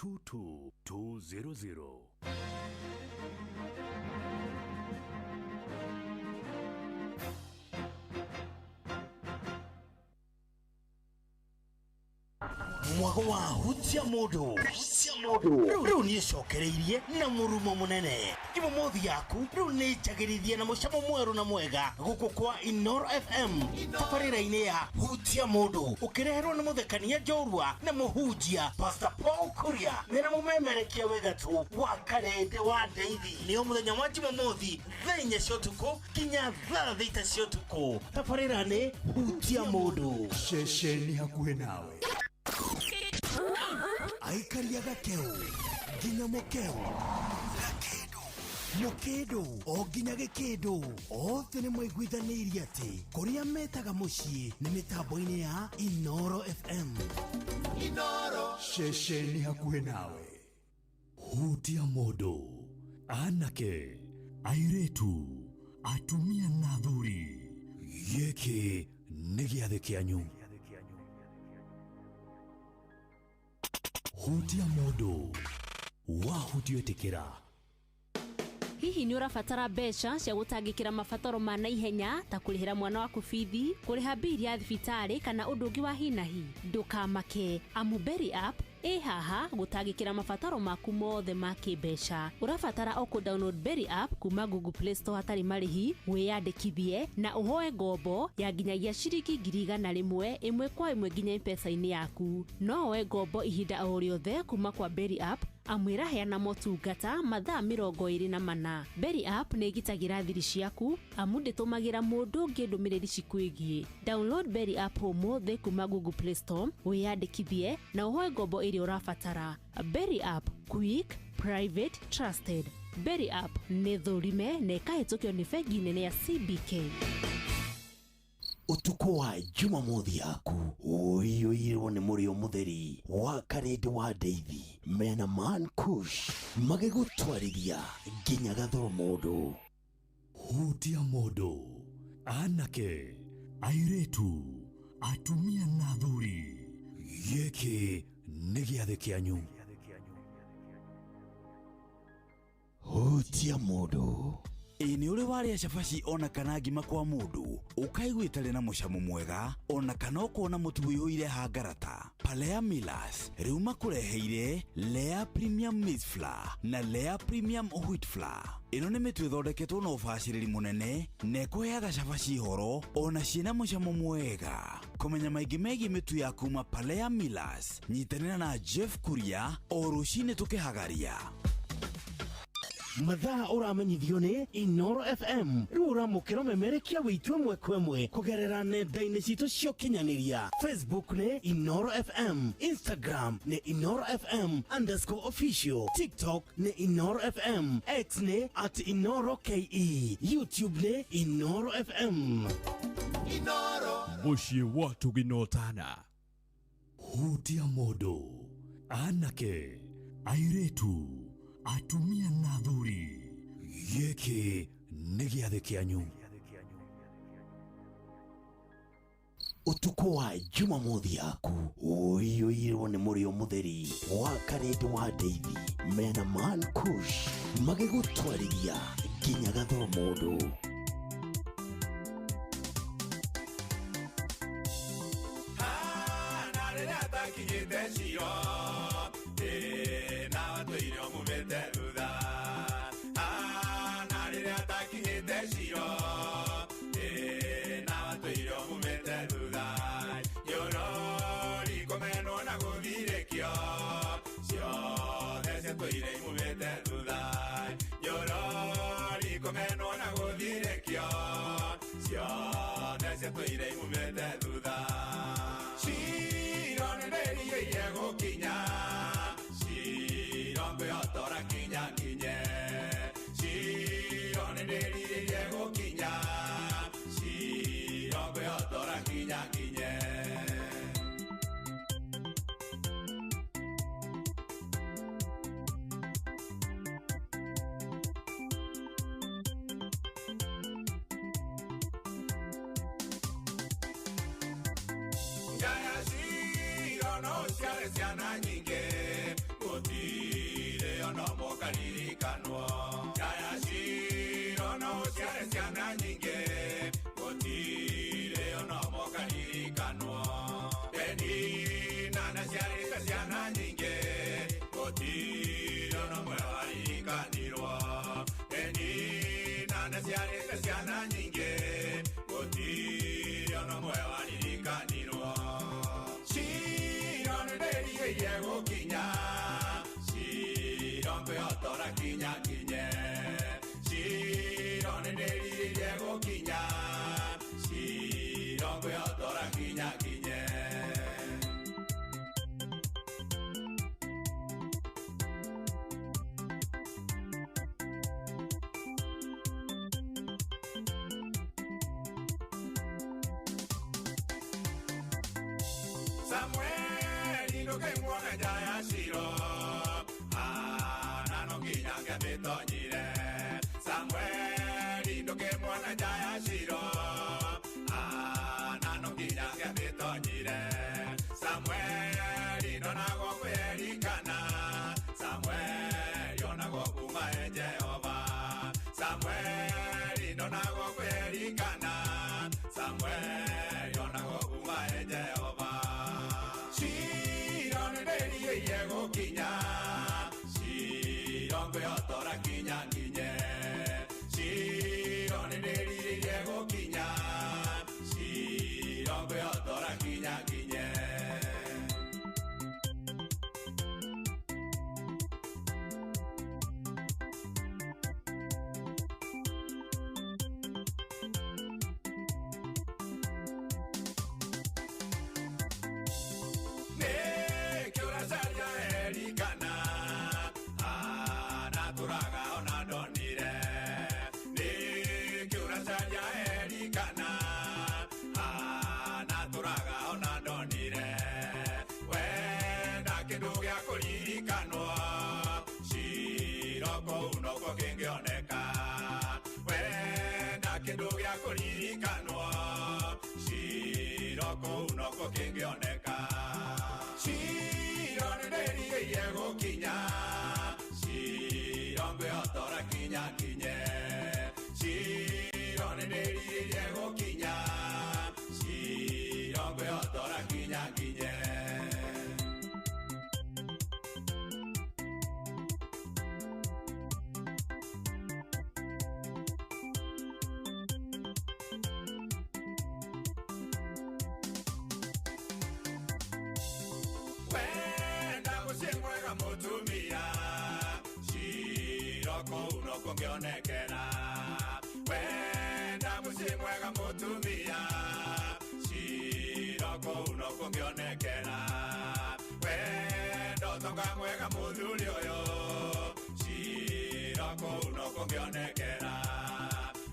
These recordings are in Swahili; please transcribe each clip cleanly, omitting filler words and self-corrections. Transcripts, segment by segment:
22200. Mwago wa hutia modo riu ni cokereirie na murumo munene Jumamothi yaku riu ni njagiririe na mucamo mweru na mwega guku kwa Inoro FM tabarira-ini ya hutia modo ukireherwo na muthekania Njorua na muhunjia Pastor Paul Kuria mena mumemerekia wegatu wa karende wa Ndeithi ni muthenya wa Jumamothi thenya ciotuko kinya thita ciotuko tabarira-ini hutia modo Shesheni hakuhe nawe Aikaria gakeo ginya mokeo Mokedo o ginya gekedo othe ni mwaiguithanirie ati kuria metaga mucii ni mitambo-ini ya Inoro FM. Inoro shesheni hakuhe nawe hutia modo anake airetu atumia na athuri giki ni giathe kianyu hutia modo wahutio etikira. Hihi ni urabatara mbeca cia gutangikira mabataro ma naihenya ta kurihira mwana waku bithi, kuriha bili ya thibitari kana undu ungi wa hinahi? Ndukamake, amu Berry app haha gutangikira mabataro maku mothe ma kimbeca. Urabatara o ku download Berry app kuma Google Play Store hatari marihi, wiyandikithie na uhoe ngombo ya nginyagia ciringi 100 imwe kwa imwe nginya M-Pesa-ini yaku. No oe ngombo ihinda o riothe kuma kwa Berry app amwira heana motungata mathaa 24. Berry app ne gitagira thiri ciaku amu nditumagira mundu ungi ndumiriri cikwigie. Download Berry app umothe kuma Google Play Store, wiyandikithie na uhoe ngombo iri urabatara. Berry app, quick, private, trusted. Berry app ne thurime ne kahitukio ni bengi nene ya CBK. Utuko wa Jumamothi yaku uiyuirwo ni murio mutheri wa karende wa Ndeithi mena Man Kush magigutwarithia nginya Gathomodo. Hutia modo anake airetu atumia na athuri giki ni giathe kianyu hutia modo. Ini uri waria cabaci ona kana ngima kwa mundu ukaiguitare na mucamo mwega ona kana ukona mutu wiyuire hangarata. Palea Millers riu makureheire Lea Premium Maize Flour na Lea Premium Wheat Flour. Ino ni mitu ithondeketwo na ubaciriri munene na ikuheaga cabaci horo ona ciina mucamo mwega. Kumenya maingi megie mitu ya kuma Palea Millers, nyitanira na Jeff Kuria o rucini tukihagaria. Mathaa uramenyithio ni Inoro FM. Riu uramukira memerekia witwe mwe kwemwe kugerera nenda-ini citu cio kinyaniria. Facebook ni Inoro FM, Instagram ni Inoro FM_official, TikTok ni Inoro FM, X ni @InoroKE, YouTube ni Inoro FM. Inoro mushie watu ginotana hutia modo anake airetu atumia na athuri giki ni giathe kianyu. Utuko wa Jumamothi yaku uiyuirwo ni murio mutheri wa karende wa Ndeithi mena Man Kush magigutwarithia nginya Gathomodo. Ciana nyingi no mokaririkanwo Jaya Shiro no ciare ciana nyingĩ gũtirĩ ono mokaririkanwo Penina na ciarĩte ciana nyingĩ gũtirĩ ono mwe waririkanirwo Penina na ciarĩte ciana nyingĩ gũtirĩ ono mwe waririkanirwo Shiro nĩndĩrigĩire gũkinya Shiro ngwĩhotora kinya kinye Shiro nĩndĩrigĩire gũkinya Shiro ngwĩhotora kinya kinye Samuel ndũkĩmuona Jaya Shiro na no nginya ngĩmĩtonyire Samuel ndũkĩmuona Jaya Shiro na no nginya ngĩmĩtonyire Samuel ndonagwo kwĩrikana Samuel onagwo kuma Jehova Samuel ndonagwo kwĩrikana Samuel onagwo kuma Jehova Shiro nĩndĩrigĩire gũkinya Shiro ngwĩhotora kinya nginye Shiro nĩndĩrigĩire gũkinya Shiro ngwĩhotora kinya nginye kĩngĩoneka Shiro nĩndĩrigĩire gũkinya Shiro ngwĩhotora kinya kinye Shiro nĩndĩrigĩire gũkinya Shiro ngwĩhotora kinya kinye kũngĩonekera wenda mũciĩ mwega mũtumia Shiro kũu no kũngĩonekera wenda ũtonga mwega mũthuri ũyũ Shiro kũu no kũngĩonekera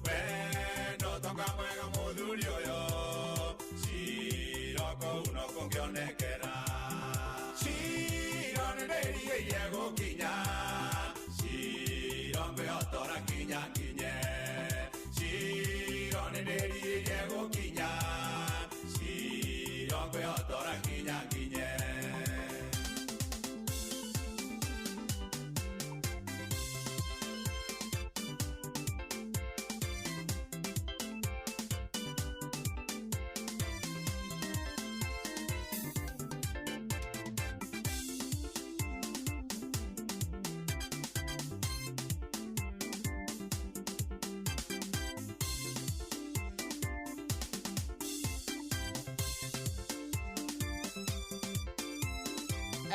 wenda ũtonga mwega mũthuri ũyũ Shiro kũu no kũngĩonekera Shiro nĩndĩrigĩire gũkinya ngwĩhotora kinya kinye Shiro nĩndĩrigĩire gũkinya Shiro ngwĩhotora kinya kinye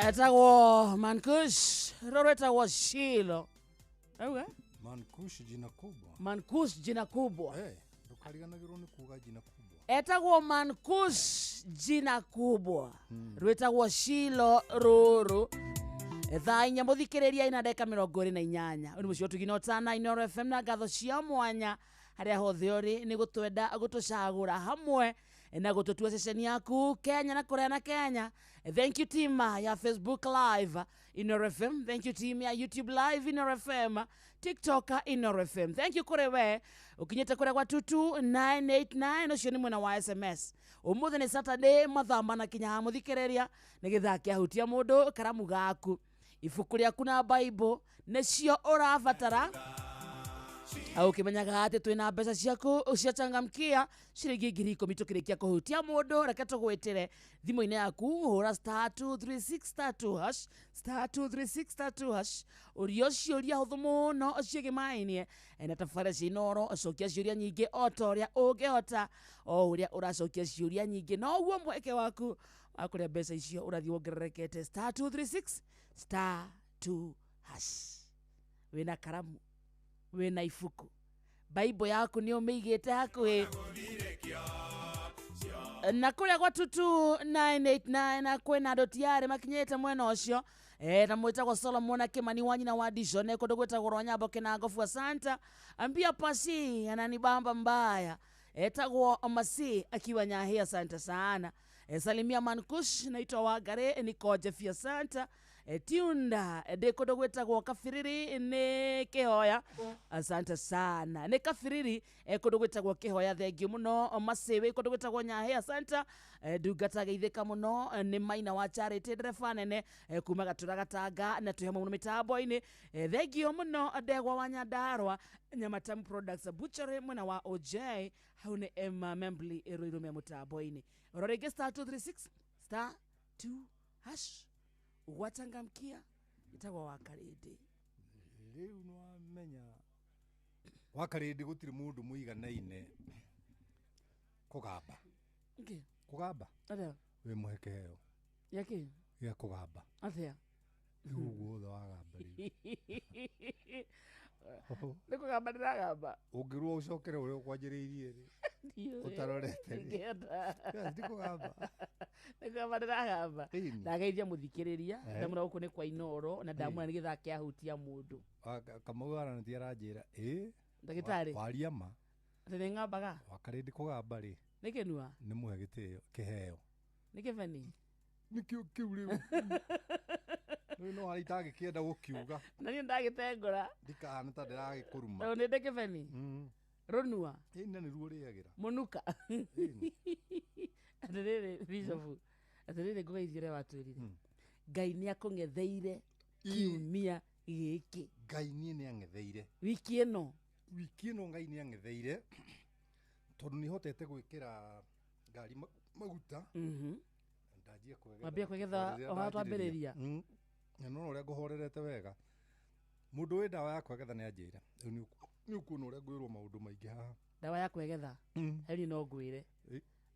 etagwo Mankush roro etagwo Shilo auga Mankush jina kubwa Mankush jina kubwa ndukariganagirwo ni kuga jina kubwa etagwo Mankush jina kubwa rwetagwo Shilo roro ethainya muthikiriria ina ndeka 28 uri mucio tugino tana Inoro FM na gatho cia mwanya haria hothe uri ni gutwenda gutucagura hamwe na gututua sesheni yaku Kenya na Korea na Kenya. Thank you team ya Facebook Live Inoro FM. Thank you team ya YouTube Live Inoro FM. TikTok Inoro FM. Thank you kurewe ukinyete kure kwa 22989 ucio ni mwena wa SMS. Umuthe ni Saturday mathamba na kinya muthikiriria ni githaki ahutia mundu karamu gaku ibuku rĩaku na Bible nĩcio ũrabatara. Ukimenyaga atĩ twĩna mbeca ciaku cia Changamkia ciringi 10,000 tukĩrĩkia kũhutia mũndũ, reke tũgwĩtĩre thimũ-inĩ yaku hũra *236*2# *236*2# ũrio ciũria hũthũ mũno ciĩgĩmainie na tabarĩra cia Inooro. Cokia ciũria nyingĩ o ta ũrĩa ũngĩhota, o ũrĩa ũracokia ciũria nyingĩ noguo mweke waku wa kũrĩa mbeca icio ũrathiĩ wongererekete. *236*2#. Wĩna karamu, wĩna ibuku, Bible yaku nĩ ũmĩigĩte hakuhĩ, na kũrĩa gwa 22989 kwĩna andũ tiarĩ makinyĩte mwena ũcio. Na mwĩtagwo Solomon Kimani wa nyina wa Dishon, kũndũ gwĩtagwo Rwanyambo Kinango Fua Santa, ambia pasi ananibamba mbaya, etagwo Masi akiwa Nyahi, asante sana. Salimia Mankush, naitwa Wagare niko Jefia Santa. Tiunda kũndũ gwĩtagwo Kabiriri nĩ Kĩhoya, asante sana. Nĩ Kabiriri kũndũ gwĩtagwo Kĩhoya, thengio mũno. Masĩwe kũndũ gwĩtagwo Nyahi, asante. Ndungata geithĩka mũno nĩ Maina wa Charity, ndereba nene kuma Gatũra Gatanga, na twĩhamwe mũno mĩtambo-inĩ, thengio mũno. Ndegwa wa Nyandarua, Nyamatamu Products Butchery mwena wa OJ, hau nĩ Emma Membly ĩrũirũmia mũtambo-inĩ. Rorenge *236*2# Wachangamkia itagwo Wakarĩndĩ. Rĩu nĩwamenya Wakarĩndĩ gũtirĩ mũndũ mũiganaine kũgamba. Kũgamba wĩ mũhe kĩheo gĩa kũgamba atĩa rĩu ũguo othe wagamba rĩu nĩ kũgamba ndĩragamba ũngĩrwo ũcokere ũrĩa ũkwanjĩrĩirie utarorete ndi kugamba nĩgamba ndĩragamba ndageithia mũthikĩrĩria ndamũra gũkũ nĩ kwa Inooro na ndamũra nĩ gĩthake ahutia mũndũ Kamauara nĩ aranjĩra ndagĩtarĩ waria ma atĩ nĩ ngambaga Wakarĩndĩ kũgamba rĩ nĩ kĩnua nĩ mũhe gĩtĩo kĩheo nĩ kĩbeni nĩkĩo kĩu rĩu no ari tagĩkĩenda gũkiuga na niĩ ndagĩtengũra ndikahana ta ndĩragĩkũruma nĩ ndĩ kĩbeni Ronua ĩna nĩ ruo rĩagĩra mũnuka atĩrĩrĩ Bishop atĩrĩrĩ ngũgeithie ũrĩa watwĩrire Ngai nĩ akũng'etheire kiumia gĩkĩ Ngai nĩ ang'etheire wiki ĩno Ngai nĩ ang'etheire tondũ nĩ hotete gwĩkĩra ngari maguta ndanjia kwĩgetha wambia kwĩgetha o twambĩrĩria no ũrĩa ngũhorerete wega mũndũ wĩ ndawa ya kwĩgetha nĩ anjĩra nĩ ũkuona ũrĩa ngwĩrwo maũndũ maingĩ haha ndawa ya kwĩgetha heri no ngwĩre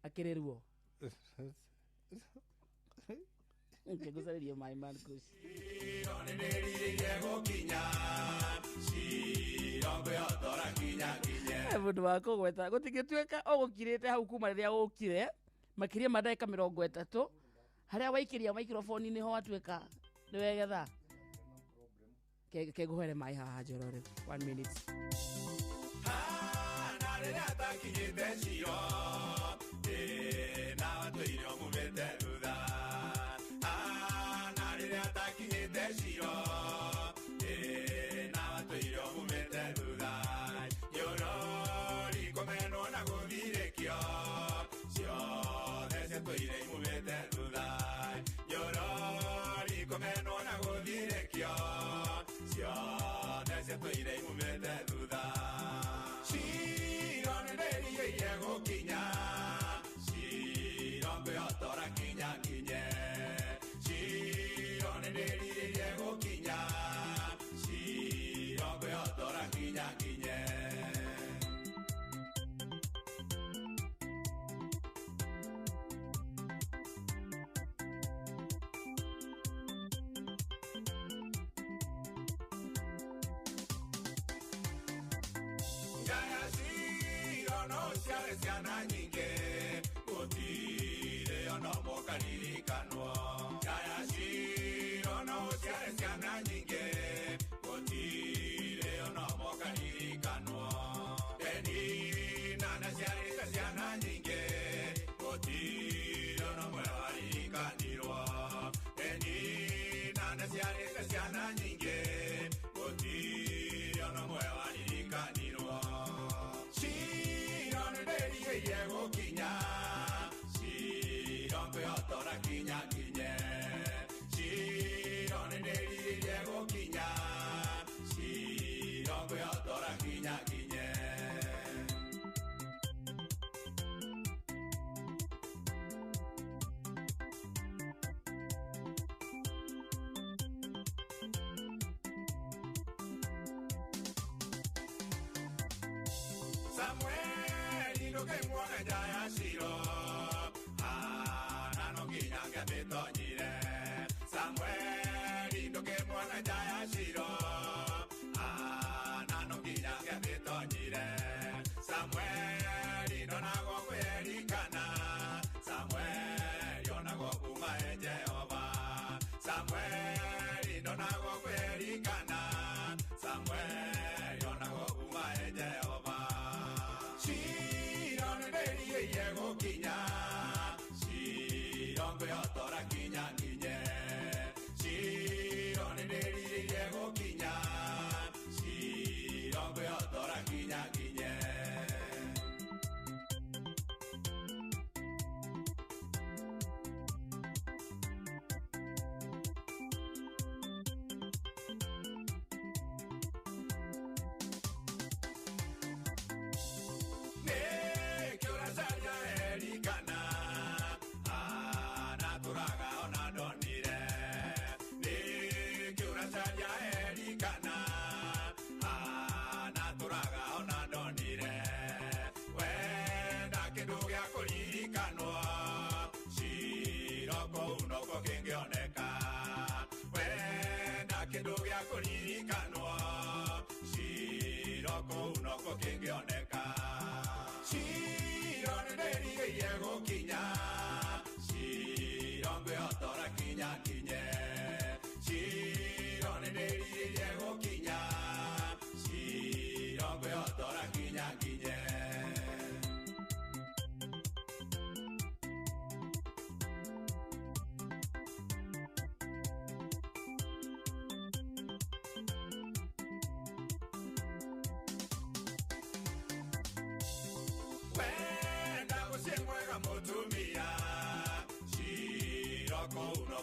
akĩrĩrwo ngĩgũcarĩrie maĩ Marcus mũndũ wa kũgweta gũtingĩtuĩka ũgũkirĩte hau kuma rĩrĩa ũkire makĩria ma ndagĩka 30 harĩa waikĩria microphone nĩ ho watuĩka nĩ wegetha kegũhere maĩ haha njorore 1 minute na rĩrĩa atakinyĩte ciro na watũire ũmumĩte thutha na rĩrĩa atakinyĩte ciro na watũire ũmumĩte thutha nĩũrori kũmenwo na gũthirĩkio ciothe ciatũire imumĩte thutha nĩũrori kũmenwo na gũthirĩkio ciothe ciatũire imumĩte thutha ciro nĩndĩrigĩire gũkinya ciro ngwĩhotora kinya kinye ciro nĩndĩrigĩire gũkinya ciro ngwĩhotora kinya kinye ciana nyingĩ gũtirĩ ona mũkaririkanwo yaya ciro no ciarĩ ciana nyingĩ gũtirĩ ona mũkaririkanwo penina na ciarĩte ciana nyingĩ gũtirĩ ona mwe waririkanirwo penina na ciarĩte ciana nyingĩ gũtirĩ ona mwe waririkanirwo gũkinya ciro ngwĩhotora kinya kinye ciro nĩndĩrigĩire Samuel ndoke mwana jaya shiro nano kinyange betonyire Samuel ndoke mwana jaya shiro nano kinyange betonyire Samuel ndonago kwerikana Samuel yonago kuma Jehova Samuel ndonago kwerikana Samuel yonago kuma Jehova Shiron deri yego kinya Shiron go yotora kinya kinye Shiron deri yego kinya Shiron go yotora kinya kinye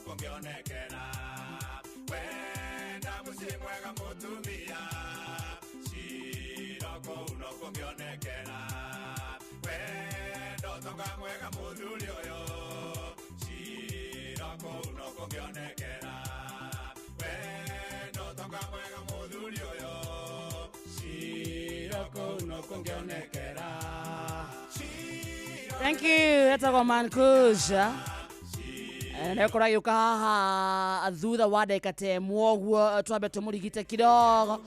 Kongeonekera wenda musimwega mutumia shiroko uno kongeonekera wenda tonga mwega muthuri oyo shiroko uno kongeonekera wenda tonga mwega muthuri oyo shiroko uno kongeonekera. Thank you. That's a man kusha. Nekora yuka haha thutha wa ndagĩka ta ĩmwe ũguo twambe tũmũrigite kidogo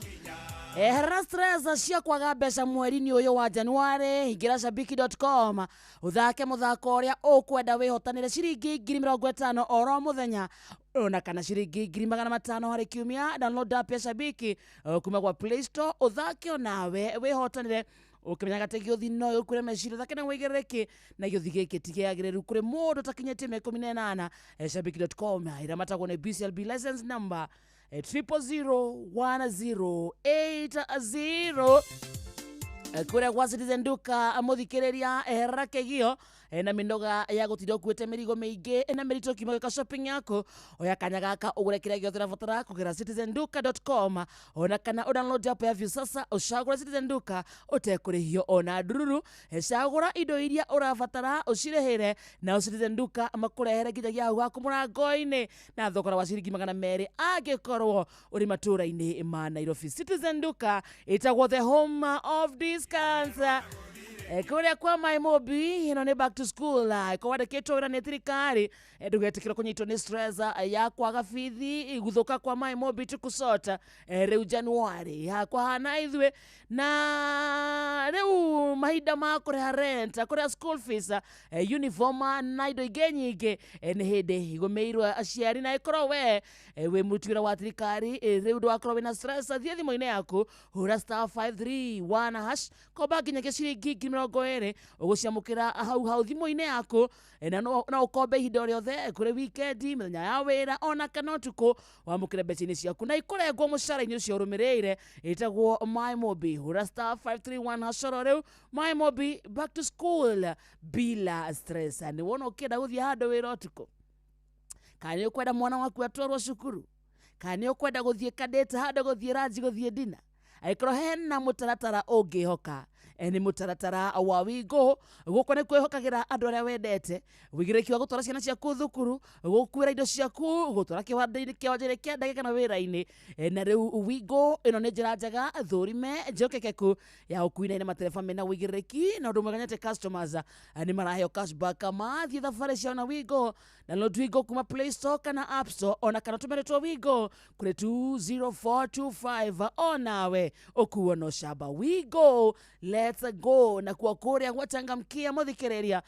herera stress cia kwaga mbeca mweri-inĩ ũyũ wa Januari ingĩra shabiki.com ũthake mũthako ũrĩa ũkwenda wĩhotanĩre ciringi 50,000 oro mũthenya ona kana ciringi 500 harĩ kiumia. Download app ya Shabiki kuma kwa Play Store ũthake onawe wĩhotanĩre ukimenya gategi uthi no ukure meciro thake na wigereke na gyo thigeke tigeagire kure modo takinyete me 18 shabiki.com ira matagwo ne BCLB license number 0001080 kure kwa Citizen Duka muthikiriria rakegio na mindoga ya gutirio kuete mirigo meige na merito kimaka shopping yako oya kanya gaka ugure kire gyo thirabatara kugira citizenduka.com ona kana download app ya view sasa ushagura Citizen Duka utekurihio ona dururu shagura indo iria urabatara ucirehere na Citizen Duka makurehere gidagia gwaku murango-ini na thogora wa ciringi 200 agikorwo uri matura-ini ma Nairobi. Citizen Duka itagwo the home of discounts. Kuria kwa my mobi ino ni back to school kwa wadeketwo ira ni thirikari ndugetikira kunyitwo ni stress ya kwaga bithi iguthuka kwa my mobi tukusota riu Januari kwa hana ithwe na riu mahinda ma kureha rent kureha school fees uniform na indo ingĩ nyingĩ nĩ hĩndĩ igumeirwo aciari na ikorwo we mutwira wa thirikari riu ndwakorwo wina stress thie thimo-inĩ yaku hura *531# komba nginya ciringi 20 uguciamukira hau thimo-inĩ yaku na ukombe ihinda riothe kuri weekend mithenya ya wira ona kana utuku wamukire mbeca-inĩ ciaku na ikurengwo mucara-inĩ ucio urumireire itagwo My Mobi hura *531# riu My Mobi back to school bila stress. Ni wona ukenda guthia handu wira utuku kana ukwenda mwana waku atwarwo cukuru kana ukwenda guthie kadeta handu guthie ranji guthie dina aikoro hena mutaratara ungihoka nĩ mũtaratara wa Wigo gũkũ nĩ kwĩhokagira andũ arĩa wendete wĩigĩrĩrĩki wa gũtwara ciana ciaku thukuru gũkuĩra indo ciaku gũtwara kĩwanja-inĩ kĩa ndege kana wĩra-inĩ na rĩu Wigo ĩno nĩ njĩra njega thũrime njĩhokekeku ya gũkuina matereba mena wĩigĩrĩrĩki na ũndũ mweganyete customers nĩ maraheo cashback mathiĩ thabarĩ ciao na Wigo na load Wigo kuma Play Store kana App Store ona kana tũmeretwo Wigo kũrĩ 20425 onawe ũkuo no shamba Wigo let's go na kuo kũrĩa gwatangamkia mũthikĩrĩria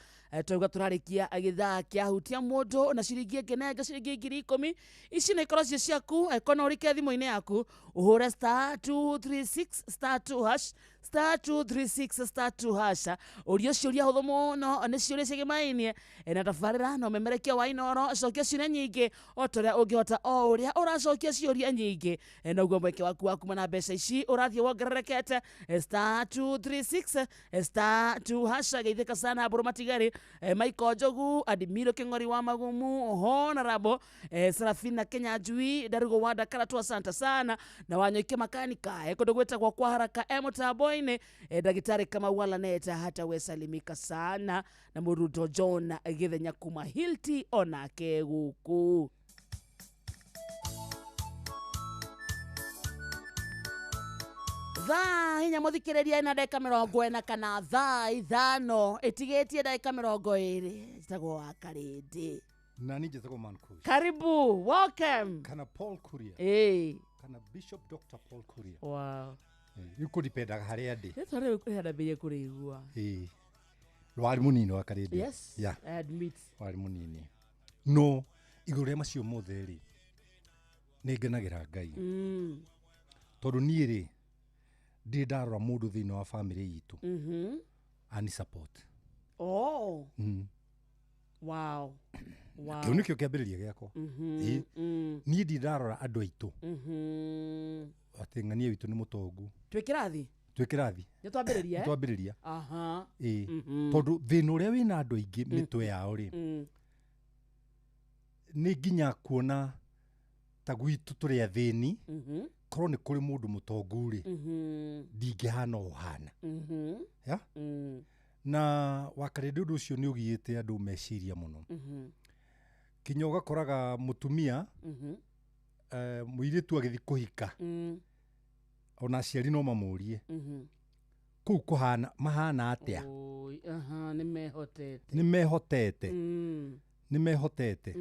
tuga tũrarĩkia gĩthaa kĩa hutia mũndũ na ciringi ngenenga ciringi 10,000 ici nĩ ikorwo cia ciaku ekona ũrike thimũ-inĩ yaku ũhũre *236*2# *236*2# ũrio ciũria hũthũ mũno nĩ ciũria cigĩmainie na tabarĩra na ũmemerekia wa Inoro cokia ciũria nyingĩ o torĩa ũngĩhota o ũrĩa ũracokia ciũria nyingĩ na ũguo mweke waku wa kuma na mbeca ici ũrathiĩ wongererekete *236*2# geithĩka sana mbũrũ matigari Maiko Njogu Adimiro Kĩng'ori wa Magumu Honorable Serafina Kenyanjui Darugo wa Dakara asante sana na Wanyoike makanika kũndũ gwĩtagwo kwa haraka mũtambo-inĩ ndagĩtarĩ Kamau Walaneta hata wesalimika sana na Mũruto John Gĩthenya kuma Hilti onake gũkũ thaa hinya mũthikĩrĩria ina ndagĩka 40 kana thaa ithano ĩtigĩtie ndagĩka 20 zitagwo wa Karĩndĩ na ninja zako Mankush karibu welcome kana Paul Kuria kana Bishop Dr. Paul Kuria wow yuko dipendaga harĩa ndĩ rĩtwa rĩu rĩhandambĩrie kũrĩigua wari mũnini wa Karĩndĩ yes yeah. I admit wari mũnini no igũrũ rĩa macio mothe rĩ nĩ ngenagĩra Ngai tondũ niĩ rĩ ndĩ ndarora mũndũ thĩinĩ wa family yitũ ani support wow wow kĩu nĩkĩo kĩambĩrĩria gĩakwa niĩ ndĩ ndarora andũ aitũ atĩ ng'ania witũ nĩ mũtongu twĩkĩrathi nĩ twambĩrĩria tondũ thĩna ũrĩa wĩna andũ aingĩ mĩtwe yao rĩ nĩ nginya kuona ta gwitũ tũrĩ athĩni korwo nĩ kũrĩ mũndũ mũtongu rĩ ndingĩhana ũhana na wa Karĩndĩ ũndũ ũcio nĩ ũgiĩte andũ meciria mũno kinya ũgakoraga mũtumia mũirĩtu agĩthiĩ kũhika ona aciari no mamũrie kũu kũhana mahana atĩa nĩ mehotete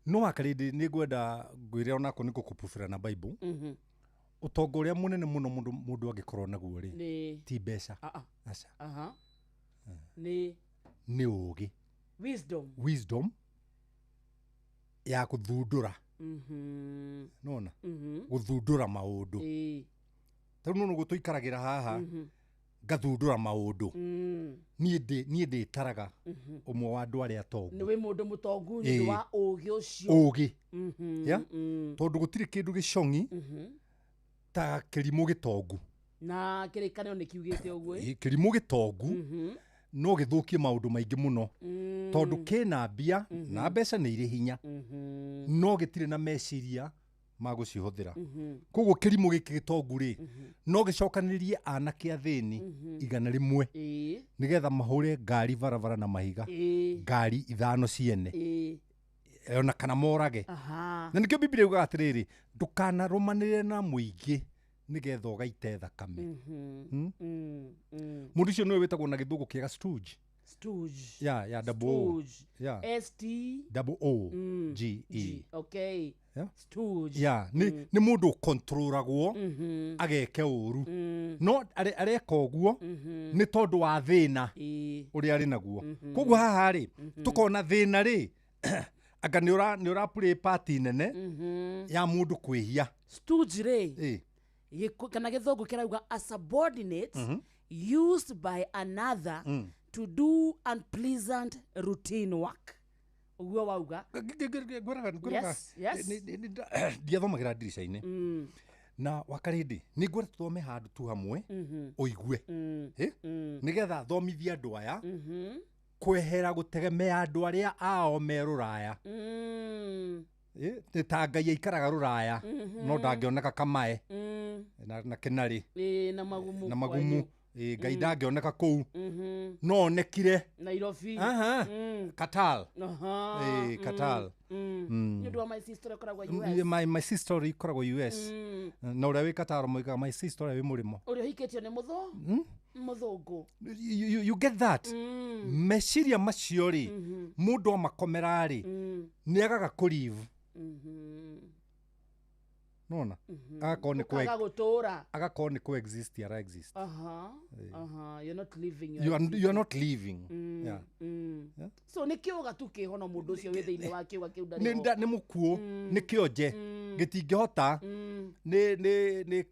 no wa Karĩndĩ nĩ ngwenda ngwĩre onako nĩ gũkũbubĩra na Bible ũtongo ũrĩa mũnene mũno mũndũ angĩkorwo naguo rĩ ti mbeca aca nĩ ũũgĩ wisdom ya gũthundũra nona gũthundũra maũndũ tondũ no nĩguo tũikaragĩra haha ngathundũra maũndũ niĩ ndĩtaraga ũmwe wa andũ arĩa atongu nĩ wĩ mũndũ mũtongu nĩ wa ũũgĩ ũcio tondũ gũtirĩ kĩndũ gĩcong'i ta kĩrimũ gĩtongu na kĩrĩkanĩro nĩ kiugĩte ũguo kĩrimũ gĩtongu no gĩthũkie maũndũ maingĩ mũno tondũ kĩna mbia na mbeca nĩ irĩ hinya no gĩtirĩ na meciria ma gũcihũthĩra koguo kĩrimũ gĩkĩ gĩtongu rĩ no gĩcokanĩrĩrie anake athĩni 100 nĩgetha mahũre ngari barabara na mahiga ngari 5 ciene ona kana morage na nĩkĩo Biblia yugaga atĩrĩrĩ ndũkanarũmanĩrĩre na mũingĩ nĩgetha ũgaite thakame mũndũ ũcio nĩwe wĩtagwo na gĩthũngũ kĩega stooge S-T-O-O-G-E okay stooge nĩ mũndũ ũkontrolagwo ageke ũru no areka ũguo nĩ tondũ wa thĩna ũrĩa arĩ naguo koguo haha rĩ tũkona thĩna rĩ anga nĩ ũra play party nene ya mũndũ kwĩhia stooge rĩ kana gĩthũngũ kĩrauga a subordinate used by another to do unpleasant routine work uguo wauga ndiathomagĩra ndirica-inĩ na wa Karĩndĩ nĩ ngwenda tũthome handũ tu hamwe ũigue nĩgetha thomithia andũ aya kwehera gũtegemea andũ arĩa ao me rũraya ta Ngai aikaraga rũraya no ndangĩoneka kamae na kĩnarĩ na magumu Ngai ndangĩoneka kũu no onekire Nairobi Katal Katal nĩ wa my sister akoragwo US my sister ikoragwo US na ũrĩa wĩ Katal moigaga my sister ũrĩa wĩ mũrĩmo ũrĩa hikĩtio nĩ mũthũngũ you get that meciria macio rĩ mũndũ amakomera rĩ nĩ agaga kũlive nona agakorwo nĩ coexist ara exist you're not living you are not living so nĩ kĩũga tu kĩhono mũndũ ũcio wĩ thĩinĩ wa kĩũga kĩu nĩ mũkuũ nĩ kĩonje gĩtingĩhota nĩ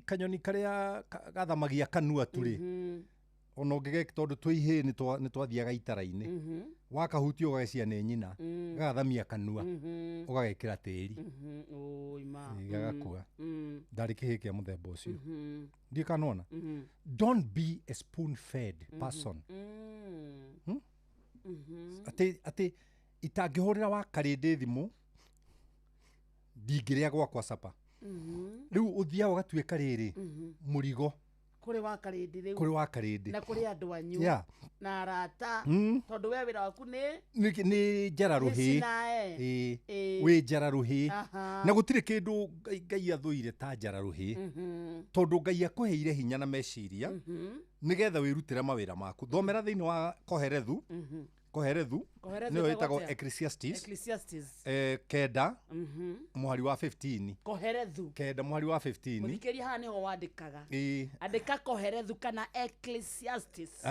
kanyoni karĩa gathamagia kanua tu rĩ ona ũngĩgeka tondũ twĩhĩ nĩ twathiaga itara-inĩ wakahutio ũgagĩcia nĩ nyina gagathamia kanua ũgagekĩra tĩri gagakua ndarĩ kĩhĩ kĩa mũthemba ũcio ndiĩ kanona don't be a spoon fed person atĩ itangĩhũrĩra wa karĩndĩ thimũ ndingĩrĩa gwakwa capa rĩu ũthiaga ũgatuĩka rĩrĩ mũrigo kũrĩ wa karĩndĩ rĩu kũrĩ wa karĩndĩ na kũrĩ andũ anyu na arata tondũ we wĩra waku nĩ njara rũhĩ wĩ njara rũhĩ na gũtirĩ kĩndũ Ngai athũire ta njara rũhĩ tondũ Ngai akũheire hinya na meciria nĩgetha wĩrutĩre mawĩra maku thomera thĩinĩ wa Koherethu nĩyo ĩtagwo Ecclesiastes kenda mũhari wa 15 Koherethu kenda mũhari wa 15 mũthikĩria haha nĩho wandĩkaga andĩka Koherethu kana Ecclesiastes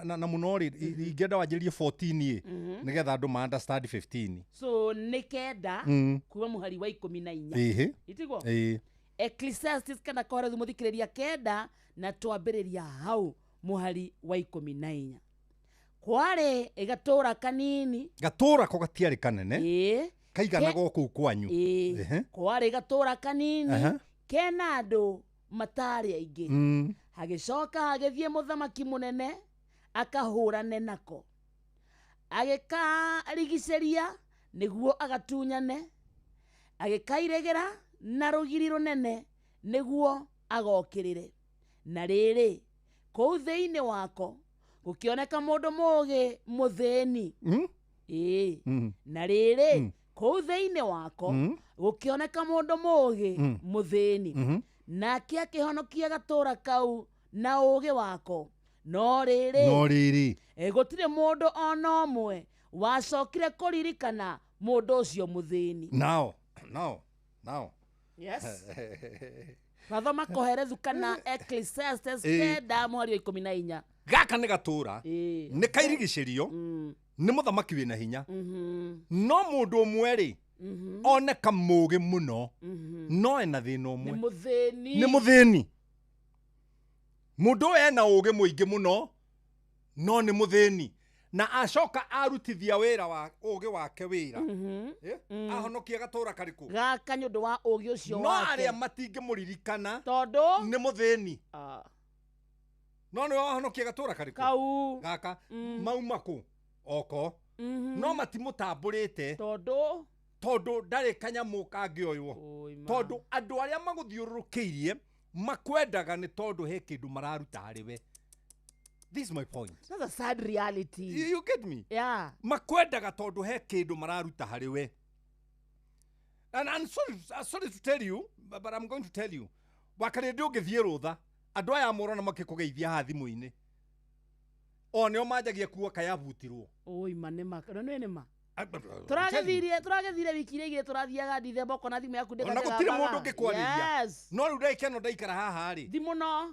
na mũno rĩ ingĩenda wanjĩrie 14 nĩgetha andũ ma understand 15 so nĩ kenda kuuma mũhari wa 14 itigwo Ecclesiastes kana Koherethu mũthikĩrĩria kenda na twambĩrĩria hau mũhari wa 14 kwarĩ gatũra kanini gatũra ko gatiarĩ kanene kaiganaga kũu kwanyu kwarĩ gatũra kanini kena andũ matarĩ aingĩ hagĩcoka hagĩthiĩ mũthamaki mũnene akahũrane nako agĩkarigicĩria nĩguo agatunyane agĩkairĩgĩra na rũgiri rũnene nĩguo agokĩrĩre na rĩrĩ kũu thĩinĩ wako gũkĩoneka mũndũ mũũgĩ mũthĩni na rĩrĩ kũu thĩinĩ wako gũkĩoneka mũndũ mũũgĩ mũthĩni nake akĩhonokia gatũra kau na ũũgĩ wako no rĩrĩ gũtirĩ mũndũ ona ũmwe wacokire kũririkana mũndũ ũcio mũthĩni now yes Gathoma Koherethu kana Ecclesiastes kenda mũhari wa 14 gaka nĩ gatũra nĩ kairigicĩrio nĩ mũthamaki wĩna hinya no mũndũ ũmwe rĩ oneka mũũgĩ mũno no ena thĩna ũmwe nĩ mũthĩni mũndũ ũyũ ena ũũgĩ mũingĩ mũno no nĩ mũthĩni na acoka arutithia wĩra wa ũũgĩ wake wĩra ahonokia gatũra karĩkũ gaka nĩ ũndũ wa ũũgĩ ũcio wake no arĩa matingĩmũririkana tondũ nĩ mũthĩni no nĩ wahonokia gatũra karĩkũ kau gaka mauma kũ oko no matimũtambũrĩte tondũ ndarĩ kanyamũ kangĩoywo tondũ andũ arĩa magũthiũrũrũkĩirie makwendaga nĩ tondũ he kĩndũ mararuta harĩ we. This is my point. That's a sad reality. You get me? Yeah. Makwendaga tondu he kindu mararuta hari we. And I'm sorry to tell you, but I'm going to tell you. Wakarĩndĩ ũngĩthiĩ rũtha, andũ aya morona makĩkũgeithia ha thimũ-inĩ. O nĩo manjagia kuo kayabutirwo. Oi manema, no nĩma. Tũragethire wiki igĩrĩ tũrathiaga Dithemba kona thimũ yaku ndĩkaga. Ona gũtirĩ mũndũ ũngĩkwarĩria. No rĩu ndaikeno ndaikara haha rĩ.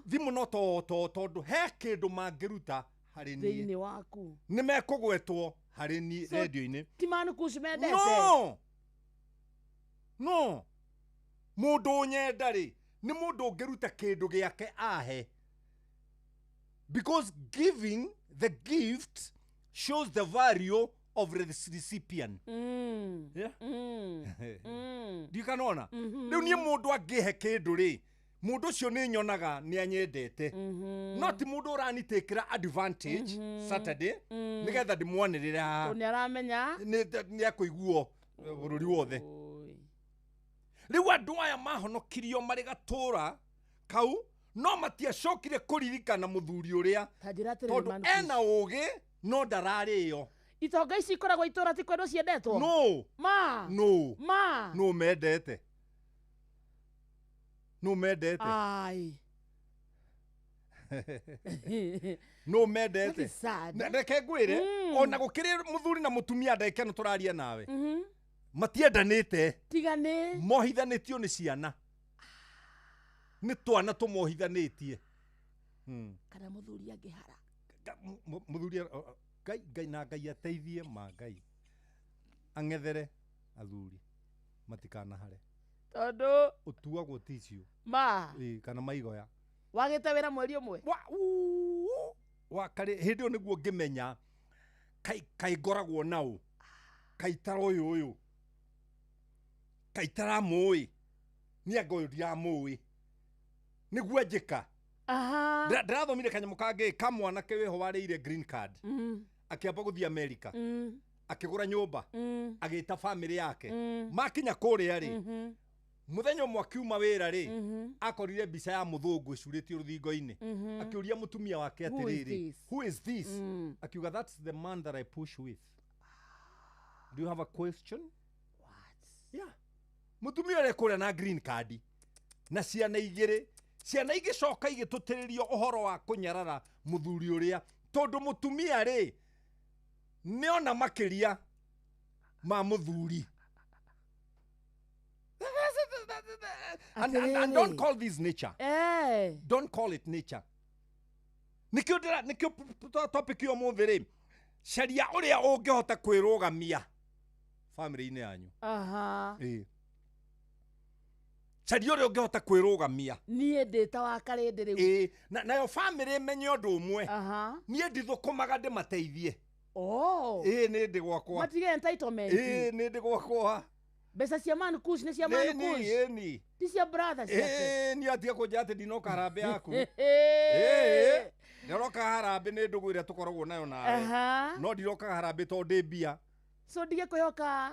Thimũ no tondũ he kĩndũ mangĩruta harĩ niĩ. Thĩinĩ waku. Nĩ mekũgwetwo harĩ niĩ radio-inĩ. Ti manu kucimendete. No. Mũndũ nyenda rĩ nĩ mũndũ ũngĩruta kĩndũ gĩake ahe. Because giving the gift shows the value of the recipient. Yeah? Ndikanona. Rĩu niĩ mũndũ angĩhe kĩndũ rĩ, mũndũ ũcio nĩ nyonaga nĩ anyendete. No ti mũndũ ũranitĩkĩra advantage Saturday nĩgetha ndĩmwanĩrĩre haha. Nĩ aramenya nĩ akũiguo bũrũri wothe. Rĩu andũ aya mahonokirio marĩ gatũra kau no matiacokire kuririkana muthuri uria tondu ena ugi no ndararĩo. Itonga ici ikoragwo itũra ti kwendwo ciendetwo? No mendete. Ai. No mendete. Reke ngwire ona gukiri muthuri na mutumia ndeke no turaria nawe. Matiendanĩte. Tigane. Mohithanĩtio nĩ ciana. Nĩ twana tũmohithanĩtie. Kana muthuri angĩhara. Muthuri Ngai na Ngai ateithie ma Ngai ang'ethere athuri matikanahare. Tondu utuagwo ticio kana maigoya wagĩte wĩra mweri ũmwe wakari hĩndĩ ĩyo nĩguo ngĩmenya kai ngoragwo nao kaitara ũyũ kaitara mũĩ nĩanga ũyũ ndiramũĩ nĩguo njĩka. Ndĩrathomire kanyamũ kangĩ kamwanake wĩho warĩire green card akĩamba gũthiĩ America akĩgũra nyũmba agĩta famĩlĩ yake makinya kũrĩa rĩ muthenya ũmwe akiuma wĩra rĩ akorire mbica ya mũthũngũ ĩcurĩtio rũthingo-inĩ akĩũria mutumia wake atĩrĩrĩ, who is this? Akiuga, that's the man that I push with. Do you have a question? What? Yeah. Mutumia ũrĩa kũrĩa na green card na ciana igĩrĩ, ciana igĩcoka igĩtũtĩrĩrio ũhoro wa kũnyarara muthuri ũrĩa tondu mutumia rĩ nĩona makĩria ma muthuri. And don't call this nature. Don't call it nature. Nikio topic yo mũthĩ rĩ caria ũrĩa ũngĩhota kwĩrũgamia family-inĩ yanyu. Caria ũrĩa ũngĩhota kwĩrũgamia. Niĩ ndĩta wa karĩndĩ rĩu. Nayo family menye ũndũ ũmwe. Niĩ ndithũkũmaga ndĩmateithie. Nĩ ndĩ gwakwa. Matige entitlement. Nĩ ndĩ gwakwa. Mbeca cia Man Kush nĩ cia Man Kush. Ti cia brothers ciake. Niĩ atia kũnja atĩ ndinoka harambĩ yaku. Ndĩroka harambĩ nĩ ndũgũ ĩrĩa tũkoragwo nayo nawe. No ndiroka harambĩ tondũ ndĩ mbia. So ndige kwĩhoka.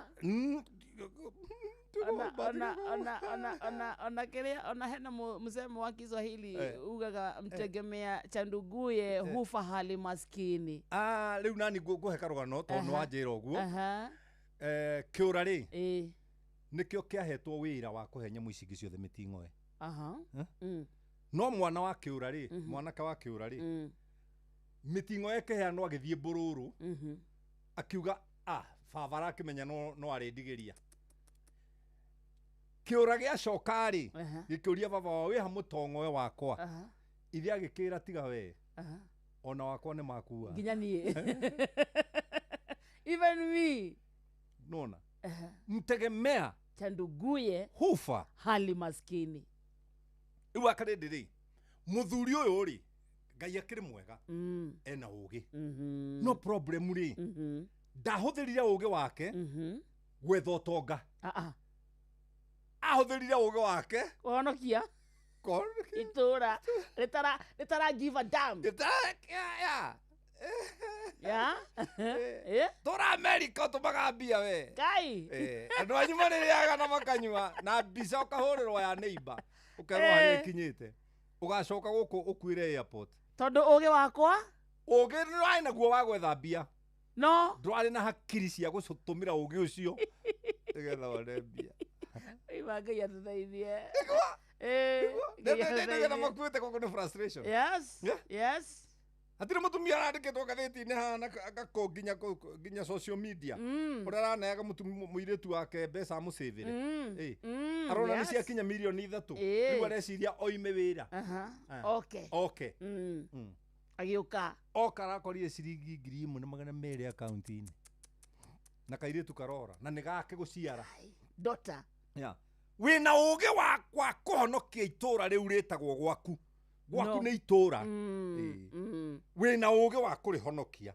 Ona kĩrĩa ona hena msemo wa Kiswahili ugaga mtegemea chanduguye hufa hali maskini. Rĩu nani ngũhe karũgano tondũ wanjĩra ũguo. Kĩũra rĩ nĩkĩo kĩahetwo wĩra wa kũhe nyamũ ici ingĩ ciothe mĩting'oe. No mwana wa Kĩũra rĩ mwanake wa Kĩũra rĩ mĩting'oe ĩkĩheanwo agĩthiĩ Mbũrũrũ akiuga baba arakĩmenya no arĩndigĩria. Kĩũra gĩacoka rĩ gĩkĩũria baba wao wĩha mũtong'oe wakwa ithe agĩkĩra tiga we ona wakwa nĩ makua nginya niĩ even me nona mtegemea chanduguye hufa hali maskini. Rĩu akarĩndĩ rĩ mũthuri ũyũ rĩ Ngai akĩrĩ mwega ena ũgĩ no problem rĩ ndahũthĩrire ũgĩ wake gwetha ũtonga. Ahũthĩrire ũgĩ wake kũhonokia itũra rĩtara give a damn. Tũra America tũmaga mbia we Ngai andũ anyu marĩrĩaga na makanyua na mbica ũkahũrĩrwo ya neighbor ũkerwo harĩa ĩkinyĩte ũgacoka gũkũ ũkuĩre airport. Tondũ ũgĩ wakwa ũgĩ nĩwarĩ naguo wa gwetha mbia no ndwarĩ na hakiri cia gũtũmĩra ũgĩ ũcio nĩgetha wone mbia. Ngai atũteithie. Nĩgetha makuĩte kũkũ nĩ frustration. Yes. Hatirĩ mũtumia arandĩkĩtwo ngathĩti-inĩ hana gako nginya social media ũrĩa araneaga mũirĩtu wake mbeca amũcĩvĩre arona nĩ ciakinya mirioni 3 rĩu areciria oime wĩra. Agĩũka oka arakorire ciringi 1,200 akaunti-inĩ na kairĩtu karora na nĩ gake gũciara dota. Wĩna ũgĩ wa kũhonokia itũra rĩu rĩtagwo gwaku nĩ itũra wĩna ũgĩ wa kũrĩhonokia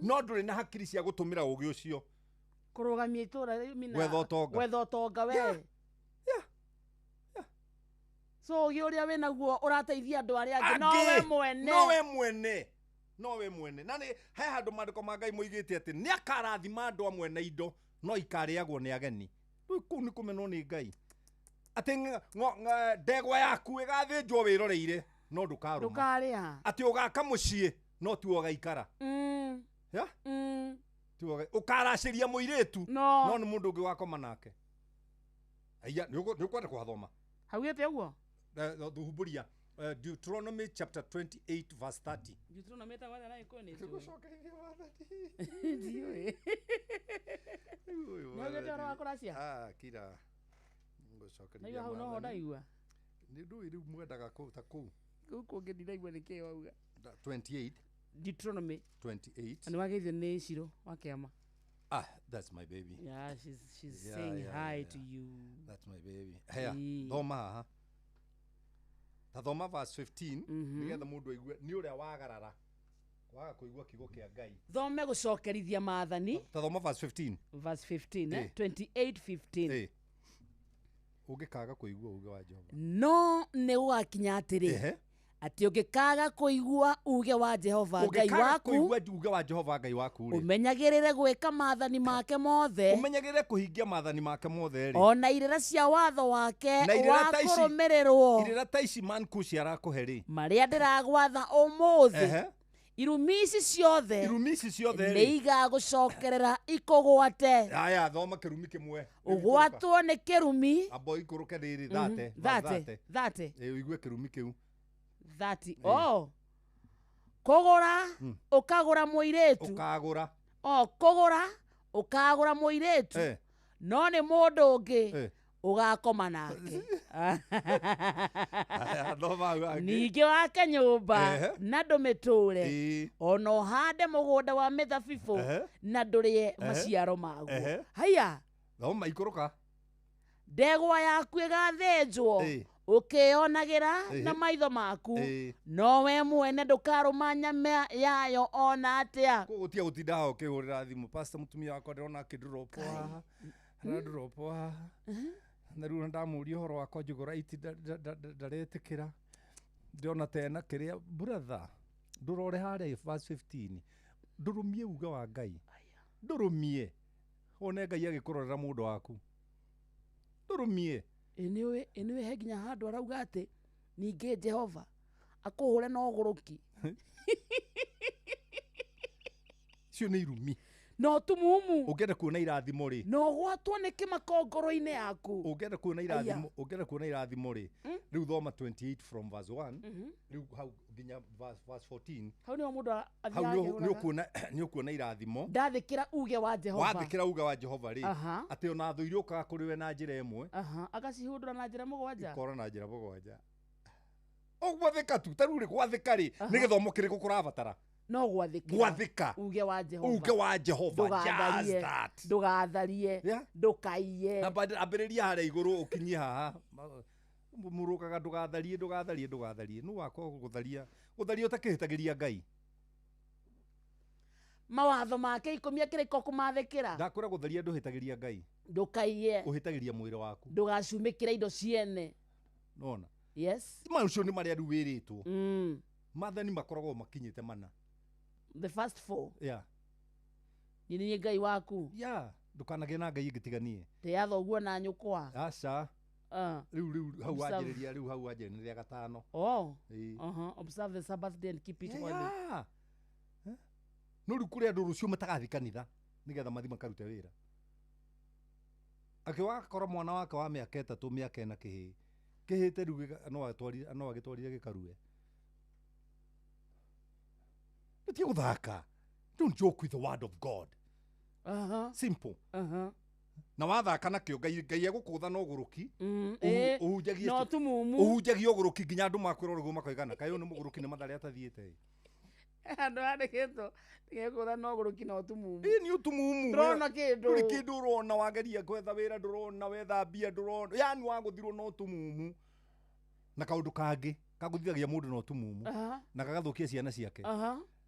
no ndũrĩ na hakiri cia gũtũmĩra ũgĩ ũcio kũrũgamia itũra rĩu gwetha ũtonga we. So ũgĩ ũrĩa wĩ naguo ũrateithia andũ arĩa angĩ no we mwene na nĩ he handũ maandĩko ma Ngai moigĩte atĩ nĩ akarathima andũ amwe na indo no ikarĩagwo nĩ ageni. Kũu nĩ kũmenwo nĩ Ngai atĩ ndegwa yaku ĩgathĩnjwo wĩroreire no ndukaruma ndukaria ati ugaka mucii no ti ugaikara ya ti ukaraciria muiretu no ni mundu ungi wakoma nake aya ni ukwenda kwathoma haugite uguo thuhumburia Deuteronomy chapter 28 verse 30 Deuteronomy ta wala iko ni tu gucokereria wathani ndiwe no gete ro akuracia kira gucokereria na hau no hodaigua ni ndu iri mwendaga ta ku kuko ngithiraigua ni ke wauga 28 Deuteronomy 28 and wageithio ni ciro wakiama that's my baby. Yeah, she's saying hi to you. That's my baby. Hey, thoma haha. Ta thoma verse 15 nigetha mundu aigue ni uria wagarara. Waga kuigua kigo kia Ngai. Thome gucokerithia maathani. Ta thoma verse 15. Verse 15 28:15. Ungikaga kuigua uge wa Jehova. No ni gwakinya atiri. Ati ungikaga kuigua uge wa Jehova Ngai waku. Kuigua uge wa Jehova Ngai waku ri. Umenyagirire gwika maathani make mothe. Umenyagirire kuhingia maathani make mothe ri. Ona irira cia watho wake wa kurumirirwo. Irira ta ici man kuci arakuhe ri. Maria ndiragwatha umuthi. Irumisi ciothe ri niiga gucokerera ikugwate. Aya thoma kirumi kimwe ugwatwo ni kirumi abo ikuruke riri thate uigue kirumi kiu 30 kugura ukagura muiretu kugura ukagura muiretu no ni mundu ungi ugakoma nake ningi wake nyumba na ndumiture ona uhande mugunda wa mithabibu na ndurie maciaro maguo haya thoma ikuruka ndegwa yaku igathenjwo ukionagira na maitho maku no we mwene ndukaruma nyama yayo ona atia gutia gutinda ho kihurira thimu pastor mutumia wakwa ndirona kidropo haha na rĩu ndamuria horo wakwa njugura iti ndaretikira ndiona tena kiria brother ndurore haria verse 15 ndurumie uga wa Ngai ndurumie one Ngai agikurorera mundu waku ndurumie eniwe heginya handu arauga ati ninge Jehova akuhure no guruki cio ni irumi no tumumu ungenda kuona irathimo ri no gwatwo ni kimakongoro-ini yaku ungenda kuona irathimo ri riu thoma 28 from verse 1 riu hau nginya verse 14 hau ni mundu ni ukuona irathimo ndathikira uge wa Jehova wathikira uge wa Jehova ri ati ona thuiri ukaga kuri we na njira imwe agacihundura na njira mugwanja ikora na njira mugwanja ogwathika tu taruri gwathika ri ni githomo kiriku kurabatara no gwathika uge wa Jehova just that ndugatharie ndukaiye ambiriria haria iguru ukinyie haha murukaga ndugatharie nu wako gutharia utakihitagiria Ngai mawatho make ikumia kiriko kumathikira ndakura gutharia nduhitagiria Ngai ndukaiye uhitagiria mwiri waku ndugacumikira indo ciene nona yes macio ni maria ru wiritwo mathani makoragwo makinyite mana the first 4 ni Ngai waku ndukanage na Ngai ingitiganie te thoguo na nyukwa aca riu hau wanjiriria gatano observe the Sabbath day and keep it holy no riu kuria andu rucio matagathi kanitha nigetha mathi makarute wira akiwakora mwana wake wa miaka 3 miaka ena kihite riu no agitwarire gikarue ndio guthaka don't joke with the word of God simple na wathaka nakio Ngai egukutha no guruki uhunjagie no tumumu uhunjagie guruki nginya andu makwira rugo makoigana kayo ni muguruki ni mathari atathiete andu andikitwo ngekutha no guruki no tumumu ni utumumu ndrona kindu kindu urona wageria kwetha wira ndurona wetha mbia ndurona yani waguthirwo no tumumu na kaundu kangi kaguthithagia mundu no tumumu na kagathukia ciana ciake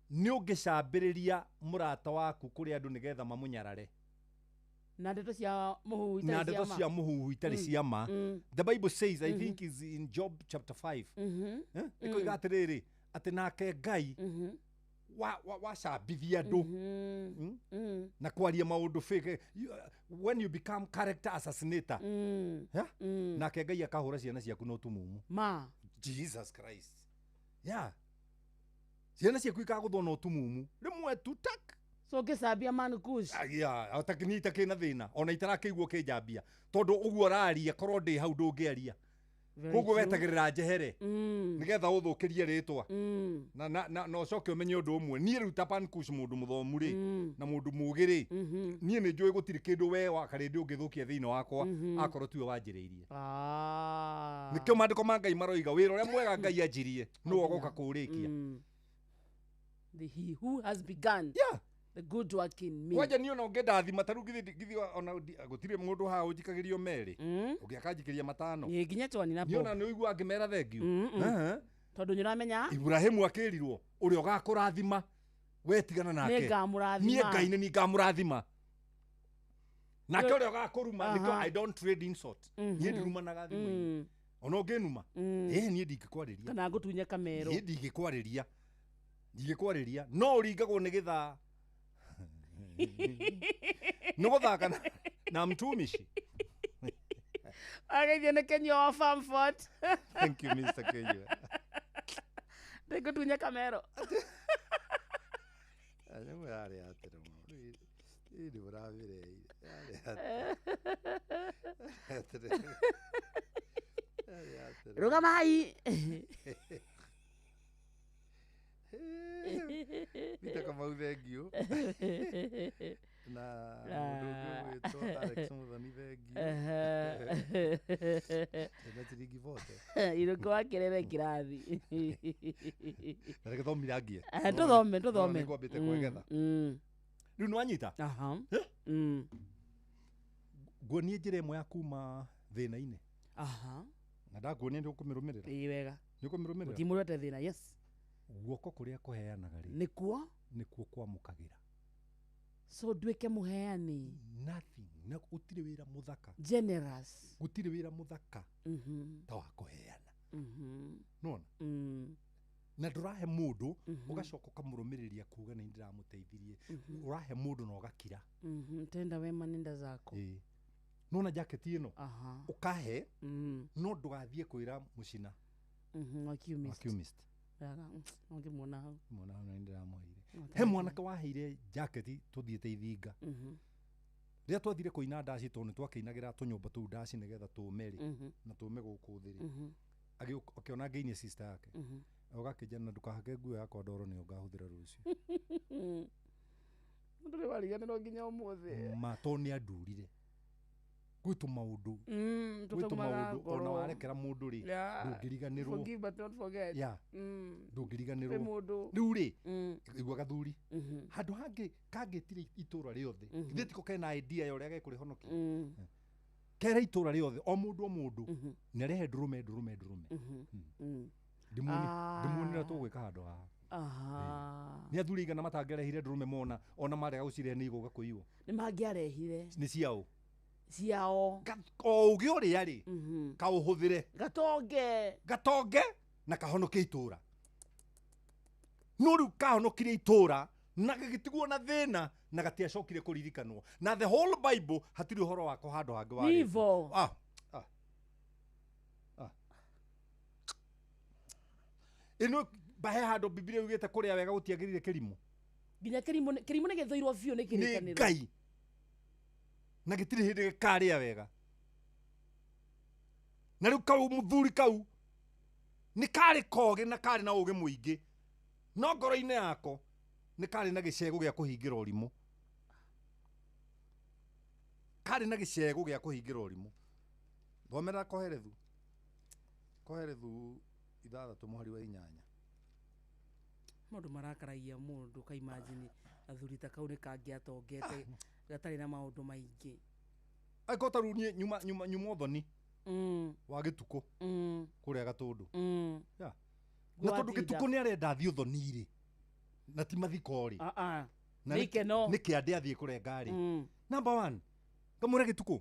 ni ungicambiriria murata waku kuri andu nigetha mamunyarare na ndeto cia muhuhu itari cia ma the Bible says I think is in Job chapter 5 ikoiga atiriri ati nake Ngai wacambithia andu na kwaria maundu fake when you become character assassinator nake Ngai akahura ciana ciaku no tumumu ma Jesus Christ ya ciana ciaku ikaguthwo utumumu rimwe tu tak so ngicambia mankush ya atakinyita kina thina ona itarakĩiguo kĩnjambia tondu uguo araria korwo ndi hau ndũngĩaria koguo wetagĩrĩra njehere nigetha ũthũkĩrie rĩtwa na ũcoke ũmenye ũndũ ũmwe niĩ rĩu ta Pankush mũndũ mũthomu rĩ na mũndũ mũgĩ rĩ niĩ nĩ njũĩ gũtirĩ kĩndũ we wakarĩndĩ ũngĩthũkia thĩinĩ wakwa akorwo tiwe wanjĩrĩirie nĩkĩo maandĩko ma Ngai maroiga wĩra ũrĩa mwega Ngai anjirie nĩwe ũgoka kũũrĩkia he who has begun the good work in me waje niyo no ngendathima taru githi ona gutire mundu ha unjikagirio meri ugiakanjikiria matano ye ginya twani napo niyo na ni uigua ngimera thengiu tondu nyuramenya Ibrahimu akirirwo uri ugakurathima wetigana nake niĩ Ngai ni ngamurathima nake uri ugakuruma niko I don't trade insult niĩ ndirumanaga thimu ona unginuma niĩ ndingĩkwariria kana ngutunye kamero niĩ ndingĩkwariria no uringagwo ni githaa Nuguthaka na mtumishi. Ageithio nĩ Kenyo wa Farmfort. Thank you Mr. Kenyo. Ndĩngũtunya kamero. Anyamũ yarĩ atĩra mũno. Ĩĩ mũravire. Rugamai. Vita kama uvegio na mundu witwa Alex Muthoni vegio na tirigi vote iriko akirere kirathi na githomira ngie tuthome ngwambite kwegetha riu nwanyita nguonie njĩra ĩmwe ya kuma thĩna-inĩ na ndakuonia nĩ ũkũmĩrũmĩrĩra wega nĩ ũkũmĩrũmĩrĩra ũtimũrete thĩna yes guoko kuria kuheanaga ri nikuo kwamũkagĩra so nduĩke mũheani nothing na gũtirĩ wĩra mũthaka generous gũtirĩ wĩra mũthaka ta wa kũheana nona na ndũrahe mũndũ ũgacoka ũkamũrũmĩrĩria kuga nĩ ndiramũteithirie ũrahe mũndũ na ũgakira tenda wema nenda zako nona jacket ĩno ũkahe no ndũgathiĩ kwĩra mũcina accused ngĩmuona hau na ndĩramũheire he mwanake waheire jacket tuthiĩte Ithinga rĩrĩa twathire kũina ndaci tondũ twakĩinagĩra tũnyũmba tũu ndaci nĩgetha tũũme na tũũme gũkũ thĩ akĩona ngĩinie sister yake ũgakĩnjana ndũkahake nguo yakwa ndoro nĩyo ngahũthĩra rũciũ ndũrĩ wariganĩrwo nginya ũmũthĩ mato nĩ andurire gwitũ maũndũ ona warekera mũndũ rĩ ndũngĩriganĩrwo forgive but not forget ndũngĩriganĩrwo rĩu rĩ igua gathuri handũ hangĩ kangĩtire itũra rĩothe githĩ tiko kena idea ya ũrĩa gekũrĩhonokia kera itũra rĩothe o mũndũ nĩarehe ndũrũme ndimuonera tũgwĩka handũ haha nĩ athuri igana matangĩarehire ndũrũme mona ona marega gũcirehe nĩ igũga kũiywo nĩ mangĩarehire nĩ ciao o uge ũrĩa rĩ kaũhũthĩre gatonge na kahonokie itũra no rĩu kahonokire itũra na gagĩtigwo na thĩna na gatiacokire kũririkanwo na the whole Bible hatirĩ ũhoro wako handũ hangĩ warĩ ĩno bahe handũ Biblia yugĩte kũrĩa wega gũtiagĩrire kĩrimũ nginya kĩrimũ nĩ gĩthũirwo biũ nĩ kĩrĩkanĩro nĩ Ngai na gĩtirĩ hĩndĩ gĩkarĩa wega na rĩu kau mũthuri kau nĩ karĩ kogĩ na karĩ na ũgĩ mũingĩ no ngoro-inĩ yako nĩ karĩ na gĩcegũ gĩa kũhingĩra ũrimũ thomera Koherethu 6 mũhari wa 8 mũndũ marakaragia mũndũ ka imagine athuri ta kau nĩ kangĩatongete gatarĩ na maũndũ maingĩ aikota rũu nyuma ũthoni wa gĩtukũ kũrĩa Gatũndũ na tondũ gĩtukũ nĩ arenda athiĩ ũthoni-rĩ na ti mathiko-rĩ nĩ kĩande athiĩ kũrenga-rĩ number 1 kamũre gĩtukũ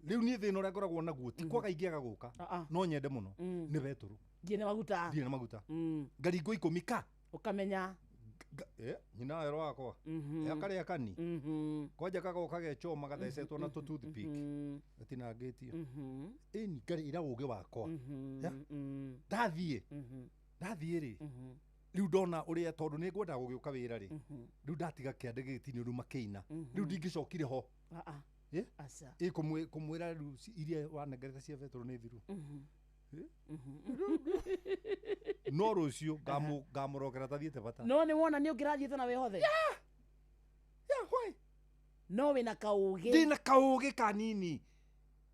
rĩu niĩ thĩna ũrĩa ngoragwo naguo ti kwaga ingĩaga gũka no nyende mũno nĩ Betũrũ ndirĩ na maguta ngaringo 10 ka ũkamenya nyina wero wakwa akarä akani kwanja kagoka gechoma gathecetwo na tå toothpick gatinangätio ĩni ngarä ira å gä wakwa ndathiä rä rä u ndona å rä a tondå nä ngwenda gå gä å ka wä ra rä rä u ndatiga kä andä gä tinä å rä u makä ina rä u ndingä cokire ho kå mwä ra rä u iria wanengerete cia betå nä thiru no rå cio ngamå rokera tathiä te bata no nä wona nä å ngä rathiä te na wä hothe no wä na kaågä ndä na kaågä kanini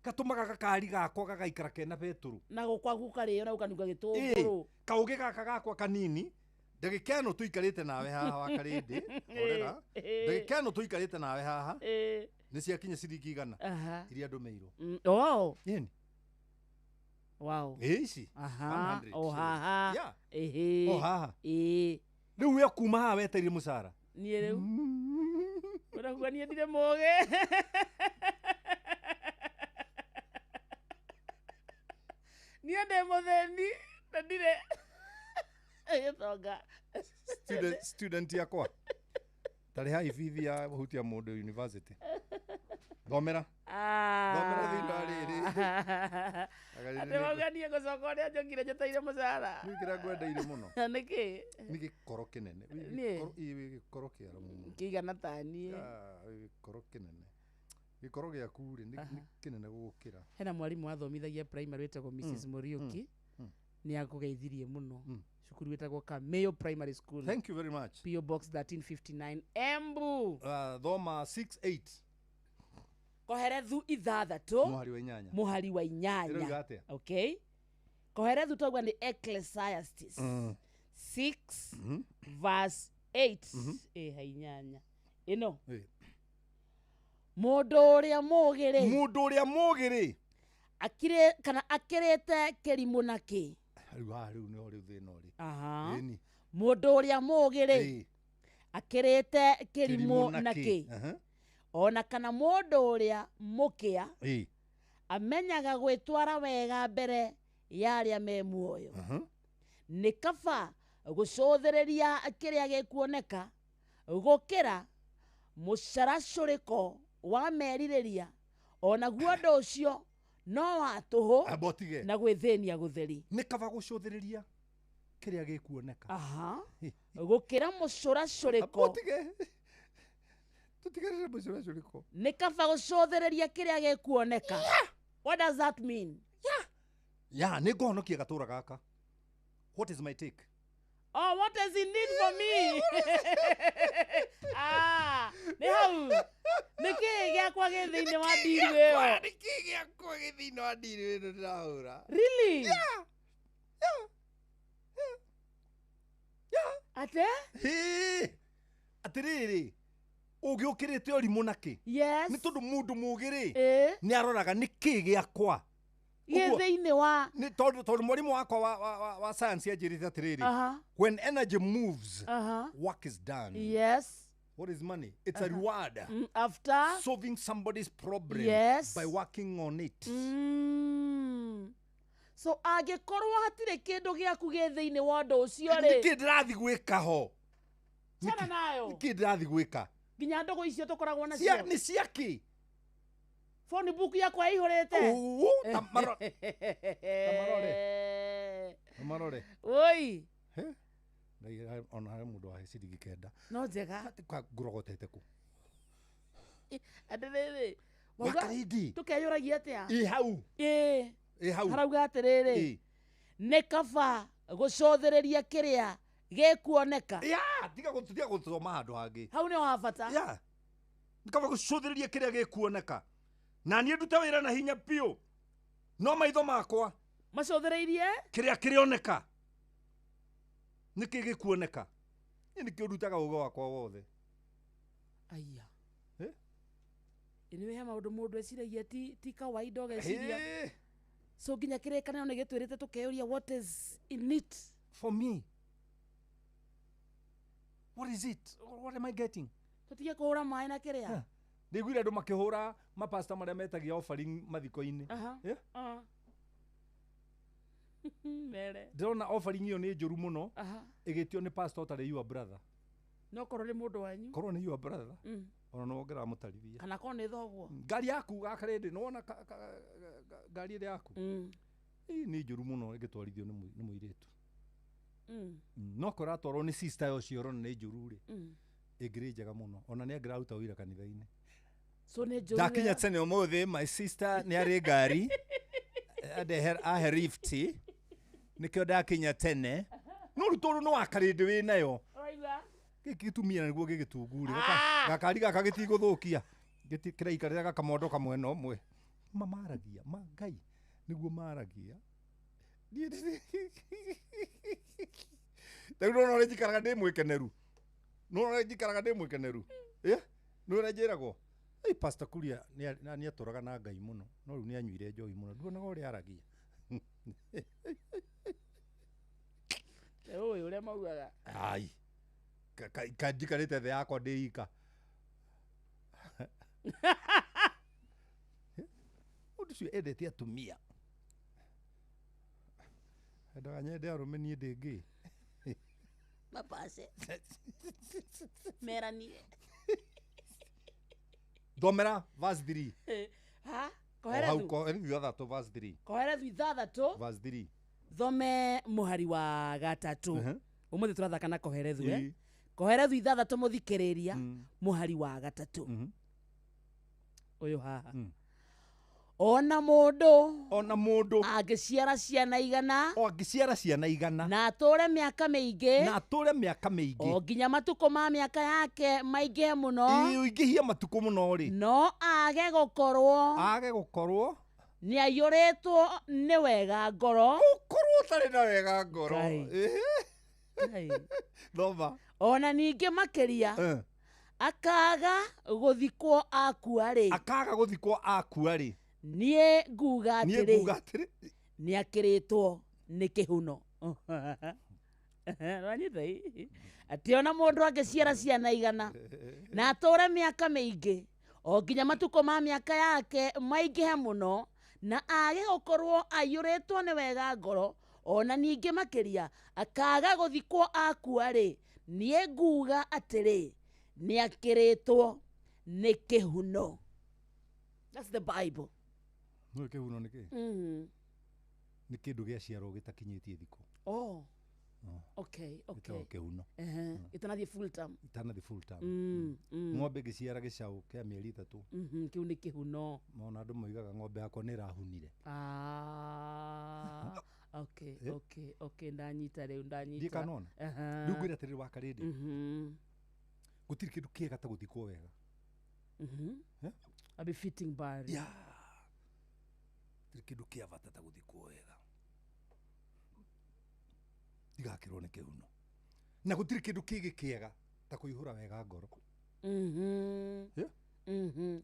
gatå maga gakari gakwa gagaikara kena betå na gå kwagu karä o na gå kanunga gä tå ngå rå kaågä gaka gakwa kanini ndagä ka ä no tå ikarä te nawe haha wa karä ndä orera ndagä ka ä no tå ikarä te nawe haha nä ciakinya ciringi igana iria ndå mä irwo wow ici o haha rä u we kuma haha weteire må cara niä rä u å rakuga niä ndirä må gä niä ndä må thäni na ndirä gätonga student yakwa tarä ha ibithi ya hutia må ndå university thomera thindå rä atä mauganie gå coka å rä a njokire njeteire må cara rä kä rä a ngwendeire må no nä kä nä gä koro kä nene gä koro kä ara må kä igana taniä gä koro kä nene gä koro gä aku rä nä kä nene gå gå kä ra hena mwarimå athomithagia primary wetagwo Mrs Muriuki nä akå geithirie må no cukuru wetagwo Kameo Primary School. Thank you very much. PO Box 1359 Embu thoma 68 koherethu ithathatå muhari wa inyanya okay koherethu twaugua nä Ecclesiastes 6 verse 8 ha inyanya ino mundu uria mugi ri akire kana akirite kirimu na ki riu no riu thina uri mundu uria mugi ri akirite kirimu na ki ona kana mundu uria mukia amenyaga gwitwara wega mbere ya aria me muoyo ni kaba gucũthĩrĩria kĩrĩa gĩkuoneka gũkĩra mũcaracũrĩko wa merirĩria ona guo ũndũ ũcio no watũhũ na gwĩthĩnia gũtheri ni kaba gucũthĩrĩria kĩrĩa gĩkuoneka gũkĩra mũcaracũrĩko tutigarire mũcaracũrĩko ni kaba gucũthĩrĩria kĩrĩa gĩkuoneka what does that mean nĩ ngohonokia gatũra gaka what is my take what does it need for me nĩ hau nĩkĩ gĩakwa gĩ thĩinĩ wa ndiri ĩyo nĩkĩ gĩakwa gĩ thĩinĩ wa ndiri ĩno ndĩrahũra really ate atĩrĩrĩ ũgĩũkĩrĩte ũrimũ nakĩ nĩ tondũ mũndũ mũgĩ-rĩ nĩ aroraga nĩkĩ gĩakwa thĩinĩ wa tondũ mwarimũ wakwa wa science anjĩrĩte atĩrĩrĩ when energy moves work is done. Yes. What is money? It's a reward after solving somebody's problem by working on it. So angĩkorwo hatirĩ kĩndũ gĩaku gĩ thĩinĩ wa ũndũ ũcio-rĩ nĩkĩ ndĩrathiĩ gwĩka ho chana nayo nĩkĩ ndĩrathiĩ gwĩka nginya ndũgũ icio tũkoragwo nacio nĩ ciakĩ phone book yakwa ihũrĩte tamarore oi ona harĩ mũndũ wahe ciringi 9 no njega ngũrogotete kũ atĩrĩrĩ wakarindi tũkeyũragia atĩa hau harauga atĩrĩrĩ nĩ kaba gũcũthĩrĩria kĩrĩa gĩkuoneka tiga gũthoma handũ hangĩ hau nĩ wa bata nĩ kaba gũcũthĩrĩria kĩrĩa gĩkuoneka na niĩ ndute wĩra na hinya biũ no maitho makwa macũthĩrĩirie kĩrĩa kĩrĩoneka nĩkĩ gĩkuoneka nĩkĩo ndutaga ũũgĩ wakwa wothe aya nĩwe he maũndũ mũndũ eciragia ti kawaida ũgeciria so nginya kĩrĩkanĩro nĩ gĩtwĩrĩte tũkeyũria what is in it for me what is it what am I getting tũtige kũhũra maĩ na kĩrĩa nĩiguire andũ makĩhũra mapasta marĩa metagia offering mathiko-inĩ ndĩrona offering ĩyo nĩ njũru mũno ĩgĩtio nĩ pastor ũtarĩ your brother no korwo nĩ mũndũ wanyu korwo nĩ your brother ona no ngera mũtarithia kana korwo nĩ thoguo ngari yaku gaka rĩndĩ no wona ngari ĩrĩa yaku nĩ njũru mũno ĩgĩtwarithio nĩ mũirĩtu no korwo atwarwo nĩ sister ũcio ũrona nĩ njũru rĩ ĩngĩrĩ njega mũno ona nĩ angĩraruta wĩra kanitha-inĩ so nĩ njũru ndakinya tene ũmũthĩ my sister nĩ arĩ ngari ahe rifti nĩkĩo ndakinya tene no rĩu tondũ nĩ wakarĩndĩ wĩ nayo gĩkĩ gĩtumia nĩguo gĩgĩtungu rĩ gakari gaka gĩtigũthũkia kĩraikarĩra gakamondoka mwena ũmwe mamaragia Ngai nĩguo maragia rĩu no njikaraga ndĩ mwĩkeneru nĩ ũrĩa njĩragwo Pastor Kuria nĩ atũraga na Ngai mũno no rĩu nĩ anyuire njohi mũno nduonaga ũrĩa aragia ũyũ ũrĩa maugaga ai kanjikarĩte thĩ yakwa ndĩ ika mũndũ ũcio endete atumia endaga nyende arũme niĩ ndĩ ngĩ mapace meranie thomera verse 3 koherethu ithathatũ verse 3 thome mũhari wa gatatũ ũmũthĩ tũrathaka na koherethu koherethu ithathatũ mũthikĩrĩria mũhari wa gatatũ ũyũ haha ona mũndũ angĩciara ciana igana na atũre mĩaka mĩingĩ o nginya matukũ ma mĩaka yake maingĩhe mũno no age gũkorwo nĩ aiyũrĩtwo nĩ wega ngoro ũtarĩ na wega ngoro thoma ona ningĩ makĩria akaga gũthikwo akua rĩ niĩ nguga atĩrĩ nĩ akĩrĩtwo nĩ kĩhuno atĩ ona mũndũ angĩciara ciana igana na atũre mĩaka mĩingĩ o nginya matukũ ma mĩaka yake maingĩhe mũno na age gũkorwo aiyũrĩtwo nĩ wega ngoro ona ningĩ makĩria akaga gũthikwo akua rĩ niĩ nguga atĩrĩ nĩ akĩrĩtwo nĩ kĩhuno. That's the Bible. No kĩhuno nĩ kĩ? Nĩ kĩndũ gĩaciarwo gĩtakinyĩtie thikũ. Okay. Kĩhuno. Itanathiĩ full term. Ng'ombe gĩciara gĩcaũ kĩa mĩeri 3. Kĩu nĩ kĩhuno. Mona andũ moigaga ng'ombe yakwa nĩ ĩrahunire. Okay, ndanyita rĩu Ndiĩ kanona. Rĩu ngwĩra atĩrĩrĩ wa karĩndĩ. Gũtirĩ kĩndũ kĩega ta gũthikwo wega. A befitting burial. Gũtirĩ kĩndũ kĩa bata ta gũthikwo wega. Ndigakĩrwo nĩ kĩhuno. Na gũtirĩ kĩndũ kĩngĩ kĩega ta kũihũra wega ngoro.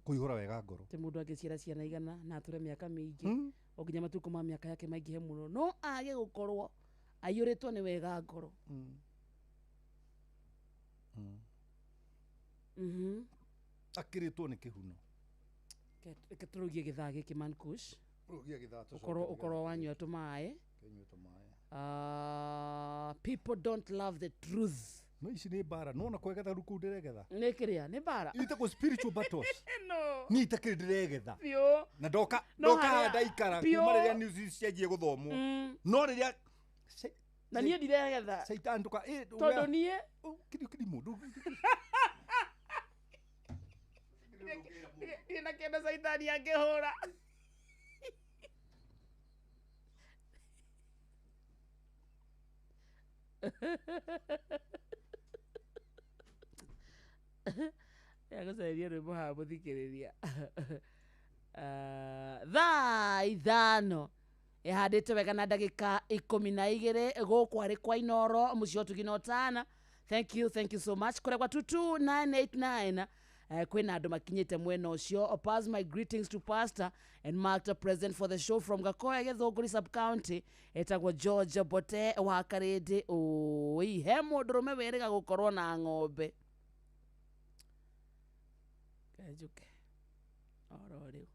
Kũihũra wega ngoro. Te mũndũ angĩciara ciana igana na atũre mĩaka mĩingĩ o nginya matukũ ma mĩaka yake maingĩhe mũno no age gũkorwo aiyũrĩtwo nĩ wega ngoro. Akĩrĩtwo nĩ kĩhuno. Reke tũrũgie gĩthaa gĩkĩ Mankush. Ũkorwo wanyua tũmaĩ. People don't love the truth. No ici nĩ mbara no na kwegetha ruku ndĩregetha. Nĩ kĩrĩa nĩ mbara. Itagwo spiritual battles. No. Niĩ itakĩrĩ ndĩregetha. Biũ. Na ndoka ndaikara kuma rĩrĩa news cianjie gũthomwo. No rĩrĩa na niĩ ndiregetha. Satan nduka tondũ niĩ kiri mũndũ. Ina kenda Saitani angĩhũra. Yagũcaria rwĩmbo haha mũthikĩrĩria. Thaa ithano ĩhandĩte wega na ndagĩka 12 gũkũ arĩ kwa Inoro mũciĩ wa Tuginotana. Thank you so much. Kũregwa 22989 kwĩna andũ makinyĩte mwena ũcio. Pass my greetings to Pastor and Malta present for the show from Gakoya Gĩthũngũri sub-county. Etagwo George Bote wa Karĩndĩ. Oi, he mũndũrũme wĩrĩga gũkorwo na ng'ombe. Kajuke. Oro rĩu.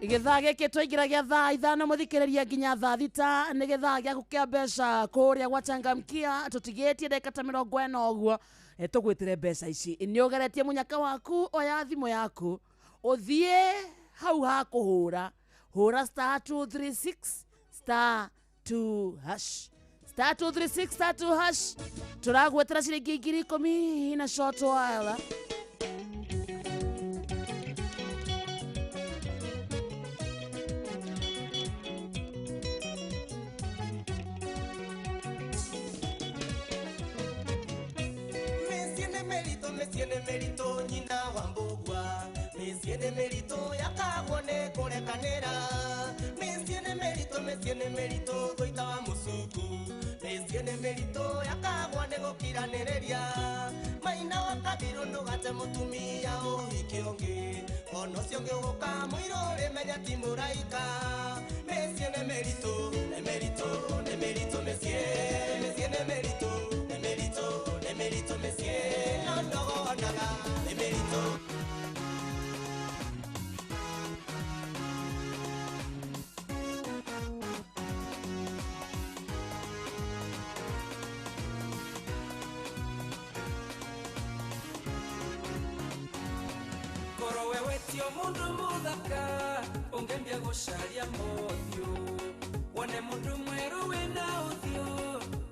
githaa giki twaingiragia thaa ithano muthikiriria nginya thaa thita ni githaa gia gukia mbeca kuria gwa Changamkia tutigitie ndeka ta 40 uguo tugwitire mbeca ici ni ugeretie munyaka waku oya thimu yaku uthie hau ha kuhura hura *236 *2 *236 *2 turagwetera ciringi 10,000 in a short while. Mesiene merito nyina wambugwa mesiene merito yakagone kurekanera mesiene merito goita wa musuku mesiene merito yakagone gukiranereria maina wakathiru ndugate mutumia uhikiongi ono ciongi uguka mwirore menya ti muraika mesiene merito mesiene merito mesiene naga emerito koro wewe tio mundu muthaka ungembia gusharia mothio wone mundu mweru wina uthio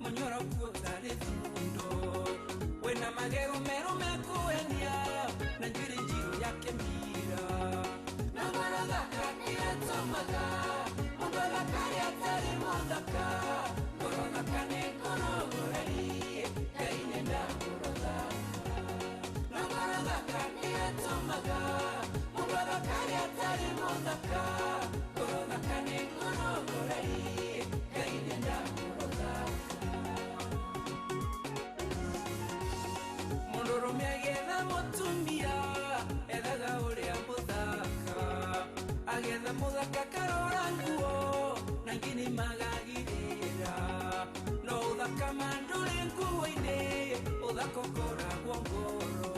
munyoro kuotari thundo wena magero merume kuenia na njiri njiru yake mira na maradhaka ni atomaga maradhaka ya tari modaka korodhaka ni korogorari kaine na korodhaka na maradhaka ni atomaga maradhaka ya tari modaka korodhaka ni korogorari kaine na korodhaka Mundurumia getha mutumia ethaga uria muthaka agetha muthaka karora nguo na ngini magagirira no uthaka mandure nguo-ini uthaka ukoragwo ngoro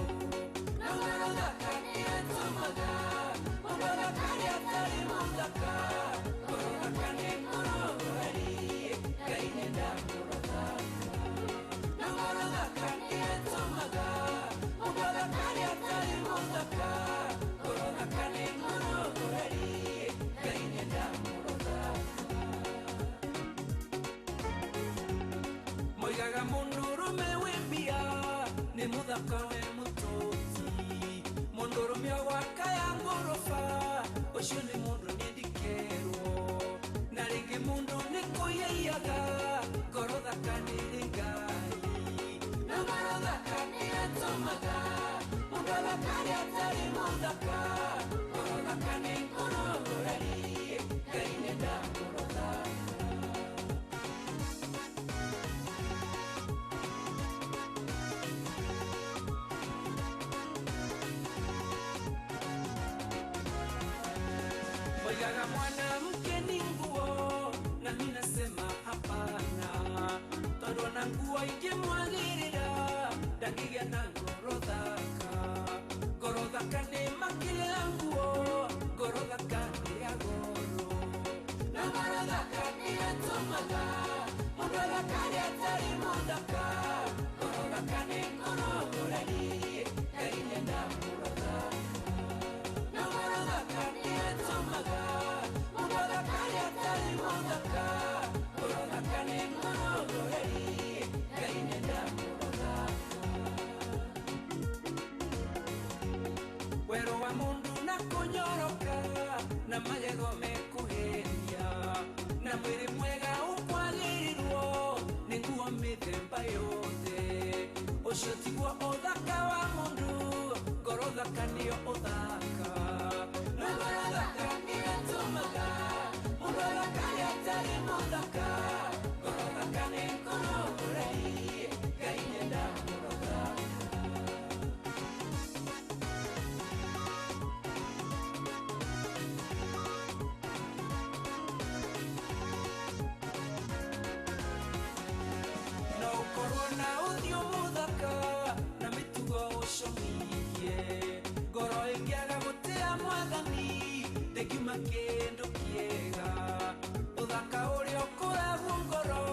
na muthaka ni atumaga muthaka ni atari muthaka muthaka ni ngorogorari kaine na muthaka na muthaka ni atumaga muthaka ni atari muthaka muthaka ni ngorogorari kaine na muthaka moigaga mundurume wimbia ni muthaka we mututi mundurume wakaya ngorofa ucio ni mundu nindikerwo na ringi mundu nikuiyaga ngorothaka ni ringai na marothaka ni atomaga muthaka ni atari muthaka ngorothaka ni ngorogorari kaine na murothaka Moigaga mwanamke ni nguo na mimi nasema hapana tondu na nguo ikimwagirira ndagigia na ngorothaka ni makile nguo ngorothaka ni ya goro na marothaka ni atomaga muthaka ni atari muthaka ngorothaka ni ngorogorari kaine na murothaka na marothaka ni atomaga muthaka ni atari muthaka ngorothaka ni ngorogorari kaine na murothaka wero wa mundu na kĩndũ kĩega ũthaka ũrĩa ũkũragu ngoro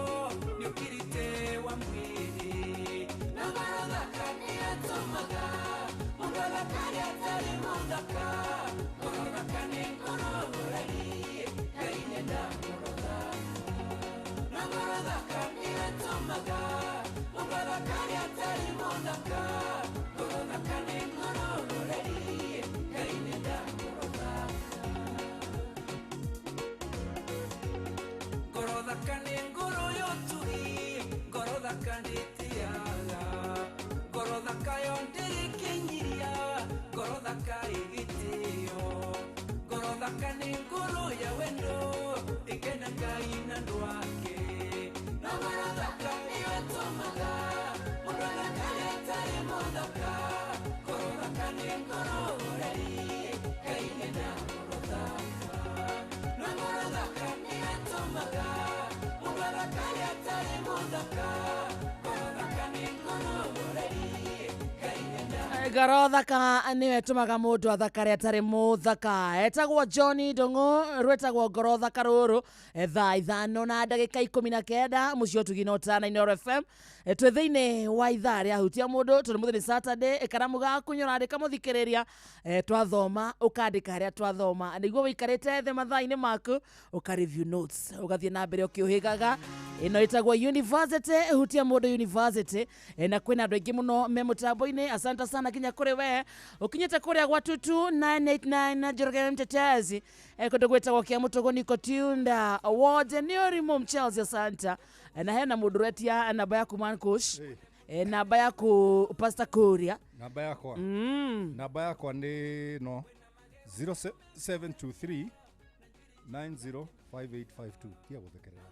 nĩ ũkirite wa mwĩrĩ na ngoro thaka nĩ atũmaga mũndũ athakare atarĩ mũthaka ngoro thaka nĩ ngoro ngũrani Ngai nenda ngoro thaka na ngoro thaka nĩ atũmaga mũndũ athakare atarĩ mũthaka ngoro thaka nĩ ngoro ngũrani Ngai nenda ngoro thaka ngoro thaka nĩ ngoro y'ũturi ngoro thaka ndĩtĩaga ngoro thaka yo ndĩrĩkĩnyiria ngoro thaka ĩgĩtĩo ngoro thaka nĩ ngoro ya wendo ĩkena Ngai na andũ ake na ngoro thaka nĩyo ĩtũmaga mũndũ athakare atarĩ mũthaka ngoro thaka nĩ ngoro ngũrani Ngai nenda ngoro thaka na ngoro thaka nĩyo ĩtũmaga mũndũ athakare atarĩ mũthaka ngoro thaka nĩ ngoro ngũrani Ngai nenda ngoro thaka nĩyo ĩtũmaga mũndũ athakare atarĩ mũthaka etagwo John Ndung'u rwĩtagwo ngoro thaka rũrũ thaa 5:19 mũciĩ ũtugi no tana Inooro FM twĩ thĩinĩ wa ithaa rĩa hutia mũndũ tondũ mũthĩ nĩ Saturday karamu gaku nyorandĩka mũthikĩrĩria twathoma ũkandĩka harĩa twathoma nĩguo wĩikarĩte thĩ mathaa-inĩ maku ũka-review notes ũgathiĩ na mbere ũkĩũhĩgaga ĩno ĩtagwo University hutia mũndũ University na kwĩna andũ aingĩ mũno me mũtambo-inĩ asante sana kinya kũrĩ we ũkinyĩte kũrĩa gwa tutu 989 na Njoroge Mtetezi kũndũ gwĩtagwo kĩa mũtũgũ Niko Tiunda Award nĩ ũrimũ Chelsea Santa na hena mũndũ retia namba yaku Mankush namba yaku Pastor Kuria namba yakwa nĩ no 0723 905852 tia gũthekerera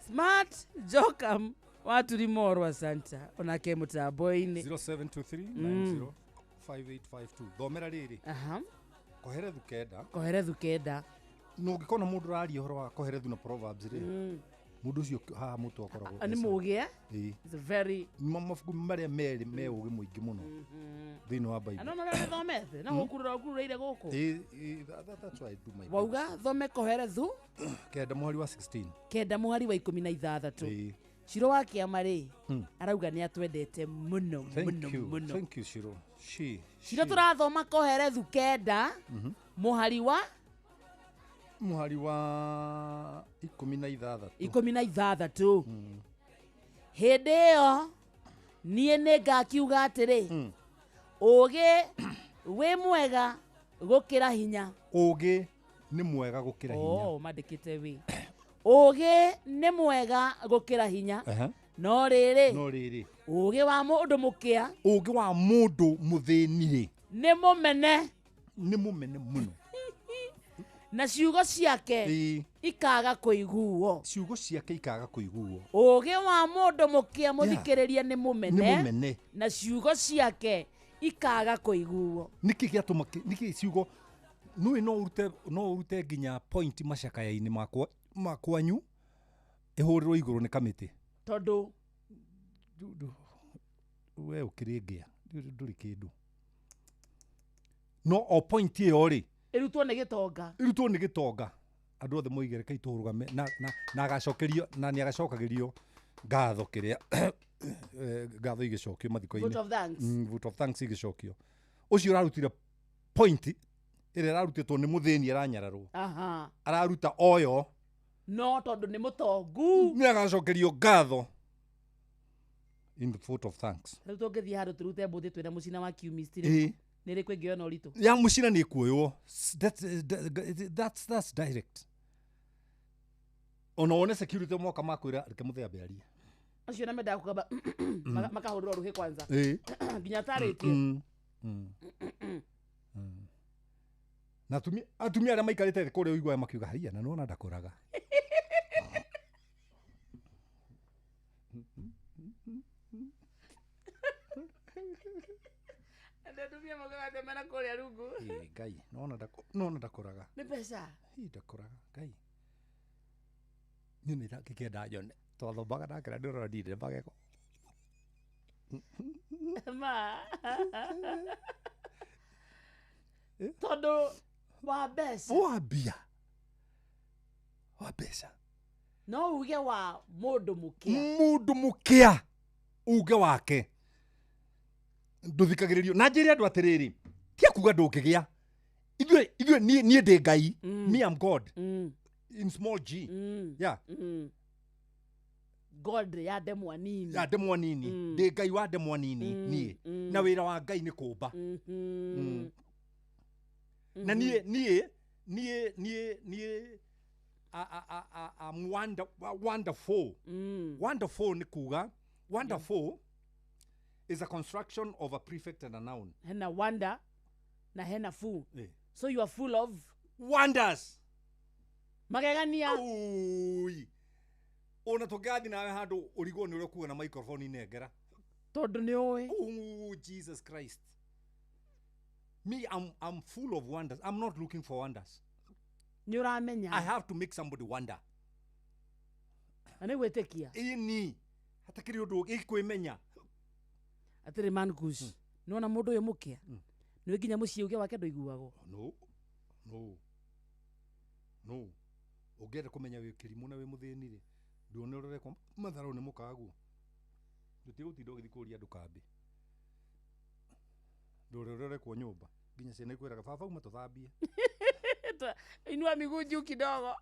Smart Jokam watu rimorwa Santa onake mũtambo-inĩ 0723 905852 thomera rĩrĩ koherethu kenda no ngĩkona mũndũ raria ũhoro wa koherethu na proverbs rĩ mũndũ ũcio haha mũtu akoragwo nĩ mũgĩ it's very mabuku marĩa merĩ me ũgĩ mũingĩ mũno thĩinĩ wa Bible no thomete no ũkurureire gũkũ that's why I do my wauga thome koherethu kenda mũhari wa 16 kenda mũhari wa 16 Shiro wa kĩama rĩ arauga nĩ atwendete mũno mũno thank you Shiro Shiro tũrathoma koherethu kenda mũhari wa 16 hĩndĩ ĩyo niĩ nĩ ngakiuga atĩrĩ ũgĩ wĩ mwega gũkĩra hinya ũgĩ nĩ mwega gũkĩra hinya mandĩkĩte wĩ ũgĩ nĩ mwega gũkĩra hinya no rĩrĩ ũgĩ wa mũndũ mũkĩa ũgĩ wa mũndũ mũthĩni nĩ mũmene mũno na ciugo ciake ikaga kũiguo ũgĩ wa mũndũ mũkĩa mũthikĩrĩria nĩ mũmene na ciugo ciake ikaga kũiguo nĩkĩ gĩatũma nĩkĩ ciugo no urute nginya point macakaya-inĩ makwanyu ĩhũrĩrwo igũrũ nĩ kamĩtĩ tondũ we ũkĩrĩngĩa ndũrĩ kĩndũ no o point ĩyo rĩ irutwo nĩ gĩtonga andũ othe moigere kai tũrũgame na agacokerio na nĩ agacokagĩrio ngatho kĩrĩa ngatho igĩcokio mathiko-inĩ vote of thanks igĩcokio ũcio ũrarutire point ĩrĩa ararutĩtwo nĩ mũthĩni aranyararwo araruta oyo no tondũ nĩ mũtongu nĩ agacokerio ngatho in the vote of thanks rĩu tũngĩthiĩ handũ tũrute mbũthĩ twĩna mũcina wa kiumistri nĩ rĩ kwĩngĩona ũritũ ya mũcina nĩ kuoywo that's direct ona wone security moka makwĩra reke mũthembe arie acio na mendaga kũgamba makahũrĩrwo rũhĩ kwanza nginya tarĩtie na atumia arĩa maikarĩte thĩ kũrĩa ũiguaga makiuga haia na nona ndakũraga Ndio mwaga mena kũrĩa rungu Ngai nona ndakũraga nĩ mbeca ndakũraga Ngai nĩ kĩkenda John twathomaga nake na ndĩrona ndire magego tondu wa mbeca wa mbia wa mbeca no uge wa mundu mukia uge wake nduthikagiririo na njiri andu atiriri tia kuga ndungigia ithuĩ niĩ ndĩ ngai me am God in small g yeah God ya ndemwa nini ndĩ ngai wa ndemwa nini niĩ na wĩra wa ngai nĩ kũmba na niĩ I'm wonderful wonderful ni kuga wonderful is a construction of a prefix and a noun. Hena wonder na hena full. So you are full of wonders. Magegania. Ui. Ona togathi nawe handu urigo ni urekuwa na microphone inegera. Tondu ni oe. Oh Jesus Christ. Me I'm full of wonders. I'm not looking for wonders. Ni uramenya. I have to make somebody wonder. Ane gwetekia. Ini hatakiri undu ikwimenya. Atiri Mangus. Nona mundu uyu mukia. Niwe nginya muciĩ uge wake nduiguagwo. No. Ungenda kumenya wi kirimu na wi muthini ri. Nduone urore kwa matharo ni mukagu. Ndutige gutinda ugithikuria andu kambi. Ndurore kwa nyumba. Nginya ciana ikwiraga baba uma tuthambie. Inua miguu juu kidogo.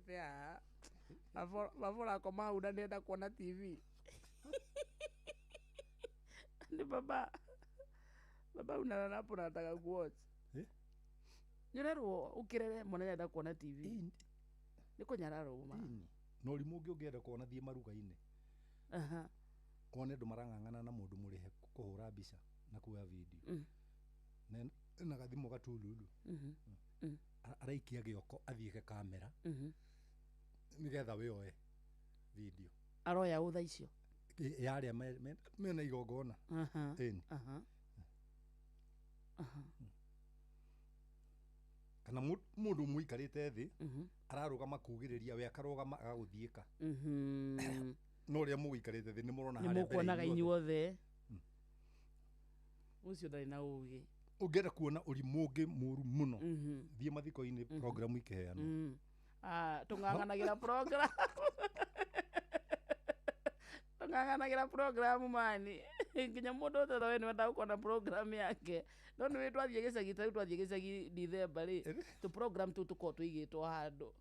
Pia Bavora kwa mahu na nenda kuona TV. Ni baba unalala hapo nataka kuwatch. Nyerero ukirere mwana nenda kuona TV. Niko nyararo uma. No rimu ungi ungienda kuona thie maruga-ini. One ndu marang'ang'ana na mundu murihe kuhura mbica na kuoya video. Na gathimo gatululu. Araikia gioko athiike kamera. Nigetha wioe video. Aroya utha icio. Yaria mena igongona. Kana mundu muikarite thi ararugama kugiriria we akarugama agaguthiika. No ria muikarite thi ni murona haria mbere. Ni mukuonaga inyuothe. Ucio ndari na ugi. Ungenda kuona urimu ungi muru muno. Thie mathiko-ini programu ikeheanwo. Tung'ang'anagira program. Tung'ang'anagira program mani. Nginya mundu othe we ni wenda gukona program yake. No ni twathie gicagi December ri. Tu program tu tuko tuigitwo handu.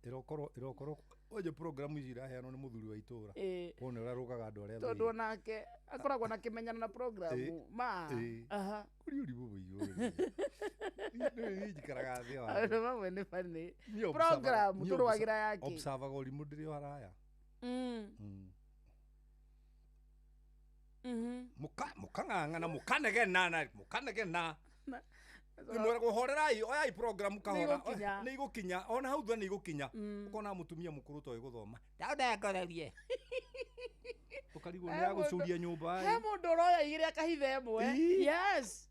Irokorwo oje program ici iraheanwo ni muthuri wa itura. Wone urarugaga andu aria. Tondu nake akoragwo na kimenyana na program ma. Kuri uri bubuiyo. Ni jikaraga thio. Ano mamwe ni funny. Program turwagira yake. Observe gori mudiri haraya. Mukang'ang'ana mukanegena. Nimwera guhorerai oyai program kahora ni igukinya ona hau thwa ni igukinya ukona mutumia mukuru to iguthoma ndaendererie ukarigo ni agucuria nyumba he mundu roya igire akahithe imwe yes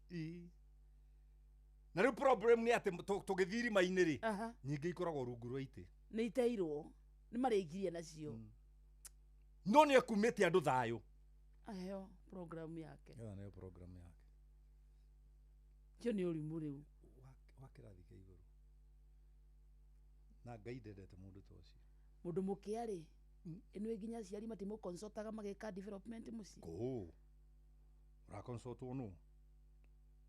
na ri problem ni ati tugithiri maini ri nyingi ikoragwo rungu rwa ite ni iteirwo ni mareigirie nacio no ni akumite andu thayo ayo program yake ni program yake kyo ni urimu riu wakirathi kia iguru na ngai ndendete mundu ta ucio mundu mukia ri inwe nginya ciari matimu consultaga mageka development muci ra consult onu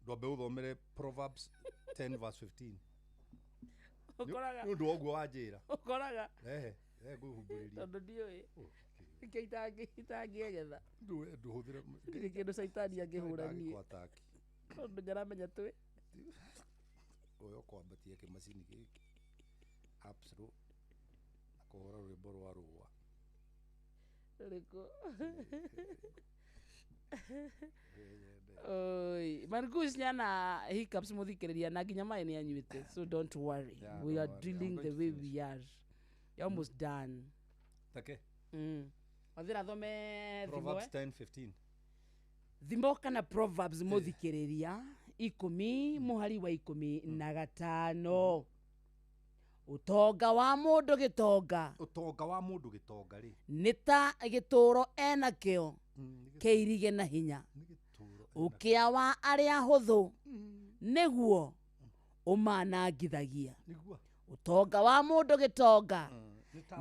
ndobe uthomere Proverbs 10 verse 15 ukoraga ndu ogwo wanjira ukoraga nguhumburiria tondu ndioi itangi egetha ndu huthira kindu saitani angihurania tondu njaramenya twi oyo kwambatia kimacini giki absolute kuhora rwimbo rwa rũa riko oi Marcus nyana hiccups muthikiriria na nginya mai ni anyuite so don't worry we are drilling the way we are you're almost done okay wathira thome Proverbs 10:15 thimbo kana Proverbs muthikiriria 10 muhari wa 15 utonga wa mundu gitonga ri nita gituro enakio keirige na hinya ukia wa aria huthu niguo umanangithagia utonga wa mundu gitonga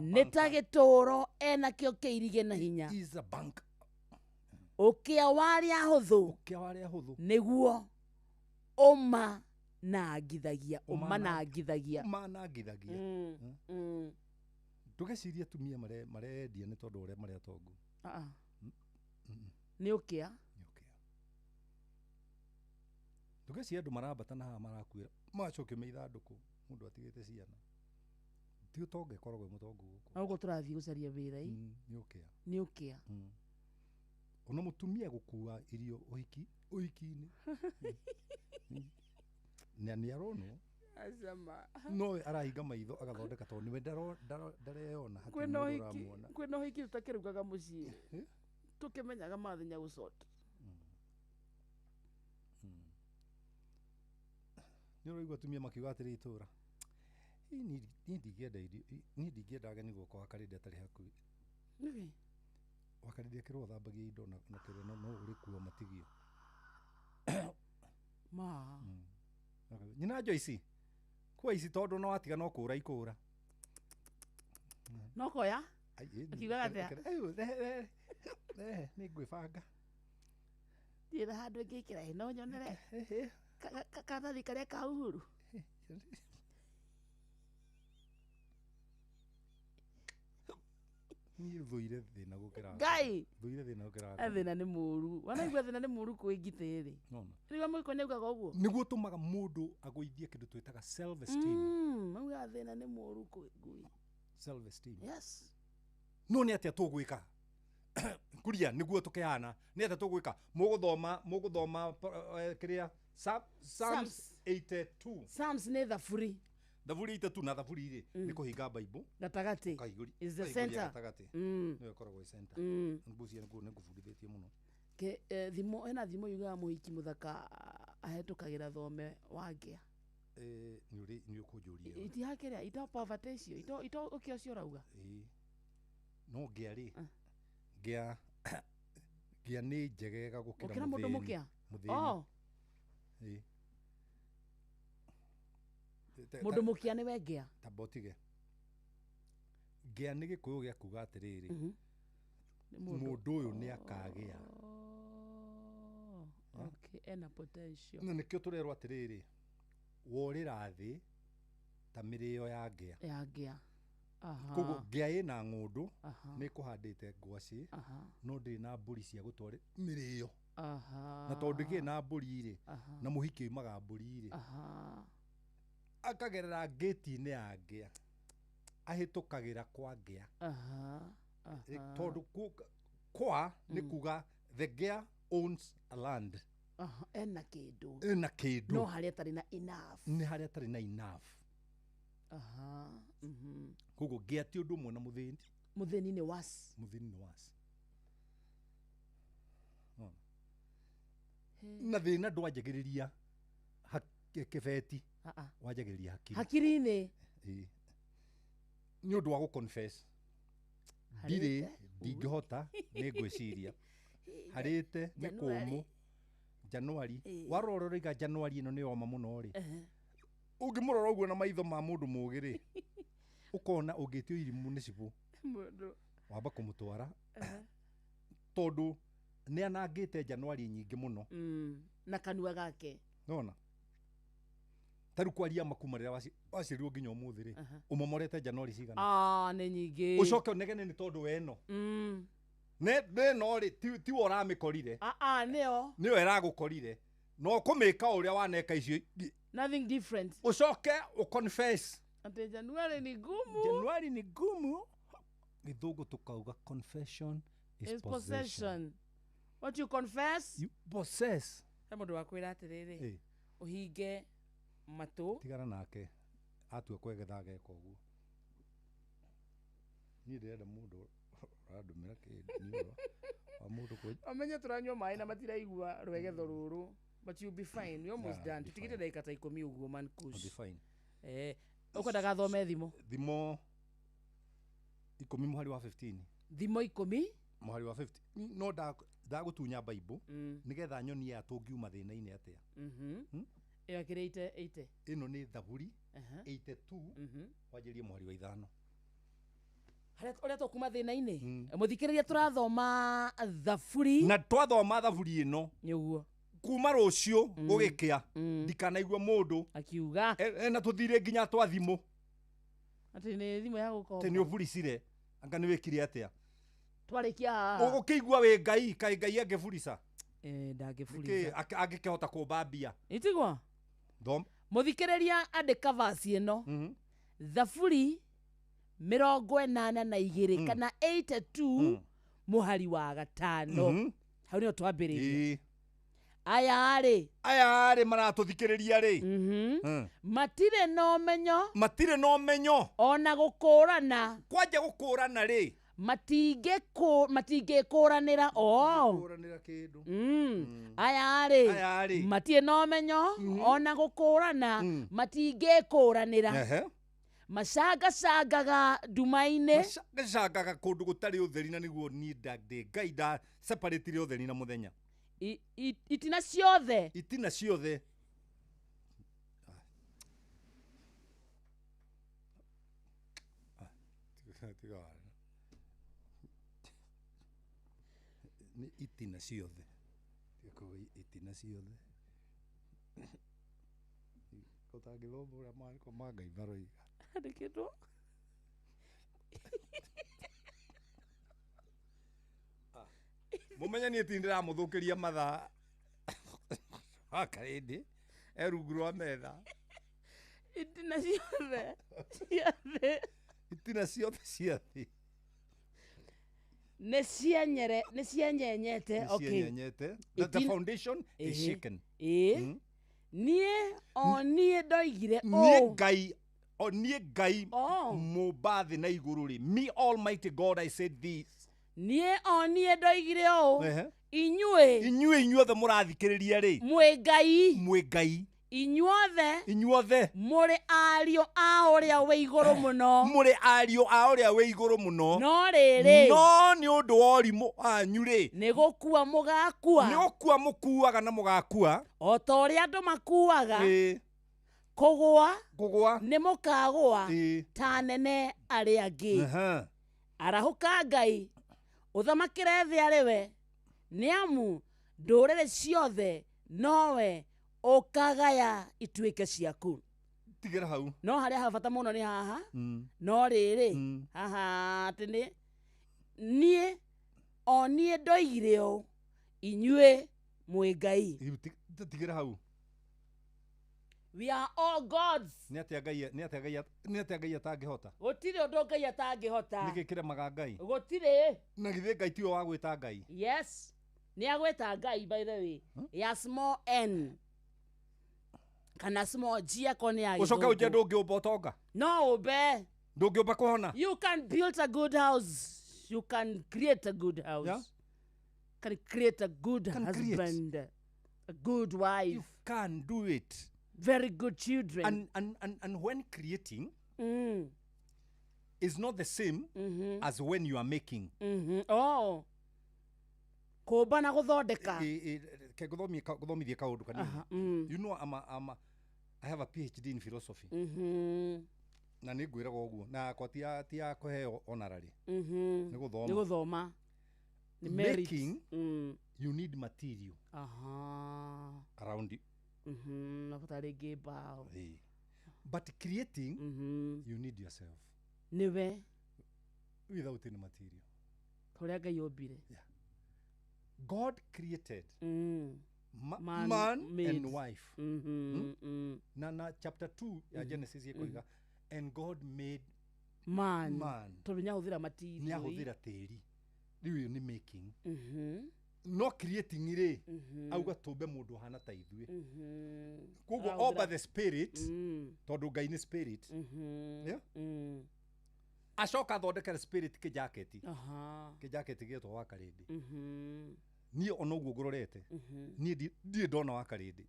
nita gituro enakio kiirige na hinya ukia wa aria huthu niguo umanangithagia tugeciria tumia marendia ni tondu uria maria tongu ni ukia tugeciria andu marabatana haha marakwira macoke meithanduku mundu atigite ciana ti utonga ikoragwo mutongo guku augo turathii gucaria wira ni ukia ona mutumia gukua irio uhiki-ini ni arono no arahinga maitho agathondeka tondu niwe ndareona kwina uhiki tutakirugaga mucii tukimenyaga mathenya gucota ni uraigua atumia makiuga atiri itura ni ndingĩenda ageni guka wakarĩndĩ atarĩ hakuhĩ wakarĩndĩ akĩrwo thambagia indo na kĩrĩa no ũrĩ kuo matigio nyina Joyce kwa ici tondũ no watiga no kũra ikũra no koya akiuga atia nĩ ngwĩbanga thiĩ handũ ngĩkĩra no nyonere karatathi karĩa ka Uhuru ni thuire thina gukira ngai thuire thina gukira thina ni muru wanaigua thina ni muru kwingitiri riwa mwiko neugaga uguo niguo tumaga mundu agũithie kindu twitaga self esteem mauga thina ni muru kwingui self esteem yes no ni atia tugwika kuria niguo tukihana ni atia tugwika muguthoma kiria Psalms 82 Psalms ni thaburi thaburi 82 na thaburi iri ni kuhinga Bible gatagati is the center gatagati no ikoragwo center mbuzi ni ngubundithĩtie muno ke thimo ena thimo yuga muhiki muthaka ahetukagira thome wangĩa ni ukunjuria iti hakeria ito poverty cio ito ukio cio rauga no ngĩa ni njegega gukira mundu mukia mundu mukia ni wengĩa tabotige ngĩa ni gikuyu gia kuga atiriri mundu uyu ni akagĩa okay ena potential na nikio turerwo atiriri worira thi ta mirio ya ngĩa koguo ngĩa ina ng'undu ni kuhandite ngwaci no ndiri na mburi cia gutwari mirio na tondu ngi na mburi ri na muhiki umaga mburi ri akagerera gate-inĩ ya ngĩa ahĩtũkagĩra kwa ngĩa tondu kwa nĩ kuga the ngĩa owns a land ena kĩndũ no harĩa atarĩ na enough nĩ harĩa atarĩ na enough koguo ngĩa ti ũndũ ũmwe na mũthĩni nĩ was na thĩna ndwanjagĩrĩria kĩbeti wanjagĩrĩria hakiri-inĩ nĩ ũndũ wa gũconfess ndirĩ ndingĩhota nĩ ngwĩciria harĩte nĩ kũmũ Januari warora ũraiga Januari ĩno nĩ yoma mũno rĩ ũngĩmũrora ũguo na maitho ma mũndũ mũgĩ rĩ ũkona ũngĩtio irimũ nĩ cibũ wamba kũmũtwara tondũ nĩ anangĩte Januari nyingĩ mũno na kanua gake nona taru kwaria makuma rĩrĩa wacirirwo nginya ũmũthĩ rĩ ũmomorete Januari cigana nĩ nyingĩ ũcoke ũnegene nĩ tondũ weno no rĩ ti wo ũramĩkorire nĩyo ĩragũkorire no kũmĩka ũrĩa waneka icio nothing different ũcoke ũconfess atĩ Januari ni ngumu gĩthũngũ tukauga confession is possession. What you confess you possess. Mũndũ wakwĩra atĩrĩrĩ ũhinge matũ tigana nake atua kwegetha geka ũguo niĩ ndĩrenda mũndũ arandũmĩra kĩniũra wa mũndũ amenye tũranyua maĩ na matiraigua rwegetho rũrũ but you'll be fine, you're almost done. Tutigite dakika ta 10 uguo man kush. I'll be fine. Ukwendaga thome thimo? Thimo 10 muhari wa 15. Thimo 10 muhari wa 50. No ndagutunya Bible nigetha nyoni ya tungiuma thina-ini atia. Iyo kirite 80. Ino ni Thaburi 82 wanjirie mwari wa 5. Uria tukuma thina-ini muthikiriria turathoma Thaburi na twathoma Thaburi ino niguo kuma rucio gugikia ndikanaigua mundu akiuga na tuthire nginya twathimu ati ni thimu ya gukomba ati ni ubulicire anga ni wikire atia twarikia ugukiigua wi ngai kai ngai angiburica ndangiburica angikihota kumbambia itigwa ndom muthikiriria andika vasi ino Thaburi 82 kana 82 muhari wa 5 hau nio twambiririe aya ari maratuthikiriria ri matire no menyo ona gukurana kwanja gukurana ri matingikuranira kuranira kindu aya ari matire no menyo ona gukurana matingikuranira macangacangaga nduma-inĩ macangacangaga kundu gutari utheri na niguo ni ndi ngai nda separatire utheri na muthenya itina ciothe ni itina ciothe itina ciothe utangithombora mariko ma ngai maroiga andikitwo mumenye ni tindira muthukiria mathaa akarindi erungu rwa metha itina ciothe itina ciothe ciathi ni cienyenyete okay the foundation is shaken nie ndoigire nie ngai mubathi na iguru ri me almighty God I said this nie ndoigire o inyuothe murathikiriria ri mwe ngai inyuothe muri ario a uria we iguru muno no riri no ni undu wa urimu anyu ri ni gukua mukuaga na mugakua o ta uria andu makuaga kugwa ni mukagwa ta nene aria angi arahuka ngai uthamakire thi ariwe ni amu ndurire ciothe nowe ukagaya ituike ciaku tigira hau no haria habata muno ni haha no riri haha atini nie ndoigire o inyue mwe ngai tigira hau we are all gods ni atia ngai atangihota gutire undu ngai atangihota nikikire maga ngai gutire na githe ngai tiwe wa gwita ngai yes ni agweta ngai by the way ya small n kana small g akoni ya ucoka uje ndungiumba utonga no ube ndungiumba kuhona you can build a good house you can create a good house can create a good husband a good wife you can do it very good children and when creating is not the same as when you are making kumba na guthondeka ke guthomithia kaundu kanini you know I have a PhD in philosophy na ni ngwiraga uguo na kwa tia kuheo honorary ni guthoma ni making you need material around you na kutari gibao but creating you need yourself niwe without any material kuria ngai yombire God created man and wife na chapter 2 ya Genesis yekoiga and God made man tondu nyahuthira material nyahuthira tiri riu ni making no creating ri auga tumbe mundu hana ta ithue kugo all by the spirit tondu ngai ni spirit acoka thondekera spirit ki jacket gitwo wa karindi ni ona uguo ngurorete ni ndi ndona wa karindi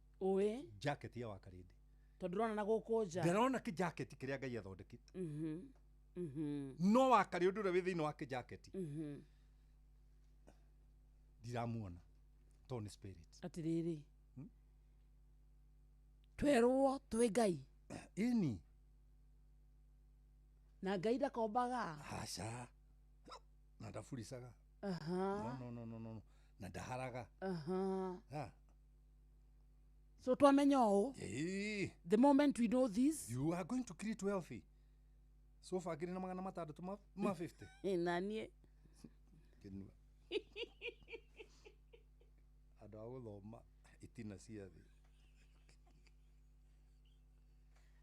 jacket ya wa karindi tondu rona na gukunja ndirona ki jacket kiria ngai athondekite no wa karindi uri wi thiini wa ki jacket ndiramuona to ni spirit atiriri twerwo twi ngai ini na ngai ndakombaga aca na ndaburicaga aha no na ndaharaga so twamenya ũũ the moment we know this you are going to create wealthy so far kiri na 650 nanie kinua andu agũthoma itina cia thĩ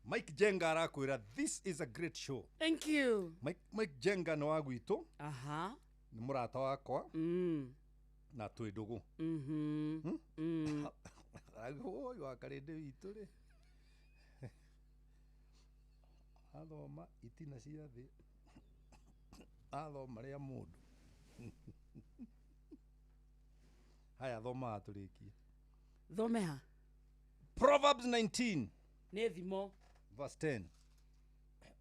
Mike Jenga arakwĩra this is a great show. Thank you. Mike Jenga no wa gwitũ aha ni mũrata wakwa na twĩ ndũgũ agoi wa karĩndĩ witũ rĩ athoma itina cia thĩ athoma rĩa mũndũ haya thoma atũrĩkie thomeha Proverbs 19 nĩ thimo verse 10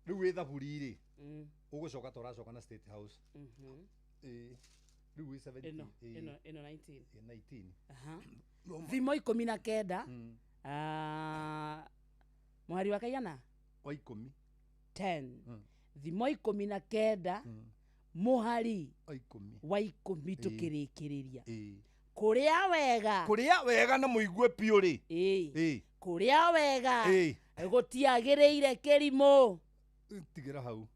rĩu wĩ thaburi rĩ ũgũcoka tũracoka na State House rĩu wĩ 70 ĩno 19 19 aha thimo 19 mwari wa kaigana wa 10 10 thimo 19 muhari wa 10 tukirikiriria kuria wega na muigue piu ri kuria wega gutiagiriire kirimo tigira hau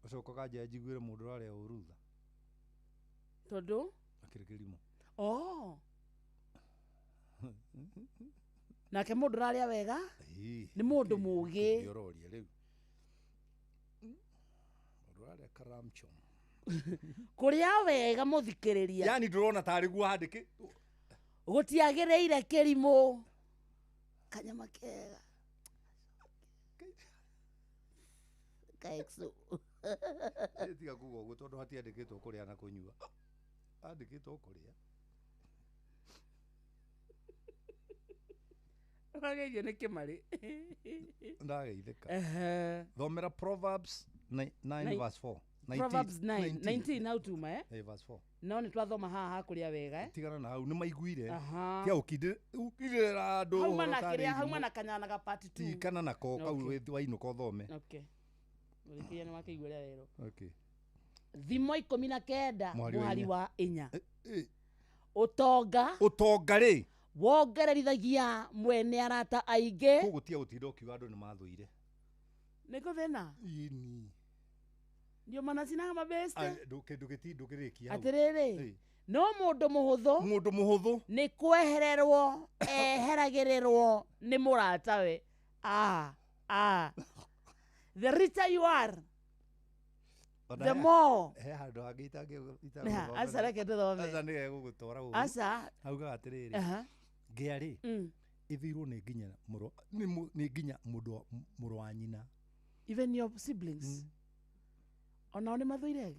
ucoka kanja njiguire mundu raria urutha tondu akiri kirimo nake mundu raria wega ni mundu mugi yororia riu mundu raria karamchom kuria wega muthikiriria yani ndurona tari guo handiki gutiagiriire kirimo kanyama kega kaexo tiga kugo guo tondu hatiandikitwo kuria na kunyua andikitwo kuria Wageiyo nĩ kĩmarĩ ndageithĩka thomera Proverbs 9 verse 4 Proverbs 19 how to ma verse 4 no nĩ twathoma haha kũrĩa wega tigana na hau nĩ maiguire tia ukindĩra andũ hauma na kanyana part 2 kana nako kau wainũka ũthome okay ũrĩkĩria nĩ wakĩigua rĩa rero okay thimo 19 muhari wa 4 ũtonga rĩ wongererithagia mwene arata aingĩ kugutia utinda ukiuga andu ni mathũire niko thena ini ndio maana sina mabeste ndukirikia atiriri no mundu muhuthu ni kwehererwo eheragirirwo ni muratawe the richer you are the more handu hangi asa reke tuthome asa ni gugutora ugu asa auga atiriri ngiari ithirwo ni nginya muru wa nyina even your siblings ona oni mathuire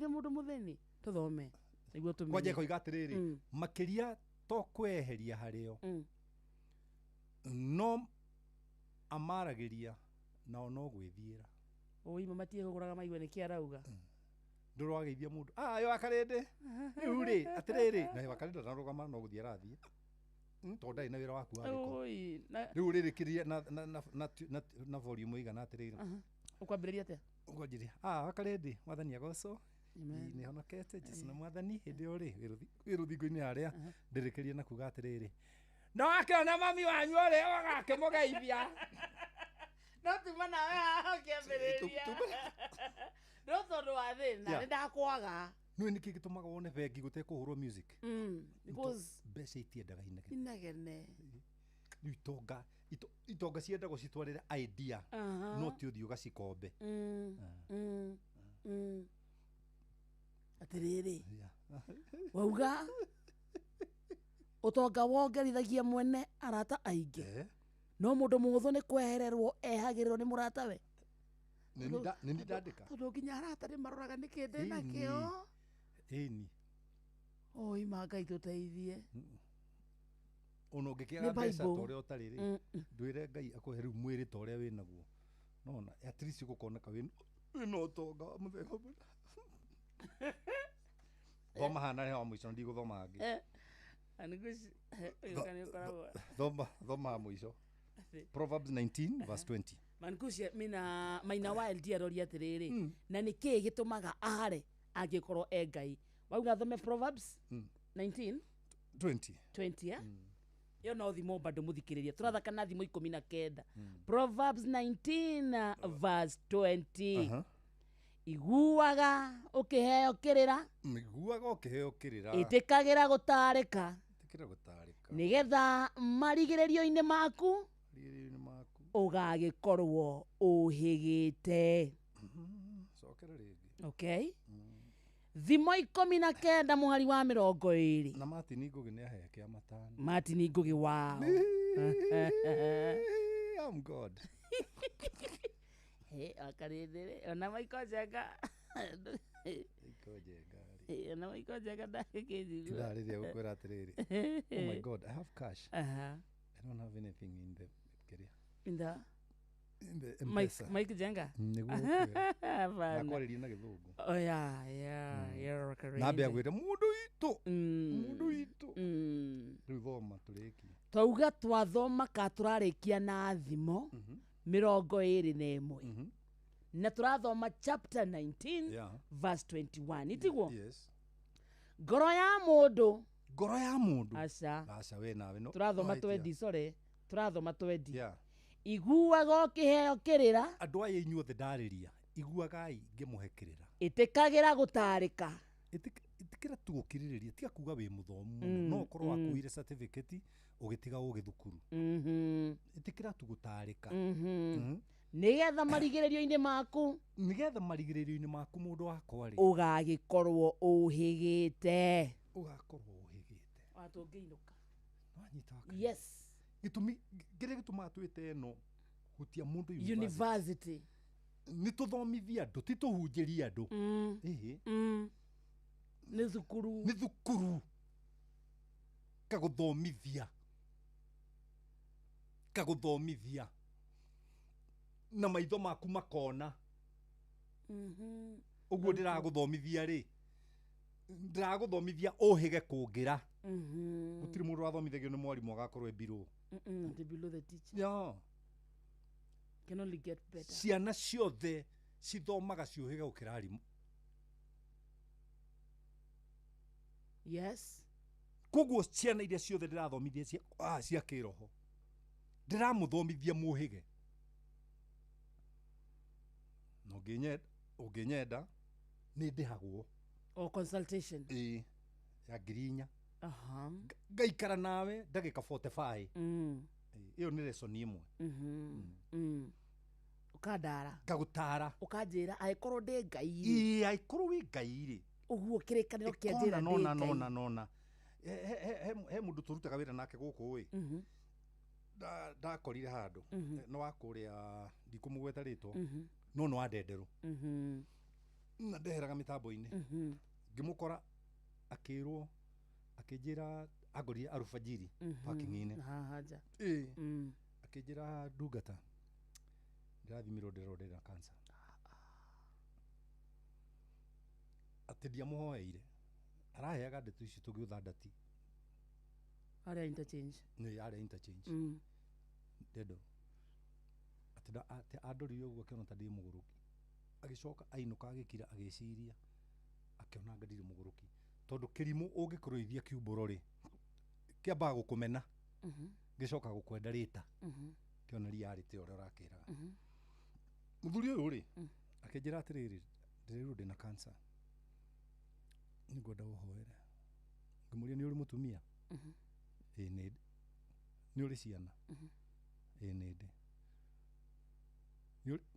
mundu mutheni tuthome niguo tumenye kwaje koiga atiriri makiria to kweheria hario no amaragiria na no gwithiira oima matie kuguraga maigwe ni kiarauga ndurwageithia mundu yo akarinde riu ri atiriri na wakarinde na rugama no guthia rathie tonda ina wira waku ariko riu ririkiria na volume igana atiriri ukwambiriria atia ukwanjiria wakarinde mwathani agoco ni honokete Jesu na mwathani hindi uri wiruthingo-ini haria ndirikiria na kuga atiriri no akiona mami wanyu uri wagakimugeithia no tuma nawe haha ukiambiriria no tondu wa thina ni ndakwaga no niki gitumaga wone bengi gutekuhurwo music because mbeca itiendaga inegene itonga cienda gucitwarira idea no ti uthio gacikombe atiriri wauga utonga wongerithagia mwene arata aingi no mundu muhuthu ni kwehererwo ehagirirwo ni muratawe nini ndandika tondu nginya arata ni maroraga ni kindi nakio ini oi Ngai tuteithie ono ngikiaga mbeca toria utariri ndwire Ngai akuhe riu mwiri toria winaguo nona at least gukoneka wina utonga muthego thoma hana he wa mwico ndigũthoma angĩ thoma mwico Proverbs 19 verse 20 Mankucia Maina Wild aroria atiriri na niki gitumaga are angikorwo engai wauga thome Proverbs 19 20 yo no thimo bado muthikiriria turathaka na thimo 19 Proverbs 19 verse 20 iguaga ukiheo kirira itikagira gutarika nigetha marigiririo-ini maku ugagikorwo uhigite. Okay, thimo 19 muhari wa 20 na Martin Ngugi ni aheke amatano. Martin Ngugi wow. I'm God. Hey, akarindire ona Michael Jenga. Ona Michael Jenga ndakikijigu. Tirarithia gukwira atiriri. Oh my God, I have cash. I don't have anything in the Mike Jenga. Na kwariria na githungu. Oh yeah, you're correct. Na bia gwire mundu itu. Riu thoma turiki. Twauga twathoma ka turarikia na thimo 21 na turathoma chapter 19 verse 21 itiguo. Yes. Ngoro ya mundu aca we nawe no turathoma 20 sorry turathoma 20 iguaga ukiheo kirira andu aya inyuothe ndariria iguagai ngimuhekirira itikagira gutarika itikira tu gukiririria tiga kuga wi muthomu no korwo wakuire certificate ugitiga ugithukuru itikira tu gutarika nigetha marigiririo-ini maku mundu wakwa ri ugagikorwo uhigite watungeinuka wanyita yes gitumi ngire gituma twite no hutia mundu university ni tuthomithia andu ti tuhunjiria andu ni thukuru kaguthomithia na maitho maku makona uguo ndiraguthomithia ri ndiraguthomithia uhige kungira gutiri mundu wathomithagio ni mwarimu agakorwo below the teacher can only get better. Ciana ciothe cithomaga ciuhiga gukira arimu. Yes. Koguo ciana iria ciothe ndirathomithia cia kiroho ndiramuthomithia muhige. No unginyenda ni ndihagwo o consultation ya ngirinya ngaikara nawe ndagika 45 iyo ni lesson imwe ukandara ngagutara ukanjira aikorwo ndi ngai aikorwo wi ngai ri uguo kirekaniro kianjira nona he mundu turutaga wira nake guku wi ndakorire handu no wakuria ndikumugweta ritwo no adenderu na ndeheraga mitambo-ini ngimukora akirwo akijira agorire arufajiri parking-ini haja akijira ndungata ndirathimirwo na cancer ati ndiamuhoeire araheaga ndeto ici tungiutha ndati aria interchange dedo ati andorire uguo akiona ta ndi muguruki agicoka ainuka agikira agiciria akiona ngadire muguruki tondu kirimu ungikuruithia kiumburo ri kiambaga gukumena gicoka gukwenda rita kiona reality uria urakiraga muthuri uyu ri akinjira atiriri ndirirwo ndina cancer ningwenda uhoere ngimuria ni uri mutumia ni uri ciana nindi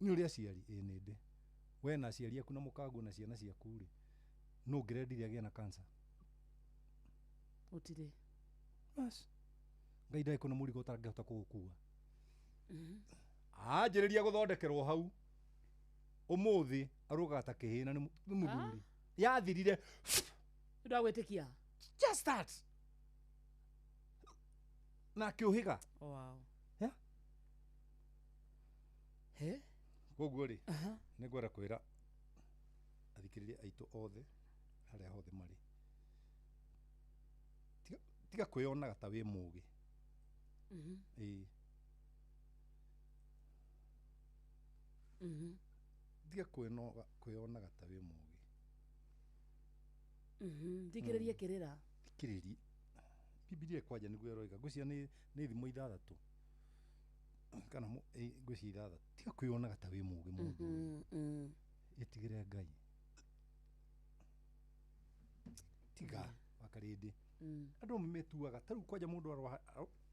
ni uri aciari nindi we na aciari aku na mukangu na ciana ciaku ri no ngirendire agia na cancer utire bas ngai ndai kuna murigo utangihota kugukua anjiriria guthondekerwo hau umuthi arugaga ta kihina ni muthuri yathirire ndagwitikia just that na kiuhiga wow koguo ri ningwenda kwira athikiriria aitu othe haria hothe mari tiga kwĩyonaga ta wĩ mũũgĩ tiga kwĩyonaga ta wĩ mũũgĩ thikĩrĩria kĩrĩra thikĩrĩria Biblia kwanja nĩguo ĩroiga ngwĩciria nĩ thimo 6 kana ngwĩciria 6 tiga kwĩyonaga ta wĩ mũũgĩ mũndũ ĩtigĩre Ngai tiga wakarĩndĩ andũ metuaga ta rĩu kwanja mũndũ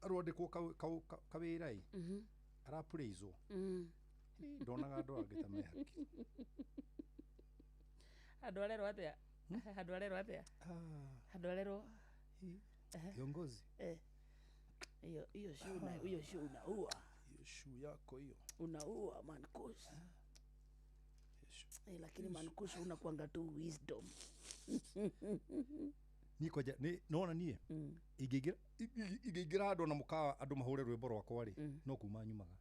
arwandĩkwo kawĩra arapraiswo ndonaga andũ angĩ ta mehaki andũ arerwo atĩa andũ arerwo kiongozi hiyo shoe unaua hiyo shoe yako hiyo unaua Mankush lakini Mankush unakuanga tu wisdom nikoja nona nie ingĩingĩra andũ na mũkawa andũ mahũre rwĩmbo rwakwa rĩ no kuma nyumaga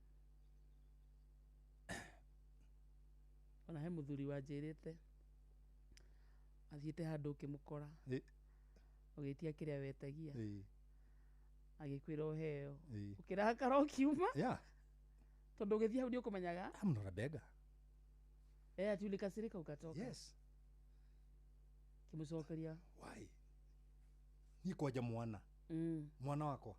ona he mũthuri wanjĩrĩte athiĩte handũ ũkĩmũkora ũgĩtia kĩrĩa wetagia agĩkwĩra ũheo ũkĩrakara ũkiuma tondũ ũgĩthiĩ hau nĩũkũmenyaga I'm not a beggar ati ulikasirika ukatoka yes kimucokeria why ni kwaja mwana mwana wakwa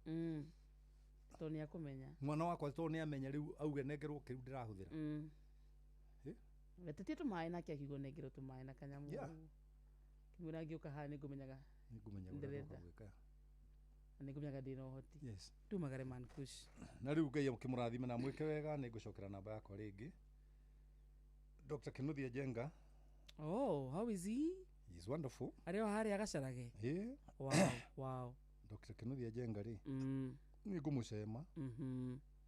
to ni akumenya mwana wakwa to ni amenya riu auge nengerwo kiru ndirahuthira wetetie tumaĩ nake akiugo nengerwo tumaĩ na kanyamu kimura ngĩũka haha nĩngũmenyaga gwĩka nĩngũmenyaga ndĩna ũhoti yes tumagare Mankush na riu Ngai akĩmũrathima na mwĩke wega nĩngũcokera namba yakwa rĩngĩ Dr. Kinuthia Jenga how is he? He's wonderful. Arĩo harĩa gacarage wow Dr. Kinuthia Jenga rĩ nĩ ngũmũcema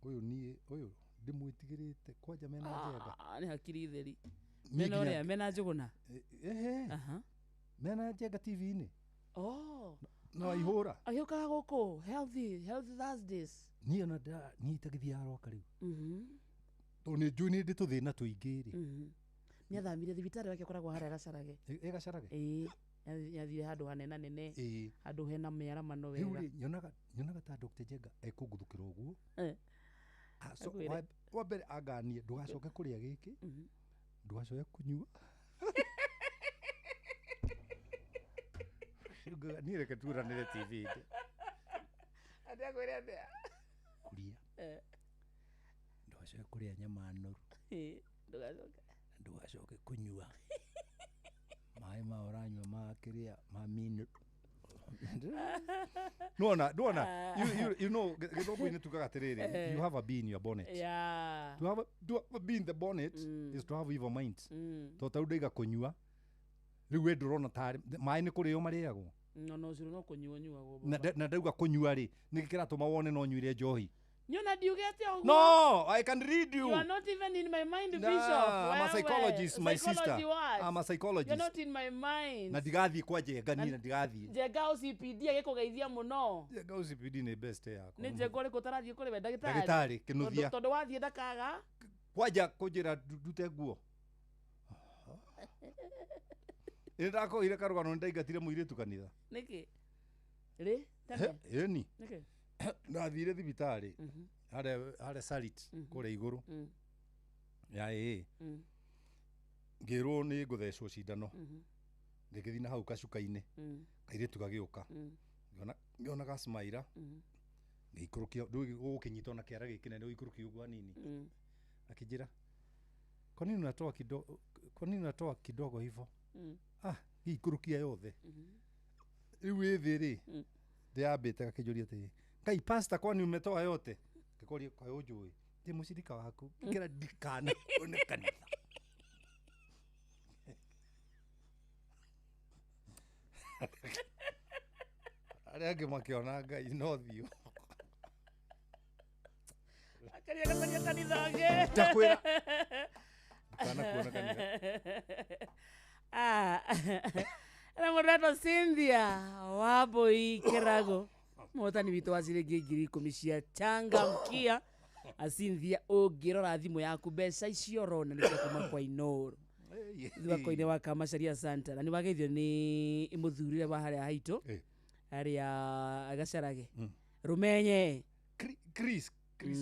ũyũ ndĩmwĩtigĩrĩte kwanja mena Jenga nĩ hakiri theri mena ũrĩa mena Njũgũna mena Jenga TV-inĩ no ihũra agĩũkaga gũkũ healthy Thursdays niĩ ona nyitagithia aroka rĩu to nĩ njũĩ nĩ ndĩ tũthĩna tũingĩ rĩ nĩ athamire thibitarĩ wake ũkoragwo harĩa gacarage gacarage yathire handũ hanena nene handũ hena mĩaramano wega nyonaga ta Dr. Jenga ekũguthũkĩra ũguo wambere anganie ndũgacoke kũrĩa gĩkĩ ndũgacoke kũnyua niĩ reke turanĩre TV-inĩ atĩa kwĩre atĩa kuria ndũgacoke kũrĩa nyama noru ndũgacoke kũnyua maĩ ma ũranyua makĩrĩa ma minute Duana, you know, gĩthũngũ-inĩ tugaga atĩrĩrĩ, you have a bee in your bonnet. Yeah. To have a bee in the bonnet is to have evil minds. To ta ndaiga kũnyua. Rĩu we ndũrona tarĩ maĩ nĩ kũrĩo marĩagwo. No ciro no kũnyuanyuagwo. Na ndauga kũnyua rĩ, nĩ kĩratũma wone no nyuire njohi. Nyona ndiugete ũguo. No, I can read you. You are not even in my mind, nah, Bishop. I'm a psychologist, my sister. What? I'm a psychologist. You're not in my mind. Na ndigathiĩ kwa Jenga ni na ndigathiĩ. Jenga OCPD agĩkũgeithia mũno. Jenga OCPD nĩ best yako. Nĩ Jenga ũrĩkũ ũtarathiĩ kũrĩ we ndagĩtarĩ? Ndagĩtarĩ Kinuthia. Tondũ wathiĩ ndakaga. Kwanja kũnjĩra ndute nguo. Nĩndakoire karũgano nĩndaingatire mũirĩtu kanitha. Nĩkĩ? Rĩ? Ĩni. Nĩkĩ? Ndathire thibitarĩ. Harĩa Sarit kũrĩa igũrũ. Ya ngĩrwo nĩ ngũthecwo cindano. Ngĩgĩthiĩ na hau kacuka-inĩ. Kairĩtu gagĩũka. Ngĩona gasmaira. Ngĩikũrũkia gũkĩnyitwo na kĩara gĩkĩ nene gĩikũrũkia ũguo hanini. Akĩnjĩra, kwa nini unatoa kidogo hivyo? Gĩikũrũkia yothe. Rĩu ĩthĩ rĩ, ndĩambĩte gakĩnjũria atĩrĩ, Ngai pastor kwani umetoa yote? Ngĩkoria kwa ũnjũĩ. Ndĩ mũcirika waku. Ngĩkĩra ndikana one kanitha. Arĩa angĩ makĩona Ngai no thiũ. Akaria gataria kanitha ngĩ. Ndakwĩra. Ndikana kuona kanitha. Na mũndũ Cynthia Wambui Kĩrago. Mũtani witũ wa ciringi 10,000 cia changamkia. Cynthia ũngĩrora thimũ yaku mbeca icio ũrona nĩ kuma kwa Inoro. Thako-inĩ wa Kamacharia Santa na nĩ wageithio nĩ mũthurire wa harĩa haitũ. aria agacarage rumenye Chris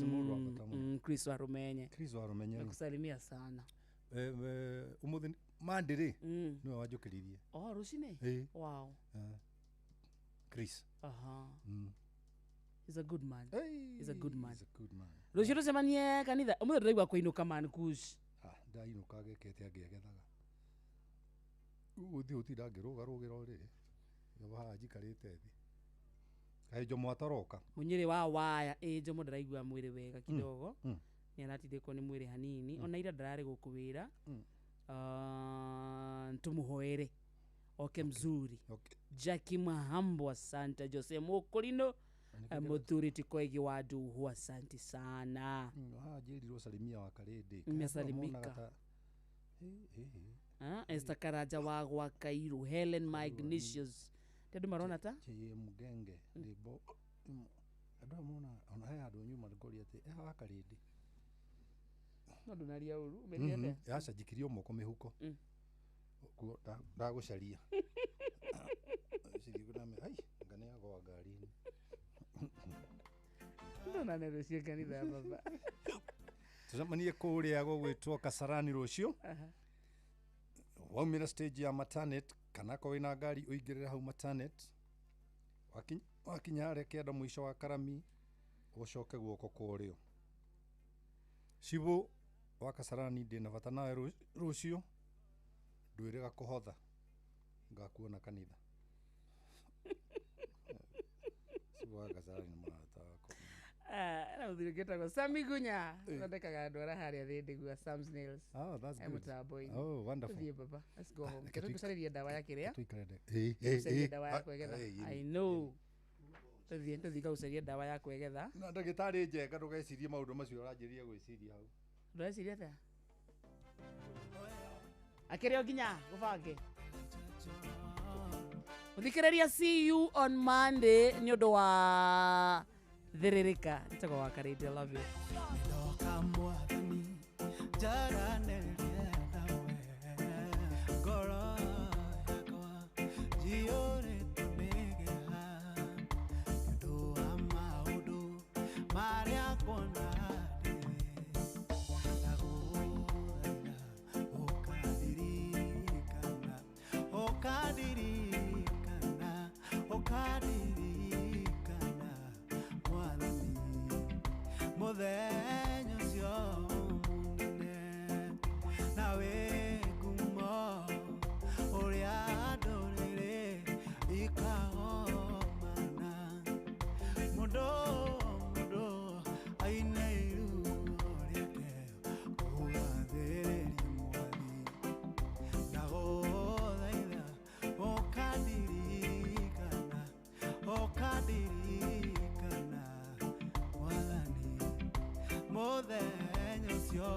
mundu amatamu Chris wa rumenye nakusalimia sana umuthi mandiri niwe wanjukiririe rucine wow Chris he's a good man he's a good man Rucio tucemanie kanitha umuthi ndiraigua kuinuka man kush ndainuka gekete angiagethaga uthi utinda ngirugarugira uriri yabaha njikarite thi kajo mwatoroka munyiri wa waya Jomo ndiraigua mwiri wega kidogo ni aratindikwo ni mwiri hanini ona ira ndarari gukuwira tumuhoere oke mzuri Jackie Mahambo asante Jose Mukulino Muthuri Tikoegi wa Nduhu asante sana jirirwo salimia wa Karede nimesalimika Esther Karaja wa gwa Kairu Helen Magnesius tedu marona ta mugenge ndibo adu amona ona haya adu nyuma ngori ati wa Karede no dunaria uru meriende yasa jikirio moko mihuko kuo ndagucaria siriguna me ai ngane yago ngari-ini ndona nero cia kanitha ya baba tucemanie kuria gugwitwo Kasarani rucio waumira stage ya Matanet kana ko wina ngari uingirira hau Matanet wakinya reke mwisho wa Karami ucoke guoko kurio Cibu wa Kasarani ndina bata nawe rucio ndwirega kuhotha ngakuona kanitha Cibu wa Kasarani marata wako na uthiriketa kwa Sami Gunya ndekaga ndwara haria thindigua Sam's Nails that's good wonderful Thie baba let's go home ketu kusariria dawa yake ria tuikarende dawa yako egetha I know tuthika usaria dawa yako egetha na ndagitari njega ndugecirie maundu macio uranjiria gwiciria hau ndweciria ta akerio nginya gubange uthikiriria see you on Monday ni undu wa thiririka nitako wa Karede I love you Muthenya ucio munene nawe ngumo uria ndurire ikahomana mundu aine iru riake kugathiriria mwathi ndaguthaitha ukandirikana mwathani muthenya ucio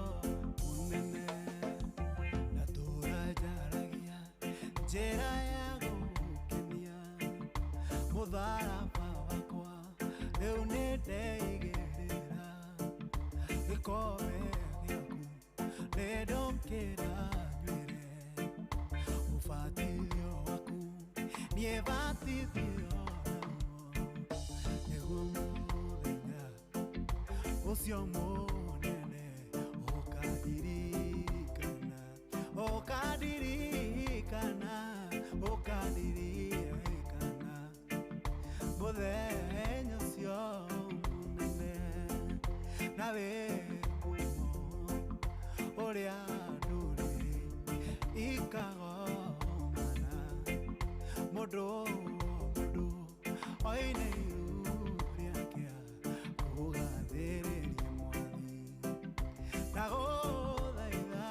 munene na turajaragia njira ya gukenia mutharaba wakwa riu ni ndeigirira gikobe giaku ni ndokira nywire ubatithio waku nie batithio niguo muthenya ucio munene ukandirikana muthenya ucio munene nawe ngumo uria nduriri ikagomana mundu oine iru riake kugathiriria mwathi ndaguthaitha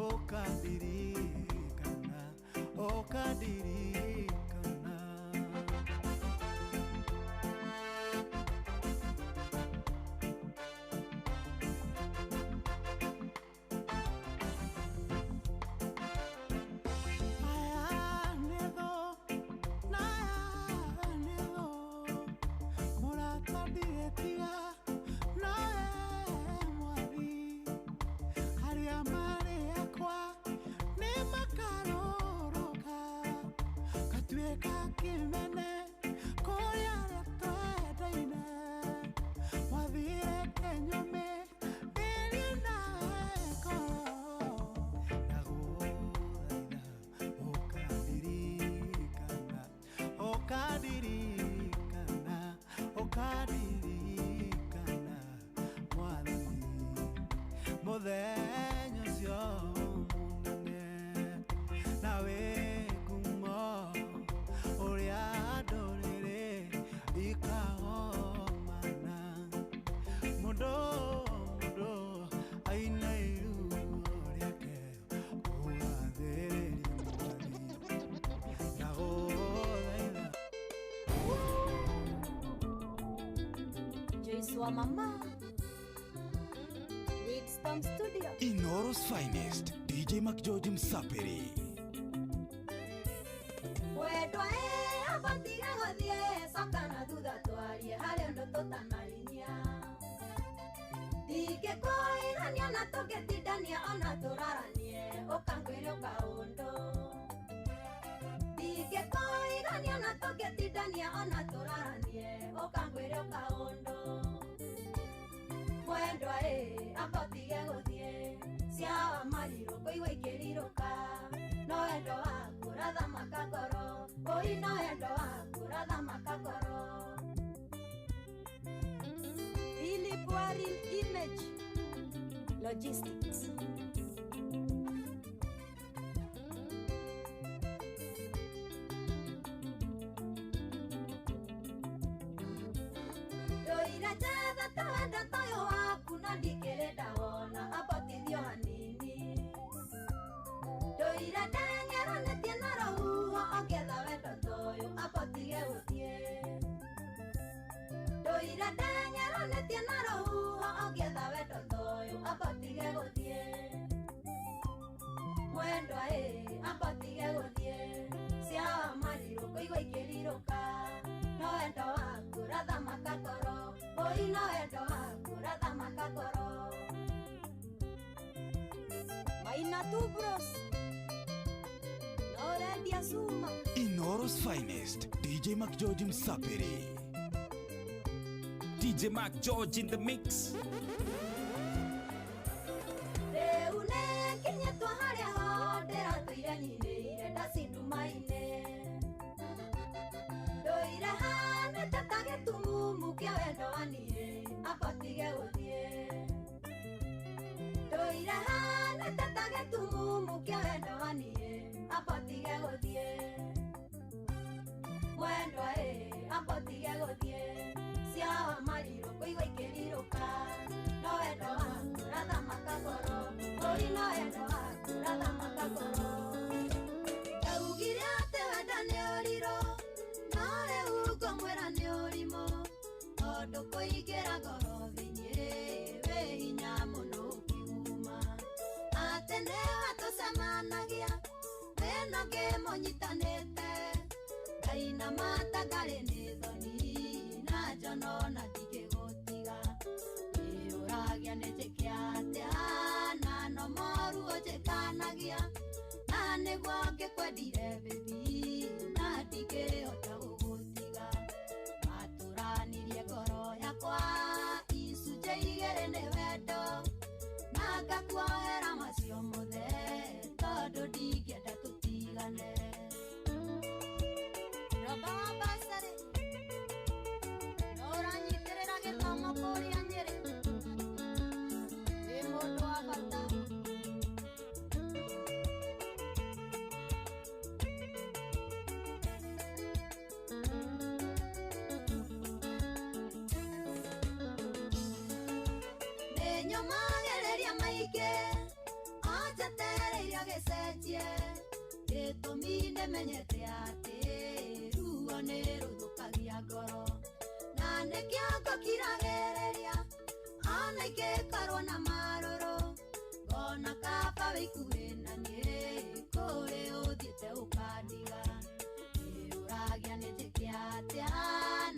ukandirikana aya nitho ukaririkana mwathani muthenya ucio munene nawe ngumo uria ndũrĩrĩ ikahomana mũndũ aina iruo rĩake ũgathĩrĩria mwathi na gũthaitha Joyce wa mama Wigstorm Studio Inoros Finest DJ McGeorge Msaperi wendwa abatiga gũthiĩ coka na thutha twarie harĩ ũndũ tũtanarinyia ndingĩkũĩrania na tũngĩtindania ona tũraranie ũkangwĩre ũkaũndũ ndingĩkũĩrania na tũngĩtindania ona tũraranie ũkangwĩre ũkaũndũ mwendwa abatige gũthiĩ ciawa marirũ kũigua ikĩrirũka no wendo waku rathamaka ngoro ũi no wendo waku rathamaka ngoro Ilipwari Image Logistics Doira jatha tawenda tayo waku na ndikĩrenda wona abatithio hanini Doira ndengeronetie na rũhuho ũngĩetha wendo toyo abatige gũthiĩ Doira ndengeronetie na rũhuho ũngĩetha wendo toyo abatige gũthiĩ mwendwa abatige gũthiĩ ciawa marirũ kũigua ikĩrirũka no wendo waku rathamaka ngoro ũi no wendo waku rathamaka ngoro Maina tu bros no rendia suma Inoros Finest DJ McGeorge Msaperi DJ McGeorge in the mix Rĩu nĩnginyĩtwo harĩa ho ndĩratũire nyinĩire ndacindumaine Ndũire hanĩte ta gĩtumumu kĩa wendo waniĩ abatige gũthiĩ Ndũire hanĩte ta gĩtumumu kĩa wendo waniĩ abatige gũthiĩ mwendwa abatige gũthiĩ ciawa marirũ kũigua ikĩrirũka no wendo waku rathamaka ngoro ũi no wendo waku rathamaka ngoro ndaugire atĩ wenda nĩ ũrirũ no rĩu ngũmwĩra nĩ ũrimũ tondũ kũingĩra ngoro thĩinĩ wĩ hinya mũno ũkiuma atĩ nĩwe tũcemanagia thĩno ngĩmũnyitanĩte Ngai na mata ngarĩ nĩ thoni na njono na ndingĩgũtiga ũragia nĩ njĩke atĩa na no moru ũnjĩkanagia na nĩguo ngĩkwendire baby na ndingĩhota gũgũtiga matũranirie ngoro yakwa icunjĩ igĩrĩ nĩ wendo na ngakuohera macio mothe tondũ ndingĩenda tũtigane Roba wa basarĩ no ũranyitĩrĩra gĩthomo kũrĩa Nyĩrĩ wĩ mũndũ wa bata nĩnyũmagĩrĩria maingĩ anjetereirio gĩcenjie gĩtũmi nĩmenyete atĩ ruo nĩ rũthũkagia ngoro na nĩkĩo ngũkiragĩrĩria ona ingĩkorwo na marũrũ ngona kaba wĩikuĩ na niĩ kũrĩ ũthiĩte ũkandiga ũragia nĩ njĩke atĩa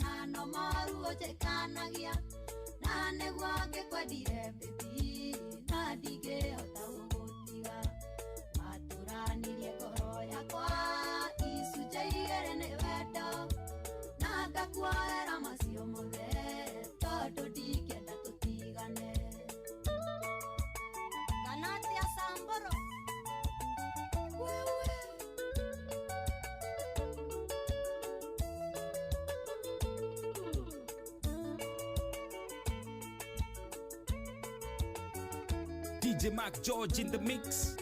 na no moru ũnjĩkanagia na nĩguo ngĩkwendire baby na ndingĩhota gũgũtiga matũranirie ngoro yakwa icunjĩ igĩrĩ nĩ wendo na ngakuohera macio mothe tondũ ndingĩenda tũtigane kana atĩa Samburu DJ Mac George in the mix.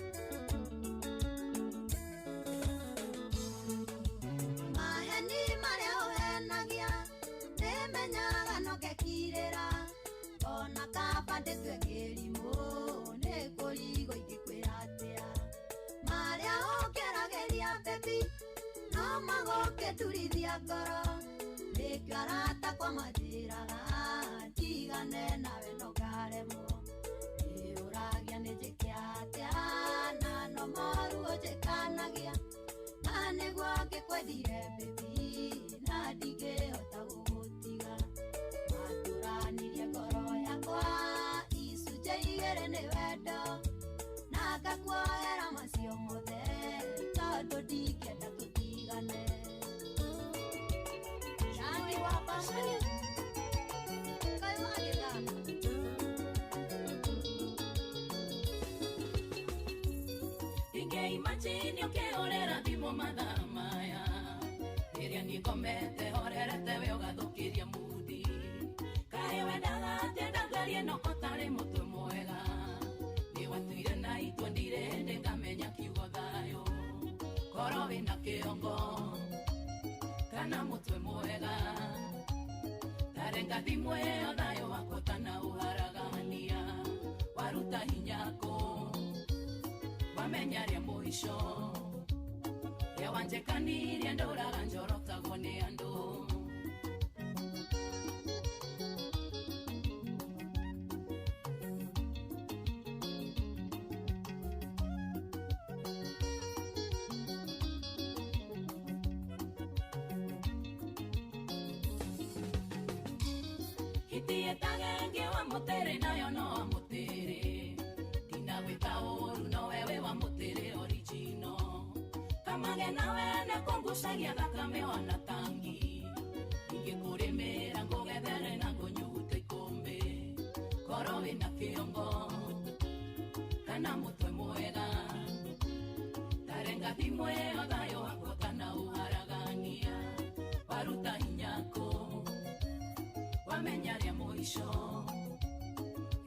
Turithia ngoro nikarata kwa majiraga tigane nawe no karemo uragia nijikiatia na no maru ojekanagia na negwake kwendire baby na ndingehota gugutiga maturanirie ngoro yakwa icunjĩ igĩrĩ nĩ wendo na ngakuohera macio mothe tondũ ndingĩenda tũtigane. Imagine ukiorera thimo mathaa maya rĩrĩa niĩ ngomete horerete we ũgathũkĩria mudi kaĩ wendaga atĩ ndangarie no ũtarĩ mũtwe mwega nĩ watuire na itua ndire hĩndĩ ngamenya kiugo thayũ korwo wĩna kĩongo kana mũtwe mwega tarenga thimũ ĩyo thayũ wakwa kana ũharagania waruta hinyako wamenya rĩa mũico rĩa wanjĩkanirie ndũraga njorotagwo nĩ andũ hitiĩtage wa mũtĩrĩ nayo no mũtĩrĩ ndinagwĩka ũru no wewe wa mũtĩrĩ original kamage nawe nĩkũngucagia thakame wana tangi ingĩkũrĩmĩra ngũgethere na ngũnyuguta ikũmbĩ korwo wĩna kĩongo kana mũtwe mwega tarenga thimũ ĩyo thayũ wakwa kana ũharagania waruta hinyako wamenya rĩa mũico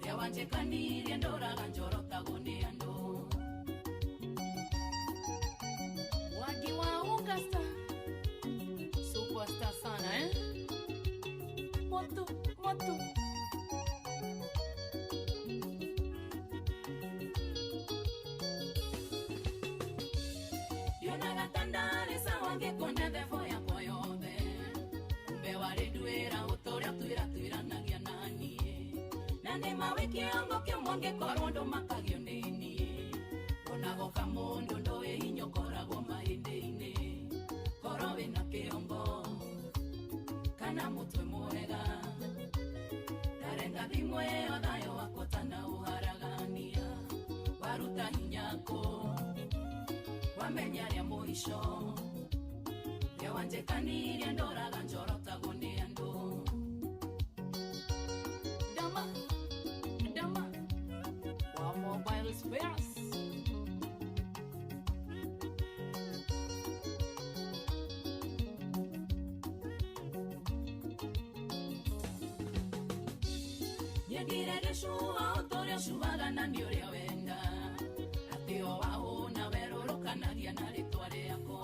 rĩa wanjĩkanirie ndũraga njorotagwo nĩ andũ Wagi wa unga superstar sana moto yonaga tandare sawange konde defo ya koyothe kumbe warĩ nduĩra ũtũrĩa twĩranagia naniĩ na nĩ mawe kĩongo kĩmwe ngĩkorwo ndũmakagio nĩ niĩ onagoka mũndũ ndũĩ hinya ũkoragwo mahĩndĩ-inĩ korwo wĩna kĩongo kana mũtwe mwega tarenga thimũ ĩyo thayũ wakwa tana ũharagania waruta hinyako wamenya rĩa mũico rĩa wanjĩkanirie ndũraga njorotagwo nĩ andũ dama wa mobile spares nyendire gĩcua ũtũrĩa ũcuaga na nĩ ũrĩa wenda atĩ o wahũna werũrũkanagia na rĩtwa rĩakwa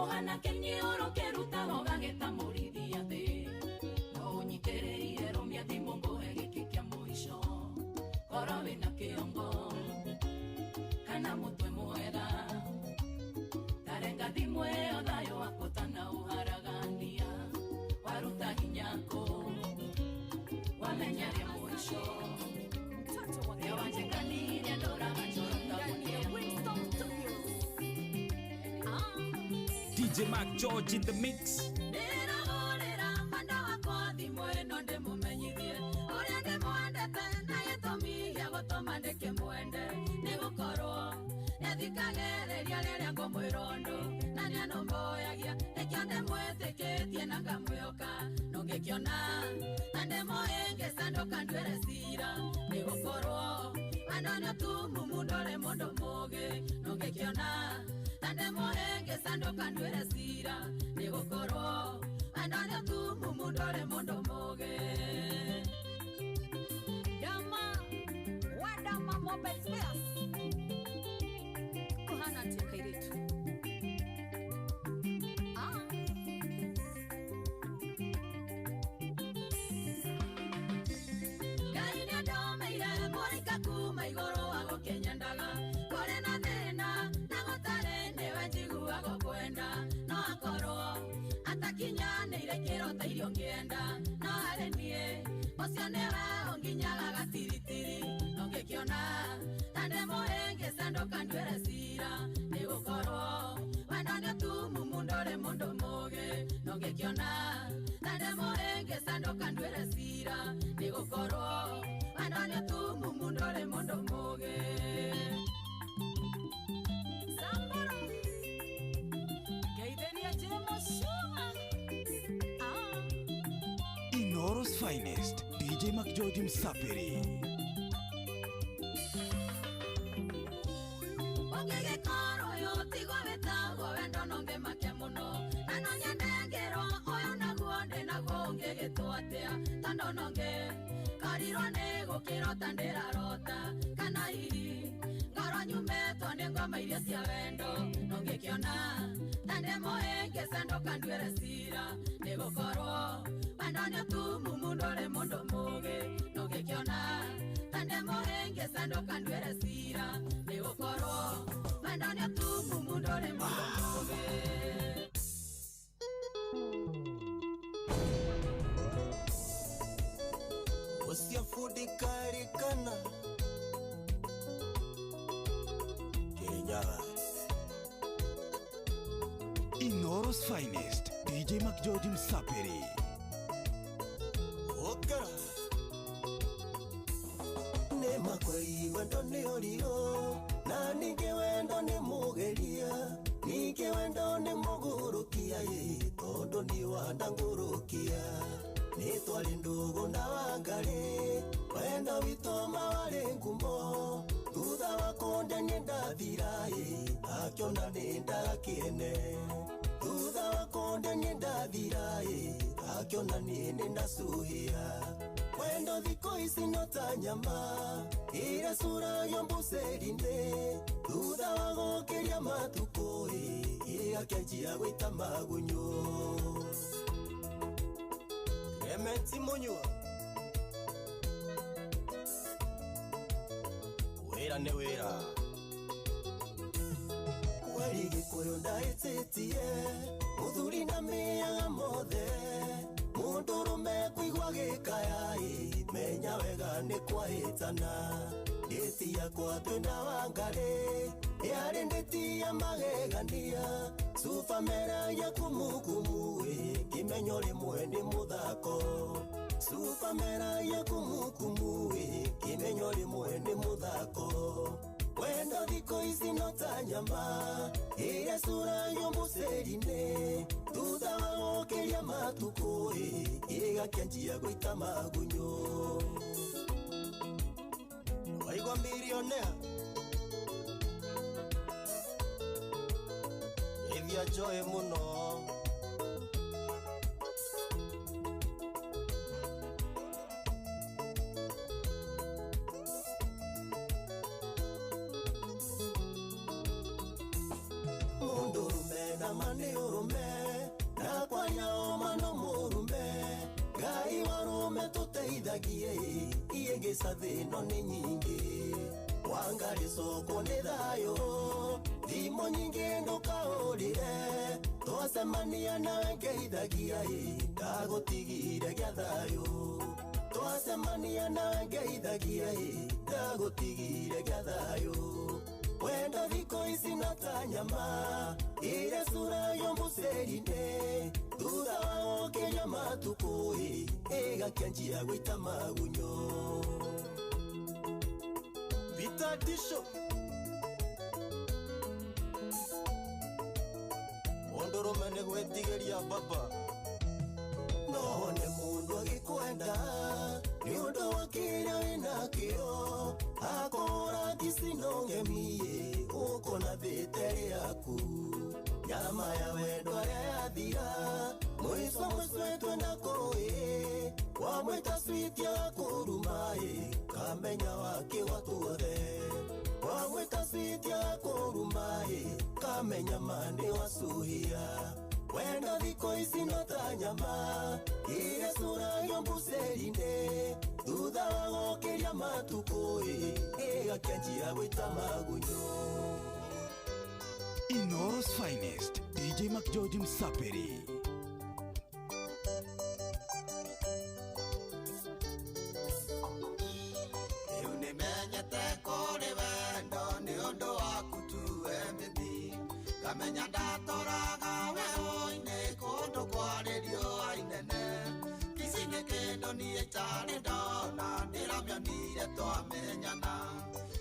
ohana kĩnyĩũrũ kĩrutaga ũgagĩtamũrithia thĩ no ũnyitĩrĩire rũmia thimũ ngũhe gĩkĩ kĩa mũico korwo wĩna kĩongo kana mũtwe mwega tarenga thimũ ĩyo thayũ wakwa tana ũharagania waruta hinyako wamenya rĩa mũico rĩa wanjĩkanirie ndũraga njorotagwo nĩ DJ Mac George in the mix. nĩragũrĩra mwenda wakwa thimũ ĩno ndĩmũmenyithie ũrĩa ndĩmwendete na gĩtũmi gĩa gũtũma ndĩkĩmwende nĩgũkorwo nĩthikagĩrĩria rĩrĩa ngũmwĩra ũndũ na nĩanũmbũyagia nĩkĩo ndĩmwĩtĩkĩtie na ngamwĩhoka nũngĩkĩona na ndĩmũhĩngĩcanũka nduĩre cira nĩgũkorwo andũ nĩ ũtumumu ndũrĩ mũndũ mũũgĩ nũngĩkĩona na ndĩmũhĩngĩcanũka nduĩre cira nĩgũkorwo andũ nĩ ũtumumu ndũrĩ mũndũ mũũgĩ dama wa dama kinyanĩire kĩrota irio ngĩenda no harĩ niĩ ũcio nĩwe ũnginyaga gatiritiri ũngĩkĩona na ndĩmũhĩngĩcandũka nduĩre cira nĩgũkorwo wendo nĩũtumumu ndũrĩ mũndũ mũũgĩ ũngĩkĩona na ndĩmũhĩngĩcandũka nduĩre cira nĩgũkorwo wendo nĩũtumumu ndũrĩ mũndũ mũũgĩ. Inoro's finest, DJ McGeorge Msapiri. Ũngĩgĩkorwo ũyũ tigwo wĩtagwo wendo no ngĩmake mũno na no nyendengero ũyũ naguo ndĩ naguo ũngĩgĩtwo atĩa tondũ no ngĩkorirwo nĩ gũkĩrota ndĩrarota kana hihi ngoro nyumĩtwo nĩ ngoma iria cia wendo no ngĩkĩona na ndĩmũhĩngĩcandũka nduĩre cira nĩgũkorwo wendo nĩũtumumu ndũrĩ mũndũ mũũgĩ no ngĩkĩona na ndĩmũhĩngĩcandũka nduĩre cira nĩgũkorwo wendo nĩũtumumu ndũrĩ mũndũ mũũgĩ. Usiafudikarikanna Kenya. Inoro's finest, DJ McGeorge Msapiri. Okara Nema kweli wendo ni olio na nige wendo ni mugeria nige wendo ni mugurukia todo ni wandangurukia ni twali ndugu na wangari wendo witoma wali ngumo thutha wakonde ni ndathira akiona ni ndakiene thutha wakonde ni ndathira akiona ni ndasuhia wendo thiko ici nyota nyama ira sura yombuserinde thutha wa gũkĩria matukũ ĩgakĩanjia gwĩta magunyũ. Clement Munyua wĩra nĩ wĩra wari Gĩkũyũ ndahĩtĩtie mũthuri na mĩaga mothe mũndũrũme kũigua gĩkaya menya wega nĩ kwahĩtana ndĩti yakwa twĩna Wangari yarĩ ndĩti ya magegania supamera ya kumukumu kĩmenyo rĩmwe nĩ mũthako supamera ya kumukumu kĩmenyo rĩmwe nĩ mũthako wendo thikũ ici no ta nyama ĩrĩa cura yombuceri-inĩ thutha wa gũkĩria matukũ ĩgakĩanjia gwĩta magunyũ. Waigua millionaire ĩthia njoĩ mũno mane urume na kwanya omano murume Ngai warume tuteithagie iengĩca thĩno nĩ nyingĩ Wangari soko nĩ thayũ thimo nyingĩ ndũkaũrĩre twacemania nawe ngeithagia ndagũtigire gĩa thayũ twacemania nawe ngeithagia ndagũtigire gĩa thayũ wendo thikũ ici no ta nyama ĩrĩa cura yombuceri-inĩ thutha wa gũkĩria matukũ ĩgakĩanjia gwĩta magunyũ. Peter Disho mũndũrũme nĩ gwĩtigĩria baba no one mũndũ agĩkwenda nĩ ũndũ wa kĩrĩa wĩnakĩo akũra kĩcino ng'emie ũkona thĩte yaku nyama ya wendo arĩa yathira mũico twenda kũĩ wamwĩta switi ya kũruma kamenya wakĩwa tuothe wamwĩta switi ya kũruma kamenya mani wacuhia wendo thikũ ici no ta nyama ĩrĩa cura yombuceri-inĩ thutha wa gũkĩria matukũ ĩgakĩanjia gwĩta magunyũ. Inoro's finest, DJ McGeorge Msapiri. Kamenya ndatoraga weho-inĩ kũndũ kwarĩrio ainene Kici-inĩ kĩndũ niĩ itarĩ ndona ndĩramĩonire twamenyana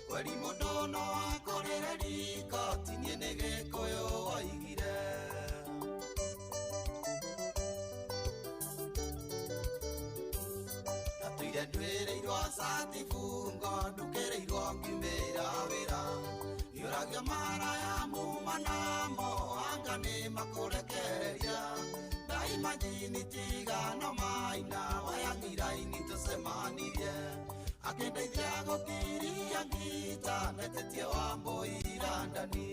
Kweri mũndũ no akũrĩre riko tinie nĩ Gĩkũyũ oigire Ndatuire nduĩrĩirwo satifung'o ndukĩrĩirwo ngiumĩra wĩra Yuragio maraya mumanamo anga nĩ makũrekereria Daima njini tigano maina wayang'ira-inĩ tũcemanirie Akĩndeithia gũkiria ngita netetie Wambũi Landani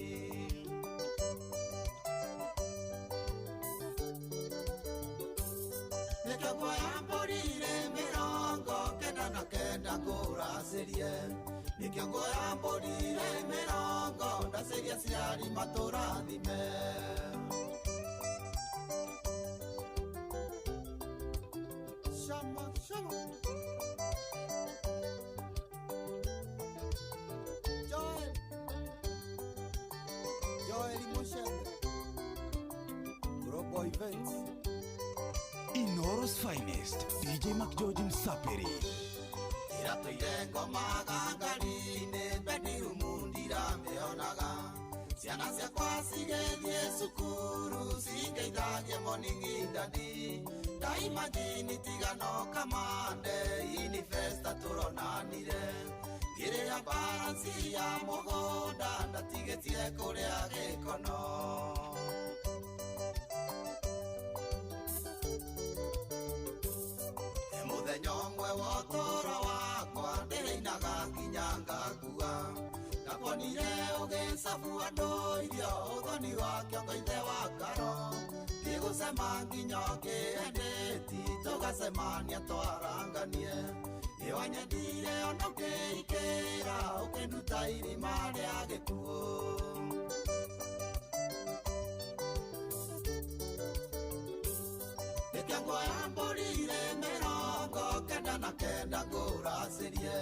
Nĩkĩo nguoya mbũrire 99 ngũracĩrie Nĩkĩo nguoya mbũrire 90 ndacĩrie aciari matũrathime Shama, shama Joel Mushende Global Events Inoro's finest, DJ McGeorge Msaperi Iratoire ngoma gangari-inĩ Bedirumu ndiramĩonaga Ciana ciakwa cigĩthiĩ cukuru Cingeithagia morning indani Daima njini tigano kamande Inifesta tũronanire Ngĩrĩa baransi ya mũgũnda Ndatigĩtie kũrĩa gĩkono Mũthenya ũmwe wa ũtũũro wakwa ndĩrĩinaga nginya ngakua Ndakuonire ũgĩcabu andũ irio ũthoni wa kĩongo ithe wa Karo Ndigũcema nginya ũkĩendeti tũgacemania twaranganie Nĩwanyendire ona ũkĩikĩra ũkĩnduta irima rĩa gĩkuũ Nĩkĩo nguoya mbũrire 99 ngũracĩrie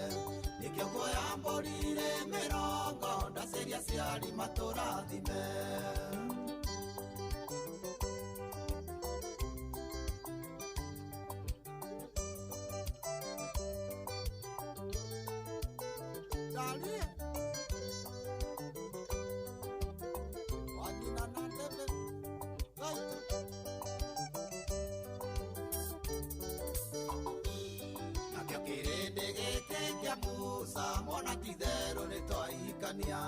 Nĩkĩo nguoya mbũrire 90 ndacĩrie aciari matũrathime Dalia Wanyina na ndebe Nakĩo kĩrĩndĩ gĩkĩ kĩa Musa mwana ti therũ nĩ twahikania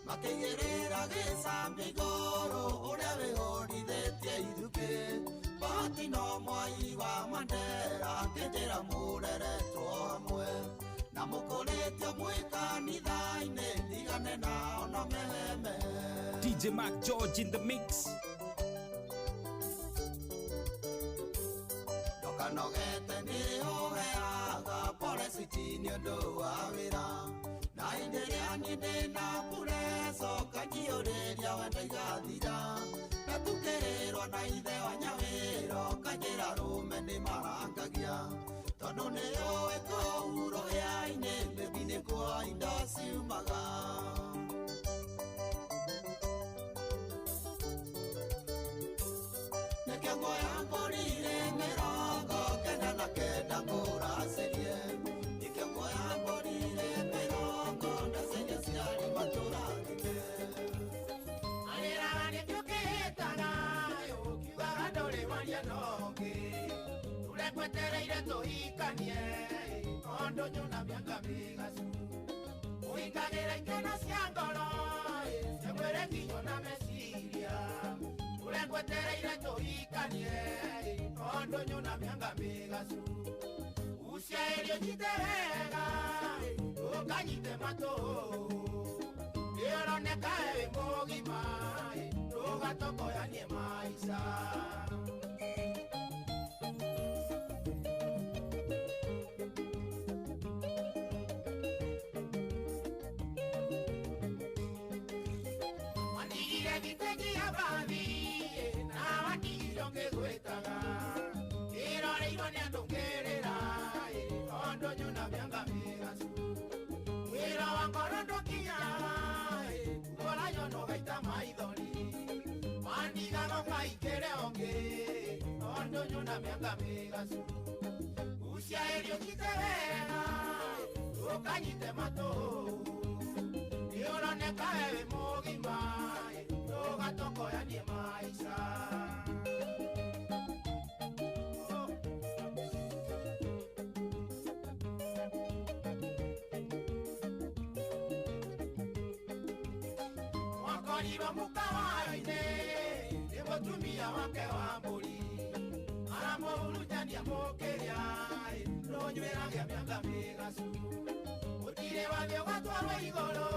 Makĩigĩrĩra gĩcambi igũrũ ũrĩa wĩhũrithĩtie ithuki Bahati no Mwai wa Mandera akĩnjĩra mũreretwo hamwe Na mũkũrĩtio mwĩ kanitha-inĩ ndigane nao no meheme DJ McGeorge in the mix. Ndokanogete nĩ ũheaga pole switi nĩ ũndũ wa wĩra Na hĩndĩ ĩrĩa niĩ ndĩna pureco kanjiyũrĩria wendo igathira Na tukĩrĩrwo na ithe wa Nyawĩro kanjĩra rũme nĩ marangagia Tondũ nĩ ũĩ kũu rũhĩa-inĩ baby nĩkuo indo ciumaga Nĩkĩo nguoya mbũrire 99 ngũracĩrie Nĩkĩo nguoya mbũrire 90 ndacĩrie aciari matũrathime Arĩraga nĩkĩo kĩhĩtaga ũkiugaga ndũrĩ waria nongĩ Tũrekwetereire tũhikanie tondũ nyuna mĩaka mĩgacu Ũhingagĩra ikeno cia ngoro cia mwĩrĩ nginya na meciria Tũrekwetereire tũhikanie tondũ nyuna mĩaka mĩgacu Ucia ĩrĩ ũnyite wega ũkanyite matũ Ĩroneka wĩ mũgima ndũgatokoyanie maica Wandigire gĩtegi ya bathi na wandigire ũngĩgwĩtaga Ĩroreirwo nĩ andũ ngĩrĩra tondũ nyuna mĩanga mĩgacu Wĩra wa ngoro ndũkinyaga kuorayo no gaita maithori mianga migasu usia elio kitewena ukanyite mato Yorone kae mogima Yoga toko ya ni maisha Wakoliwa mukawaine Evo tumia wake wa mbuli Aramo ulujani ya mokeria Nonywera ya mianga migasu Utire wavyo watwarwe igoro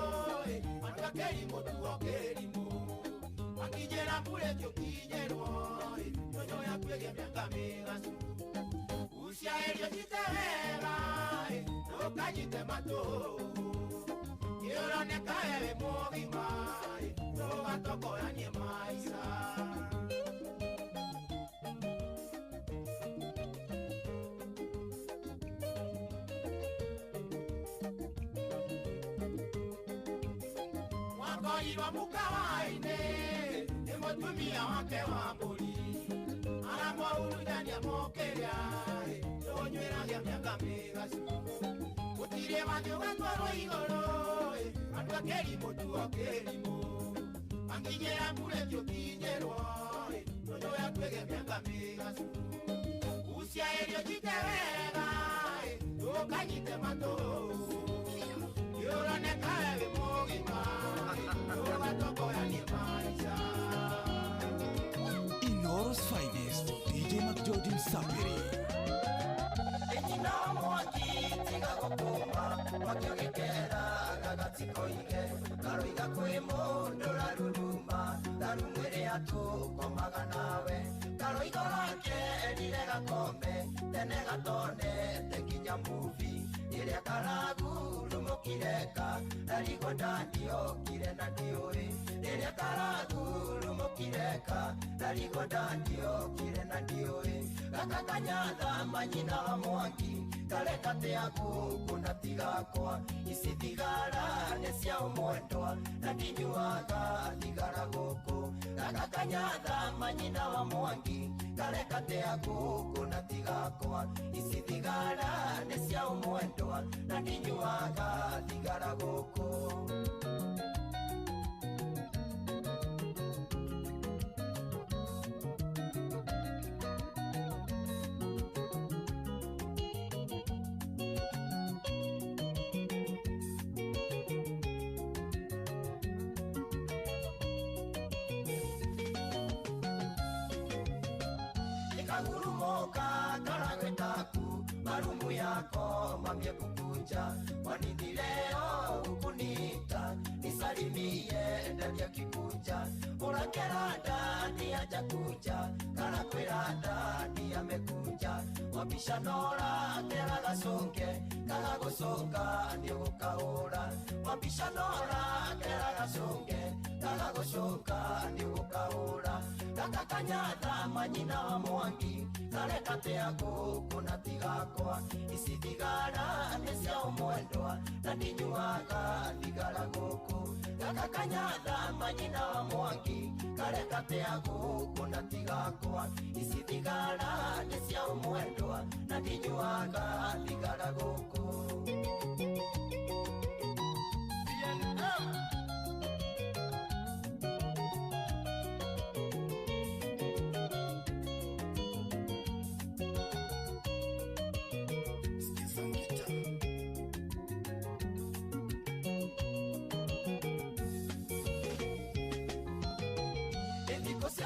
Watu wakeri motu wakeri mo Wakijera mbule tio kijerwo Nonyo ya kwege mianga migasu Usia elio jitewera Nokanyite mato Yorone kae mogima Yoga toko ya nye maisa Wakoliwa mukawaine Emotumia wake wa mbuli Aramo ulujani ya mokeria Nonywera ya mianga migasu Utire wanyo watwaro igoro Watu wakeri motu wakeri mo Angijera mbule tio kijerwo Nonyo ya kwege mianga migasu Usia elio jitewega Ukanyite mato Yorone kae mogima Yoga toko ya ni maisha Inoros finest, DJ McJordan Sapiri. Enyina mwaki tiga gukuma Wakiogekera gagatiko ige Garoiga kwe mundu raruruma Darumwere atukomaga nawe Garoiga rake erire gakombe Tene gatone tekinya movie Iria karagu lumukireka Narigo ndandio kire na ndioi Iria karagu lumukireka Narigo ndandio kire na ndioi Gakakanyatha manyina wa mwangi Kareka teagu kuna tigakwa Isi thigara nesia umwendwa Na ndinyuaga thigara goko Gakakanyatha manyina wa mwangi Kareka teagu kuna tigakwa Isi thigara nesia umwendwa Na ndinyuaga thigara goko Kagurumoka karagwetaku Marumu yako mamye kukunja Wanini leo ukunita Nisalimie ndani ya kikunja Urakera ndani ya jakunja Karakwera ndani ya mekunja Wapishanora kera gasonge Kagagosonga ni ukaora Wapishanora kera gasonge Kagagosonga ni ukaora Kakakanyatha manyina wa mwangi Kareka teagu kuna tigakwa Isi thigara nesia umwendwa Na ndinyuaga thigara goko Kakakanyatha manyina wa mwangi Kareka teagu kuna tigakwa Isi thigara nesia umwendwa Na ndinyuaga thigara goko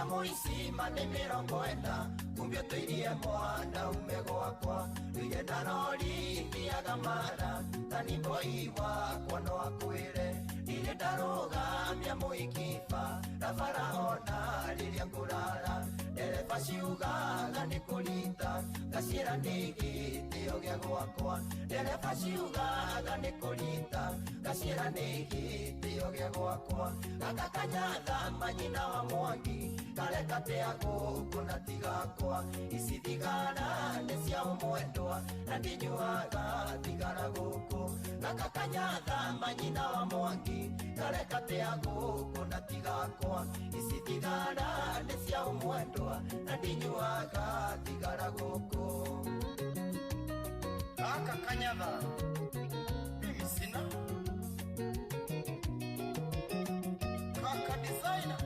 Moisima ni mirongo enda Kumbio tuirie mwana umegwakwa Wigenda nori thiaga mara Tanimbo iwa kwano akwire Nire ndarugamia muikiba Rabarahona riria ngurara Dereba ciugaga ni kurita Gaciira ni gitio gia gwakwa Dereba ciugaga ni kurita Gaciira ni gitio gia gwakwa Gakakanyatha manyina wa mwangi Kareka teagu kuna tigakwa Isi thigara nesia umwendwa Na ndinyuaga thigara goko Gakakanyatha manyina wa mwangi Kareka teagu kuna tigakwa Isi thigara nesia umwendwa mwendwa na ndinyuaga thigara gũkũ. Gaka kanyatha mimi sina, kaka designer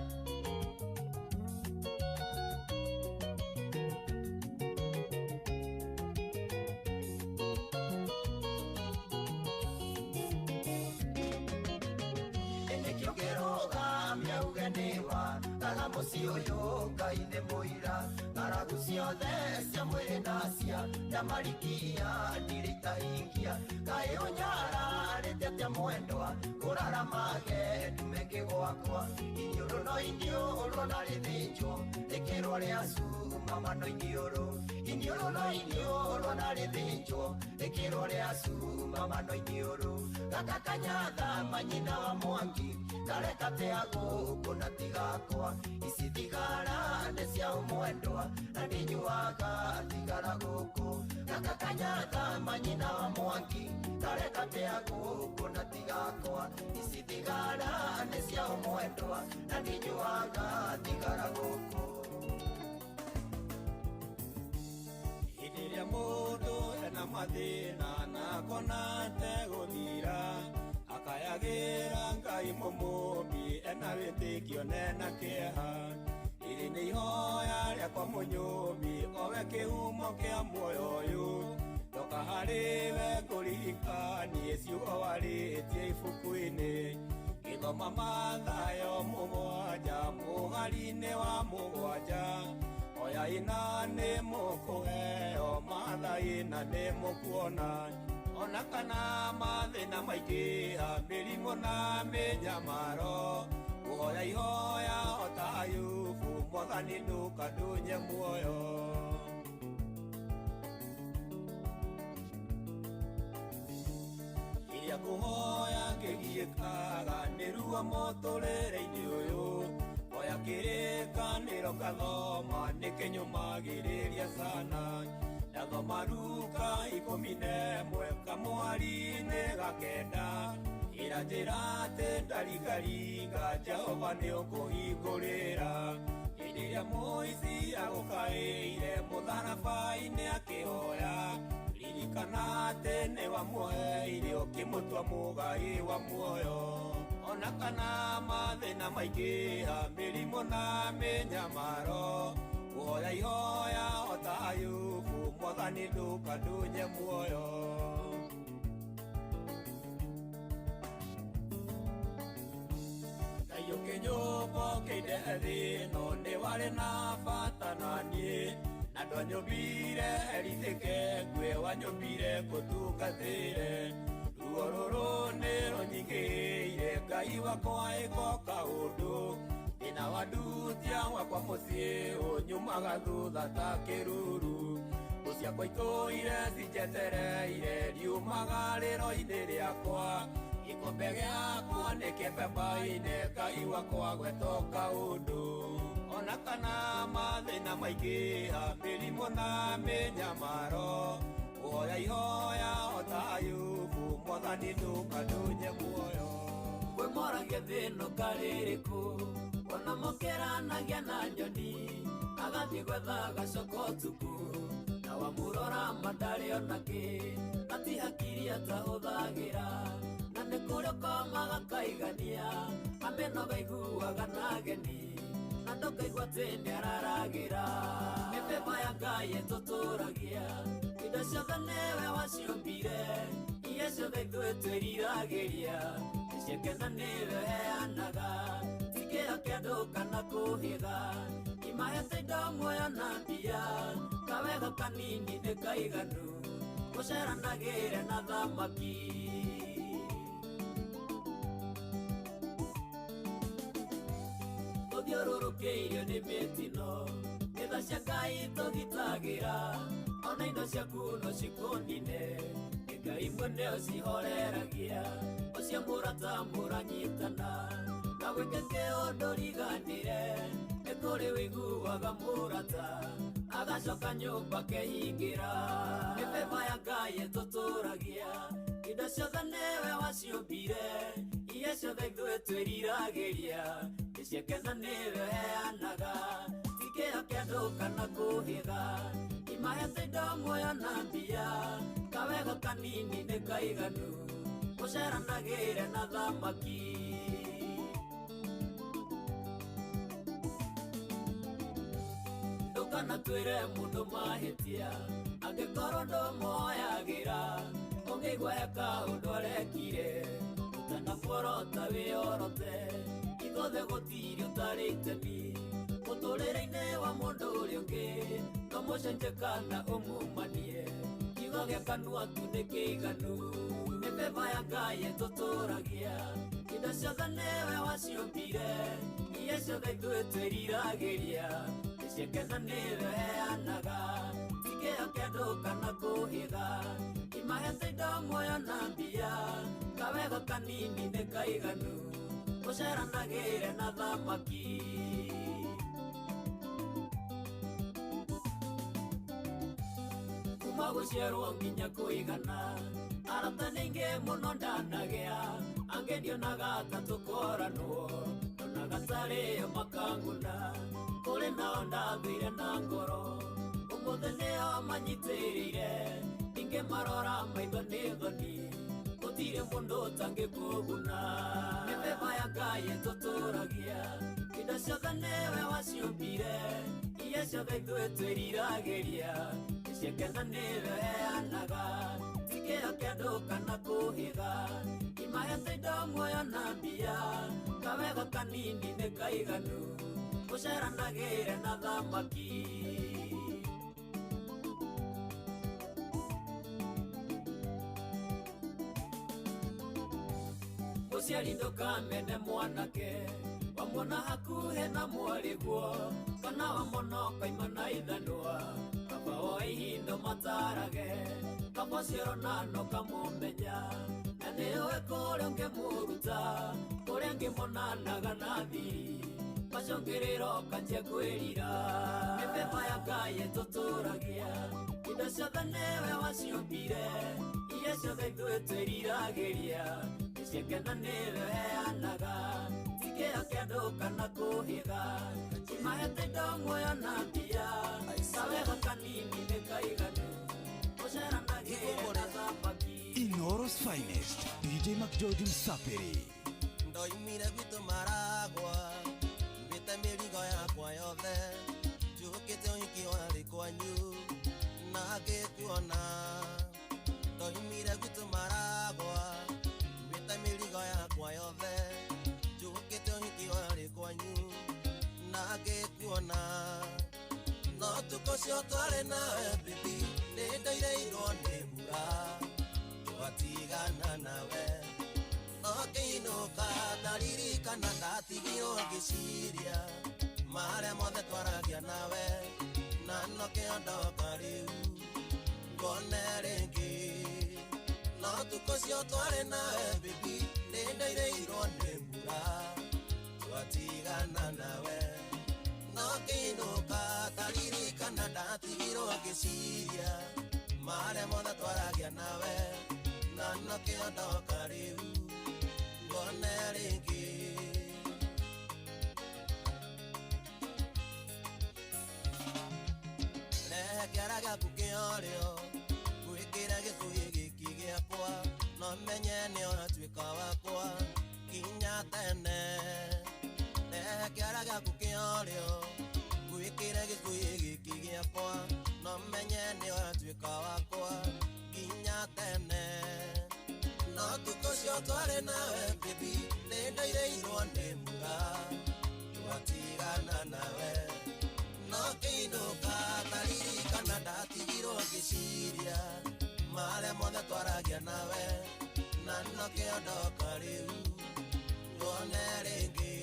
mucio yo Ngai nĩ mũira, ng'aragu ciothe cia mwĩrĩ nacia ndamarikia ndirĩ itahingia. Ngai ũnyararĩte atĩa mwendwa kũrara mage ndume gwakwa, iniũrũ no iniũrũ na rĩthĩnjwo rĩkĩrwo rĩa cuma mano iniũrũ, iniũrũ no iniũrũ na rĩthĩnjwo rĩkĩrwo rĩa cuma mano iniũrũ. Gaka kanyatha manyina wa Mwangi kareka tea gũkũ na tigakwa, ici thigara nĩ cia ũmwendwa na ndinyuaga thigara gũkũ. Gaka kanyatha manyina wa Mwangi kareka tea gũkũ na tigakwa, ici thigara nĩ cia ũmwendwa na ndinyuaga thigara gũkũ. Hĩndĩ ĩrĩa mũndũ ena mathĩna na akona tegũthira, akayagĩra Ngai mũmũmbi ena wĩtĩkio nena kĩeha. Ĩrĩ nĩ ihoya rĩakwa mũnyũmbi owe kĩhumo kĩa muoyo ũyũ, ndoka harĩ we ngũririkanie ciugo warĩtie ibuku-inĩ. Gĩthoma Mathayo mũgwanja mũhari-inĩ wa mũgwanja, oya ina nĩ mũkũheo, matha ina nĩ mũkuona. Ona kana mathĩna maingĩha, mĩrimũ na mĩnyamaro, kũhoya ihoya o ta Ayubu, Mwathani ndũkandũnye muoyo. Iria kũhoya ngĩgiĩkaga nĩ ruo mũtũrĩre-inĩ ũyũ, oya kĩrĩkanĩro ngathoma nĩkĩnyũmagĩrĩria sana. Ndathoma Luka 11 kamũhari-inĩ ga 9, ĩra njĩra atĩ ndarigariga Jehova nĩ ũkũhingũrĩra. Hĩndĩ ĩrĩa mũici agũkaĩire mũtharaba-inĩ akĩhoya, ririkana atĩ nĩ wamuoheire ũkĩmũtua mũgai wa muoyo. Ona kana mathĩna maingĩha, mĩrimũ na mĩnyamaro, kũhoya ihoya o ta Ayubu, Mwathani ndũkandũnye muoyo. Ngai ũkĩnyũmba ũkĩndehe thĩno nĩ warĩ na bata naniĩ, na ndwanyũmbire erithĩke ngwe, wanyũmbire ngũtungatĩre. Ruo rũrũ nĩ rũnyingĩire, Ngai wakwa ĩgoka ũndũ, thĩna wa ndutia wakwa mũciĩ ũnyumaga thutha ta kĩruru. Ngũ ciakwa itũire cinjetereire riumaga rĩro-inĩ rĩakwa, gĩkombe gĩakwa nĩ kĩmbemba-inĩ, Ngai wakwa gwetoka ũndũ. Ona kana mathĩna maingĩha, mĩrimũ na mĩnyamaro, kũhoya ihoya o ta Ayubu, Mwathani ndũkandũnye muoyo. Kwĩmoragia thĩno karĩrĩkũ, ona mũkĩranagia na nyoni, agathiĩ gwetha gacoko ũtukũ, na wamũrora mandarĩ onakĩ, ati hakiri atahũthagĩra, na nĩ kũrĩ ũkomaga kaigania, amĩnoga iguaga na ageni, na ndũkaigua atĩ nĩararagĩra. Mĩthemba ya Ngai ĩtũtũragia, indo ciothe nĩwe waciũmbire, iria ciothe ithuĩ twĩriragĩria, ciakena nĩwe heanaga, tikĩo kĩandũ kana kũhĩga, imahete indo muoyo na mbia, kawega kanini nĩ kaiganu, gũceranagĩre na thamaki. Tũthiũrũrũkĩirio nĩ mĩtino, getha cia Ngai tũgitagĩra, ona indo ciaku no cikũnine, Ngai mwene ũcihoreragia, ũcio mũrata mũranyitana, na gwĩka kĩũndũ riganĩre, nĩ kũrĩ wĩiguaga mũrata, agacoka nyũmba kehingĩra. Mĩthemba ya Ngai ĩtũtũragia, indo ciothe nĩwe waciũmbire, iria ciothe ithuĩ twĩriragĩria, nĩciakena nĩwe heanaga, tikio kendo kana kuhiga imahete ndomuoyo na mbia kawego kanini nĩ kaiganu gũceranagĩre na thamaki ndũkanatuĩre mũndũ mahĩtia angĩkorwo ndũmuoyagĩra ũngĩigua eka ũndũ arekire ũtanamuorota wĩyorote ithuothe gũtirĩ ũtarĩ itemi mũtũrĩre-inĩ wa mũndũ ũrĩa ũngĩ no mũcenjie kana ũmumanie kiugo gĩa kanua tu nĩ kĩiganu nĩ beba ya Ngai ĩtũtũragia indo ciothe nĩwe waciũmbire iria ciothe ithuĩ twĩriragĩria nĩciekena nĩwe heanaga tikĩo kĩndũ kana kũhitha imahete indo muoyo na mbia kawego kanini nĩ kaiganu gũceranagĩre na thamaki kuma gũciarwo nginya kũigana arata nĩingĩ mũno ndanagĩa angĩ ndionaga ta tũkoranwo ndonaga tarĩo makanguna kũrĩ nao ndathire na ngoro ũmũthĩ nĩo manyitĩrĩire ningĩ marora maitho nĩ thoni gũtirĩ mũndũ ũtangĩkũguna nĩ beba ya Ngai ĩtũtũragia indo ciothe nĩwe waciũmbire iria ciothe ithuĩ twĩriragĩria nĩciekena nĩwe heanaga tikĩo kĩndũ kana kũhitha imahete indo muoyo na mbia kawego kanini nĩ kaiganu gũceranagĩre na thamaki mũciari ndũkamene mwanake wamwona hakuhĩ na mwarĩguo kana wamwona ũkaimana ithanwa kaba o ihindo matarage kaba ũciaro nano kamũmenya na nĩũĩ kũrĩa ũngĩmũruta kũrĩa ngĩmonanaga na thiri macũngĩrĩro kanjia kwĩrira nĩ beba ya Ngai ĩtũtũragia indo ciothe nĩwe waciũmbire iria ciothe ithuĩ twĩriragĩria nĩciekena nĩwe heanaga tikĩo kĩndũ kana kũhitha imahete indo muoyo na mbia kawego kanini nĩ kaiganu gũceranagĩre na thamaki Inoros finest DJ Mac George Msapiri ndoimire gwitũ Maragwa mbĩte mĩrigo yakwa yothe njũkĩte ũhiki warĩ kwanyu na ngĩkuona ndoimire gwitũ Maragwa mbĩte mĩrigo yakwa yothe njũkĩte ũhiki warĩ kwanyu na ngĩkuona no tũkocio twarĩ nawe bibi nĩ ndoireirwo nĩ mbura twatigana nawe Okeinuka ndaririkana ndatigirwo ngĩciria marĩa mothe twaragia nawe na nokĩondoka rĩu ngone rĩngĩ no tũkocio twarĩ nawe bibi nĩ ndoireirwo nĩ mbura twatigana nawe nokĩinuka ndaririkana ndatigirwo ngĩciria marĩa mothe twaragia nawe na nokĩondoka rĩu ngone rĩngĩ rehe kĩara gĩaku kĩorĩo gwĩkĩra gĩcũhĩ gĩkĩ gĩakwa no menye nĩonatuĩka wakwa kinya tene rehe kĩara gĩaku kĩorĩo gwĩkĩra gĩcũhĩ gĩkĩ gĩakwa no menye nĩonatuĩka wakwa kinya tene no tũkocio twarĩ nawe bibi nĩ ndoireirwo nĩ mbura twatigana nawe no kĩinũka ndaririkana ndatigirwo ngĩciria marĩa mothe twaragia nawe na nokĩondoka rĩu ngone rĩngĩ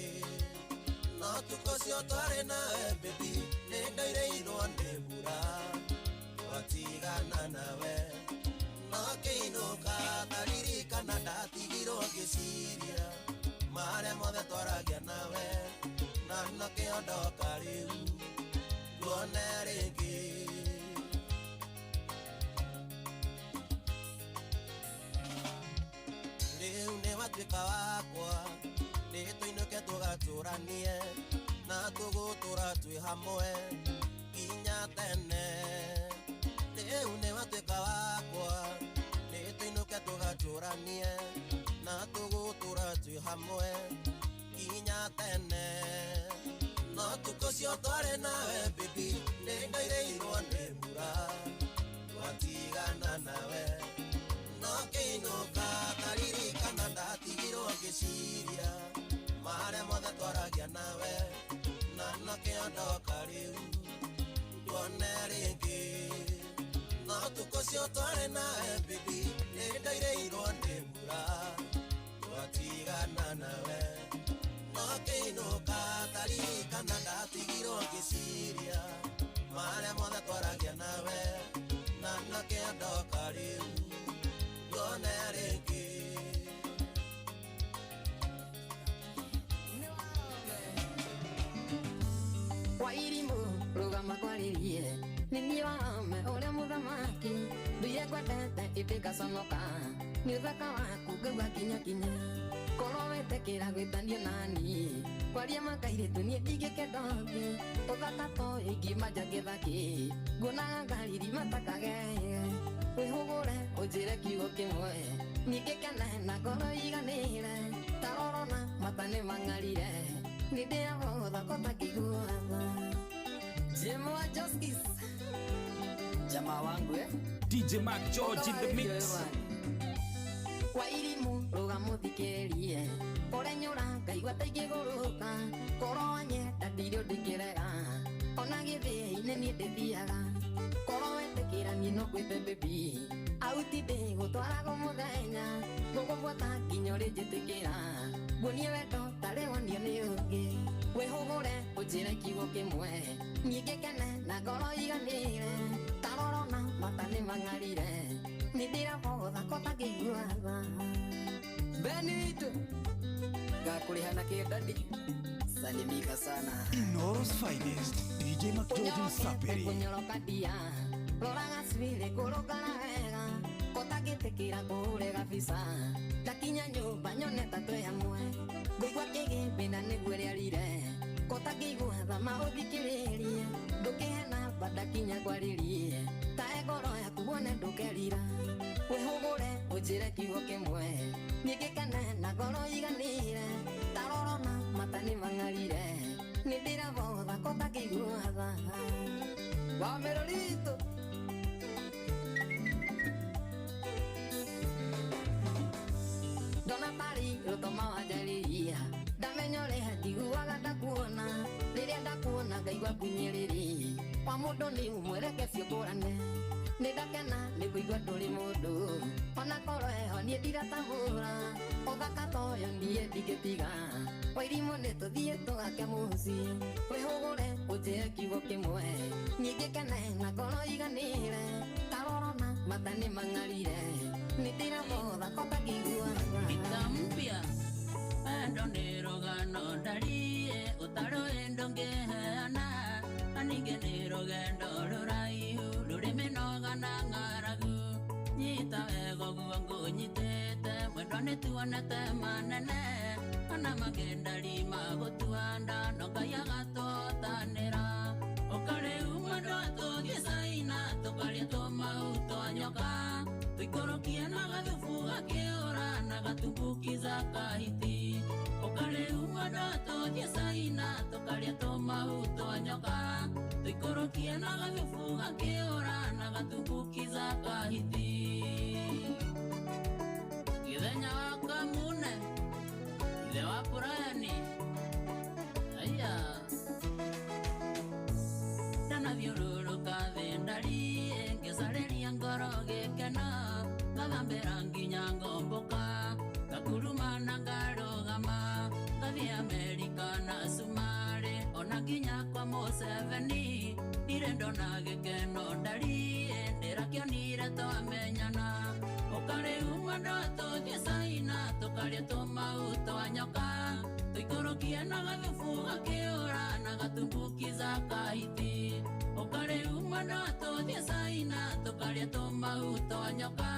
no tũkocio twarĩ nawe bibi nĩ ndoireirwo nĩ mbura twatigana nawe nokĩinũka ndaririkana ndatigirwo ngĩciria marĩa mothe twaragia nawe na nokĩondoka rĩu ngone rĩngĩ rĩu nĩ watuĩka wakwa nĩ tũinũke tũgatũranie na tugutura twi hamwe kinya tene riu ni watuika wakwa ni tuinuke tugacuranie na tugutura twi hamwe kinya tene no tukocio tware nawe bibi nindoireirwo ni mbura twatigana nawe no kiinuka ngaririkana ndatigirwo ngiciria mare mothe twaragia nawe na nakiondoka riu tuone ringi no tukocio tware nawe bibi nindoireirwo ni mbura twatigana nawe no kiinuka ngaririkana ndatigirwo ngiciria mare mothe twaragia nawe na nakiondoka riu tuone ringi Wairimu rugama kwaririe nini wame ule muthamaki nduye kwendete itikaconoka ni uthaka waku ngauga kinya kinya korwo wetekira gwitanio nani kwaria makairitu nie ndingĩkendothi ũthaka toyo ingĩmanja gĩthaki nguonaga ngariri matakagege wĩhũgũre ũnjĩre kiugo kĩmwe ningĩ kene na ngoro iganĩre tarorona mata nĩ mang'arire nindĩabotha kotakiguotha Jemo wa Justice Jamaa wangu DJ Mac George in the mix. Wairimu ruga muthikĩrĩrie ũrenyũra ngaigua ta ingĩgũrũka korwo nyenda ndirĩ ndingĩrega ona gĩthĩ-inĩ niĩ ndĩthiaga korwo wetĩkĩra niĩ no ngwĩte baby auti ndĩgũtwaraga mũthenya ngũgũbuata nginya ũrĩnjĩtĩkĩra nguonie wendo tarĩ wonio nĩ ũngĩ wĩhũgũre ũnjĩre kiugo kĩmwe niĩ ngĩkene na ngoro iganĩre tarorona mata nĩ mang'arire nindĩrabotha kotakĩiguatha Benito gakũrĩha na kĩndandi salimika sana Inoros finest DJ Mac George Msapiri kunyoroka dia roraga cibirĩ kũrũngana wega kotakĩtĩkĩra kũhũre kabisa ndakinya nyũmba nyone ta twĩ hamwe ngũigua kĩgĩmbĩ na nĩguo rĩarire kotakĩiguatha maũthikĩrĩrie ndũkĩhena bandakinya kwarĩrie tae ngoro yaku wone ndũkerira wĩhũgũre ũnjĩre kiugo kĩmwe niĩ ngĩkene na ngoro iganĩre tarorona mata nĩ mang'arire nĩndĩrabotha kotakĩiguatha Wamerolito Donatari rũtoma wanjarĩria ndamenya ũrĩa njiguaga ndakuona rĩrĩa ndakuona ngaigua ngunyĩrĩri wa mũndũ nĩ umwereke cio kũrane nĩndakena nĩ kũigua ndũrĩ mũndũ ona korwo heho niĩ ndiratahũra ũthaka toyo niĩ ndingĩtiga Wairimu nĩtũthiĩ tũgake mũciĩ wĩhũgũre ũnjĩre kiugo kĩmwe niĩ ngĩkene na ngoro iganĩre tarorona mata nĩ mang'arire nĩndĩrabotha kotakĩiguaga mpya endo nĩ rũgano ndarie ũtarĩ wendo ngĩheana na ningĩ nĩ rũgendo rũraihu rũrĩ mĩnoga na ng'aragu nyita wega ũguo ngũnyitĩte mwendo nĩtuonete manene ona magendari magũtuanda no Ngai agatũhotanĩra ũkarĩu mwendo atũthiĩ Caina tũkarĩa tũmau twa nyoka tũikũrũkie na gathubu gakĩũra na gatumbukiza kahiti ũkarĩu mwendo atũthiĩ Caina tũkarĩa tũmau twa nyoka tũikũrũkie na gathubu gakĩũra na gatumbukiza kahiti gĩthenya wa Kamune ithe wa Brian aya ndanathiũrũrũka thĩ ndarie ngĩcarĩria ngoro gĩkeno ngathambĩra nginya ngomboka ngakuruma na ngarũgama ngathiĩ Amerika na Sumarĩ ona nginya kwa Museveni ndirĩ ndona gĩkeno ndarie ndĩrakĩonire twamenyana ũkarĩu mwendo atũthiĩ Caina tũkarĩa tũmau twa nyoka tũikũrũkie na gathubu gakĩũra na gatumbukiza kahiti ũkarĩu mwendo atũthiĩ Caina tũkarĩa tũmau twa nyoka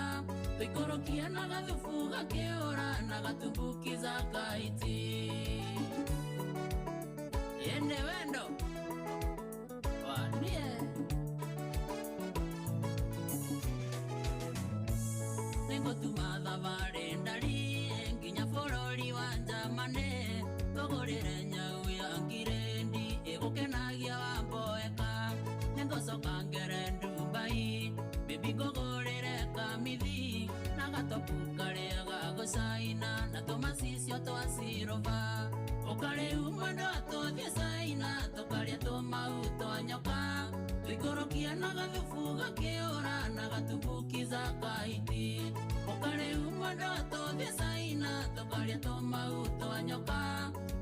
tũikũrũkie na gathubu gakĩũra na gatumbukiza kahiti ene wendo wanie nengo tumathavare ndari nginya bũrũri wa Njamani tũgũrĩre nyau ya ngirendi ĩgũkenagia wamboeka nengocoka ngere Dubai baby ngũgũrĩre kamithi na gatopu karĩa gagũcaina na tũmacicio twa Silva ũkarĩu mwendo atũthiĩ Caina tũkarĩa tũmau twa nyoka tũikũrũkia na gathubu gakĩũra na gatumbukiza kaiti ũkarĩu mwendo atũthiĩ Caina tũkarĩa tũmau twa nyoka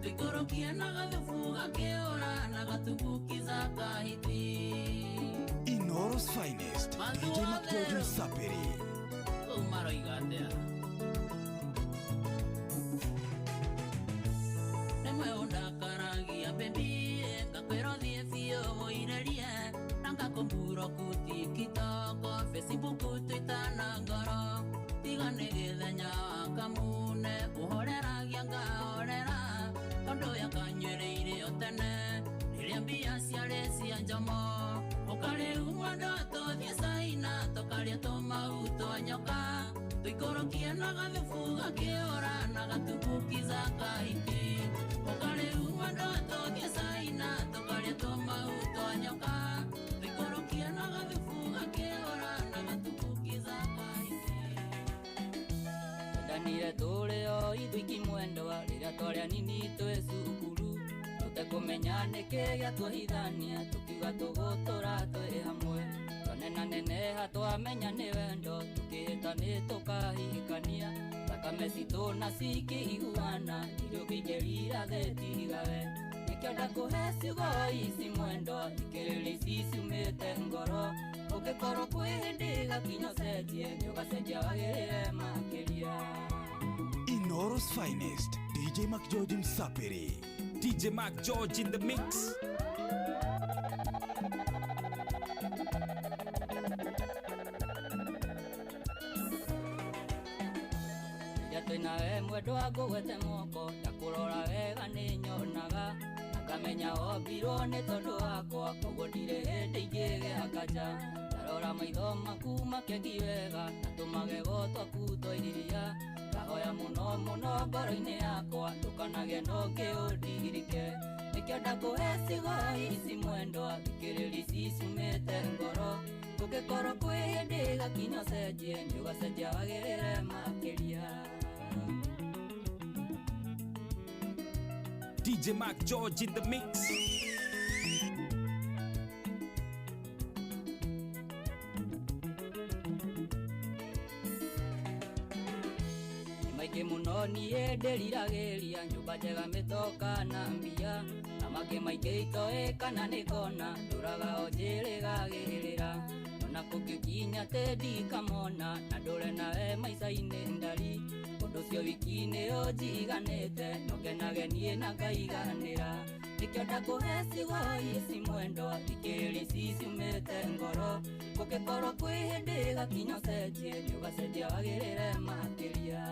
tũikũrũkia na gathubu gakĩũra na gatumbukiza kaiti. Inoros Finest, DJ Macjojo Saperi. Umaroiga atia nemwe undakaragia baby ngakwĩra ũthiĩ biũ ũirerie na ngakũmbũra kuti kitoko Facebook Twitter na ngoro tiga nĩ gĩthenya wa kamune ũhoreragia ngahorera tondũ yakanyuĩrĩire o tene rĩrĩa mbia ciarĩ cia njomo ũkarĩu mwendo atũthiĩ Caina tũkarĩa tũmau twa nyoka tũikũrũkie na gathubu gakĩũra na gatumbukiza kaiti ũkarĩu mwendo atũthiĩ Caina tũkarĩa tũmau twa nyoka tũikũrũkie na gathubu gakĩũra na gatumbukiza kaiti. Twendanire tũrĩ o ithuiki mwendwa rĩrĩa twarĩ nini twĩ cukuru tũtekũmenya nĩkĩ gĩatũhithania tũkiuga tũgũtũra twĩ hamwe twanena twamenya nĩ wendo tũkĩhĩta nĩ tũkahikania thakame citũ na cikĩiguana irio kĩingĩrira thĩtigawe nĩkĩo ndakũhe ciugo ici mwendwa ikĩrĩrĩ ici ciumĩte ngoro ũngĩkorwo kwĩ hĩndĩ gakinya ũcenjie nĩũgacenjia wagĩrĩre makĩria. Inoros Finest, DJ Macjojo Saperi. DJ Macjojo in the mix. Twĩnawe mwendwa ngũgwete moko ndakũrora wega nĩ nyonaga akamenya ombirwo nĩ tondũ wakwa koguo ndirĩ hĩndĩ ingĩgĩa kanja ndarora maitho maku makĩngi wega na tũmagego twaku twairiria ngahoya mũno mũno ngoro-inĩ yakwa ndũkanage no ngĩũndigirike nĩkĩo ndakũhe ciugo ici mwendwa thikĩrĩria ici ciumĩte ngoro ũngĩkorwo kwĩ hĩndĩ gakinya ũcenjie nĩũgacenjia wagĩrĩre makĩria. DJ Macjojo in the mix. Maingĩ mũno niĩ ndĩriragĩria nyũmba njega mĩtoka na mbia na mangĩ maingĩ itoĩ kana nĩ kona ndũraga o njĩrĩgagĩrĩra ona kũngĩkinya tĩ ndikamona na ndũre nawe maica-inĩ ndari ũndũ ũcio wiki nĩ ũnjiganĩte nongenage niĩ na ngaiganĩra nĩkĩo ndakũhe ciugo ici mwendwa thikĩrĩria ici ciumĩte ngoro ũngĩkorwo kwĩ hĩndĩ gakinya ũcenjie nĩũgacenjia wagĩrĩre makĩria.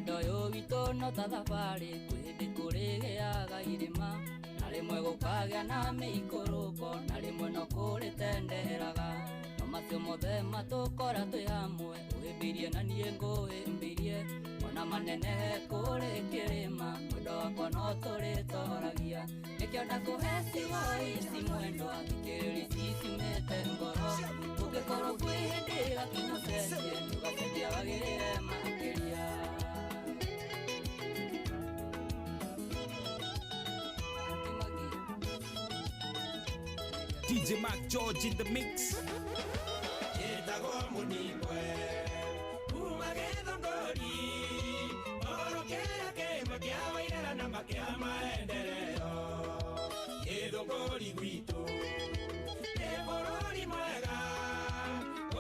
Ndoyo witũ no ta thabarĩ kwĩ hĩndĩ kũrĩgĩaga irĩma na rĩmwe gũkagĩa na mĩikũrũko na rĩmwe no kũrĩtenderaga no macio mothe matũkora twĩ hamwe ũhĩmbĩrie na niĩ ngũhĩmbĩrie ona manenehe kũrĩ kĩrĩma mwendo wakwa no tũrĩtoragia nĩkĩo ndakũhe ciugo ici mwendwa thikĩrĩria ici ciumĩte ngoro ũngĩkorwo kwĩ hĩndĩ gakinya ũcenjie ndũgacenjia wagĩrĩre makĩria. DJ Macjojo in the mix. Yetagwo mũningwe kuma gĩthũngũri orokera kĩma kĩa wairera na makĩa maendeleo gĩthũngũri gwitũ nĩ bũrũri mwega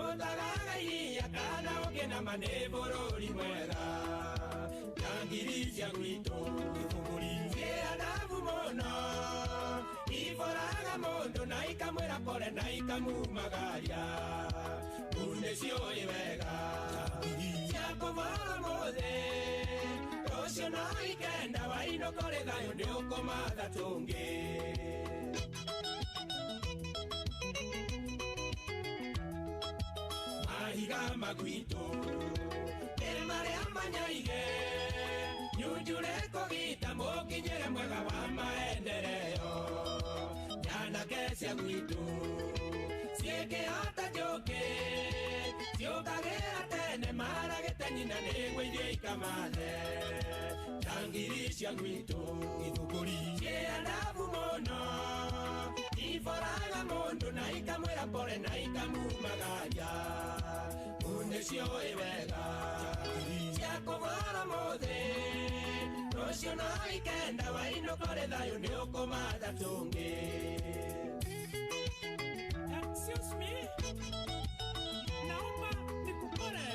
ũtagaga iria kana ũkĩnama nĩ bũrũri mwega na ngiri cia gwitũ gĩthũngũri ciĩ adabu mũno iforaga mundu na ikamwira pole na ikamumagaria mundu cioi wega ciakuvara mothe rucio no ikenda wainokore thayo ni ukomatha tungi mahiga magwito maria manyaige nyunjure kogita mukinyire mwega wa maendeleo yana kesia gwitu ciĩkĩhota njũkĩ ciũkagĩra tene maragĩte nyina nĩguo irie ikamathe njangiri cia gwitũ ithũngũri ciĩandabu mũno iforaga mũndũ na ikamwĩra pole na ikamumagaria mundu cioi wega ciakũvara mũthĩ rũciũ no ikenda wainũkore thayũ nĩ ũkũmatha tũngĩ. Excuse me, naomba nikupone.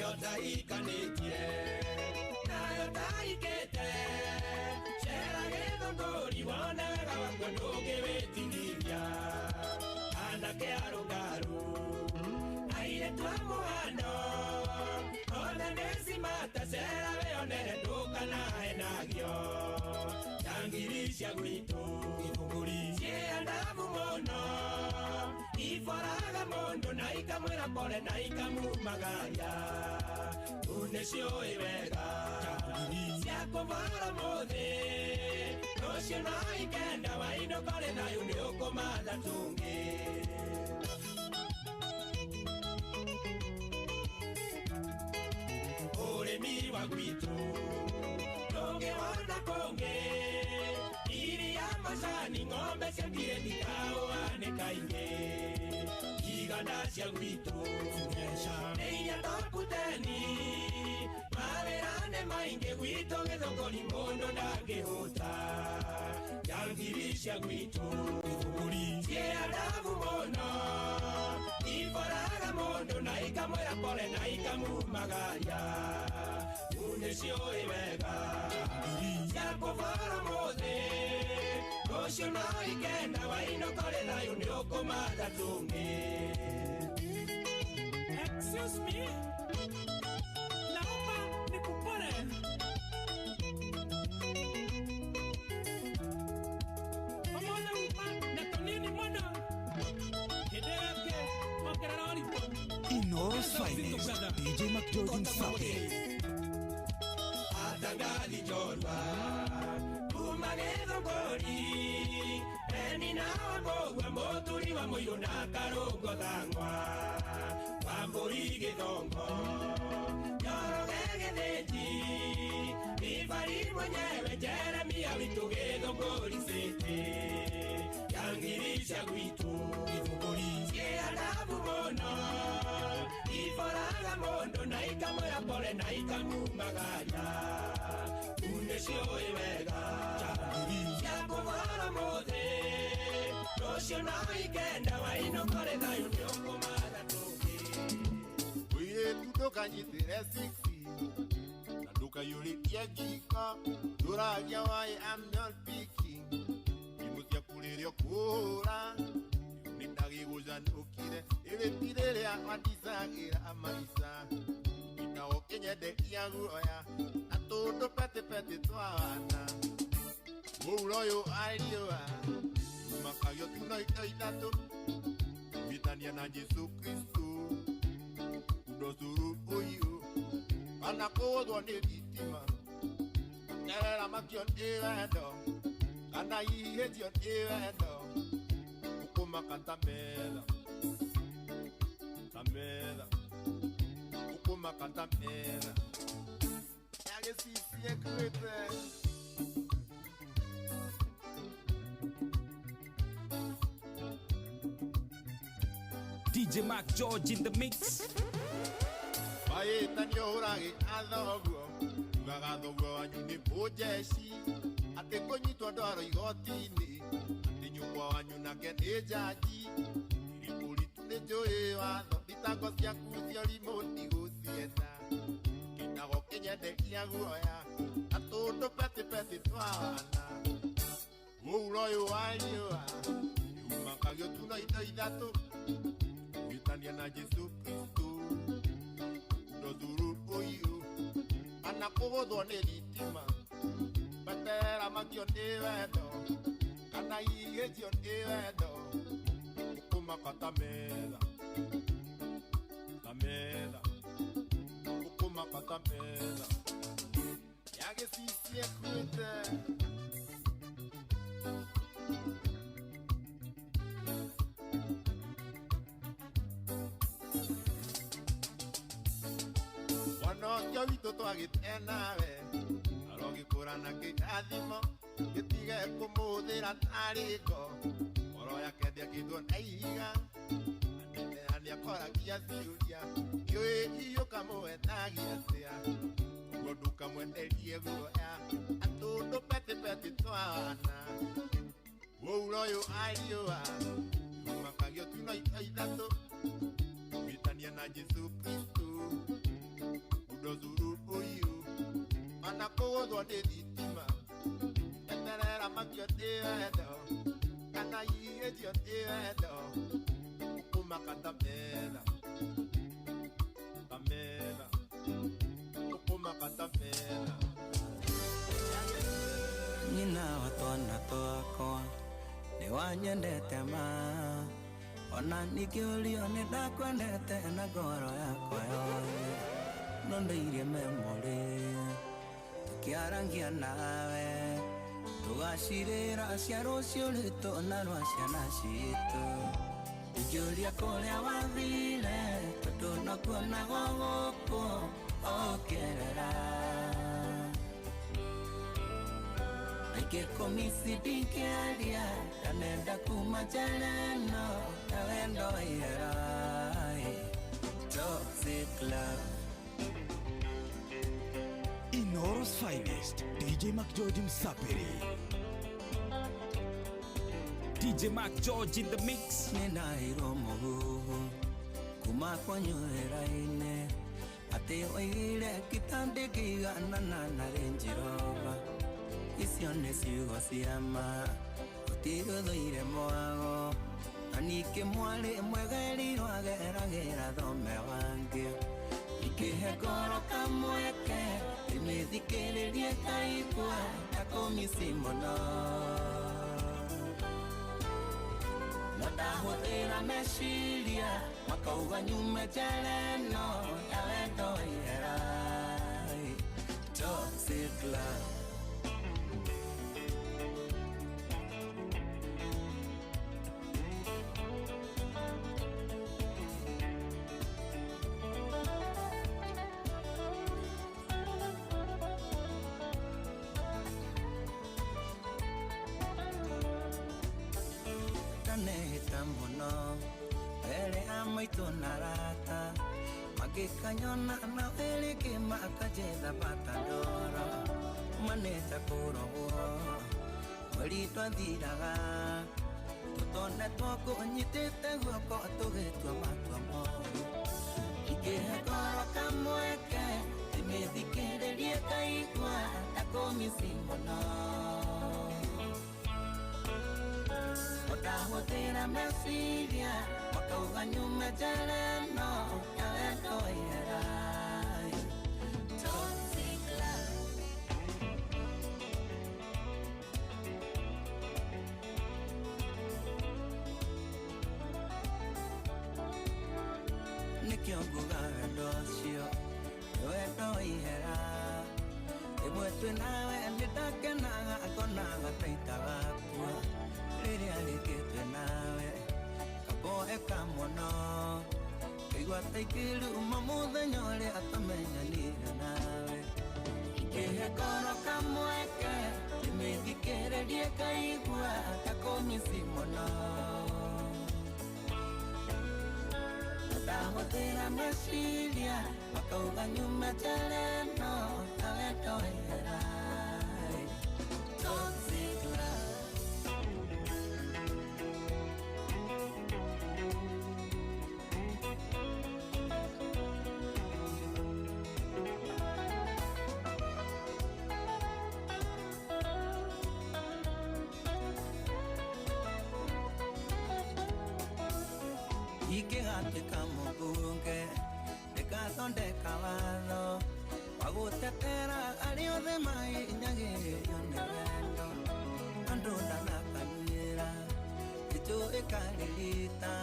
Yotaikanĩtie nayo taikĩte cera gĩthũngũri wone wega wakwa ndũngĩwĩtigithia anake arũngarũ airĩtu a mũhano othe nĩcimata cera wĩonere ndũkanahe nagio njangiri cia gwitũ ithũngũri ciĩandabu mũno iforaga mũndũ na ikamwĩra pole na ikamumagaria mundu cioi wega ciakũvara mũthĩ rũciũ no ikenda wainũkore thayũ nĩ ũkũmatha tũngĩ. Ũrĩmi wa gwitũ ndũngĩ wona kũngĩ iria macani ng'ombe ciambire thikaũanĩkaingĩ iganda cia gwitũ nĩ inya tokuteni mawĩra nĩ maingĩ gwitũ gĩthũngũri mũndũ ndangĩhũta njangiri cia gwitũ ithũngũri ciĩandabu mũno iforaga mũndũ na ikamwĩra pole na ikamumagaria mundu cioi wega ciakũvara mũthĩ rũciũ no ikenda wainũkore thayũ nĩ ũkũmatha tũngĩ. Excuse me, naomba nikupone. Pamoja na tonini mwana hideke ongerera oripo Inoros Finest, DJ McJordan Sabe. Atangali jorwa kuma gĩthũngũri eni na wambogwa mũturi wa mũirũ na karũngo thangwa wa mbũri gĩthongo njoroge gĩthĩnji ibari mwenyewe Jeremia witũ gĩthũngũri city njangiri cia gwitũ ithũngũri ciĩandabu mũno iforaga mũndũ na ikamwĩra pole na ikamumagaria mundu cioi wega ciakũvara mũthĩ rũciũ no ikenda wainũkore thayũ nĩ ũkũmatha tũngĩ. Mũirĩtu ndũkanyitĩre 6 na ndũkaiyũrĩtie ngiko ndũragia why I'm not picking imũ ciaku rĩrĩa ũkũhũra nĩ ndagĩgũcanũkire ĩrĩti rĩrĩa wandicagĩra amaica itago kĩnyenderia guoya na tũndũ petepete twana mũura ũyũ ariũa makagio tuno ito ithatũ vitania na Jesu Kristo ndocuru ũyũ kana kũgũthwo nĩ thitima nyerera makio nĩ wendo kana ihĩtio nĩ wendo ũkũmaka ta metha ũkũmaka ta metha yagĩcicie kwĩte. DJ Mac George in the mix. Maĩtanio ũragĩ athoguo ugaga thoguo wanyu nĩ mũjeci atĩ kũnyitwo ndwaro igoti-inĩ atĩ nyukwa wanyu nake nĩ njaji irikũritu nĩ njũĩ watho thitango ciaku cio rimũti gũcienda kĩnago kĩnyenderia guoya na tũndũ petipeti twana mũuro ũyũ wa riũa yumakagio tu na indo ithatũ gwĩtania na Jesu Kristo ndũthuru ũyũ ana kũgũthwo nĩ thitima batera makio nĩ wendo kana ihĩtio nĩ wendo ũkũmaka ta metha ũkũmaka ta metha yagĩcicie kuĩte mwana ũcio witũ twagĩte nawe arogĩkũra na kĩrathimo gĩtige kũmũthĩra tarĩko ngoro yake ndĩakĩndwo na ihiga anene nĩakoragia ciũria kĩũĩ iyũka mũwetagia atĩa ũguo ndũkamwenderie guoya atũndũ petipeti twana mũuro ũyũ ariũa yumakagio tu na indo ithatũ gwĩtania na Jesu Kristo ndũthuru ũyũ ana kũgũthwo nĩ thitima eterera makio nĩ wendo kana ihĩtio nĩ wendo ũkũmaka ta metha ũkũmaka ta metha nyina wa twana twakwa nĩ wanyendete ma ona ningĩ ũrio nĩ ndakwendete na ngoro yakwa yothe no ndĩirie memorĩ tukiarangia nawe tugacirĩra cia rũciũ rwitũ na rwa ciana citũ ingĩũria kũrĩa wathire tondũ nakuonagwo gũkũ ũkĩrera ingĩkũmisi ndingĩaria ndanenda kuma njĩra ĩno ya wendo ihera Toxic Love. Inoro's finest, DJ Mac George Msapiri. DJ Mac George in the mix. Ninairo muhu kuma kwanywera-inĩ atĩ oigire kitande kĩiganana na Range Rover. Icio nĩ ciugo cia ma ũtigũthũire mwago na ningĩ mwarĩ mwega erirwo ageragĩra thome wangĩ ikĩhe ngoro kamweke ndĩmĩthikĩrĩrie kaigua ndakũmisi mũno no ndahũthĩra meciria makauga nyume njĩra ĩno ya wendo ihera Toxic Love. Tunarata magikanyona na eleke makajetha batandoro maneta kurogo wali twathiraga tutone twako nyitete guoko tugitwa matwa moru ikihekoro kamweke timithikĩrĩrie kaigua ndakũmisi mũno ndahũthĩra meciria makauga nyume njĩra ĩno ya wendo ihera Toxic Love. Nĩkĩo nguga wendo ũcio nĩ wendo ihera ĩmwe twĩ nawe nĩndakenaga ngonaga taita gakua rĩrĩa rĩngĩ twĩ nawe kaboeka mũno kaigua ta ikĩruma mũthenya ũrĩa tũmenyanire nawe ikĩhe ngoro kamweke ndĩmĩthikĩrĩrie kaigua ndakũmisi mũno ndahũthĩra meciria makauga nyume njĩra ĩno ya wendo ihera Toxic Love. ingĩgatuĩka mũmbunge ndĩgathondeka watho wa gũtetera arĩa othe mahinyagĩrĩrio nĩ wendo andũ ndanakanĩra njũĩ kanĩrita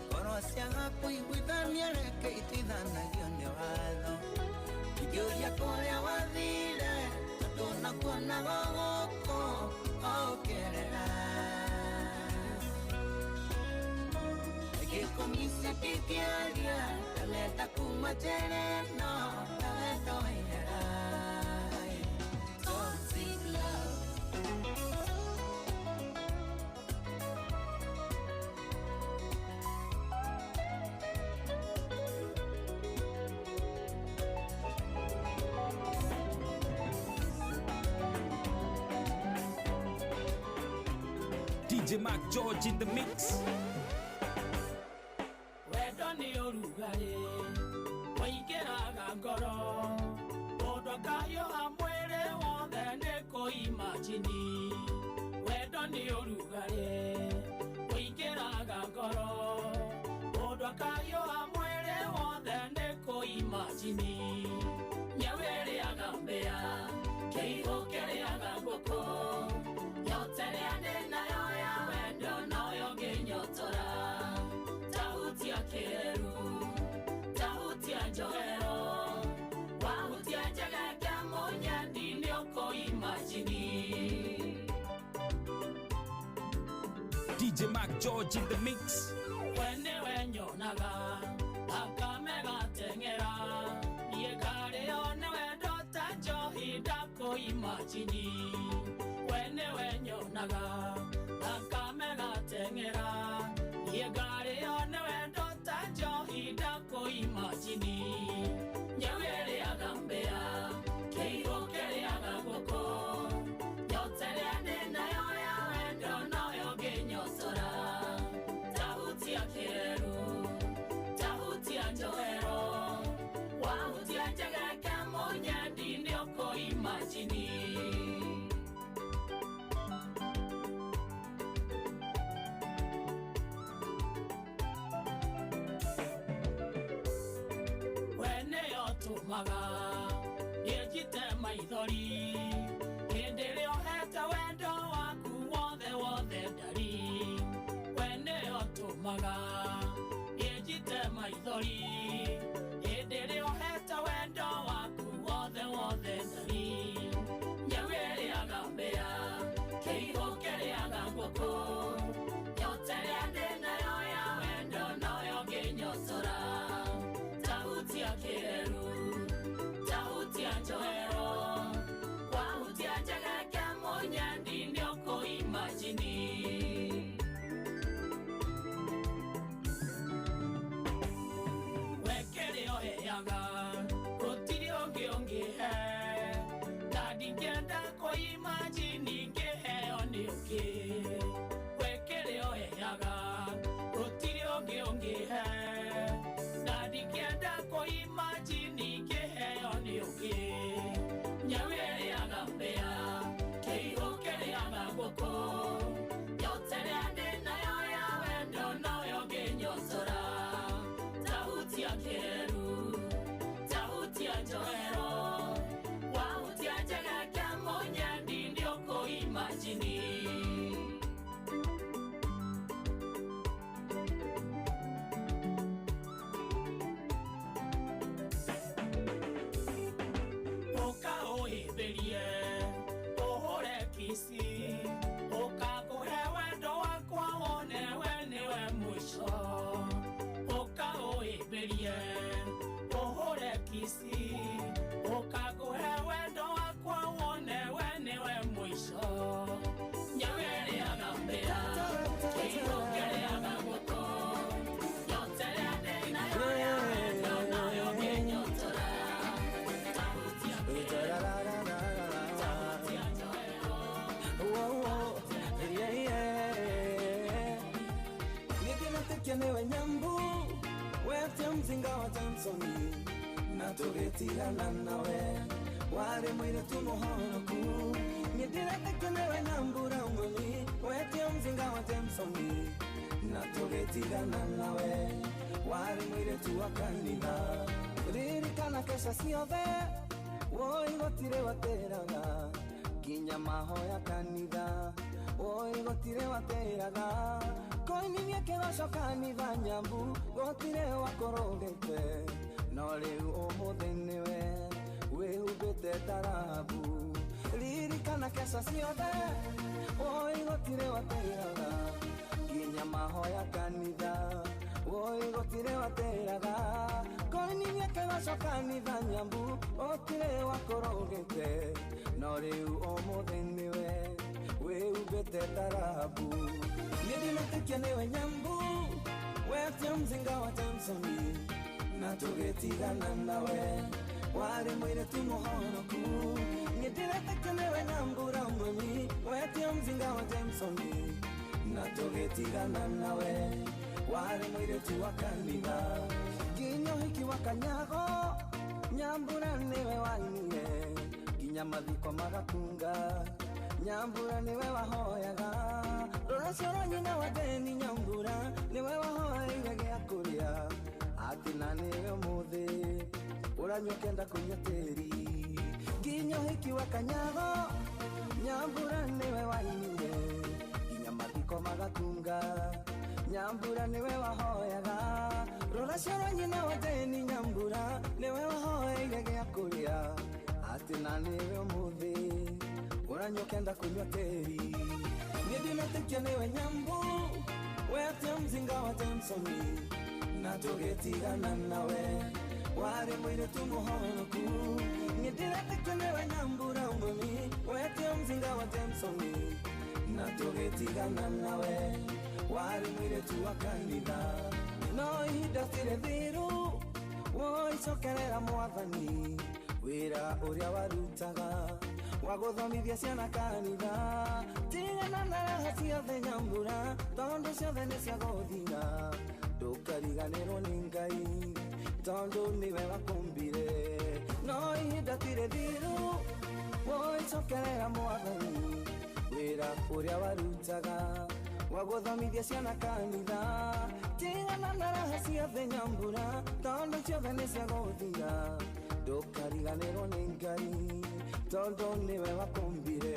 ngoro ciaga kũiguithania reke itithanagio nĩ watho ingĩũria kũrĩa wathire tondũ nakuonaga gũkũ ũkĩrera gĩkũmisi kĩkĩaria ndarenda kuma njĩra ĩno ndarenda waihera toxic love DJ Mac George in the mix. Wendo ni urugari waingĩraga ngoro mũndũ kahiũha mwĩrĩ wothe nĩ kũimagini. Wendo ni urugari waingĩraga ngoro mũndũ kahiũha mwĩrĩ wothe nĩ kũimagini. Nyau ĩrĩaga mbĩa kĩihũ kĩrĩaga ngũkũ yote rĩa ndĩ nayo ya wendo noyo ngĩnyotora. Tahutia kĩreru tahutia njohero wahutia njega kĩa mũnyandi nĩ ũkũimagini. DJ Mac George in the mix. We nĩwe nyonaga thakame gateng'era niĩ ngarĩo nĩ wendo ta njohi ndakũimagini. We nĩwe nyonaga thakame gateng'era niĩ ngarĩo nĩ wendo ta njohi ndakũimagini. Nyau ĩrĩaga mbĩa kĩihũ kĩrĩaga ngũkũ yote rĩa ndĩ nayo ya wendo noyo ngĩnyotora. Tahutia kĩreru tahutia njohero wahutia njega kĩa mũnyandi nĩ ũkũimagini. Tumaga yejite maithori hĩndĩ ĩrĩa ũhete wendo waku wothe wothe ndari. We nĩyo tũmaga yejite maithori hĩndĩ ĩrĩa ũhete wendo waku wothe wothe ndari. Nyau ĩrĩaga mbĩa kĩihũ kĩrĩaga ngũkũ yote rĩa ndĩ nayo ya wendo noyo ngĩnyotora. Tahutia kĩreru tahutia njohero wahutia njega kĩa mũnyandi nĩ ũkũimagini. We kĩrĩa ũheaga gũtirĩ ũngĩ ũngĩhe na ndingĩenda kũimagini ngĩheo nĩ ũngĩ. We kĩrĩa ũheaga gũtirĩ ũngĩ ũngĩhe na ndingĩenda kũimagini ngĩheo nĩ ũngĩ. Nyau ĩrĩaga mbĩa kĩihũ kĩrĩaga ngũkũ yote rĩa ndĩ nayo ya wendo noyo ngĩnyotora. Tahutia kĩreru tahutia njohero wahutia njega kĩa mũnyandi nĩ ũkũimagini. Ũkaũhĩmbĩrie ũhũre kisi ũkakũhe wendo wakwa wone we nĩwe mũico. Ũkaũhĩmbĩrie ũhũre kisi ũkakũhe wendo wakwa wone we nĩwe mũico. Nyau ĩrĩaga mbĩa kĩihũ kĩrĩaga ngũkũ yote rĩa ndĩ nayo ya wendo noyo ngĩnyotora. Tahutia kĩreru tahutia njohero nĩkĩnatĩkia nĩwe nyambu wetia mzinga wa Johnson na tũgĩtigana nawe warĩ mũirĩtu mũhonoku. Nĩndĩretĩkia nĩwe nyambura ũmoni wetia mzinga wa Johnson na tũgĩtigana nawe warĩ mũirĩtu wa kanitha ririkana kesha ciothe woi gũtirĩ watĩraga nginya mahoya kanitha woi gũtirĩ watĩraga koinithia kĩgoco kanitha nyambu gũtirĩ wakũrũgĩte no rĩu ũmũthĩ nĩwe wĩhumbĩte tarabu ririkana kesha ciothe woi gũtirĩ watĩraga nginya mahoya kanitha woi gũtirĩ watĩraga koinithia kĩgoco kanitha nyambu gũtirĩ wakũrũgĩte no rĩu ũmũthĩ nĩwe wĩhumbĩte tarabu nĩndinatĩkia nĩwe nyambu wetia mzinga wa Johnson na tũgĩtigana nawe warĩ mũirĩtu mũhonoku nĩndinatĩkia nĩwe nyambu ramũni wetia mzinga wa Johnson na tũgĩtigana nawe warĩ mũirĩtu wa kanitha nginya ũhiki wa kanyago nyambura nĩwe wainire nginya mathiko magakunga nyambura nĩwe wahoyaga rũracio rwa nyina wa Deni nyambura nĩwe wahoyaire gĩa kũrĩa atĩ na nĩwe ũmũthĩ ũranyua ũkenda kũnyua tĩri nginya ũhiki wa kanyago nyambura nĩwe wainire nginya mathiko magakunga nyambura nĩwe wahoyaga rũracio rwa nyina wa Deni nyambura nĩwe wahoyaire gĩa kũrĩa atĩ na nĩwe ũmũthĩ ũranyua ũkenda kũnyua tĩri nĩndinatĩkia nĩwe nyambu wetia mzinga wa Johnson na tũgĩtigana nawe warĩ mũirĩtu mũhonoku nĩndinatĩkia nĩwe nyambu ramũni wetia mzinga wa Johnson na tũgĩtigana nawe warĩ mũirĩtu wa kanitha no ihinda tirĩ thiru woicokerera mwathani wĩra ũrĩa warutaga wa gũthomithia ciana kanitha tigana na raha ciothe nyambura tondũ ciothe nĩ cia gũthira ndũkariganĩrwo nĩ Ngai tondũ nĩwe wakũmbire no ihinda tirĩ thiru woicokerera mwathani wĩra ũrĩa warutaga wa gũthomithia ciana kanitha tigana na raha ciothe nyambura tondũ ciothe nĩ cia gũthira ndũkariganĩrwo nĩ Ngai tondũ nĩwe wakũmbire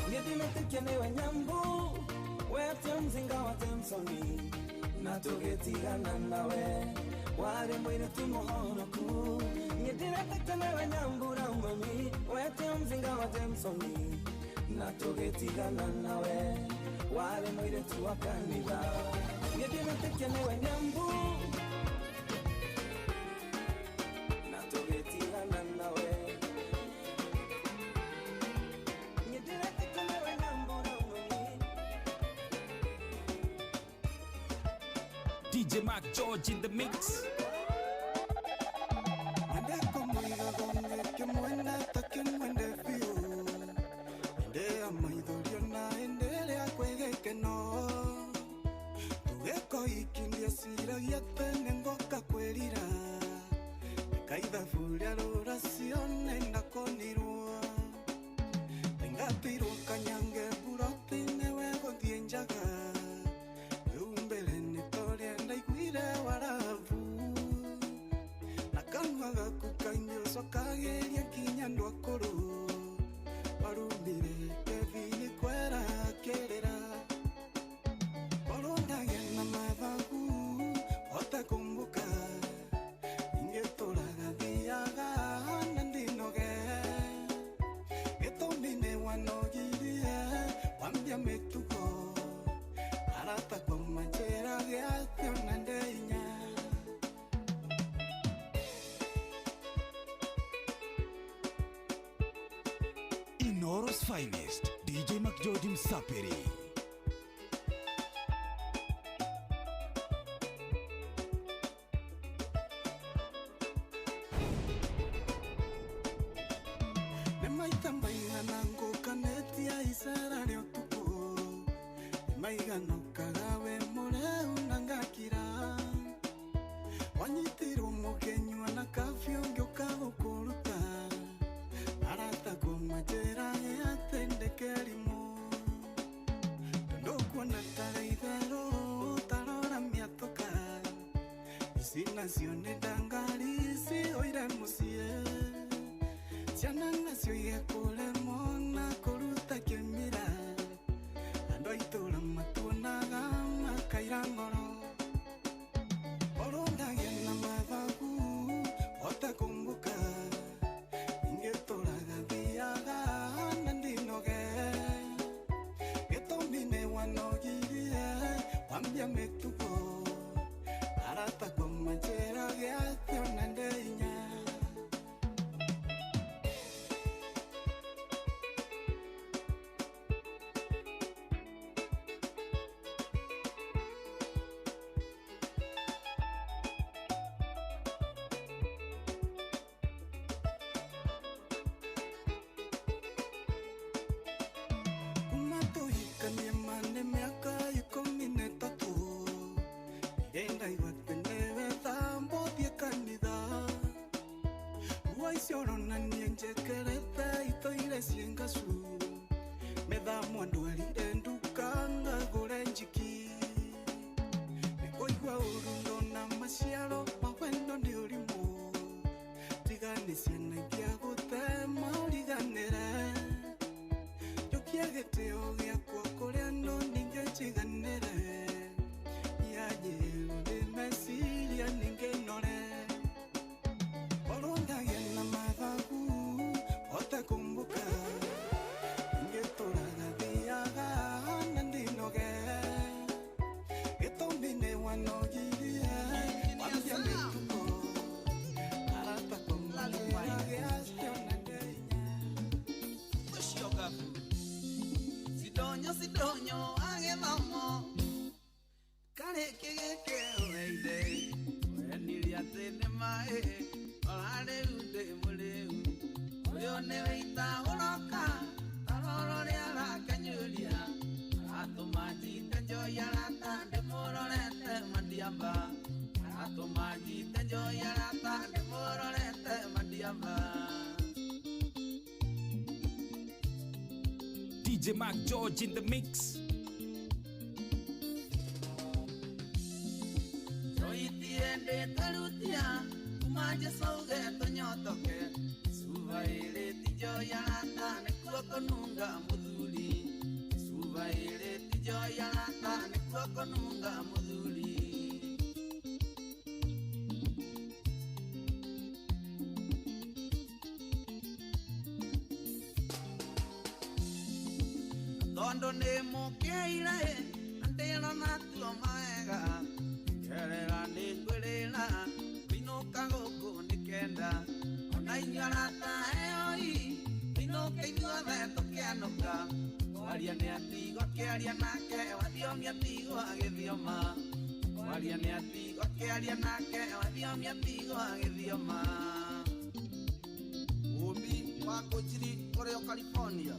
nĩndinatĩkia nĩwe nyambu wetia mzinga wa Johnson na tũgĩtigana nawe warĩ mũirĩtu mũhonoku nĩndinatĩkia nĩwe nyambu ramũni wetia mzinga wa Johnson na tũgĩtigana nawe warĩ mũirĩtu wa kanitha nĩndinatĩkia nĩwe nyambu na tũgĩtigana nawe DJ Mac George in the mix. Inoro's finest, DJ Mac George Msapiri. Sina cione ndangari cioire mucie ciana nacio igekũremwo na kũruta kĩmira andũ a itũũra matuonaga makaira ngoro ũrũndagia na mathagu hote kũmbũka ingĩtũũraga thiaga na ndinoge gĩtũmi nĩ wanogirie wambia mĩtugo arata kwa manjera gĩathio na ndeinya DJ Mac George in the mix. Joitiende tarutia, umaje sauge tonyotoke. Suvaile tijoyalata nekuokonunga mudhuli. Suvaile tijoyalata nekuokonunga mudhuli. Dondo nemo keira antela natuo maega kerera ni kwirira binuka goko nikenda ona inyarata eoi binuka ithuothe tukianuka kwaria ni atigo akiaria nake wathiomi atigo agithioma kwaria ni atigo akiaria nake wathiomi atigo agithioma Umi wako jiri Oreo California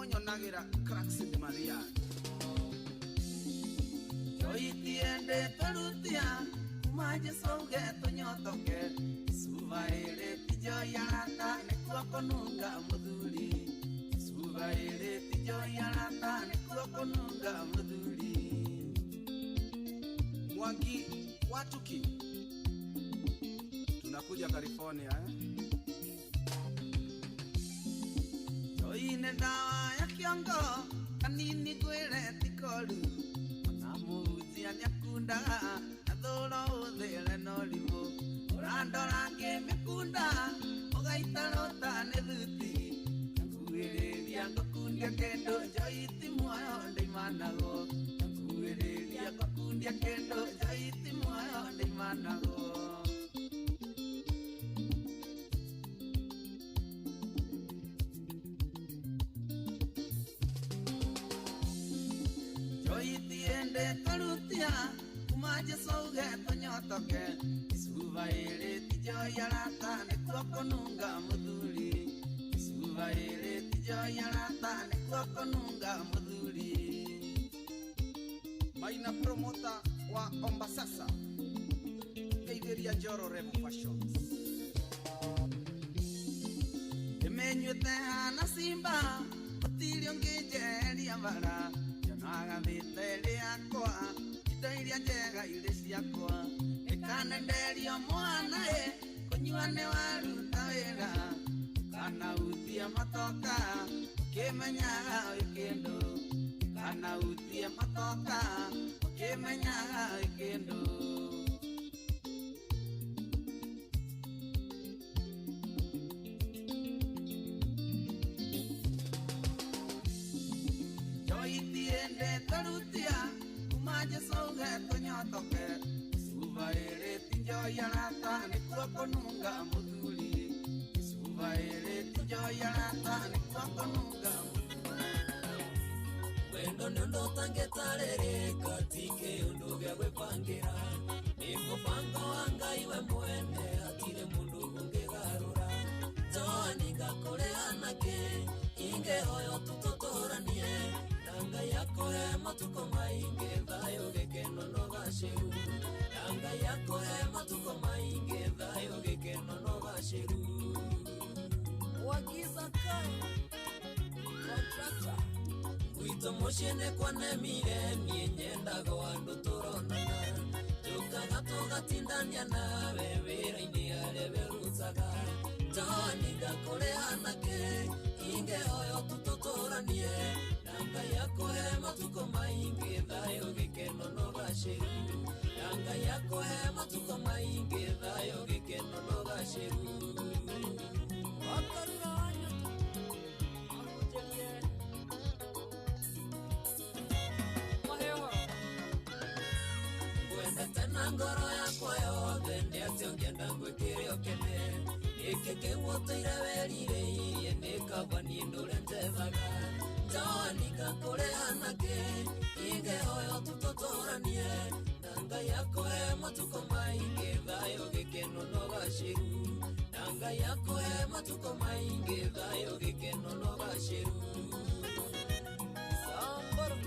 Nyonagera cracks in Maria Joitiende tarutia Kumaje sauge tonyotoke Suvaile tijoyalata nekuokonunga mudhuli Suvaile tijoyalata nekuokonunga mudhuli Mwangi Watuki Tunakuja California Joine dawa ya kiongo kanini gwere tikolu Namuuzia nyakunda Adhoro udhere nolimu Urandora ke mekunda Ogaitarota nethuti Nakuireria ngokundia kendo Joiti muayo ndeimanago Nakuireria ngokundia kendo Joiti muayo ndeimanago Tarutia, umaje sauge tonyotoke Suvaile tijoyalata nekuokonunga mudhuli Suvaile tijoyalata nekuokonunga mudhuli Maina promota wa Ombasasa Keigeria Joro Remo Fashions Emenyuete hana simba Otilio ngejeria vara Naga vitele akwa Ito iria njega ile siakwa Kanenderio mwana kunyuane waruta wega kana utia matoka kimenyaga ikindu kana utia matoka kimenyaga ikindu joitiende tarutia kumaje soge tonyotoke suvaere tinjoyarata nikuakonunga muduli suvaere tinjoyarata nikuakonunga wendo nyondo tangetarere katike unduga wepangira nimupango wanga iwe mwene atire mundu ungegarura toninga kore anake inge hoyo tutotoranie nanga yako matuko mainge thayo gekeno no gashiru nanga yako matuko mainge thayo gekeno no gashiru wagiza kai contractor wito moshene kwa nemire ninyenda gwandu turonana tukaga tugatindania nawe wira-ini aria berutsaga toninga kore anake inge hoyo tutotoranie nanga yako matuko mainge thayo gekeno no gashiru nanga yako matuko mainge thayo gekeno no gashiru wakarura wanyu arujelie mahewa wenda tena ngoro yako yothe ndiatio ngenda ngwikire okene ikeke woteire werire irie nikabani ndure ntethaga toninga kore anake inge hoyo tutotoranie nanga yako matuko mainge thayo gekeno no gashiru nanga yako matuko mainge thayo gekeno no gashiru sambaro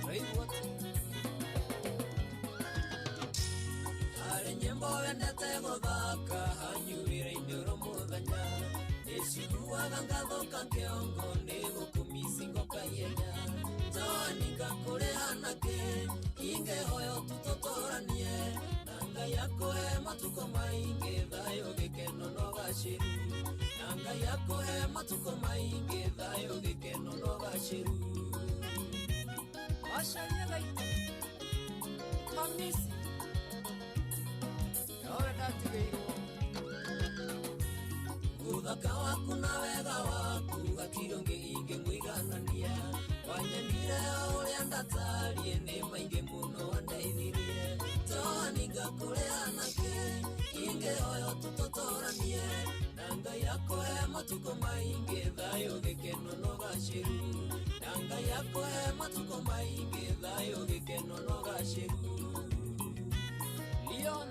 raiwat ale nyembo wendete guthaka hanyurire indoro muthenya Nishiguaga ngathoka kiongo nigukumisingo kayenya toninga kure anake inge hoyo tutotoranie nanga yako matuko mainge thayo gekeno no gashiru nanga yako matuko mainge thayo gekeno no gashiru washaria gaita kamisi yawe datigeiro uthaka waku na wega waku gatironge inge mwiganania wanyanire uria ndatarie ni mainge muno wandeithirie toninga kure anake inge hoyo tutotoranie nanga yako matuko mainge thayo gekeno no gashiru nanga yako matuko mainge thayo gekeno no gashiru Leon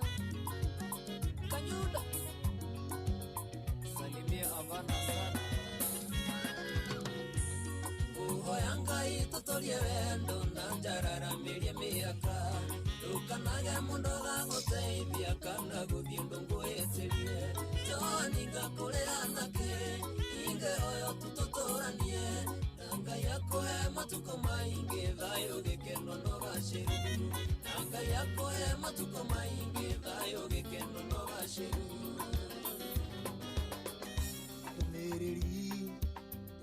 Kanyuda Havana sana uhoyanga itotorie wendo na njarara mirie miaka ukanage mundu gaguteithia kana guthie ndungwitirie toninga kure anake inge hoyo tutotoranie nanga yako matuko mainge thayo gekeno no gashiru nanga yako matuko mainge thayo gekeno no gashiru Mereri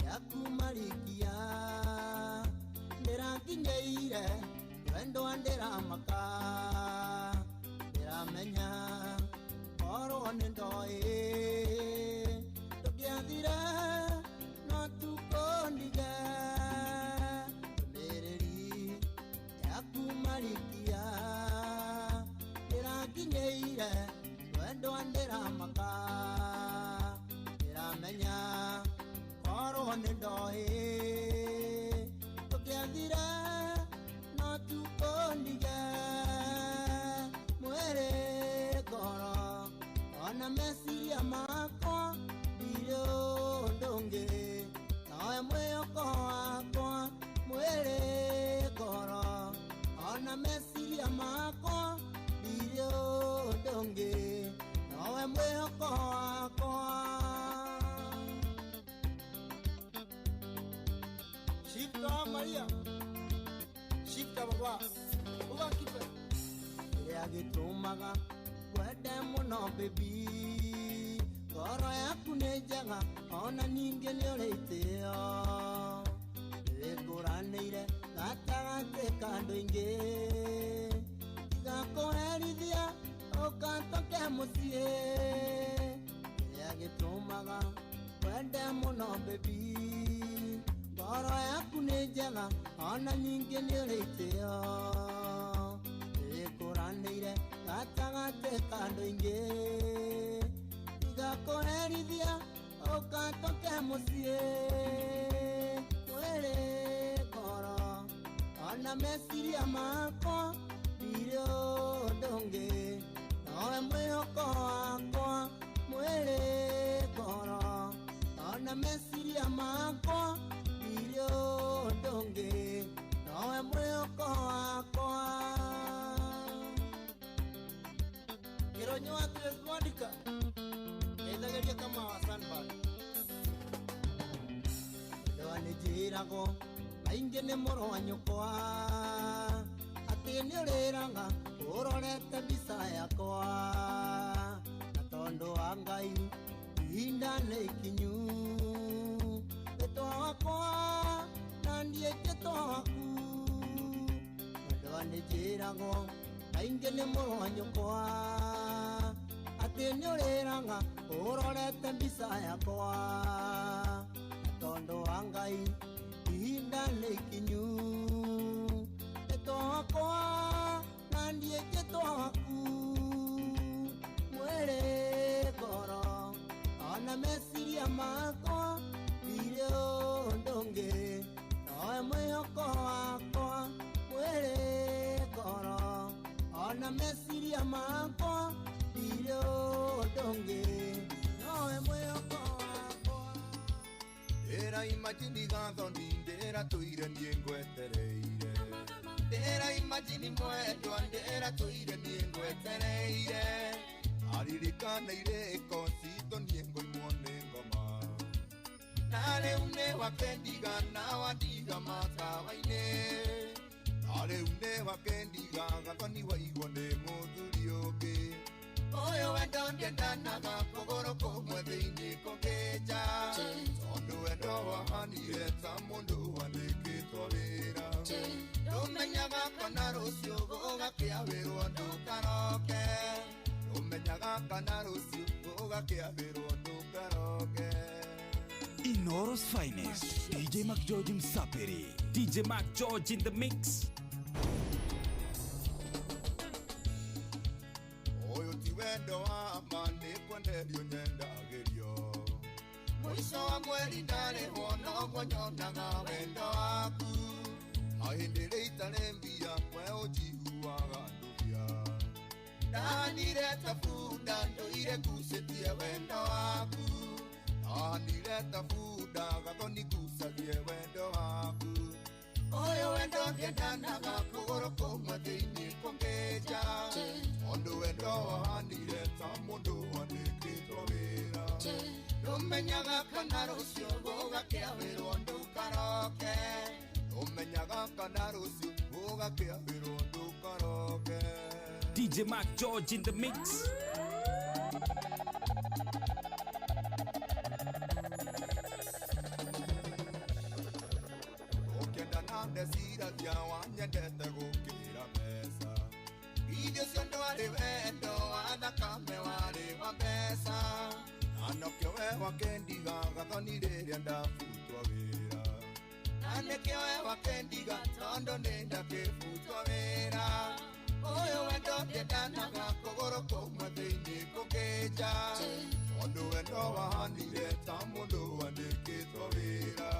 yakumarikia nderanginyeire wendo anderamaka nderamenya oro nindoi tugiathire no tukondige mereri yakumarikia nderanginyeire wendo anderamaka menya oro nindoi tugiathire no tukondige mwere koro ona mesiria makwa ndio ndonge nawe mweyoko wakwa mwere koro ona mesiria makwa ndio ndonge nawe mweyoko wakwa Shifta Maria, Shifta Baba, Yagitumaga kwende muno baby ngoro yaku nĩ njega ona ningĩ nĩ ũrĩ itĩo ĩngũranĩire gatagatĩ ka andũ aingĩ igakũherithia ũkatoke mũciĩ kĩrĩa gĩtũmaga kwende mũno baby ngoro yaku nĩ njega ona ningĩ nĩ ũrĩ itĩo ĩngũranĩire gatagatĩ ka andũ aingĩ igakũherithia ũkatoke mũciĩ mwĩrĩ ngoro ona meciria makwa ndirĩ ũndũ ũngĩ nowe mwĩhoko wakwa mwĩrĩ ngoro ona meciria makwa ndirĩ ũndũ ũngĩ nowe mwĩhoko wakwa Kironyo wa Tresmodica Ezageria kama wa Sunbird Ndoa nijirago Maingi ni moro wa nyukwa Ati ni ureranga Urorete bisa yakwa Na tondo wa ngai Ihinda ni ikinyu Wetwa wakwa Na ndiye ketwa waku Ndoa nijirago Maingi ni moro wa nyukwa Ati ni ureranga urorete mbica yakwa tondo wa ngai ihinda nĩ ikinyu rĩtwa wakwa na ndiĩ njĩtwa waku mwĩrĩ ngoro ona meciria makwa ndirĩ ũndũ ũngĩ nowe mwĩhoko wakwa mwĩrĩ ngoro ona meciria makwa ndirĩ ũndũ ũngĩ nowe mwĩhoko wakwa ndĩra imagine gathoni ndĩra tũire niĩ ngwetereire ndĩra imagine mwendwa ndĩra tũire niĩ ngwetereire aririkana irĩko citũ niĩ ngoimwo nĩ ngoma na rĩu nĩ wakendiga na wandiga matawa-inĩ na rĩu nĩ wakendiga gathoni waigwo nĩ mũthuri ũngĩ Oyo wendo ndiendanaga kũgũrũ kũmwe thĩinĩ kũngĩnja tondũ wendo wahanire ta mũndũ wandĩkĩtwo wĩra ndũmenyaga kana rũciũ gũgakĩa wĩrwo ndũkaroke ndũmenyaga kana rũciũ gũgakĩa wĩrwo ndũkaroke Inoros Finest DJ Mac George Msapiri DJ Mac George in the mix wendo wa mani kwenderio nyendagĩrio mũico wa mweri ndarĩhwo noguo nyonaga wendo waku na hĩndĩ ĩrĩa itarĩ mbia kwe ũnjiguaga ndũbia ndanire ta bunda ndũire ngucĩtie wendo waku ndanire ta bunda gathoni ngucagie wendo waku ũyũ wendo ndiendanaga kũgũrũ kũmwe thĩinĩ kũngĩnja tondũ wendo wahanire ta mũndũ wandĩkĩtwo wĩra ndũmenyaga kana rũciũ gũgakĩa wĩrwo ndũkaroke ndũmenyaga kana rũciũ gũgakĩa wĩrwo ndũkaroke DJ Mac George in the mix ndeciragia wanyendete gũkĩra mbeca irio cio ndwarĩ wendo wa thakame warĩ wa mbeca na nokĩo we wakendiga gathoni rĩrĩa ndabutwo wĩra na nĩkĩo we wakendiga tondũ nĩ ndakĩbutwo wĩra ũyũ wendo ndiendanaga kũgũrũ kũmwe thĩinĩ kũngĩnja tondũ wendo wahanire ta mũndũ wandĩkĩtwo wĩra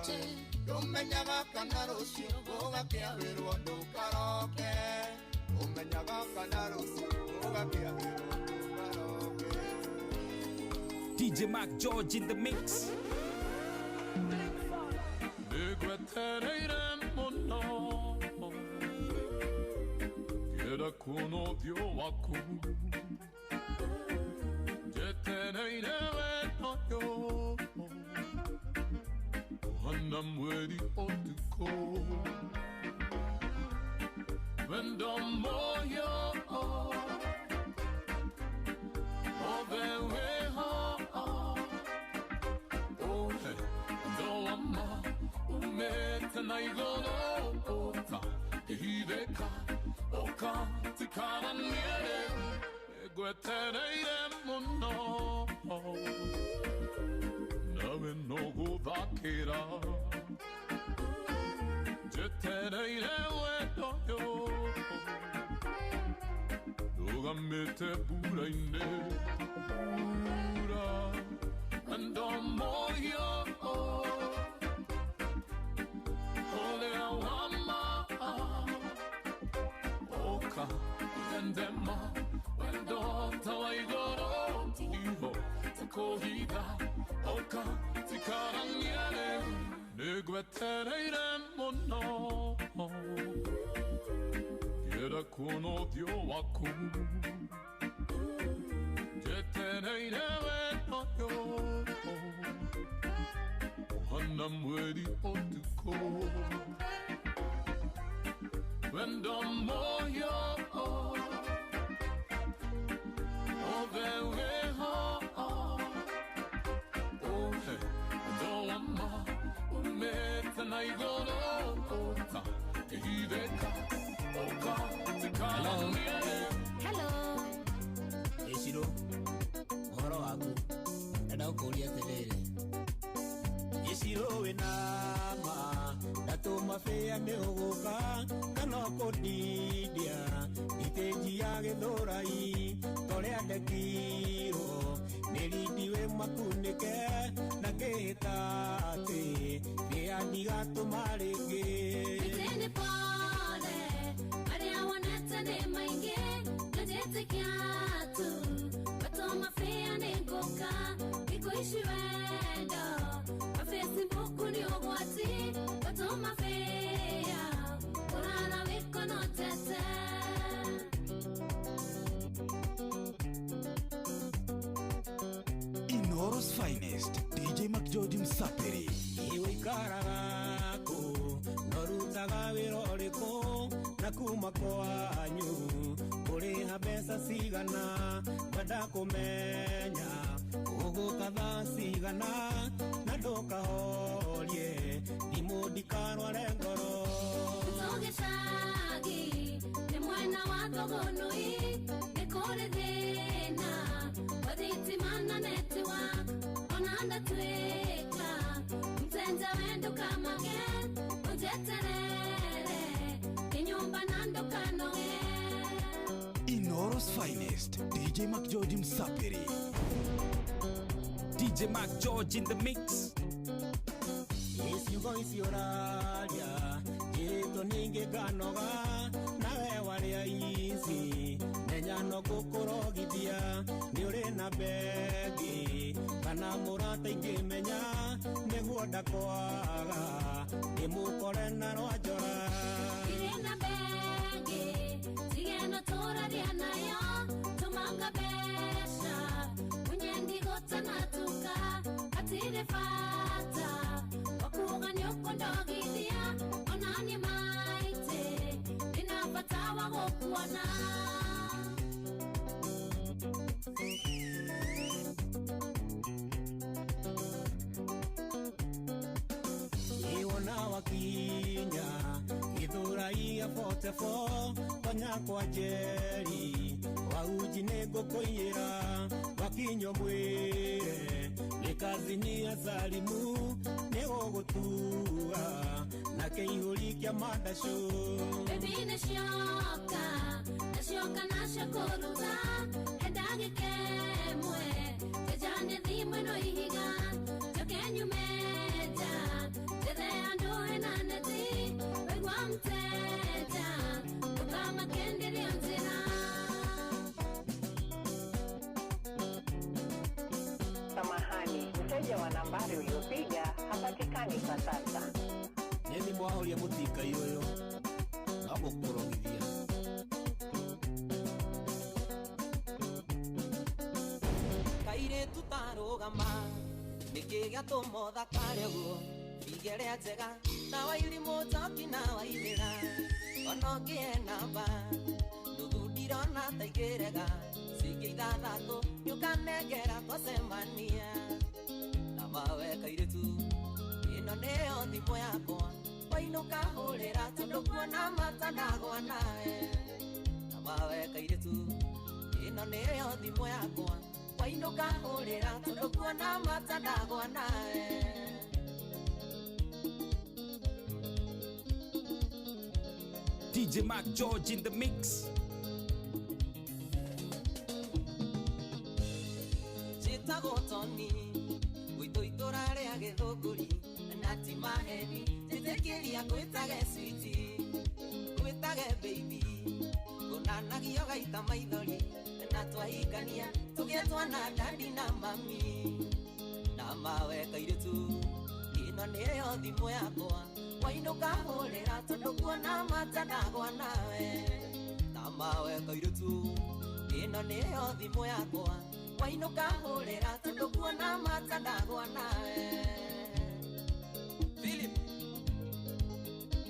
ndũmenyaga kana rũciũ gũgakĩa wĩrwo ndũkaroke ndũmenyaga kana rũciũ gũgakĩa wĩrwo ndũkaroke DJ Mac George in the mix Nĩgwetereire mũno ngĩenda kuona ũthiũ waku njetereire wendo ũyũ ũhana mweri ũtukũ Wendo moyo oveweho ohe ndoama umete na igoro ota ihideka oka tikara niere egwetereire muno nawe no gudakira jetereire wendo yo Gamete buraine pura ando moyo ole awama oka dendema wendo tawaigoro iho takohida oka tikaranyere negwetereire mono Era con odio waku Jetereire weno yo Ohana mweri otuko Wendo moyo Oveweho Ohe Doama Umeta na igoro Ota Ehideka Hello. Eshiro. Ohoro waku. Enda ukuria terere. Eshiro we nama. Natuma fea meogoka. Kanoko didia. Iteji ya gedhorai. Tore adekiro. Neridiwe makuneke. Naketate. Nea digato marege. Itene pole. Maria waneta ne mainge. Najete kiatu. Watoma fea negoka. Iko ishi wendo. Mafesi mbuku ni ogwati. Watoma fea. Kurana wiko no tete. Inoro's finest, DJ McGeorge Msaperi. Iwe ikaragako, norutaga wiroriko, nakuma kwanyu, kuriha mbeca cigana, bada kumenya, uguka cigana, na ndukahorie, thimu ndikarware ngoro. Tugicagi, ni mwena wa thogonoi, ni kuri thina, wathitimana network, ona ndatwika, mtenja wendo kamage, ujeterere, inyumba nando kanoe. Inoro's finest, DJ McGeorge Msaperi. DJ McGeorge in the mix. Isiugo isioraria, jirito ninge ganoga, nawe waria isi, nenya no gukurogithia, ni uri na begi, kana murata ingimenya, niguo ndakwaga, imukore na rwajora. Iri na begi, tigeno turaria nayo, tumanga besha, unyendi gota natuka, atire fata, wakuga nyoko ndogithia, onani maite, inapata wagokuona. Iwona wakinya, githurai ya 44, tonya kwa jeri, wauji nego kuira, wakinyo mwire, nikazi ni asalimu, nego gutua, na keihuri kia madasho. Baby nashoka nashakuruza, endage kemwe, tejane dhimwe no ihiga, joke nyumeja, tede andoe na neti, wegwa mteja, ukama kendiri onzira. Samahani, mteja wa nambari uliopiga hapatikani kwa sasa. Neni mwahoria mutika yoyo, abo kurogithia. Kaire tutarugama, nikiga tumotha karego, igere njega, na wairi mutoki na wairira. ono namba nuthu ndirona taigĩrega cingĩ ithathatũ nyũkanengera twacemania na mawe kairĩtu ĩno nĩyo thimũ yakwa wainũka hũrĩra tondũ kuona mata ndagwa nawe na mawe kairĩtu ĩno nĩyo thimũ yakwa wainũka hũrĩra tondũ kuona mata ndagwa nawe. DJ Mac George in the mix. Chitago Tony, wito itora ria githunguri, na ti maheni, titekeria kwitage sweetie, kwitage baby, gunanagio gaita maithori, na twaikania, tugetwana dadi na mami, na mawe kairitu, ino nĩyo thimũ yakwa. Wainũka hũrĩra tondũ kuona mata ndagwa nawe na mawe kairĩtu ĩno nĩyo thimũ yakwa wainũka hũrĩra tondũ kuona mata ndagwa nawe. Philip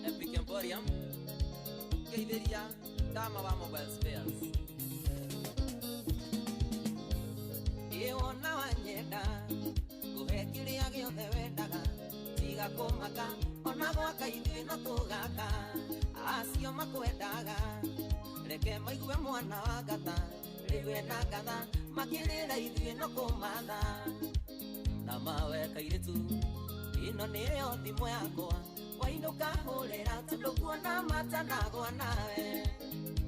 Epic Emporium Geithĩria Dama wa Mobile Spares ĩwona wanyenda ngũhe kĩrĩa gĩothe wendaga tiga kũmaka ona gwaka ithuĩ no tũgaka acio makwendaga reke maigue mwana wa ngata rĩu ena ngatha makĩrĩra ithuĩ no kũmatha na mawe kairĩtu ĩno nĩyo thimũ yakwa wainũka hũrĩra tondũ kuona mata ndagwa nawe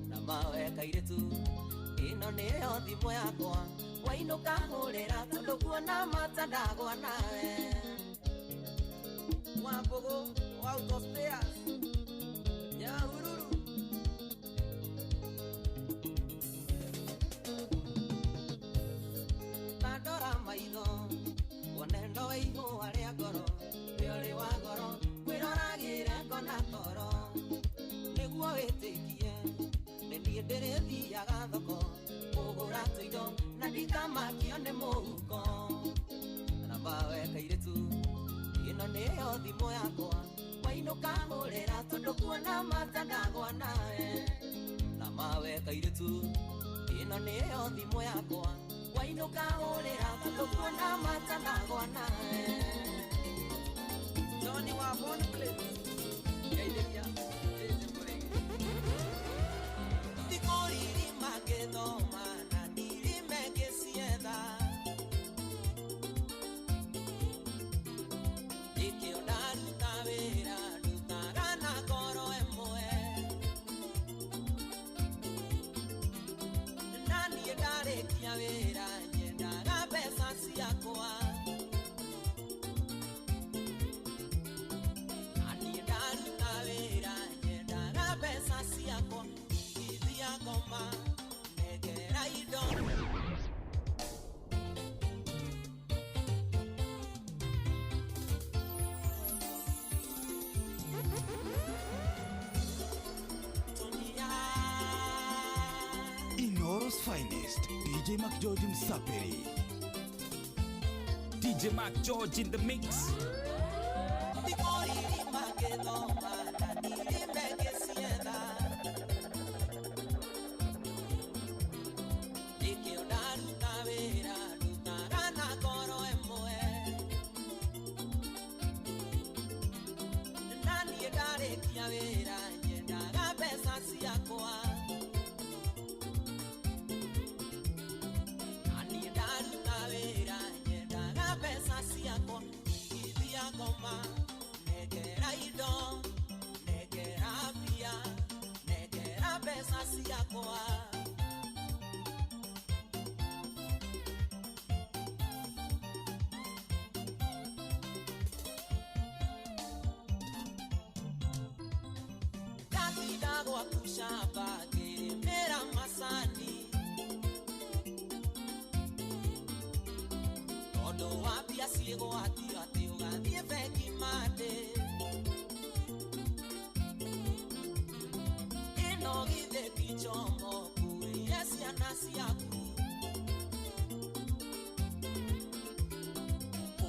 na mawe kairĩtu ĩno nĩyo thimũ yakwa wainũka hũrĩra tondũ kuona mata ndagwa nawe. Wambogo, Autostairs, Nyahururu. Tandora maitho, wonendo wa ihũa rĩa ngoro, rĩorĩ wa ngoro, kwĩroragĩra ngona toro, nĩguo wĩtĩkie, nĩ niĩ ndĩrĩthiaga thoko, kũgũra tũindo, na ndikamakio nĩ mũhuko, na mawe kairĩtu. Ĩno nĩyo thimũ yakwa wainũka hũrĩra tondũ kuona mata ndagwa nawe na mawe kairĩtu ĩno nĩyo thimũ yakwa wainũka hũrĩra tondũ kuona mata ndagwa nawe. Johnny wa Bon Place Geithĩria thikũ riri magĩthoma na ndiri mengĩcietha wĩra nyendaga mbeca ciakwa na niĩ ndaruta wĩra nyendaga mbeca ciakwa ngĩthia ngoma negera indo Inoro's finest, DJ Mac George Msaperi. DJ Mac George in the mix. Negera ido, negera pia, negera pesa siakwa. Katida gwa kushaba mera masani. Todo wapia siego ati ugadie beki mate. Ino gide kichomo kuri yesi anasiaku.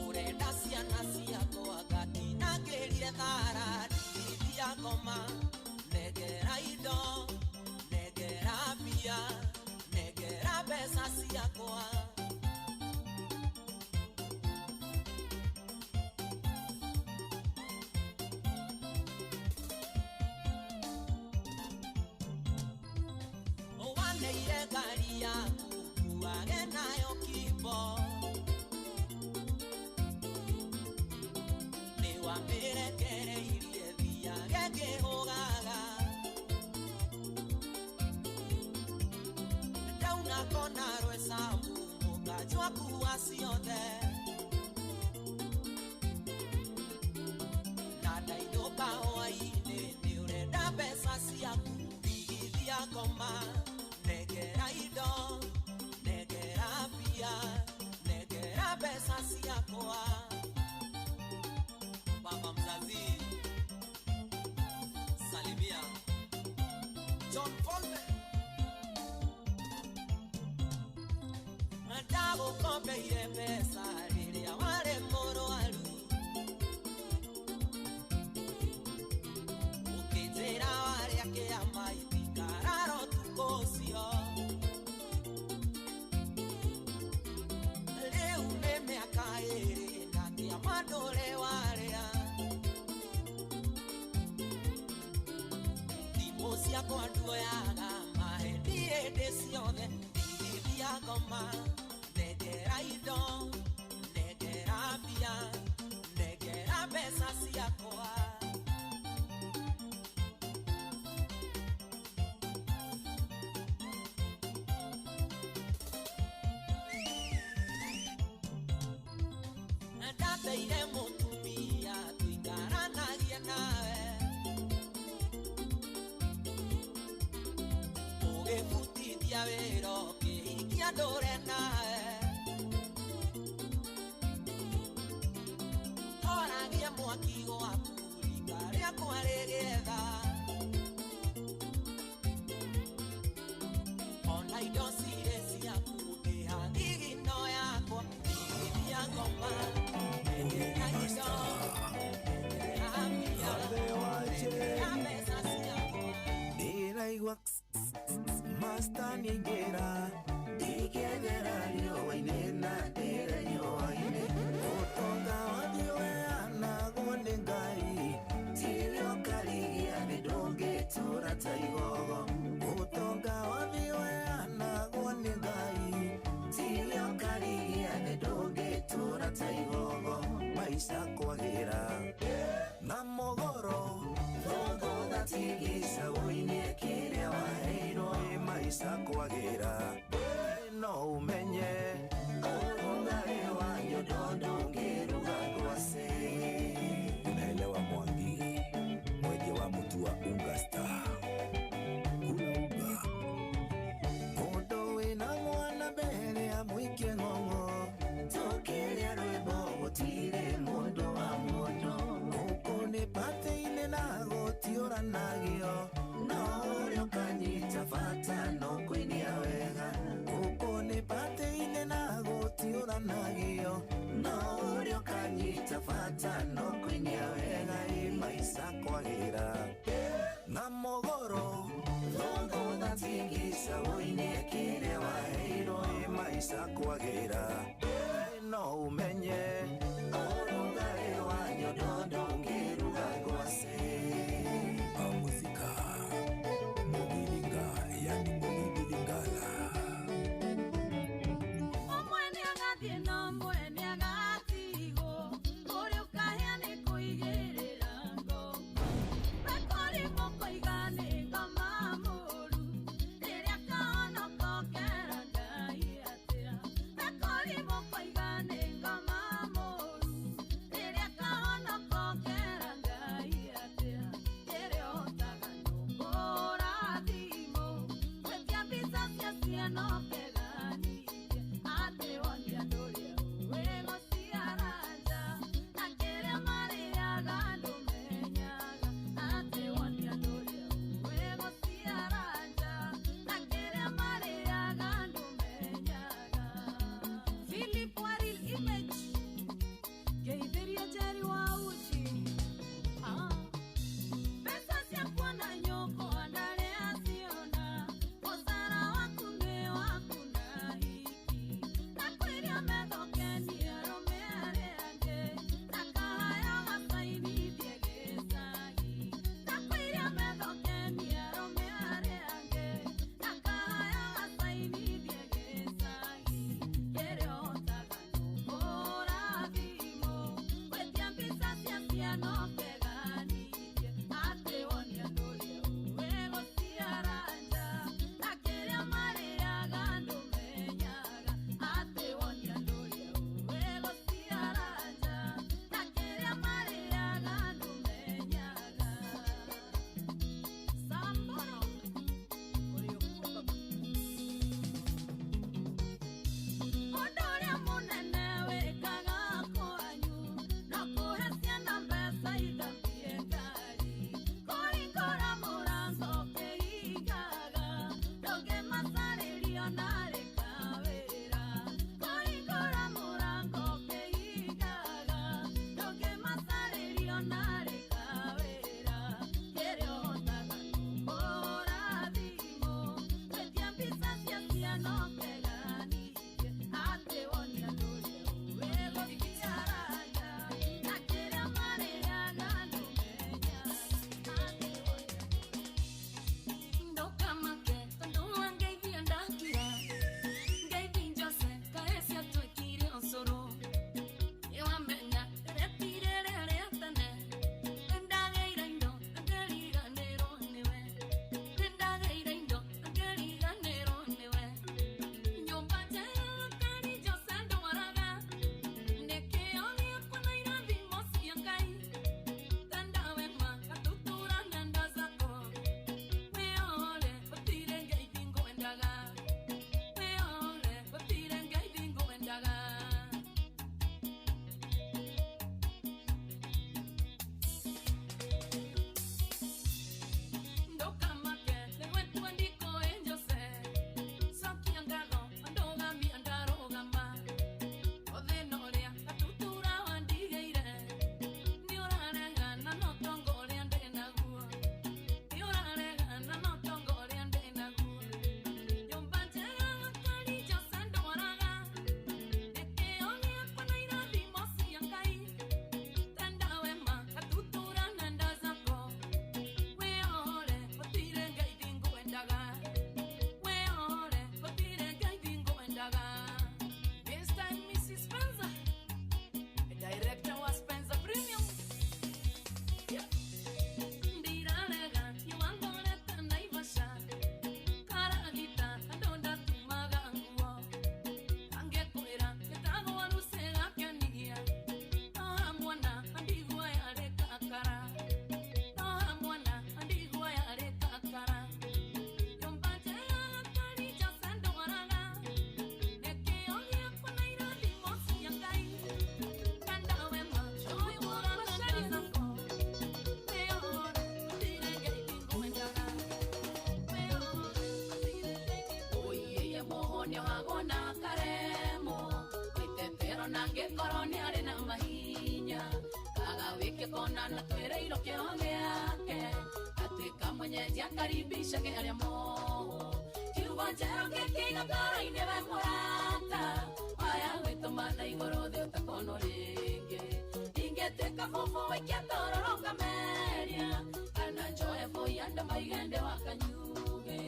Ure dasi anasiako agati nagerie thara. Dia goma negera ciakwa Owaneire ngari yaku kuage nayo kimbo Niwamirekereirie thia gĩkĩhũgaga Ndauna kona rwesamu mũkanjwa kuwa ciothe Na ndainũka hwainĩ nĩũrenda mbeca ciaku Thigithia ngoma negera indo negera mbia negera mbeca ciakwa Baba mzazi Salimia John Folme Ndago kombeire pesa rĩrĩa warĩ mũrũaru Ũkĩnjĩra warĩa kĩama itikararo tukũ ũcio Rĩu nĩ mĩaka ĩrĩ na kĩama ndũrĩ warĩa Thimũ ciakwa nduoyaga mahendi hĩndĩ ciothe Thigithia ngoma negera indo negera mbia negera mbeca ciakwa Ndateire mũtumia tũikaranagie nawe Ũgĩbutithia wĩra ũkĩhikia ndũre nawe Horagia mwaki gwaku rika rĩakwa rĩgĩetha Ona indo cirĩ ciaku ndĩha thigino yakwa Thigithia ngoma negera indo negera mbia negera mbeca ciakwa Ndĩraigua Master ningĩra Ndingĩethera riũa-inĩ na ndĩre riũa-inĩ Ũtonga wathiĩ weanagwo nĩ Ngai Tirio karigia nĩ ndũngĩtũra ta igogo Ũtonga wathiĩ weanagwo nĩ Ngai Tirio karigia nĩ ndũngĩtũra ta igogo Maica kwagĩra na mũgoro Thũngũtha tigicagwo-inĩ kĩrĩa waheirwo Maica kwagĩra no ũmenye ũrugarĩ wa nyondo ndũngĩruga ngwacĩ Unaelewa Mwangi mwenye wa mũtu wa Unga Star Kula unga Mũndũ wĩna mwana mbere ya mũikie ng'ong'o Tũkĩrĩa rwĩmbo gũtirĩ mũndũ wa mũndũ Gũkũ nĩ patĩ-inĩ na gũtiũranagio No ũrĩa ũkanyita bata no kũinia wega Gũkũ nĩ patĩ-inĩ na gũtiũranagio No ũrĩa ũkanyita bata no kũinia wega Maica kwagĩra na mũgoro Thũngũtha tigicagwo-inĩ kĩrĩa waheirwo Maica kwagĩra no ũmenye ũrugarĩ wa nyondo ndũngĩruga ngwacĩ Muzika Mugiringa yani Mugilingala Omwene agathiĩ na omwene agatigwo Ũrĩa ũkahĩa nĩ kũigĩrĩra ngombo Mekorimwo kũiga nĩ ngoma mũru Rĩrĩa kahonoka ũkera Ngai atĩra Mekorimwo kũiga nĩ ngoma mũru Rĩrĩa kahonoka ũkera Ngai atĩra Kĩrĩa ũtaga nyũmbũra thimũ Gwetia mbica cia ciana ũkeganirie Atĩ wonia ndũrĩa ũĩ gũciaranja Na kĩrĩa marĩaga ndũmenyaga Atĩ wonia ndũrĩa ũĩ gũciaranja Na kĩrĩa marĩaga ndũmenyaga Philip Waril Image Geithĩria Jerry wa Uchi Pesa cia kuona nyũkwa ndarĩ aciona Mũcara waku nĩ waku na hiki ona ngĩkorwo nĩ arĩ na mahinya kagawĩke kona na twĩrĩirwo kĩo gĩake atuĩka mwenyeji akaribicage arĩa mohu kiugo njerũ gĩkĩiga ngoro-inĩ we mũrata waya gwĩtũma na igũrũ thĩ ũtakono rĩngĩ ingĩtuĩka bubu waikia tororo ngameria kana njoe boyanda maigende wakanyuge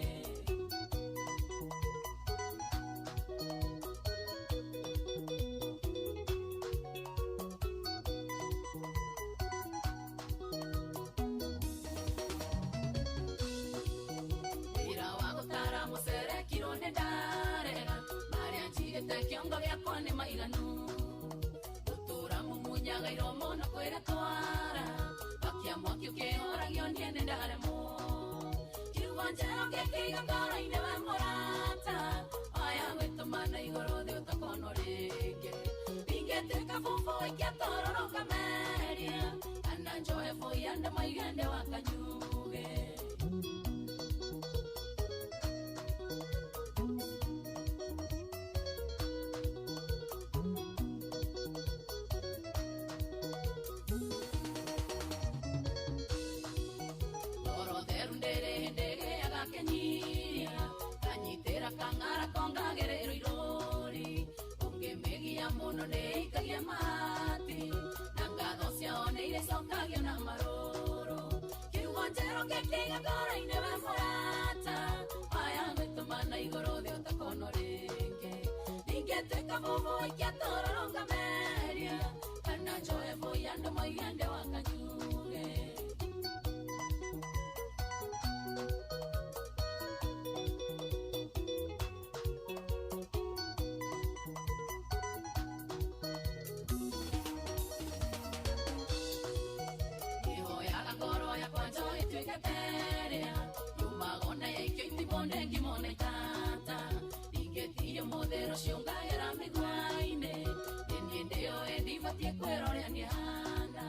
kiongo giakwa nĩ maiganu gũtũra mũmunyaga iromo na kwĩra twara wakia mwaki ũkĩhoragio niĩ nĩ ndaremwo kiugo njerũ gĩkĩiga ngoro-inĩ we mũrata waya gwĩtũma na igũrũ thĩ ũtakono rĩngĩ ingĩtuĩka bubu waikia tororo ngameria kana njoe boyanda maigende wakanyuge kangara kongagerero irori ungemegia muno neikagia mati nangatho ciao nĩ irecokagio na marũrũ kiugo njerũ gĩkĩiga ngoro-inĩ we mũrata waya gwĩtũma na igũrũ thĩ ũtakono rĩngĩ ingĩtuĩka bubu waikia tororo ngameria kana njoe boyanda maigende wakanyuge Modero shongera migwaine Endio edivatie kwero ni handa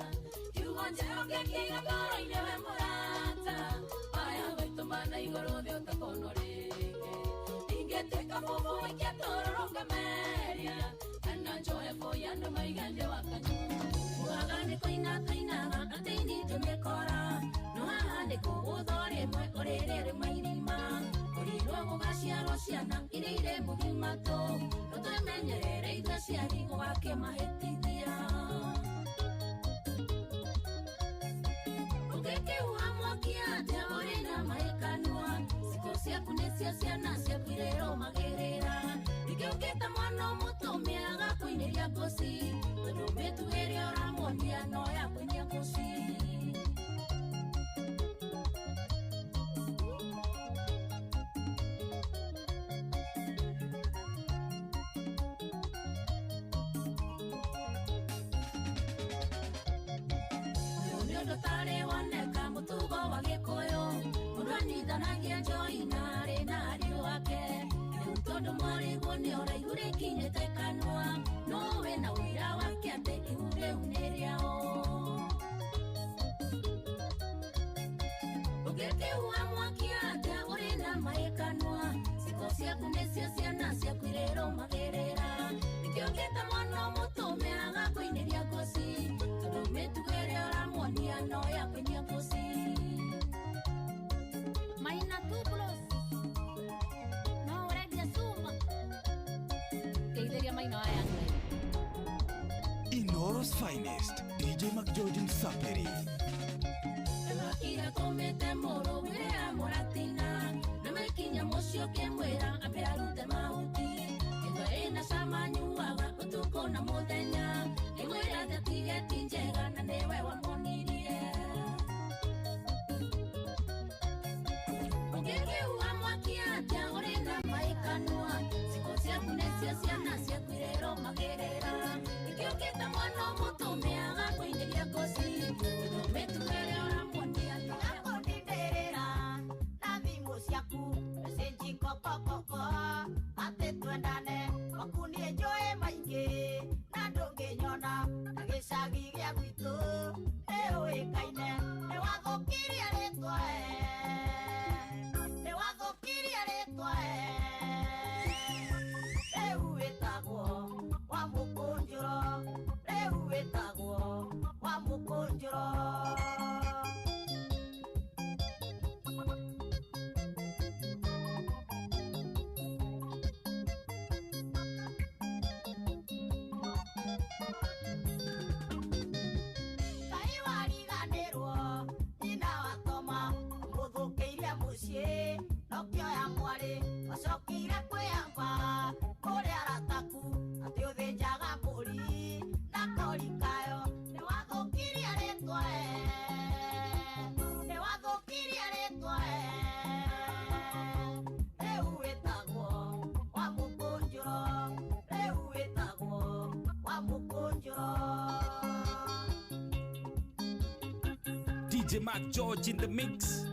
Kiugo njerũ gĩkĩiga ngoro-inĩ we mũrata waya gwĩtũma na igũrũ thĩ ũtakono rĩngĩ ingĩtuĩka bubu waikia tororo ngameria kana njoe boyanda maigende wakanyuga nĩ kũinaga atĩini tũmĩkora no haha nĩ kũgũtho rĩmwe ũrĩrĩ rĩmwe irima ũrirwo gũgaciarwo ciana iria irĩ mũgimatũ tũtwemenyerere ithuĩ aciari gũgakĩmahĩtithia ũngĩkĩhuha mwaki atĩa ũrĩ na mahĩkanua cikũ ciaku nĩcio ciana ciaku irĩrũmagĩrĩra ningĩ ũngĩta mwana mũtũme agakũinĩria ngũci tondũ mĩtugĩre ũramuonia no ya kũinia ngũci Inoro's finest, DJ McGeorge Saperi. Kira komete moro wea moratina na mekinya mocio kemwera ambe arute mauti Kendo ena samanyuaga utuko na muthenya Imwera tigeti njega na newe wamonirie Ũngĩkĩhuha mwaki atĩa ũrĩ na maikanua Cikũ ciaku nĩcio ciana ciaku irĩrũmagĩrĩra Ningĩ ũngĩta mwana mũtũme agakũinĩria ngũci Tondũ mĩtugĩre ũramuonia Ndĩrĩra na thimũ ciaku message kokokoko atĩ twendane maku nĩ njũĩ maingĩ na ndũngĩnyona na gĩcagi gĩa gwitũ nĩ ũĩkaine nĩ wathũkirie rĩtwa rĩu wĩtagwo wa mũkũnjũro DJ Mac George in the mix.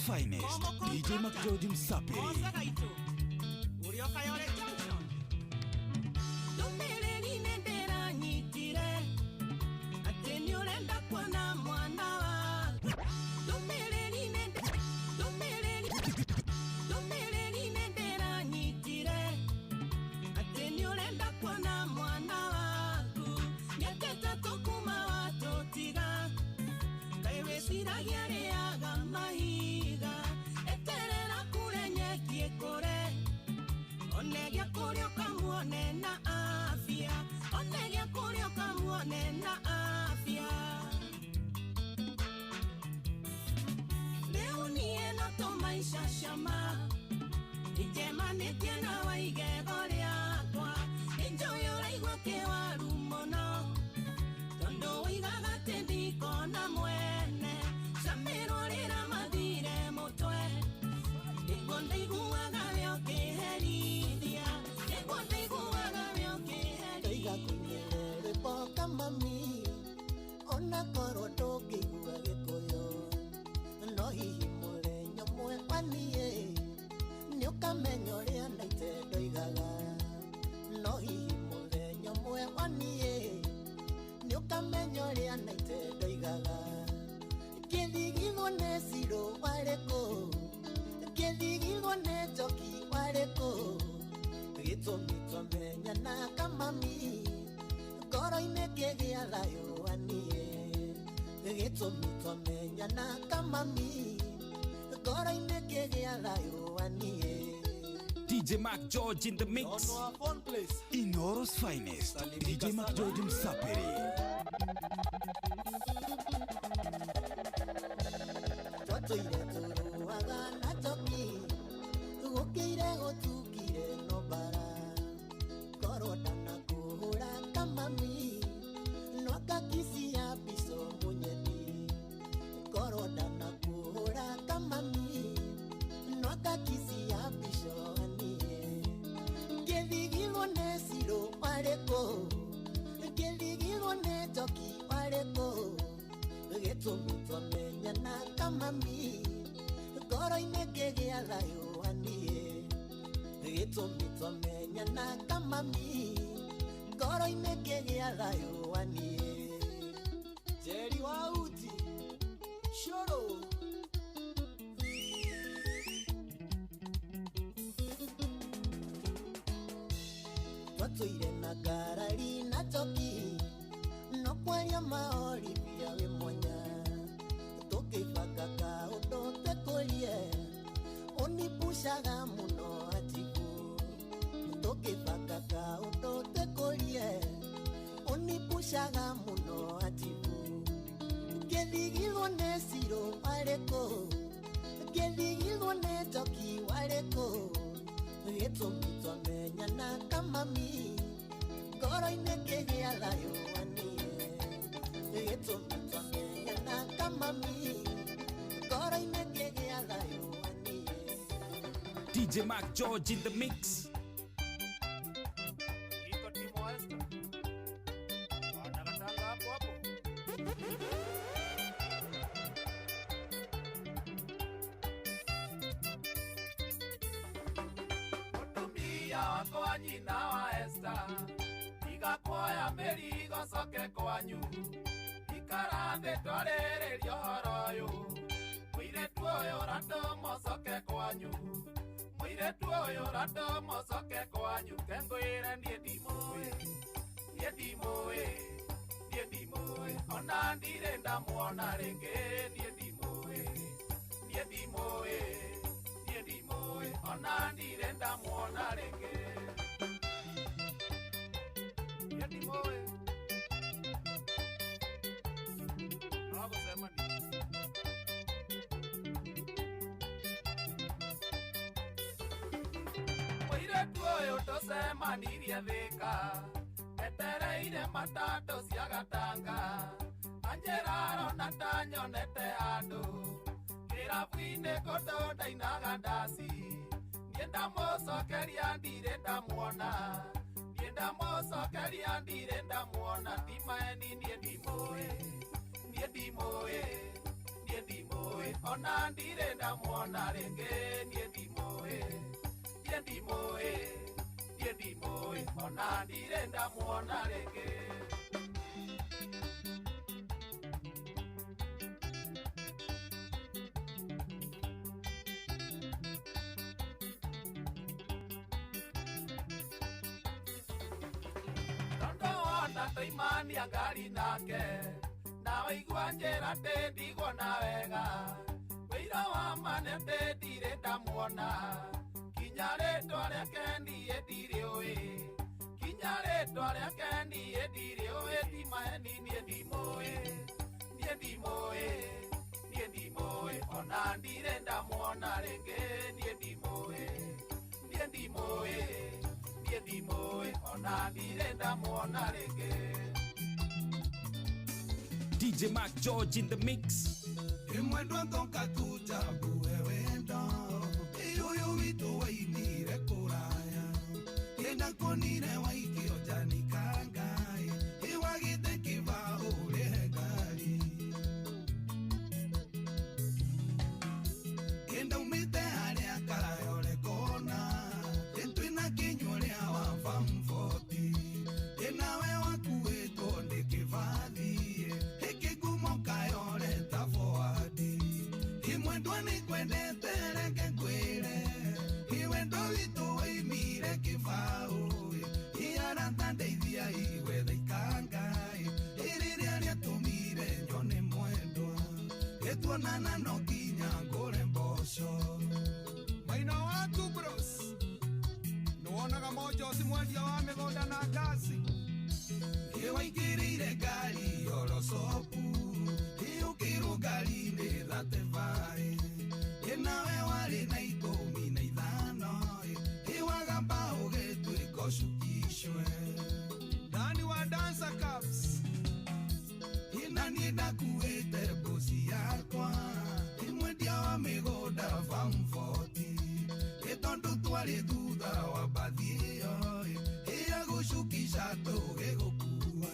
Finest, DJ Mac George Msapiri. ngoro-inĩ kĩgĩa thayũ wanie. DJ Mac George in the mix. Inoro's finest, DJ Mac George Msapiri. Twatũire tũrũaga na Njoki, gũkĩire gũtukire no mbara. Ngoro ndanakũhũra kamami, no ngakisia mbico mũnyeni. Ngoro ndanakũhũra kamami, no ngakisia mbico anie. Ngĩthigirwo nĩ Sirũ warĩkũ, ngĩthigirwo nĩ Njoki warĩkũ. Gĩtũmi twamenyana kamami, ngoro-inĩ ngĩgĩa thayũ wanie. Gĩtũmi twamenyana kamami, ngoro-inĩ ngĩgĩa thayũ wanie. Njeri wa uti, Cũrũ. Twatũire na ngarari na Njoki, no kwaria maorithia wĩ mwanya. Tũkĩbanga kaũndũ twĩkũrie, ũnibushaga mũno Atiku. Tũkĩbanga kaũndũ twĩkũrie, ũnibushaga mũno Atiku. Ngĩthigirwo nĩ Sirũ warĩkũ, ngĩthigirwo nĩ Njoki warĩkũ. Gĩtũmi twamenyana kamami, ngoro-inĩ ngĩgĩa thayũ wanie. Gĩtũmi twamenyana kamami, ngoro-inĩ ngĩgĩa thayũ wanie. DJ Mac George in the mix. Kwa nyina wa Esther, igakuoya mĩrigo coke kwanyu, ikarathe twarĩrĩrio ũhoro ũyũ. Mũirĩtu ũyũ random coke kwanyu, mũirĩtu ũyũ random coke kwanyu. Kengwĩre niĩ ndimũĩ, niĩ ndimũĩ, niĩ ndimũĩ, ona ndirĩ ndamuona rĩngĩ. Niĩ ndimũĩ, niĩ ndimũĩ, niĩ ndimũĩ, ona ndirĩ ndamuona rĩngĩ. Mũirĩtu ũyũ tũcemanirie Thĩka, etereire matatũ cia Gatanga. Anjĩra arona ta nyonete handũ kĩrabu-inĩ kũndũ ndainaga ndaci. Niĩ ndamũcokeria ndirĩ ndamuona, niĩ ndamũcokeria ndirĩ ndamuona. Ti maeni niĩ ndimũĩ, niĩ ndimũĩ, niĩ ndimũĩ, ona ndirĩ ndamuona rĩngĩ. Niĩ ndimũĩ, niĩ ndimũĩ, niĩ ndimũĩ, ona ndirĩ ndamuona rĩngĩ. Toimania ngari nake, na waigua njĩra ndĩ ndigwo na wega. Wĩira wa mane ndĩ ndirĩ ndamuona, kinya rĩtwa rĩake niĩ ndirĩũĩ, kinya rĩtwa rĩake niĩ ndirĩũĩ. Ti maheni niĩ ndimũĩ, niĩ ndimũĩ, niĩ ndimũĩ, ona ndirĩ ndamuona rĩngĩ. Niĩ ndimũĩ, niĩ ndimũĩ, niĩ ndimũĩ, ona ndirĩ ndamuona rĩngĩ. DJ Mac George in the mix. Imwendwa ngonga tujabu wewendo, iyoyo wito wainire kuraya. Yenda konire waikio jani kangai, iwagite kiva ule gari. Yenda umite haria karayore kona, yentuina kinyore awa famfoti. Yena wewa kuweto ndikivali. Nana no kinya ngore mboco sopu iukirugali ni thatevai inawe wari na ikumi na ithano iwagamba ugituika ucukishwe ndani wa dancer cups inani ndakuite mbuzi yakwa imwendia wa migunda farm 40 itondu twari thutha wa mbathi iyo iagucukisha tugigukua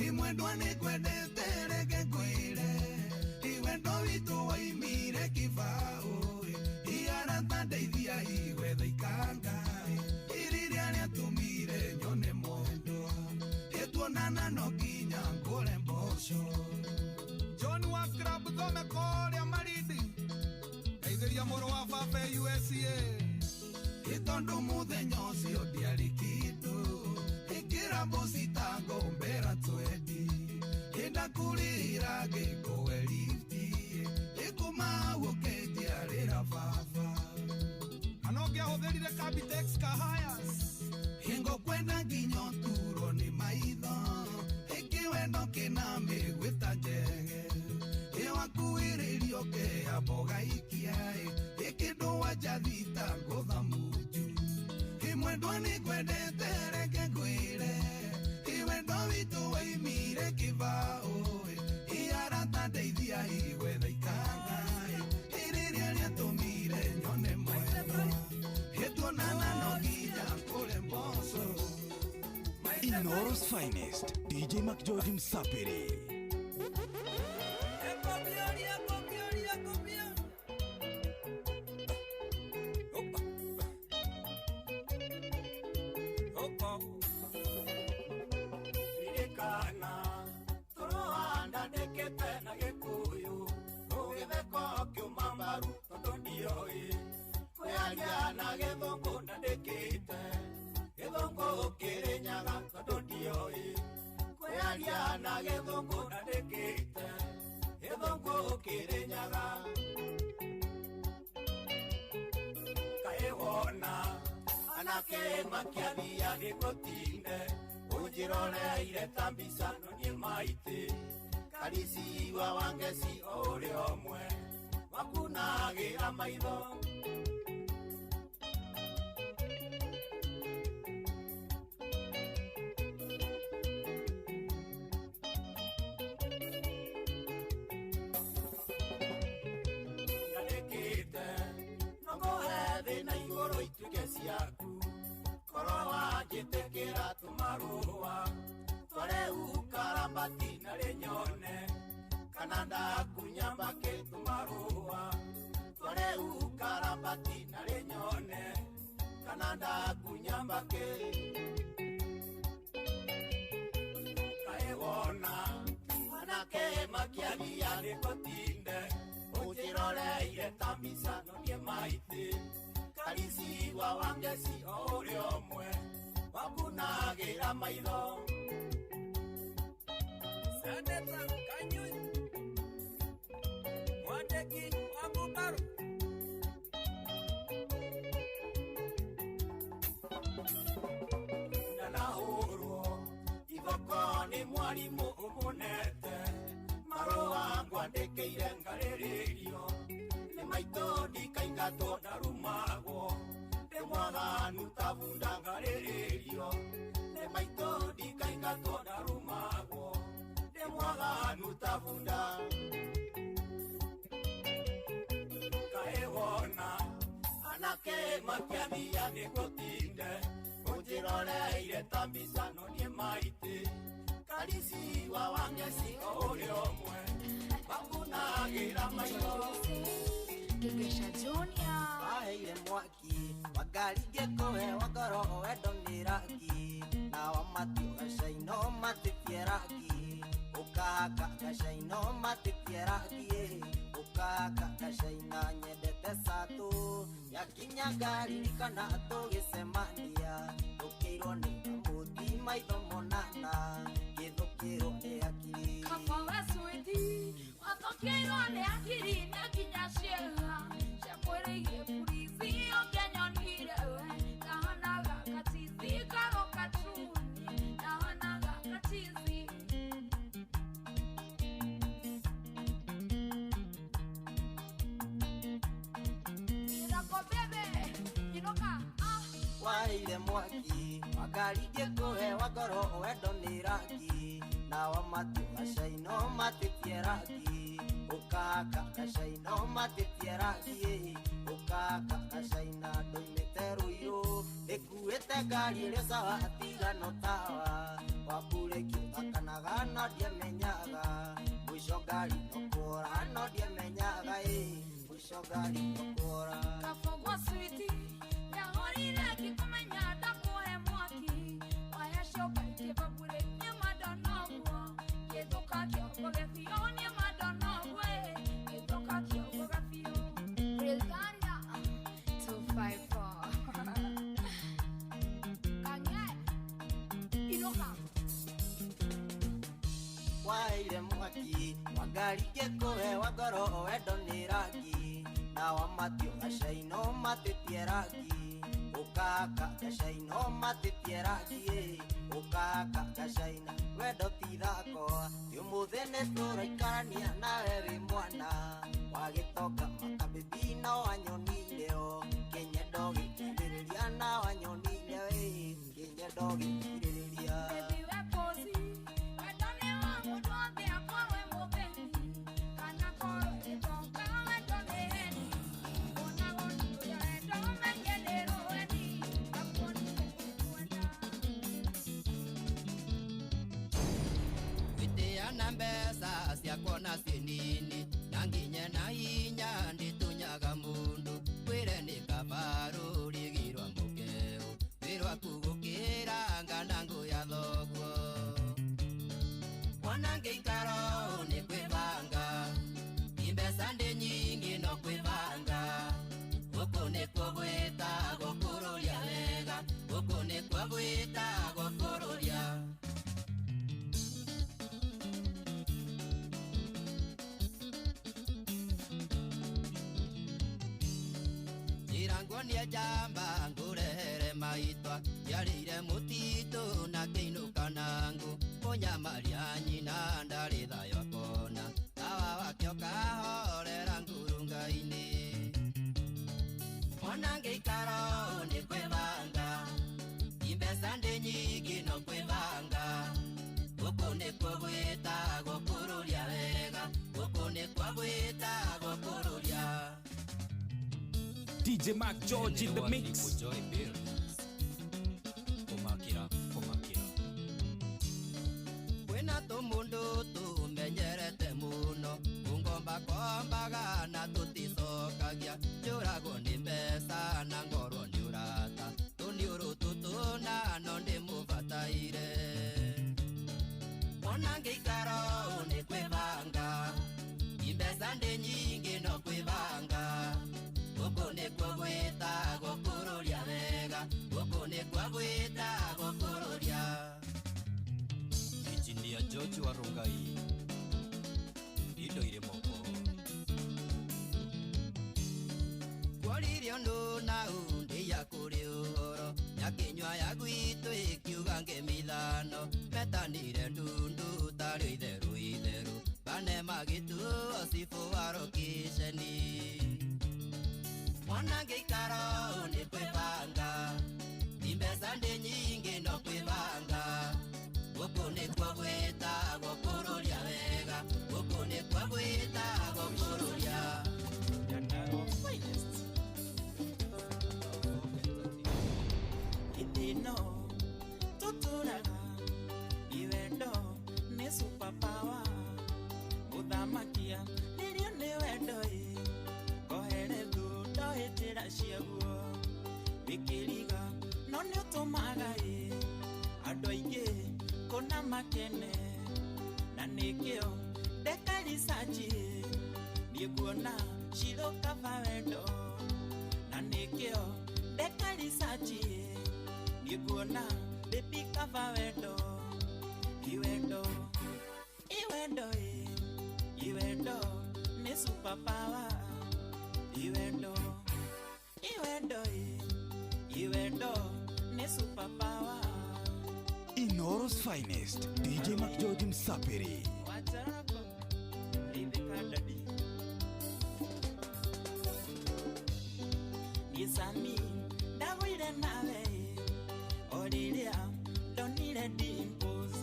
imwendwa ni kwendete reke ngwire iwendo witu waimire kibao iarata ndeithia igwetha ikanga iriria riatumire nyone mwendwa ituonana no kinya ngure mboco John wa club thome koria maridi ndeithiria muru wa baba USA itondu muthenya ucio ndiari kindu ikira mbuci ta ngombera twendi indakurira ngikuwe lifti ikuma gukendia rira baba anongiahũthĩrire Capitex kahayas hingo kwenda nginya turo ni maitho ikiwendo kina mĩgwĩta njege iwakuĩrĩrio kĩa mboga ikiaĩ ikindu wajathita ngũtha munju imwendwa ni kwendete reke ngwĩre iwendo witũ waimire kĩbao iarata ndeithia igwetha ikanga iriria riatũmire nyone mwendwa ituonana no nginya ngũre mboco Inoros finest DJ Mac George Msapiri. na gethungu na ndikite gethungu kirinyaga kaewona anake makiathia gikutinde unjiroreire tambisa no nie maite karisi wa wangeci uri omwe wakunagira maitho jitekera tumarua tore ukarambati na lenyone kananda kunyambake tumarua tore ukarambati na lenyone kananda kunyambake kaewona anake makialia nikotinde ujiroleire tambisa no nie maite karisi wa wangeci uri omwe wakunagira maitho Seneta Kanyui Mwandeki Wakubaru Nanahuru Ivoko ni mwalimu umunete Marua ngwandekeire ngarĩrĩrio Nĩ maitũ ndikaingatwo ndarumagwo Nĩ mwaganu tabunda ngarĩrĩrio Nĩ maitũ ndikaingatwo ndarumagwo Nĩ mwaganu tabunda Kaewona anake makiathia nĩgũtinde Ũnjĩroreire tambisa no niĩ maitĩ Karisi wa wangeci ũrĩ omwe Wakunagĩra maitho Kikesha Junior Waheire mwaki Wakari ngĩkũhe wakoro wendo nĩ raki Na wamatu gacaino matĩtie raki Ũkahaka gacaino matĩtie raki Ũkahaka gacaina nyendete satũ Yakinya ngaririkana tũgĩcemania Tũkĩirwo nĩ mũthi maitho monana Gĩthũkĩrwo nĩ akiri Kafawe switi Watokĩirwo nĩ akiri na kinya ciĩga Ciakwĩrĩire burithi ũngĩnyonire we Kahanaga katithi karoka chuni Kahanaga katithi waire mwaki wakarige kuhe wagoro wendo ni rangi na wamatu ashaino matitie rangi ukaka ashaino matitie rangi ukaka ashaina ndoimete ruiru ekuete ngari ĩrĩa sawa atigano tawa wakureki akanaga no ndiemenyaga mwisho ngari nokũra no ndiemenyaga mwisho ngari nokũra Kafogwa switi yahorire akikumenya ndakuhe mwaki wayashoka ikivabure nyemadonogwo gĩthũka kĩongo gĩbiũ nyemadonogwo gĩthũka kĩongo gĩbiũ Brilgania 254 Kanye Iloka waire mwaki wakarige kuhe wagoro wendo ni rangi na wamatio ashaino matitie rangi ukaka ashaino matitie rangi ukaka ashaina wendo tithako yumuthi nitũraikarania nawe wi mwana wagĩtoka makabibi no wanyonire o kĩnyendo gĩkirĩrĩria na wanyonire we kĩnyendo gĩkirĩrĩria Mbesa siakona sinini nanginye na hinya nditunyaga mundu kwire ni kabaru rigirwa mukeo wirwa kugukira ngana nguya thogwo wanange ikaro ni kwibanga imbesa ndi nyingi no kwibanga guku ni kwagwita gukururia wega guku ni kwagwita gukururia Irangonia jamba ngurehere maitwa yarire mutito na keinuka nangu munyamaria nyina ndari thayo kona tawa wakio kahorera ngurunga-ini mwanange ikaro ni kwibanga imbesa ndi nyingi no kwibanga guku ni kwagwita gukururia wega guku ni kwagwita gukururia DJ Mac George in the mix. Wena tumundu tumenyerete muno ungomba kombaga na tuticokagia njũragwo nĩ mbeca na ngorwo nĩ ũrata tũniũrũ tũtũna no ndĩmũbataire mwanange ikaro nĩ kwĩbanga imbeca ndĩ nyingĩ no kwĩbanga guku ni kwagwita gukururia wega guku ni kwagwita gukururia Injinia George wa Rongai indo ire moko kwaririo ndu na undi ya kuri uhoro nyakinywa ya gwitu ikiuga ngemithano metanire ndundu tari itheru itheru bane magitu osifu warokisheni mwanange ikaro ni kwibanga imbesa ndi nyingi no kwibanga guku ni kwagwita gukururia wega guku ni kwagwita gukururia Itino tuturaga iwendo ni superpower uthamakia nirio ni wendo kohere thundo hitira ciaguo wikiriga no ni utumaga andu aingi kuna makene na nikio ndekarisaji ni kuona shiroka wendo na nikio ndekarisaji ni kuona depika wendo iwendo iwendo ni superpower iwendo ni superpower Inoros finest DJ Mac George Msapiri Wacharako Idekadadi Nisami Dawide nawe Hĩndĩ ndonire dimples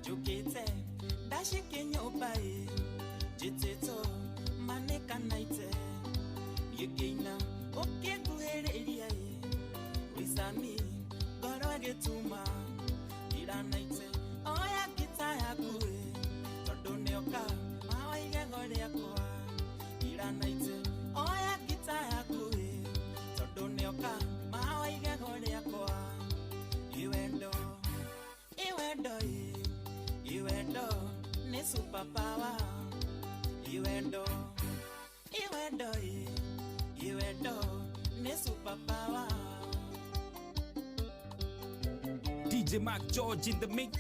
njũkĩte ndacike nyũmba njĩtĩtwo manĩkanaite ngĩkĩina ũkĩnguhĩrĩria wĩcami ngoro ĩgĩtuma iranaite oya ngita yaku tondũ nĩoka mawaigego rĩakwa iranaite oya ngita yaku tondũ nĩoka mawaigego rĩakwa iwendo nĩ superpower iwendo nĩ superpower. DJ Mac George in the mix.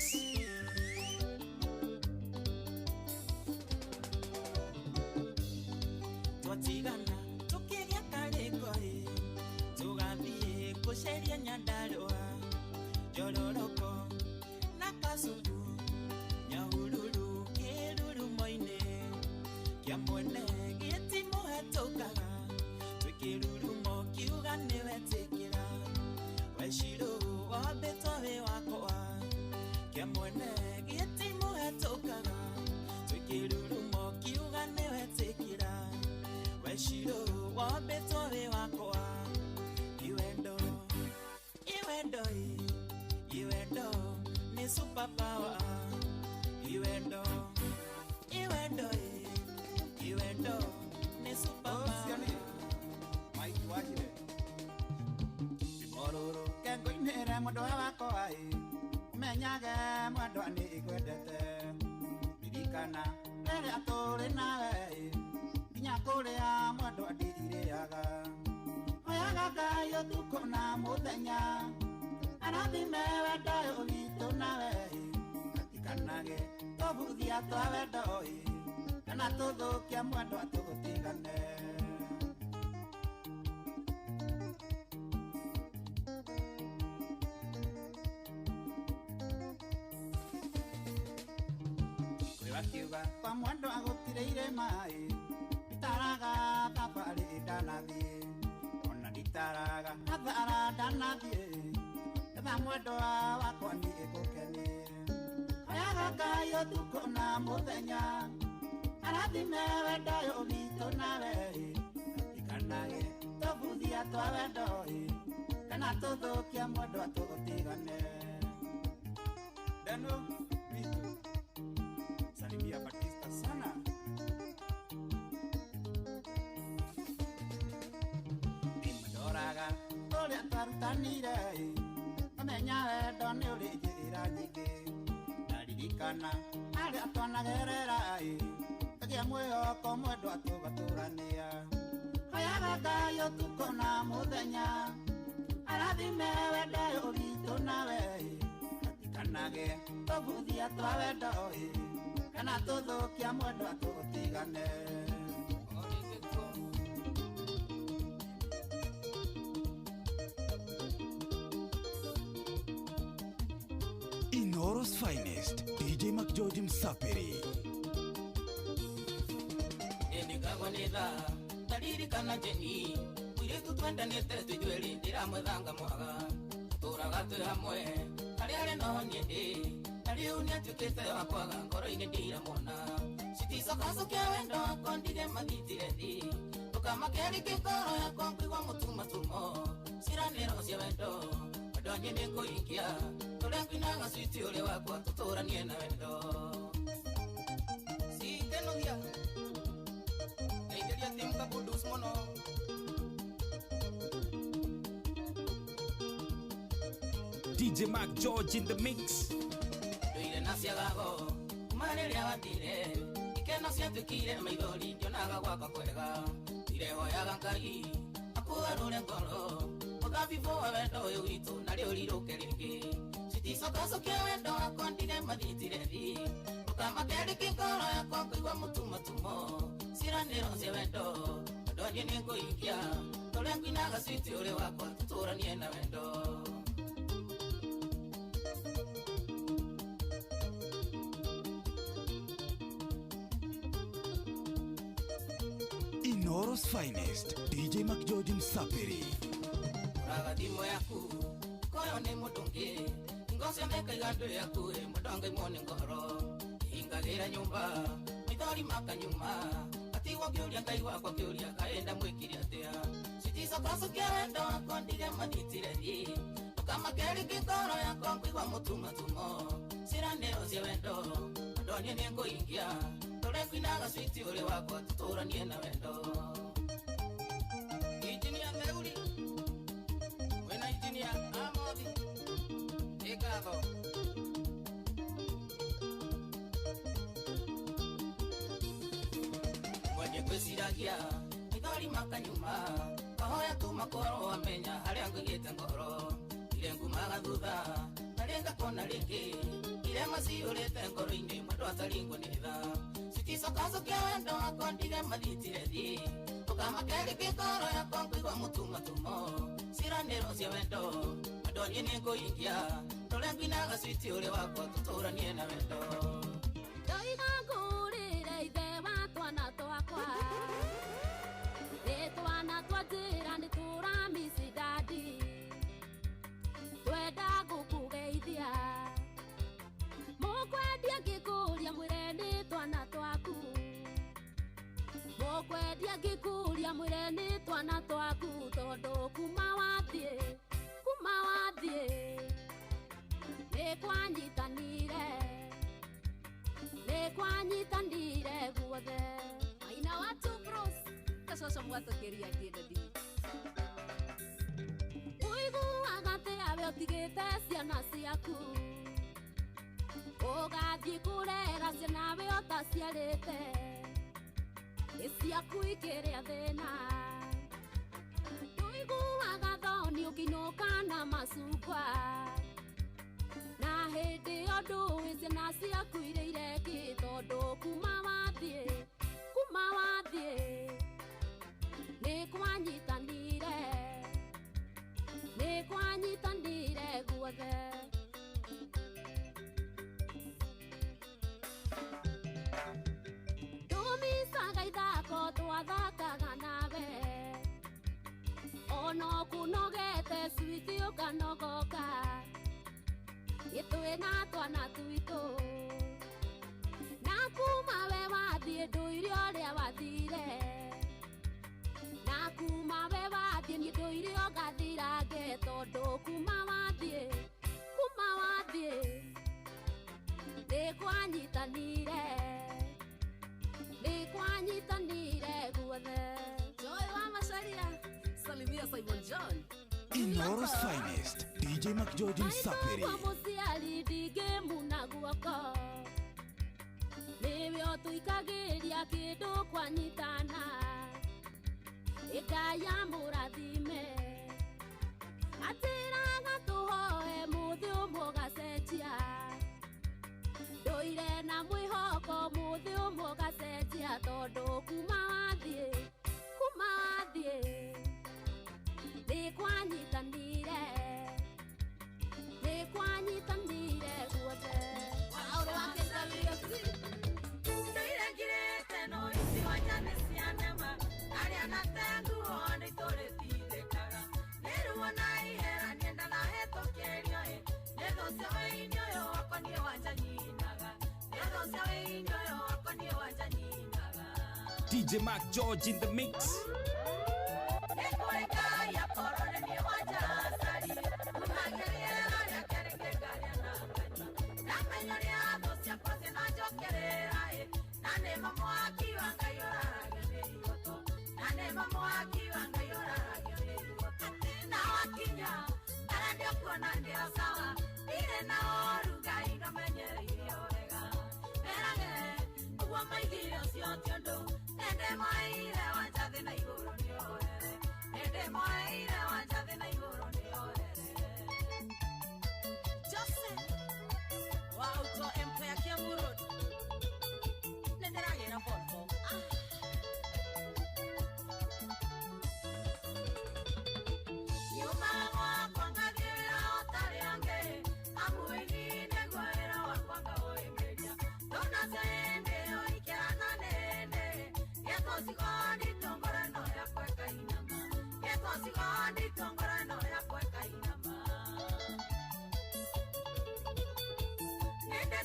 Twatigana tukĩgĩa karĩko tũgathiĩ gũceria Nyandarũa Njororoko na Kasuku Nyahururu kĩrurumo-inĩ kĩa mwene gĩtimũhetũkaga twĩkĩrurumo kiuga nĩwetĩkĩra weshirũ wambĩtwo wĩ wakwa kĩa mwene gĩtimũhetũkaga twĩkĩrurumo kiuga nĩwetĩkĩra weshirũ wambĩtwo wĩ wakwa iwendo nĩ superpower iwendo nĩ superpower. Mike wahire Ororo kengo-inĩ ĩrĩa mũndũ wakwa ũmenyage mwendwa nĩ ĩkwendete ririkana rĩrĩa tũrĩ nawe nginya kũrĩa mwendwa ndirĩaga oyaga Ngai ũtukũ na mũthenya arathime wendo ũyũ witũ nawe gatikanage tũbuthia twa wendo kana tũthũkia mwendwa tũgũtigane. Kiuga kwa mwendo agũtireire maĩ nditaraga thabarĩ ndanathiĩ ona nditaraga hathara ndanathiĩ etha mwendwa wakwa nĩ ĩgũkenie oyaga Ngai ũtukũ na mũthenya arathime wendo ũyũ witũ nawe gatikanage tũbuthia twa wendo kana tũthũkia mwendwa tũgũtigane. Dano Vito Salimia Batista sana Ndimadoraga ũrĩa twarutanire amenya wendo nĩ ũrĩ njĩra nyingĩ ndaririkana harĩa twanagerera tũgĩa mwĩhoko mwendwa tũgatũrania oyaga Ngai ũtukũ na mũthenya arathime wendo ũyũ witũ nawe gatikanage tũbuthia twa wendo kana tũthũkia mwendwa tũgũtigane. Inoro's finest, DJ Mac George Msapiri. Enigagwa nitha, taririkana Jeni, mũirĩtu twendanĩte tũijuĩrĩ ndĩramwethanga mwaga, tũraga twĩ hamwe, harĩa arĩ no niĩ na rĩu nĩatuĩkĩte wa kwaga ngoro-inĩ ndiramwona, citicokacokia wendo wakwa ndige mathitire thi, ndũkamakerĩke ngoro yakwa ngũigua mũtumatumo, ciĩranĩro cia wendo, wendo niĩ nĩngũhingia, tũrĩa ngwinaga switi ũrĩ wakwa tũtũranie na wendo. Cikenugia naingĩria timu kabundus mũno. DJ Mac George in the mix. Ndoire na ciagago kuma rĩrĩa wathire ikeno ciatuĩkire maithori ndionaga gwakwa kwega ndirehoyaga Ngai akugarũre ngoro mũthabibũ wa wendo ũyũ witũ na rĩo rirũke rĩngĩ citicokacokia wendo wakwa ndige mathitire thi ndũkamakerĩke ngoro yakwa ngũigua mũtumatumo ciĩranĩro cia wendo wendo niĩ nĩngũhingia tũrĩa ngwinaga switi ũrĩ wakwa tũtũranie na wendo. Inoro's finest, DJ Mac George Msapiri. Raga thimo yaku koyo ni mutungi ngosia meka igando ya kue mutonge mone ngoro ingagira nyumba midori makanyuma ati wagiuria ngai wakwa kiuria kaenda mwikiri atia sitiso kaso kiendo kondige maditire di kama keri kikoro ya kwangwa mutuma tumo siranero cia wendo ndoni ni ngoingia tore kwinaga switi ule wakwa tuturanie na wendo injinia meuri wena injinia amodi ekavo mwenye kwesiragia midori makanyuma kahoya tumakoro amenya haria ngigite ngoro ile ngumaga thutha narenga kona ringi ile masiurite ngoro-ini mundu ataringwo ni tha siticokaco kia wendo wakwa ndige mathitire thi ukamakeri gikoro yakwa ngwigua mutumatumo ciraniro cia wendo andoni ni nguingia tore ngwinaga switi uri wakwa tuturanie na wendo ndoiga ngurire ithe wa twana twakwa ni twana twa njira ni turamisi dadi twenda gukugeithia mukwendia ngikuria mwire ni twana twaku mukwendia ngikuria mwire ni twana twaku tondu kuma wathie ni kwanyitanire guothe aina watu bros kasoso mwatokeria kidadi utigite ciana ciaku ugathie kurera ciana we utaciarite iciaku ikiria thina tuiguaga thoni ukinuka na macungwa na hindi yo ndui ciana ciaku ireire ki tondu kuma wathie ni kwanyitanire guothe tumisaga ithako twathakaga nawe ono kunogete switi ukanogoka itwina twana twitu na kuma we wathie nduire uria wathire na kuma we wathie ni nduire ugathirange tondu kuma wathie ni kwanyitanire guothe Joy wa Macharia salimia Simon John Inoros finest DJ McGeorge Msapiri musiali dige munaguoko niwe otuikagiria kindu kwanyitana ikaya murathime atiraga tuhoe muthi umugacenjia nduire na mwihoko muthi umugacenjia tondu kuma wathie ni kwanyitanire guothe wauro wakendawiosi nduire ngirite no isi wanyane cianema aria na tengu oni turitithikaga niruona ihera nienda na hetokerio nethocia weinio yo wakwa nie wanjanyinaga nethocia weinio yo wakwa nie wanjanyinaga DJ McGeorge in the mix.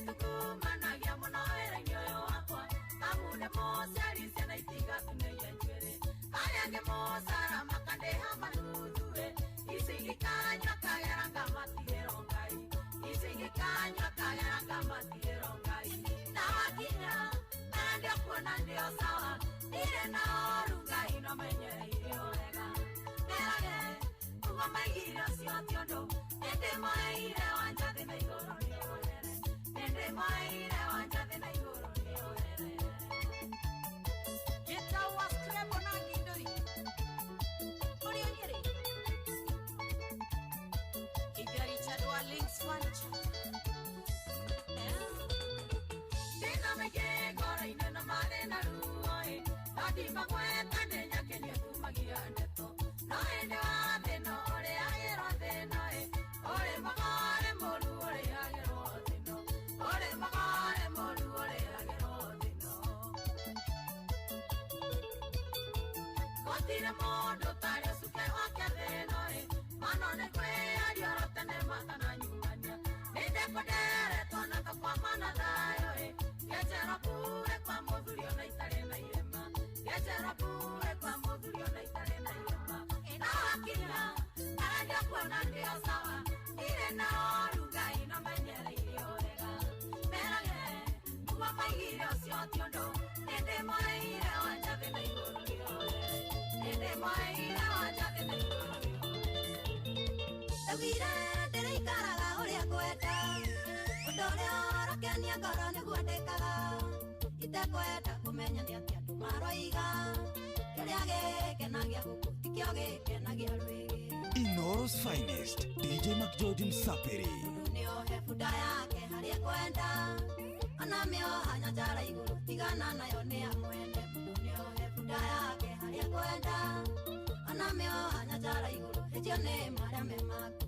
tukumanagia muno wĩra-inĩ ũyũ wakwa amu nĩ mũciari ciana itigatunĩire njuĩrĩ arĩa angĩ mũcara makandĩha manuthuĩ ici ikanyua kagera ngamatigĩrwo Ngai ici ikanyua kagera ngamatigĩrwo Ngai na wakinya na ndio kuona ndio sawa ndirĩ na oru Ngai no menyereire wega merage ugo maigire ũcio ti ũndũ nĩndĩ moeire wanjathi na igũrũ rĩoere nĩndĩ moeire wanjathi na igũrũ rĩoere gĩtawa skrebo na ngindũri ũrĩa nyĩrĩ Ivya Richard wa Links Fancha Dina megegora-inĩ na marĩ na ruo-ĩ Nandi magweta nĩnyakenio kumagia ndeto No hĩndĩ wa thĩno ũrĩagĩrwo thĩno-ĩ Ũrĩ magore mũru ũrĩagĩrwo thĩno Ũrĩ magore mũru ũrĩagĩrwo thĩno Gũtirĩ mũndũ tarĩ ũcuke wake thĩno-ĩ Mano nĩ kwĩyaria oro tene matananyumania Nĩndĩkũnderetwo na tũkwamana thayũ-ĩ Ngĩnjerwo kure kwa mũthuri ona itarĩ na irema Ngĩnjerwo kure kwa mũthuri ona itarĩ na irema Na wakinya na ndio kuona ndio sawa Ndirĩ na oru Ngai no menyereire wega Merage kuuma maigire ũcio ti ũndũ Nĩndĩ moeire wanjathi na igũrũ rĩoere Nĩndĩ moeire wanjathi na igũrũ Ndagwire ndĩrĩikaraga ũrĩa ngwenda Ũndũ ũrĩa ũrakenia ngoro nĩguo ndĩkaga Itekwenda kũmenya nĩ atĩ andũ maroiga Kĩrĩa gĩkenagia gũkũ tikĩo gĩkenagia rwĩgĩ Inoros finest DJ McJordan Sapiri Nĩohe bunda yake harĩa kwenda Ona mĩoha nyanjara igũrũ tigana nayo nĩ ya mwene Nĩohe bunda yake harĩa kwenda Ona mĩoha nyanjara igũrũ hĩnjio nĩ marĩa me maku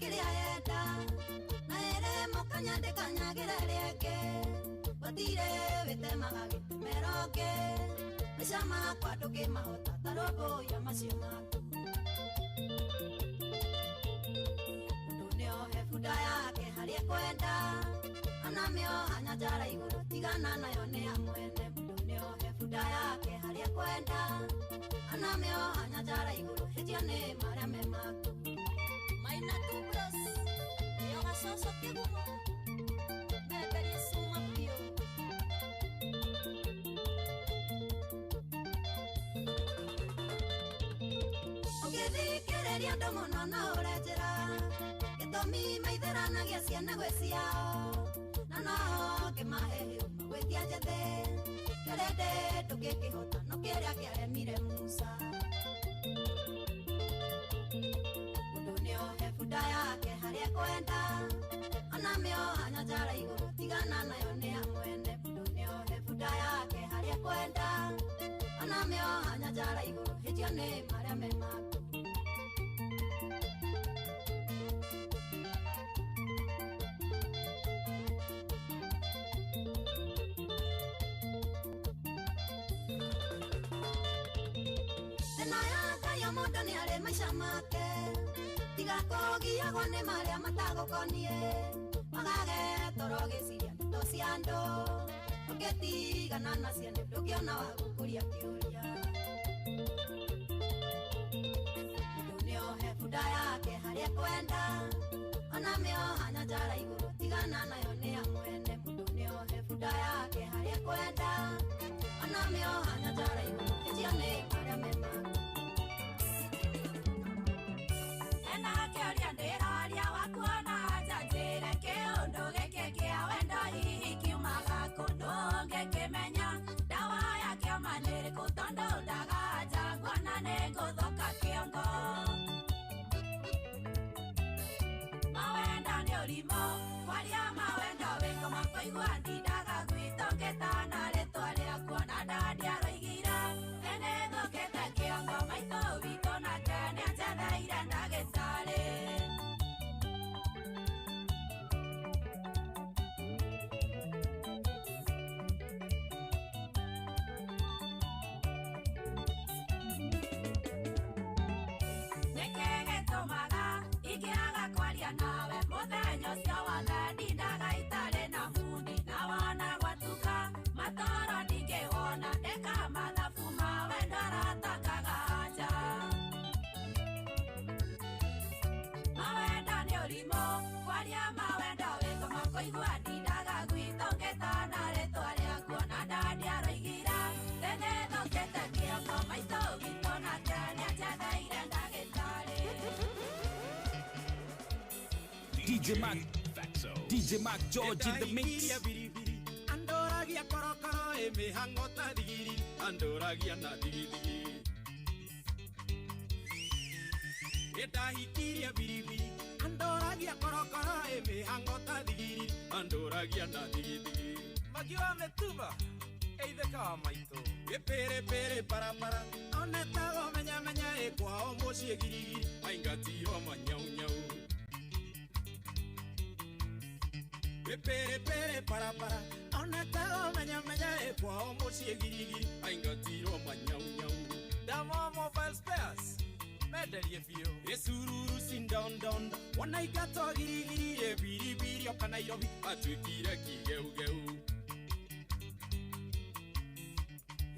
Kĩrĩa yenda na ĩrĩ mũkanya ndĩkanyagĩre rĩngĩ Gũtirĩ wĩtemaga gĩtemero kĩ Maica makwa ndũkĩmahota tarũmbũiya macio maku Mũndũ nĩohe bunda yake harĩa kwenda Ona mĩoha nyanjara igũrũ tigana nayo nĩ ya mwene Mũndũ nĩohe bunda yake harĩa kwenda Ona mĩoha nyanjara igũrũ hĩnjio nĩ marĩa me maku Maina tu bros, yo gasoso que bumo, beberia suma pio. Ũngĩthikĩrĩria andũ mũno no ũrenjera, gĩtũmi maitheranagia ciana gwĩ ciao, na no kĩmahe hĩũma gwĩtia njethĩ, kĩrĩndĩ tũkĩkĩhota no kĩrĩa kĩaremire Musa. Bunda yake harĩa kwenda Ona mĩoha nyanjara igũrũ tigana nayo nĩ ya mwene Mũndũ nĩohe bunda yake harĩa kwenda Ona mĩoha nyanjara igũrũ hĩnjio nĩ marĩa me maku Thĩna ya Ngai o mũndũ nĩ arĩ maica make Tigakũgiagwo nĩ marĩa matagũkoniĩ Magage toro gĩciria ndeto cia andũ Ũngĩtigana nacio ndũngĩona wa gũkũria kĩũria Mũndũ nĩohe bunda yake harĩa kwenda Ona mĩoha nyanjara igũrũ tigana nayo nĩ ya mwene Mũndũ nĩohe bunda yake harĩa kwenda Ona mĩoha nyanjara igũrũ hĩnjio nĩ marĩa me maku Kĩũria ndĩroria wakuona njanjĩre kĩũndũ gĩkĩ kĩa wendo hihi kiumaga kũndũ ngĩkĩmenya ndawa yakĩo manĩrĩkũ tondũ ndaganja nguona nĩ ngũthũka kĩongo Mawendo nĩ ũrimũ kwaria mawendo wĩko makũigua ndindaga gwitũ ngĩtana rĩtwa rĩakuo na ndandiaroigira ene thũkĩte kĩongo maitũ witũ nake nĩanjetheire ndagĩtarĩ Mũthenya ũcio wothe ndindaga itarĩ na bundi, na wona gwatuka matoro ndingĩwona, ndeka mathabu ma wendo aratakaga nja. Mawendo nĩ ũrimũ, kwaria mawendo wĩngoma kũigua ndindaga gwitũ ngĩtana rĩtwa rĩakuo, na ndandi aroigira tene thũkĩte kĩongo maitũ witũ nake nĩanjetheire ndagĩtarĩ. DJ Mac George in the mix. Andoragia korokoro emihango ta digiri, andoragia na digiri. Etahikiria biribiri, andoragia korokoro emihango ta digiri, andoragia na digiri. Magiwa metuba, eitheka wa maito. Epere pere para para, onetago menya menya ekwa omoshi girigiri, aingatiro manyau nyau. Pere pere para para, onetago menya menya ekwa omoshi girigiri, aingatiro manyau nyau. Damo mobile spares, medali efio. Esururu sin down down, wanaigato girigiri, ebiri biri okanairobi, atwikire kigeu geu.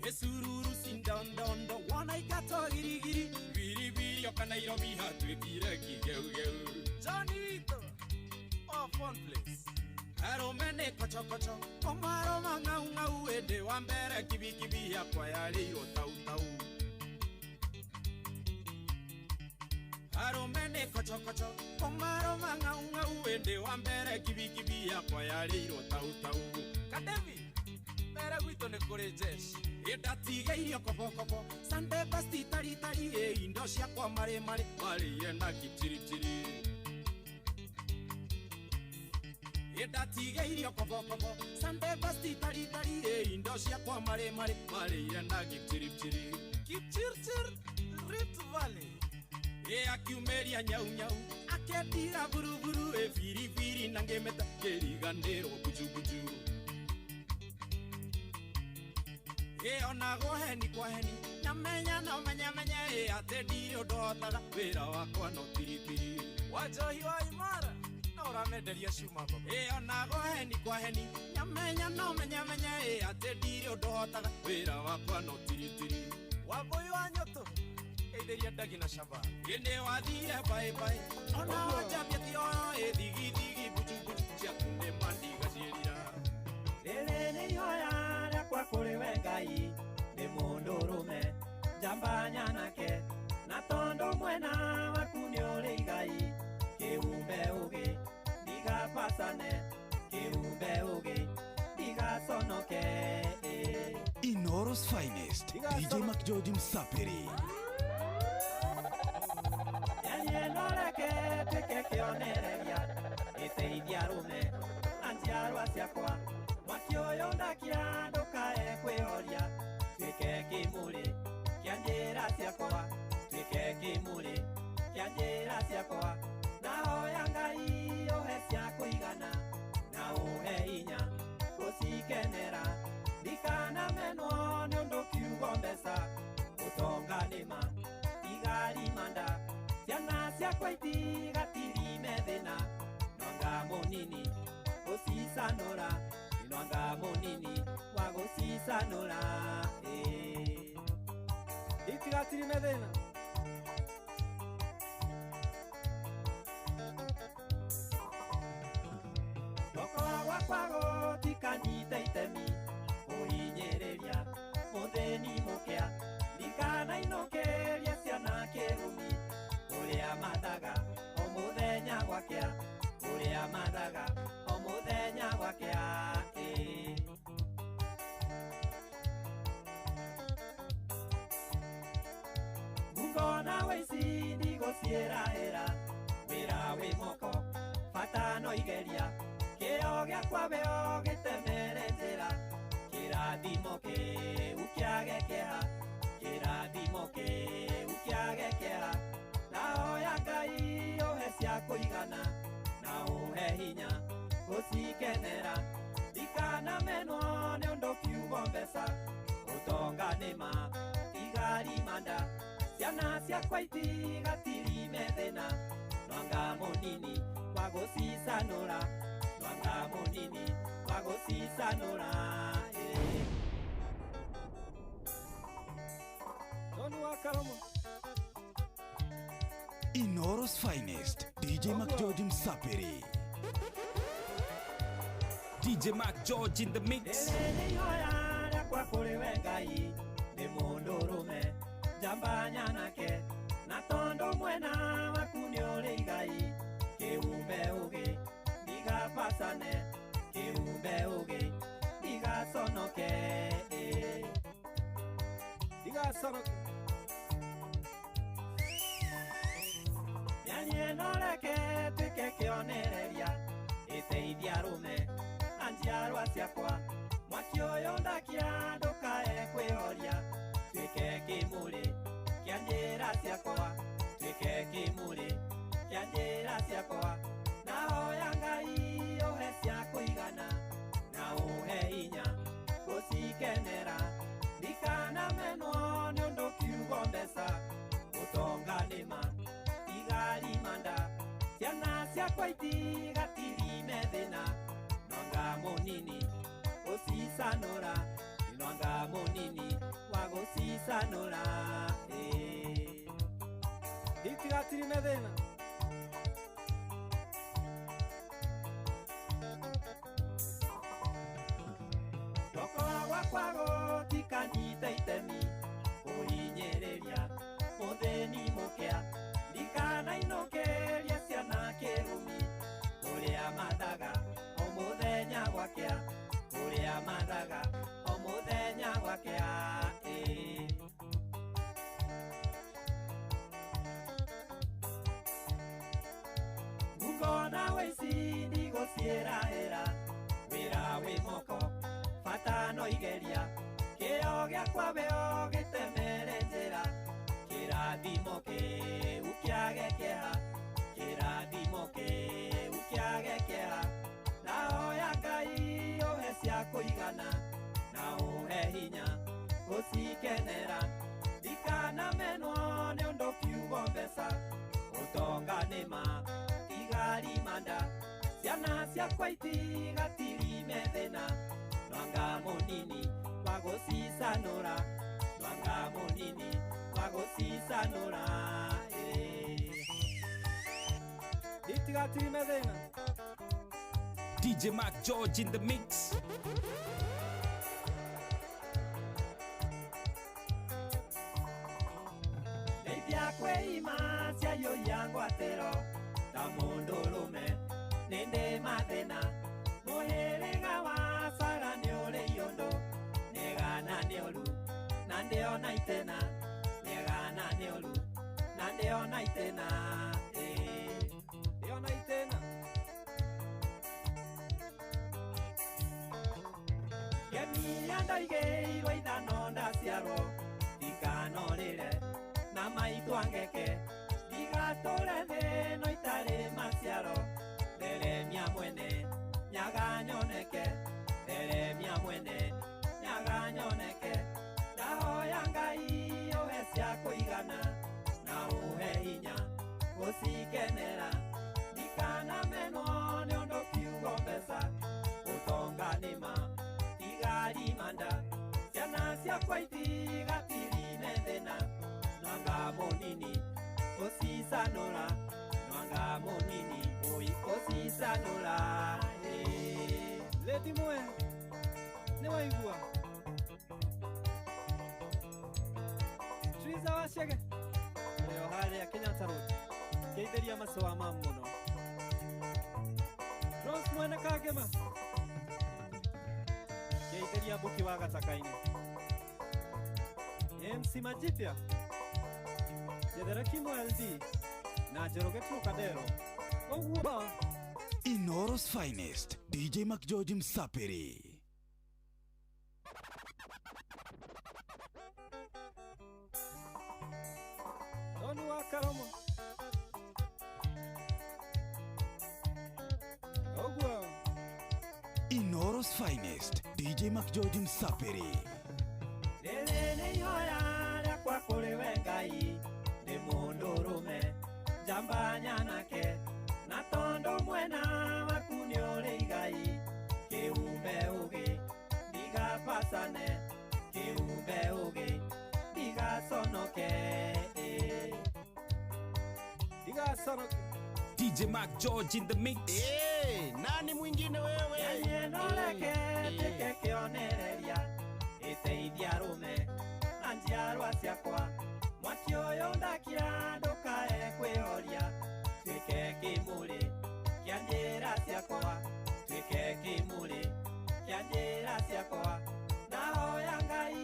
Esururu sin down down, wanaigato girigiri, biri biri okanairobi, atwikire kigeu geu. Johnito, oh fun place. Aromene kocho kocho, omaro mangau ngau ede wambere kibi kibi ya kwa yali o tau tau. Aromene kocho kocho, omaro mangau ngau ede wambere kibi kibi ya kwa yali o tau tau. Kadevi, mere wito ne kore jeshi. Etatige iyo kopo kopo, sande basti tari tari e indosia kwa mare mare, mare yenda kichiri chiri. Etatige iyo kopo kopo, sande basti tari tari e indosia kwa mare mare, mare yenda kichiri chiri. Kichiri chiri, Rift Valley. E akiumeria nyau nyau, aketira buru buru e firi firi nangemeta, kerigandero buju buju. E onago heni kwa heni, nyamenya no menya menya e atediri odotaga, wira wakwa no tiri tiri. Wajohi wa imara, no ramederia shuma baba. E onago heni kwa heni, nyamenya no menya menya e atediri odotaga, wira wakwa no tiri tiri. Waboi wa nyoto, eideria dagi na shamba. Gene wathire bye bye, ona wajabia tioro e digi digi buju buju, chiakunde mandiga cieria. Lele ihoya rekwa kuri wengai, ni mundurume, jambanya nake, na tondo mwena wakuni ule igai, kiumbe uge, diga pasane, kiumbe uge, diga sonoke. Inoro's finest, DJ Mac George Msapiri. Yanyenoreke teke kionereria, iteidiarume, antiarwa siakwa. Wakioyo ndakia ndukae kwihoria, twike kimuri kia njira ciakwa, twike kimuri kia njira ciakwa. Nahoya Ngai uhe cia kuigana, na uhe hinya gucikenera, ndikanamenwo ni undu kiugo mbeca, utonga nima tigari manda, ciana ciakwa itigatirime thina, nonga munini gucicanura, inwanga munini wa gucicanura. Itigatirime thina. Gukora gwakwa gutikanyite itemi, kuhinyĩrĩria mũthĩni mũkĩa, ndikanainũkĩrie ciana kĩrumi, ũrĩa mathaga o mũthenya gwakĩa, ũrĩa mathaga o mũthenya gwakĩa. Ngona wĩici ndigũciĩrahĩra, wĩra wĩ moko bata no igeria, kĩo gĩakwa wĩo gĩtemere njĩra, kĩrathimo kĩu kĩage kĩeha, kĩrathimo kĩu kĩage kĩeha. Nahoya Ngai ũhe cia kũigana, na ũhe hinya gũcikenera, ndikanamenwo nĩ ũndũ kiugo mbeca, ũtonga nĩma tigari manda, ciana ciakwa itigatirime thĩna, nwanga mũnini wa wagucicanũra nwanga mũnini wagucicanũra Tonu wa Karomo Inoros finest, DJ Mac George Msapiri. DJ Mac George in the mix. Nĩhoya kwa kũrĩwe Ngai nĩ mũndũrũme njamba nake na tondũ mwena waku nĩ ũrĩ Ngai kĩumbe ũgĩ ndigapacane kĩumbe ũgĩ ndigaconoke ndigaconoke Yanie noreke tuĩke kĩonereria ĩteithia arũme na njiarwa ciakwa mwaki ũyũ ndakia ndũkae kwĩhoria tuĩke kĩmũrĩ kĩa njĩra ciakwa tuĩke kĩmũrĩ kĩa njĩra ciakwa nahoya Ngai ũhe cia kũigana na ũhe hinya gũcikenera ndikanamenwo nĩ ũndũ kiugo mbeca ũtonga nĩma igari manda ciana ciakwa itigatirime thĩna nwanga mũnini gũcicanũra nwanga mũnini wa gũcicanũra itigatirime thĩna Gũkora gwakwa gũtikanyita itemi kũhinyĩrĩria mũthĩni mũkĩa ndikanainũkĩria ciana kĩrumi kũrĩa mathaga o mũthenya gwakĩa kũrĩa mathaga o mũthenya gwakĩa ngona wĩici ndigũciĩrahĩra wĩra wĩ moko bata no igeria kĩo gĩakwa weo gĩtemere njĩra kĩrathimo kĩu kĩage kĩeha kĩrathimo kĩu kĩage kĩeha nahoya Ngai ũhe cia kũigana na ũhe hinya gũcikenera ndikanamenwo nĩ ũndũ kiugo mbeca ũtonga nĩma igari manda ciana ciakwa itigatirime thĩna nwanga mũnini wa gũcicanũra nwanga mũnini wa gũcicanũra itigatirime thĩna DJ Mac George in the mix. Ndeithia kwĩima ciayo ya ngwatĩro ta mũndũrũme nĩ ndĩ mathĩna mũhĩrĩga wa Sara nĩ ũrĩ iyũndũ nĩgana nĩ ũru na ndĩona itĩna nĩgana nĩ ũru na ndĩona itĩna ndĩona itĩna Gemia ndaigĩirwo ithano ndaciarwo ndikanorĩre na maitwa ngeke ndigatũre thĩno itarĩ maciaro theremia mwene nyaga nyoneke theremia mwene nyaga nyoneke ndahoya Ngai ũhe cia kũigana na ũhe hinya gũcikenera ndikanamenwo nĩ ũndũ kiugo mbeca ũtonga nĩma igari manda ciana ciakwa itigatirime thĩna nwanga mũnini gũcicanũra nwanga mũnini gũcicanũra Leti mwe nĩ waigua Triza wacege ũrĩa harĩa Kenyatta Road kĩithĩria macũa ma mũno Rose mwene kagema kĩithĩria Mbuki wa gataka-inĩ MC Majipia Jethera Kimo LD na Njoroge Trocadero Oguo Inoros finest, DJ Mac George Msapiri. Tonu wa Karomo Oguo Inoros finest, DJ Mac George Msapiri. Rĩrĩ ihoya rĩakwa kũrĩwe Ngai nĩ mũndũrũme njamba nyanake na tondũ mwena waku nĩ ũrĩ igai kĩumbe ũgĩ ndigapacane kĩumbe ũgĩ ndigaconoke ndigaconoke. DJ Mac George in the mix. Nani mwingine wewe? Nyenoleke teke kionereria iteithia rume na njiarwa ciakwa mwaki ũyũ ndakia ndũkae kwĩhoria twĩke kĩmũrĩ kĩa njĩra ciakwa twĩke kĩmũrĩ kĩa njĩra ciakwa nahoya Ngai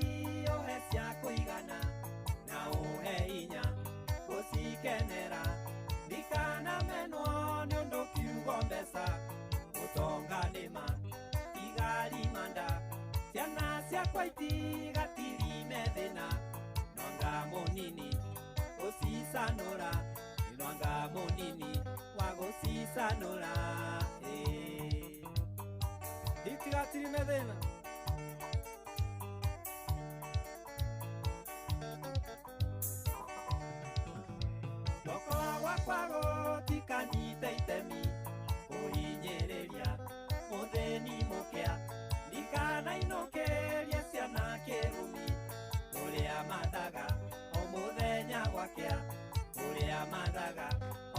ũhe cia kũigana na ũhe hinya gũcikenera ndikanamenwo nĩ ũndũ kiugo mbeca ũtonga nĩma igarimanda ciana ciakwa itigatirime thĩna nwanga mũnini gũcicanũra nwanga mũnini wa gũcicanũra itigatirime thĩna gwakwa gũtikanyite itemi kũhinyĩrĩria mũthĩni mũkĩa ndikanainũkĩrie ciana kĩrumi kũrĩa mathaga o mũthenya gwakĩa kũrĩa mathaga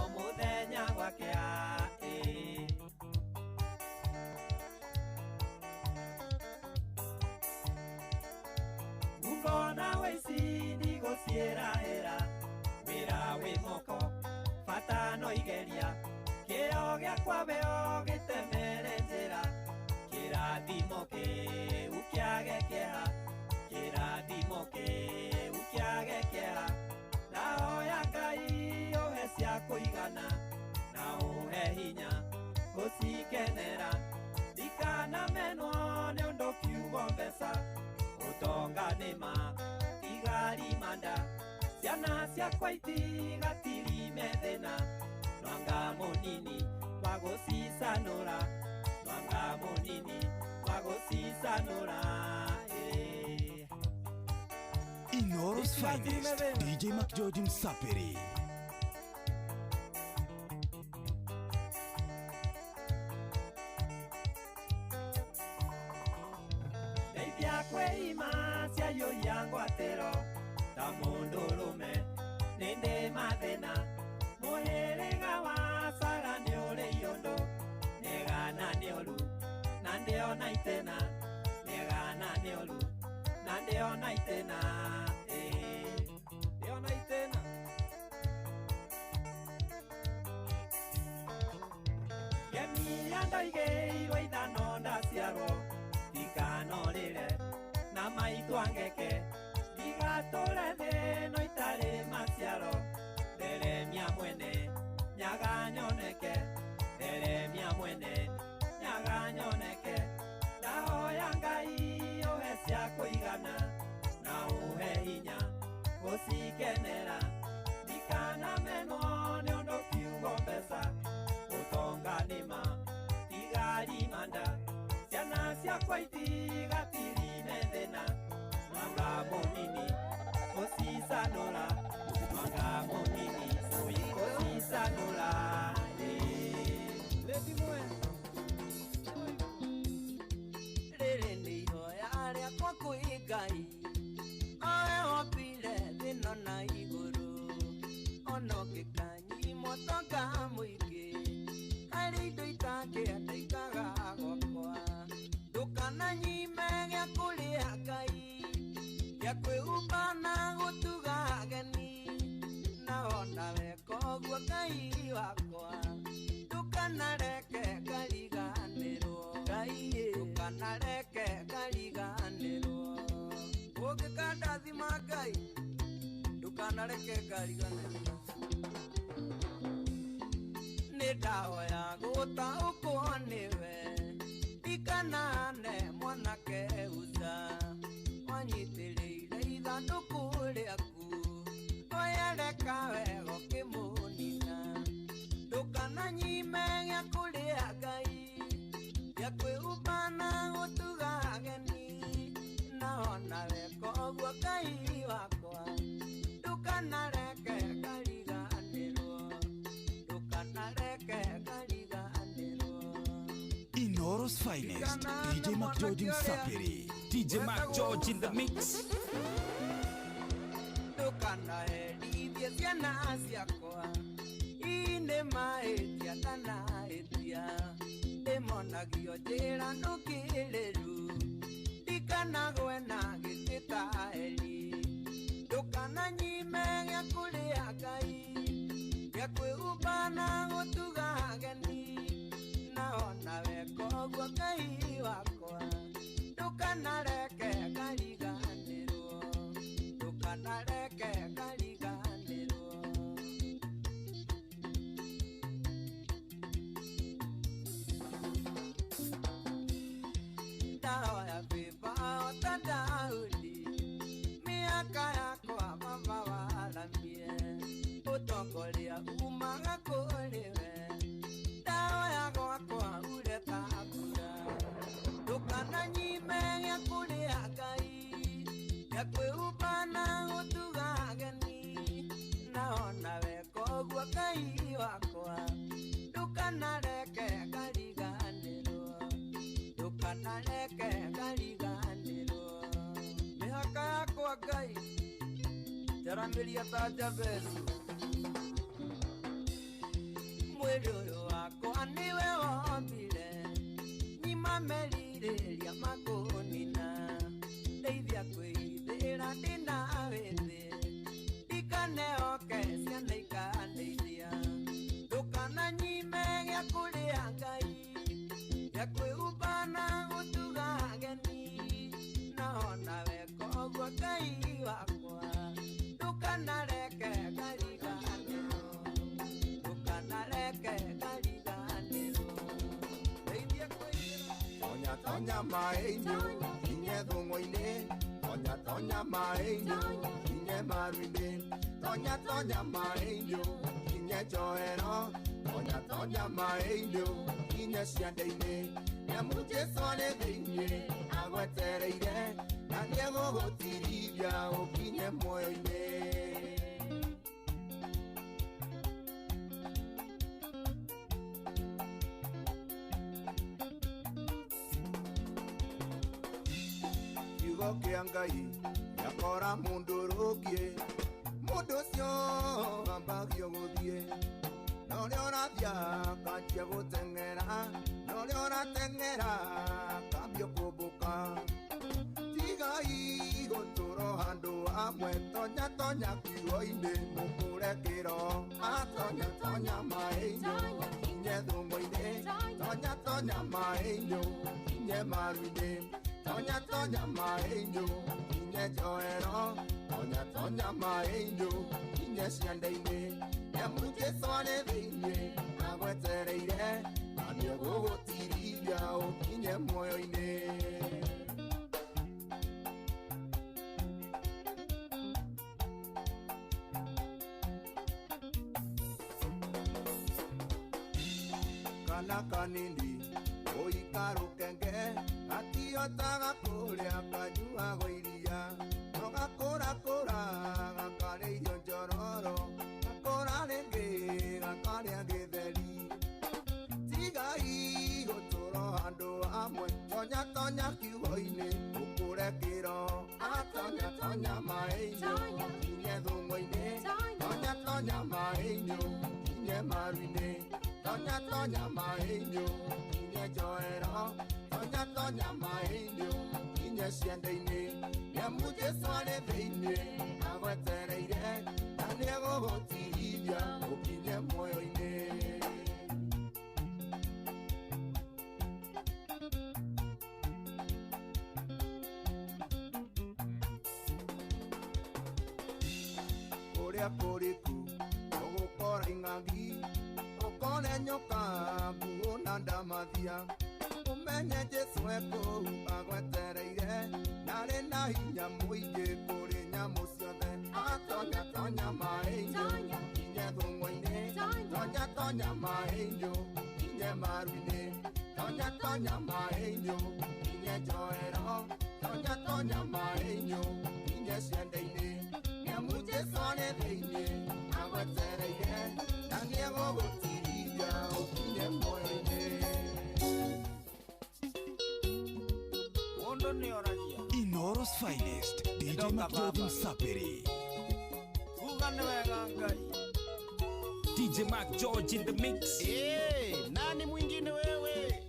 o mũthenya gwakĩa ngona wĩici ndigũciĩrahĩra wĩra wĩ moko bata no igeria kĩo gĩakwa beo gĩtemere njĩra kĩrathimo kĩu kĩage kĩeha kĩrathimo kĩu kĩage kĩeha ndahoya Ngai ũhe cia kũigana na ũhe hinya gũcikenera ndikanamenwo nĩ ũndũ kiugo mbeca ũtonga nĩma igarimanda ciana ciakwa itigatirime thĩna nwanga mũnini wa gũcicanũra nwanga mũnini wa gũcicanũra Inoros finest DJ Mac George Msapiri. Ndeithia kwĩima ciayo ya ngwatĩro ta mũndũrũme nĩ ndĩ mathĩna mũhĩrĩga wa Sara nĩ ũrĩ iondo nĩgana nĩ ũru na ndĩona itĩna nĩgana nĩ ũru na ndĩona itĩna ndĩona itĩna gemia ndaigĩirwo ithano ndaciarwo ndikanorĩre na maitwangeke ndigatũre thĩno itarĩ maciaro theremia mwene nyaga nyoneke theremia mwene nyaga nyoneke ndahoya Ngai ũhe cia kũigana na ũhe hinya gũcikenera ndikanamenwo nĩ ũndũ kiugo mbeca ũtonga nĩma igarimanda ciana ciakwa itigatirime thĩna nwanga mũnini gũcicanũra nwanga mũnini gũcicanũra rĩrĩ nĩ ihoya rĩakwa kwĩ Ngai oe wombire thĩno na igũrũ ona ũngĩkanyimwo ũtonga mũingĩ harĩ indo itangĩandaikaga gwakwa ndũkananyime gĩa kũrĩa Ngai gĩa kwĩhumba na gũtuga ageni na ona weka ũguo Ngai wakwa ndũkanareke ngariganĩrwo Ngai ndũkanareke ngariganĩrwo ũngĩkandathima Ngai ndũkanareke ngariganĩrwo nĩ ndahoya gũtaũkwo nĩwe ndikanane mwanake Uza wanyitĩrĩire ithandũkũ rĩaku oyereka wega ũkĩmũnina ndũkananyime gĩa kũrĩa Ngai gĩa kwĩhumba na gũtuga ageni na ona weka ũguo Ngai wakwa ndũkanareke ngariganĩrwo ndũkanareke ngariganĩrwo Moro's finest, DJ Mac George Msapiri. DJ Mac George in the mix. Tukana edithia ciana ciakwa ine maetia kana etia ndimonagio njĩra ndũkĩrĩru ndikanagwe na gĩtĩtaĩri ndũkananyime gĩa kũrĩa Ngai gĩa kwĩhumba na gũtuga ageni na ona weka ũguo Ngai wakwa ndũkanareke ngariganĩrwo ndũkanareke ngariganĩrwo ndahoya vĩva ta Daudi mĩaka yakwa baba waramie ũtongoria umaga kũrĩ we ndahoya gwakwa ure ta mbura ndũkananyime gĩa kũrĩa Ngai gĩa kwĩhumba na gũtuga ageni na ona weka ũguo Ngai wakwa ndũkanareke ngariganĩrwo ndũkanareke ngariganĩrwo mĩhaka yakwa Ngai njaranĩria ta Jabezu mwĩrĩ ũyũ wakwa nĩwe wombire nyima merirĩria makũnina ndeithia kwĩithĩra ndĩna wĩthĩ ndikanehoke ciana ikandeithia ndũkananyime gĩa kũrĩa Ngai gĩa kwĩhumba na gũtuga ageni na ona weka ũguo Ngai wakwa ndũkanareke ngariganĩrwo ndũkanareke ngariganĩrwo ndeithia kwĩithĩra tonya maĩ-inĩ inye thũng'ũ-inĩ tonya maĩ-inĩ inye maru-inĩ tonya maĩ-inĩ inye njohero tonya maĩ-inĩ inye ciande-inĩ nyamũ Jesũ arĩ thĩinĩ agwetereire na nĩegũgũtirithia ũkinye muoyo-inĩ kiugo kĩa Ngai gĩakora mũndũ ũrũngiĩ mũndũ ũcio ambagio gũthiĩ na ũrĩa ũrathiĩ akanjia gũteng'era na ũrĩa ũrateng'era akambia kũmbũka tigai gũtũũra handũ hamwe tonya kiugo-inĩ mũkũre kĩro tonya maĩ-inĩ inye thũng'ũ-inĩ tonya maĩ-inĩ inye maru-inĩ tonya maĩ-inĩ inye njohero tonya maĩ-inĩ inye ciande-inĩ nyamũ Jesũ arĩ thĩinĩ agwetereire na nĩegũgũtirithia ũkinye muoyo-inĩ kana kanini ũikarũkenge gatihotaga kũrĩa kanyua gwa iria no gakũrakũra gakarĩirio njororo gakũra rĩngĩ gakarĩa gĩtheri tigai gũtũũra handũ hamwe tonya kiugo-inĩ ũkũre kĩro tonya maĩ-inĩ inye thũng'ũ-inĩ tonya maĩ-inĩ inye maru-inĩ tonya maĩ-inĩ inye njohero tonya maĩ-inĩ inye ciande-inĩ nyamũ Jesũ arĩ thĩinĩ agwetereire na nĩegũgũtirithia ũkinye muoyo-inĩ kũrĩa kũriku ũgũkora ing'ang'i ũkore nyoka nguũ na ndamathia ũmenye Jesũ ekũu agwetereire na arĩ na hinya mũingĩ kũrĩ nyamũ ciothe tonya maĩ-inĩ inye thũng'ũ-inĩ tonya maĩ-inĩ inye maru-inĩ tonya maĩ-inĩ inye njohero tonya maĩ-inĩ inye ciande-inĩ nyamũ Jesũ arĩ thĩinĩ agwetereire na nĩegũgũtirithia ũkinye muoyo-inĩ Kairo's finest, DJ McGeorge Msapiri. DJ McGeorge in the mix. Nani mwingine wewe?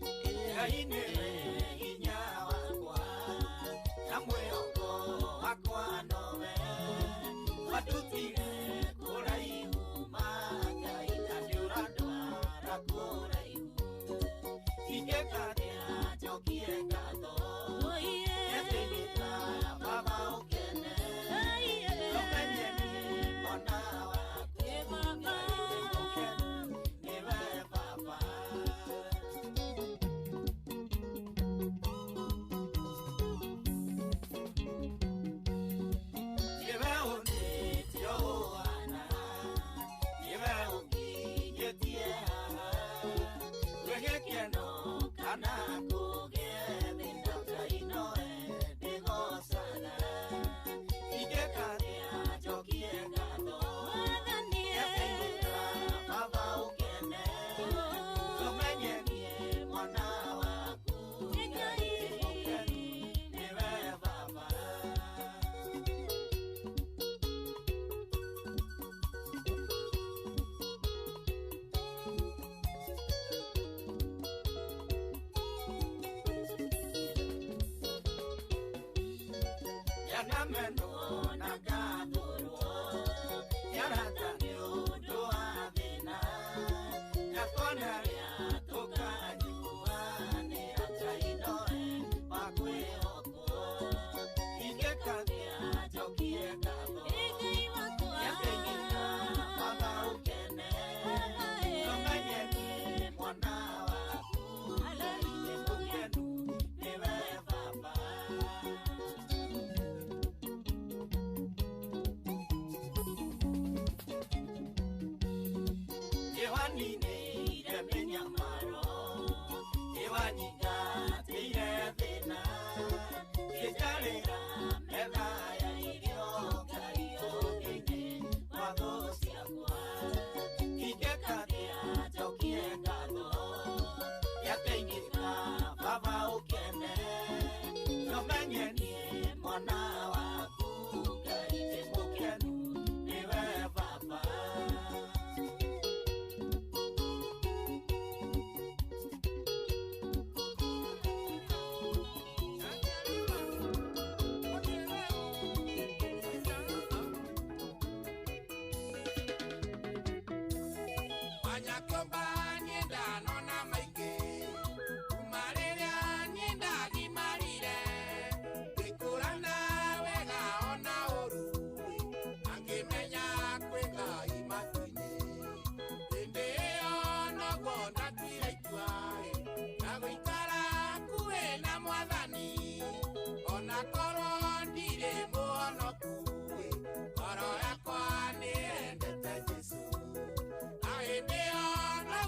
Ende ona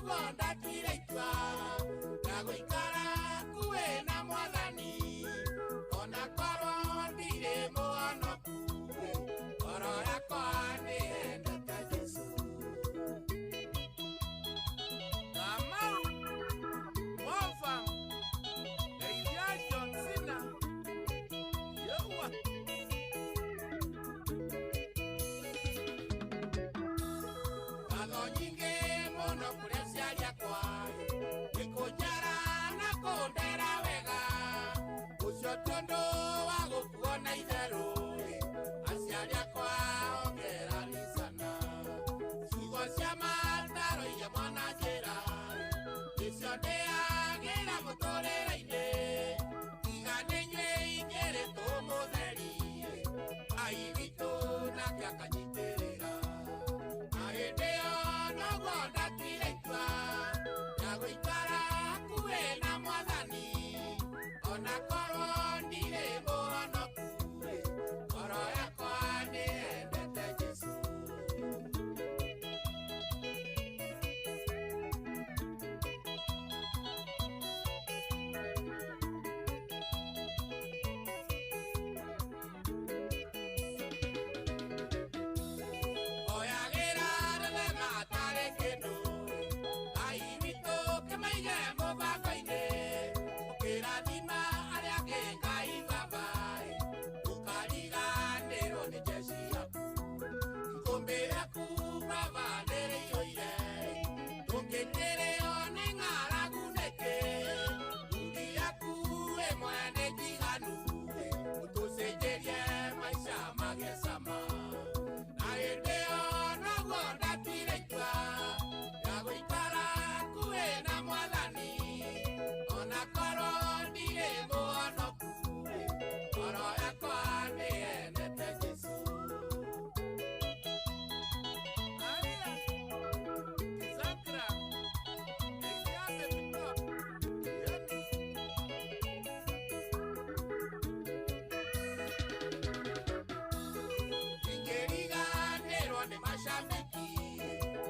mashabiki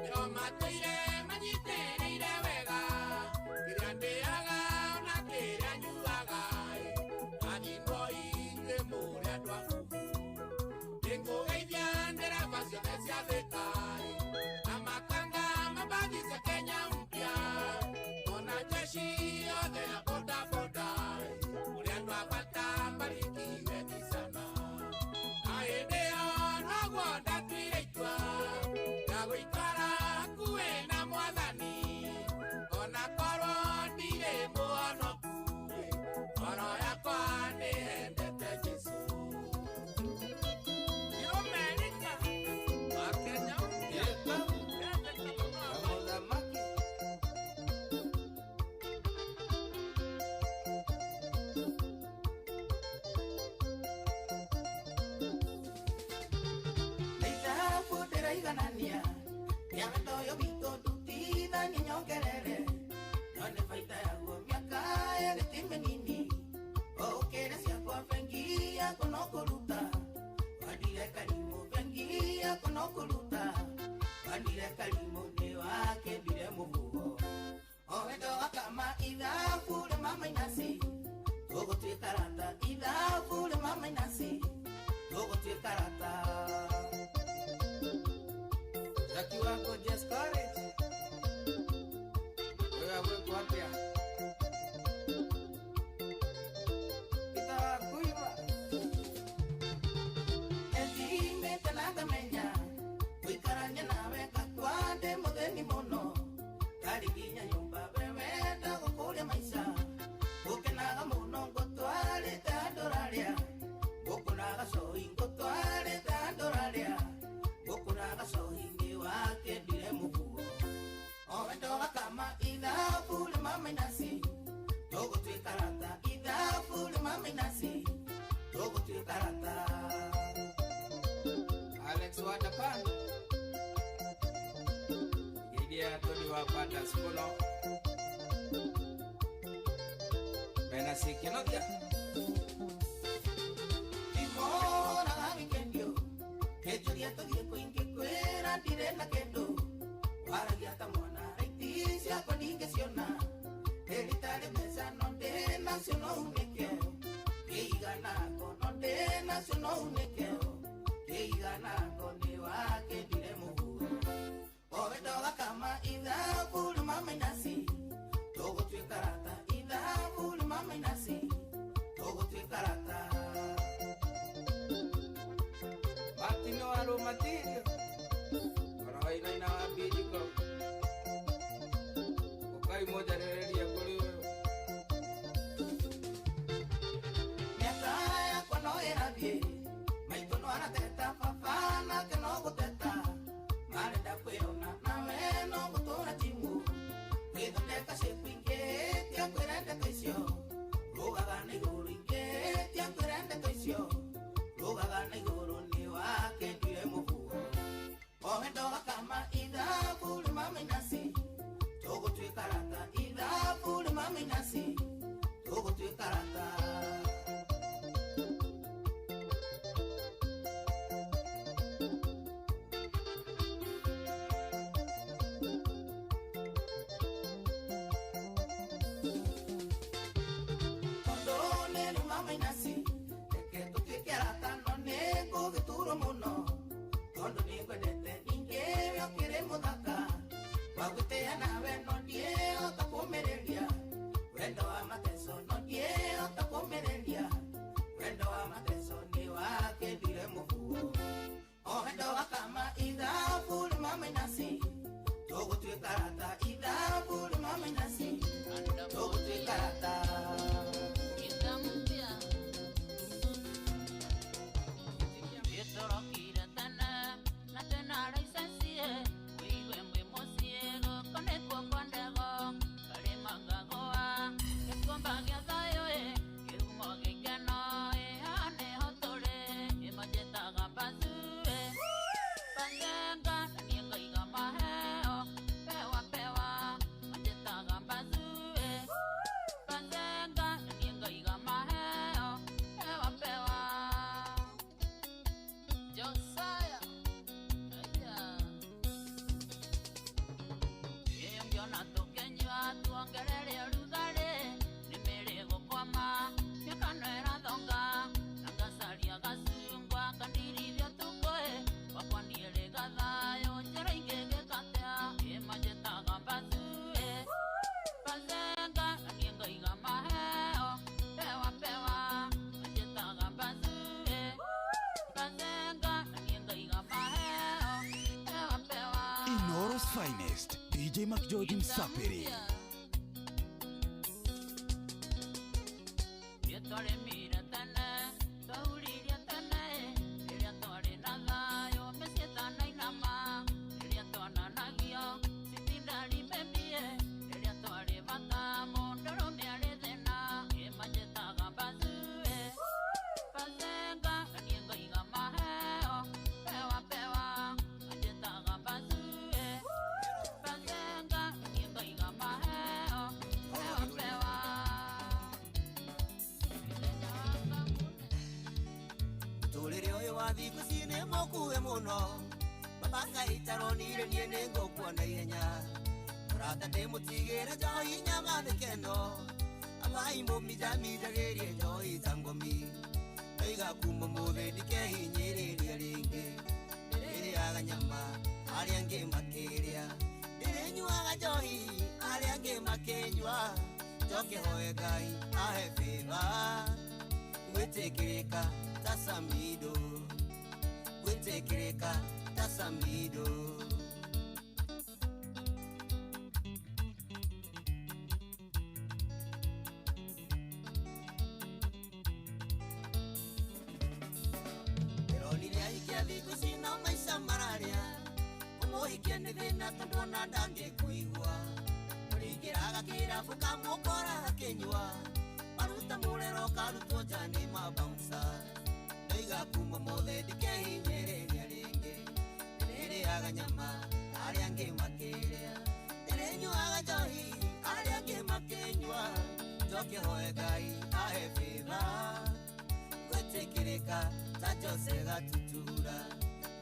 Yo mateire manyitereire wega Kiria ndeaga ona kiria nyuaga Athimo inyue mũrĩ andũ akuũ Ndĩngũgeithia ndereba ciothe cia thĩka Na makanga mabathi cia Kenya mpya Ona jeshi yothe ya boda boda Mũrĩ andũ a bata mbarikiwe ni sana Aendeo noguo ndatuire itua Ya gũikara hakuhĩ na Mwathani Ona korwo ndirĩ mũhonoku Ngoro yakwa nĩyendete Jesũ Amerika Wakenya Iganania ya ndoyo vito tutida ni nyongerere None faita yaguo miaka egitime nini Okere cia kwa fengia kono kuruta Wadire karimu fengia kono kuruta Wadire karimu ni wake bire muvugo Owedo kama idhafule mama inasi Togo tuikarata idhafule mama inasi Togo tuikarata Jackie wako just courage Wewe wako wapia Kita kuiwa Ejime tenaga menya Wikaranya nawe kakwande modeni mono Kariginya nyumba bebeta kukulia maisha Ukenaga mono ngotwale teandoralia Ukunaga sohi ngotwale teandoralia Ukunaga sohi wake bile muvuo Owendoga kama idhafule mama inasi Togo tuikarata idhafule mama inasi Togo tuikarata Alex Wadapan Idia todi wapata skolo Menasi kinokia Imora gavikendio Kejuria togie kuingi kwera direna kendo Waragiata mwana reitisia kwa ninge siona Elitare mesa nonde nasiono unekeo Keiganako nonde nasiono unekeo Keiganako ni wake dire muhuo Owedoga kama idhafulu mama inasi Togo tuikarata idhafulu mama inasi Togo tuikarata Martino Aromatilio Karawai na inawabidi kwa Kukai moja nereli ya kuli wewe Miaka ya kwa noe rabie Maitono anateta fafana kenogo teta Marenda kweona na meno kutora timu Kwedo teka sepinge tia kwerende kaisyo Ruga gane guru inge tia kwerende kaisyo Ruga gane guru ni wake dire muvuo Owendoga kama idhafule mama inasi Togo tuikarata idhafule mama inasi Togo tuikarata Tondone ni mama inasi Teke tukikarata none kugituro muno Tondo ni kwedete ninge okire mudaka Wagutea nawe nondie otakumerelia Wendo wa mateso nondie otakumerelia Wendo wa mateso ni wake bile muvuo Wendo wa kama idhafule mama inasi Togo tuikarata idhafule mama inasi Togo tuikarata Josiah, yeah. mongerere rugare nimere gukoma nikanera thonga nangasaria gasungwa kandirithio tukoe wakwandiere gathayo njera ingege katea imajetaga mbazue bazenga nanienga iga maheo pewa pewa majetaga mbazue bazenga nanienga iga maheo pewa pewa Inoros finest DJ Mac George Msapiri. Yetore mira tane tauriria tane iria tore na thayo mesieta na inama iria tona nagio sitindari bebie iria tore bata mondoro miare thena imajetaga bazue bazenga kanienga iga maheo pewa pewa majetaga bazue bazenga kanienga iga maheo pewa pewa Turire oyo wa thiku cine mokuwe muno mabanga itaronire nie ningukua na ihenya rata ndimutigire njoi nyamanĩkeno abai mũminjaminjagĩrie njoi tangomi ndaiga kuma mũthĩ ndikehinyĩrĩria rĩngĩ ndĩrĩaga nyama arĩa angĩ makĩrĩa ndĩrĩnyuaga njohi arĩa angĩ makĩnyua njoke hoe Ngai ahe bĩba gwĩtĩkĩrĩka tasamido gwĩtĩkĩrĩka tasamido Eronire ikia thiku cina maica mararia kũmũhikia nĩ thĩna tondũ ona ndangĩkũigua mũringĩraga kĩrabu kamũkora akĩnyua maruta mũrero karutwo nja nĩ mabaunca ndaiga kuma mũthĩ ndikehinyĩrĩria rĩngĩ ndĩrĩaga nyama arĩa angĩ makĩrĩa ndĩrĩnyuaga njohi arĩa angĩ makĩnyua njoke hoe Ngai ahe bĩba gwĩtĩkĩrĩka ta Jose Gatutura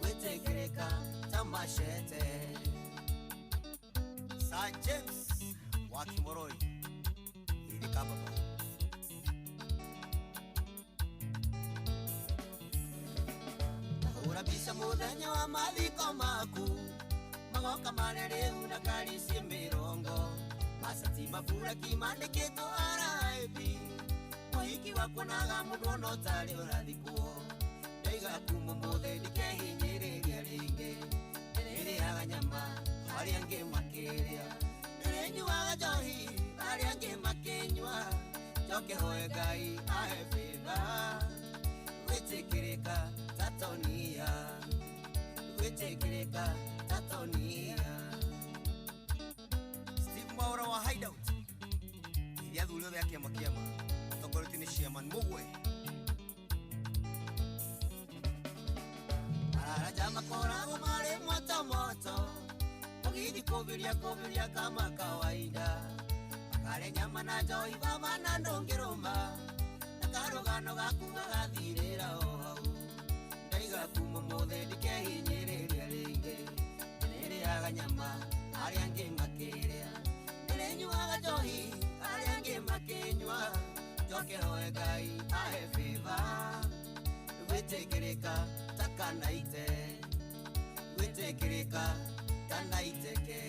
gwĩtĩkĩrĩka ta Machete San James wa Kimoroi Irika baba urabisha muthenya wa mathiko maku magoka marereu na karisi mirongo masati mabura kimandĩkĩtwo RIP mũhiki wakuonaga mũndũ ona ũtarĩ ũrathikwo ndaiga kuma mũthĩ ndikehinyĩrĩria rĩngĩ ndĩrĩaga nyama arĩa angĩ makĩrĩa ndĩrĩnyuaga njohi arĩa angĩ makĩnyua njoke hoe Ngai ahe bĩba gwĩtĩkĩrĩka tatonia gwĩtĩkĩrĩka tatonia Steve Maura wa Hideout iria thuri othe a kĩama atongoretie nĩ Chairman Mũgwe araraja makoragwo marĩ moto moto mũgithi kũbiria kama kawaida akare nyama na njohi baba na ndũngĩrũma na karũgano gaku gagathirĩra o hau ndaiga kuma mũthĩ ndikehinyĩrĩria rĩngĩ ndĩrĩaga nyama arĩa angĩ makĩrĩa ndĩrĩnyuaga njohi arĩa angĩ makĩnyua njoke hoe Ngai ahe bĩba gwĩtĩkĩrĩka takanaite gwĩtĩkĩrĩka tanaiteke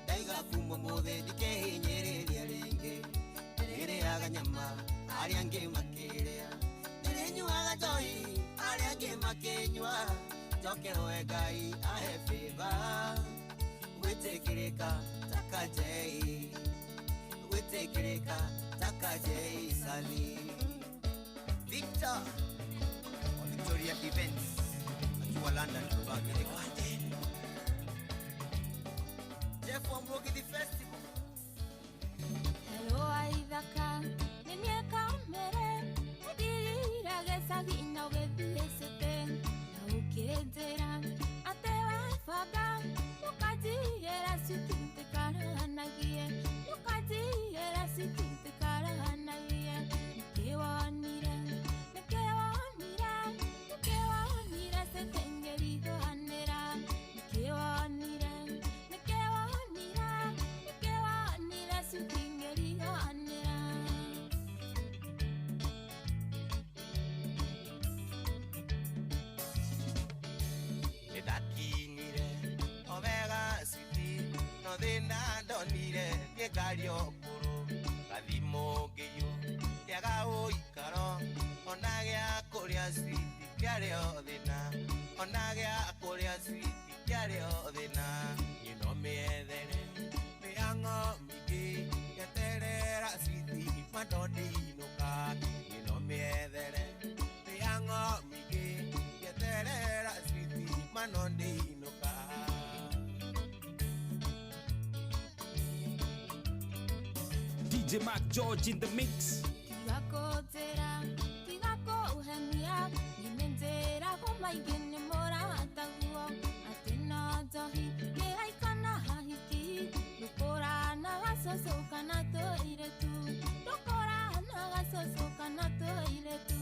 ndaiga kuma mũthĩ ndikehinyĩrĩria rĩngĩ ndĩrĩaga nyama arĩa angĩ makĩrĩa ndĩrĩnyuaga njohi arĩa angĩ makĩnyua njoke hoe Ngai ahe bĩba gwĩtĩkĩrĩka takajei gwĩtĩkĩrĩka takajei Sali Victor wa Victoria Events akiwa London Amerika Jeff wa Mugithi Festival Hello aithaka nĩniĩ kamere ũndirire gĩcagi-inĩ ũgĩthiĩ cĩtĩ na ũkĩnjĩra atĩ wabanga ũkanjigĩra citi ndĩkarahanagie ũkanjigĩra citi ndĩkarahanagie nĩkĩ wonire thina ndonire nie ngari okuru gathimo ngiyo kiaga uikaro ona gia kuria switi kiario thina ona gia kuria switi kiario thina ino miethere miango mingi yeterera switi mandondinuka ino miethere miango mingi yeterera switi mandondinuka. DJ Mac George in the mix. Kigakotera, kigakohenia, nimenzera kumaigene mora ataguo, atena tohi, kehaikana hahiki, lukora na gasosoka na toiretu, lukora na gasosoka na toiretu,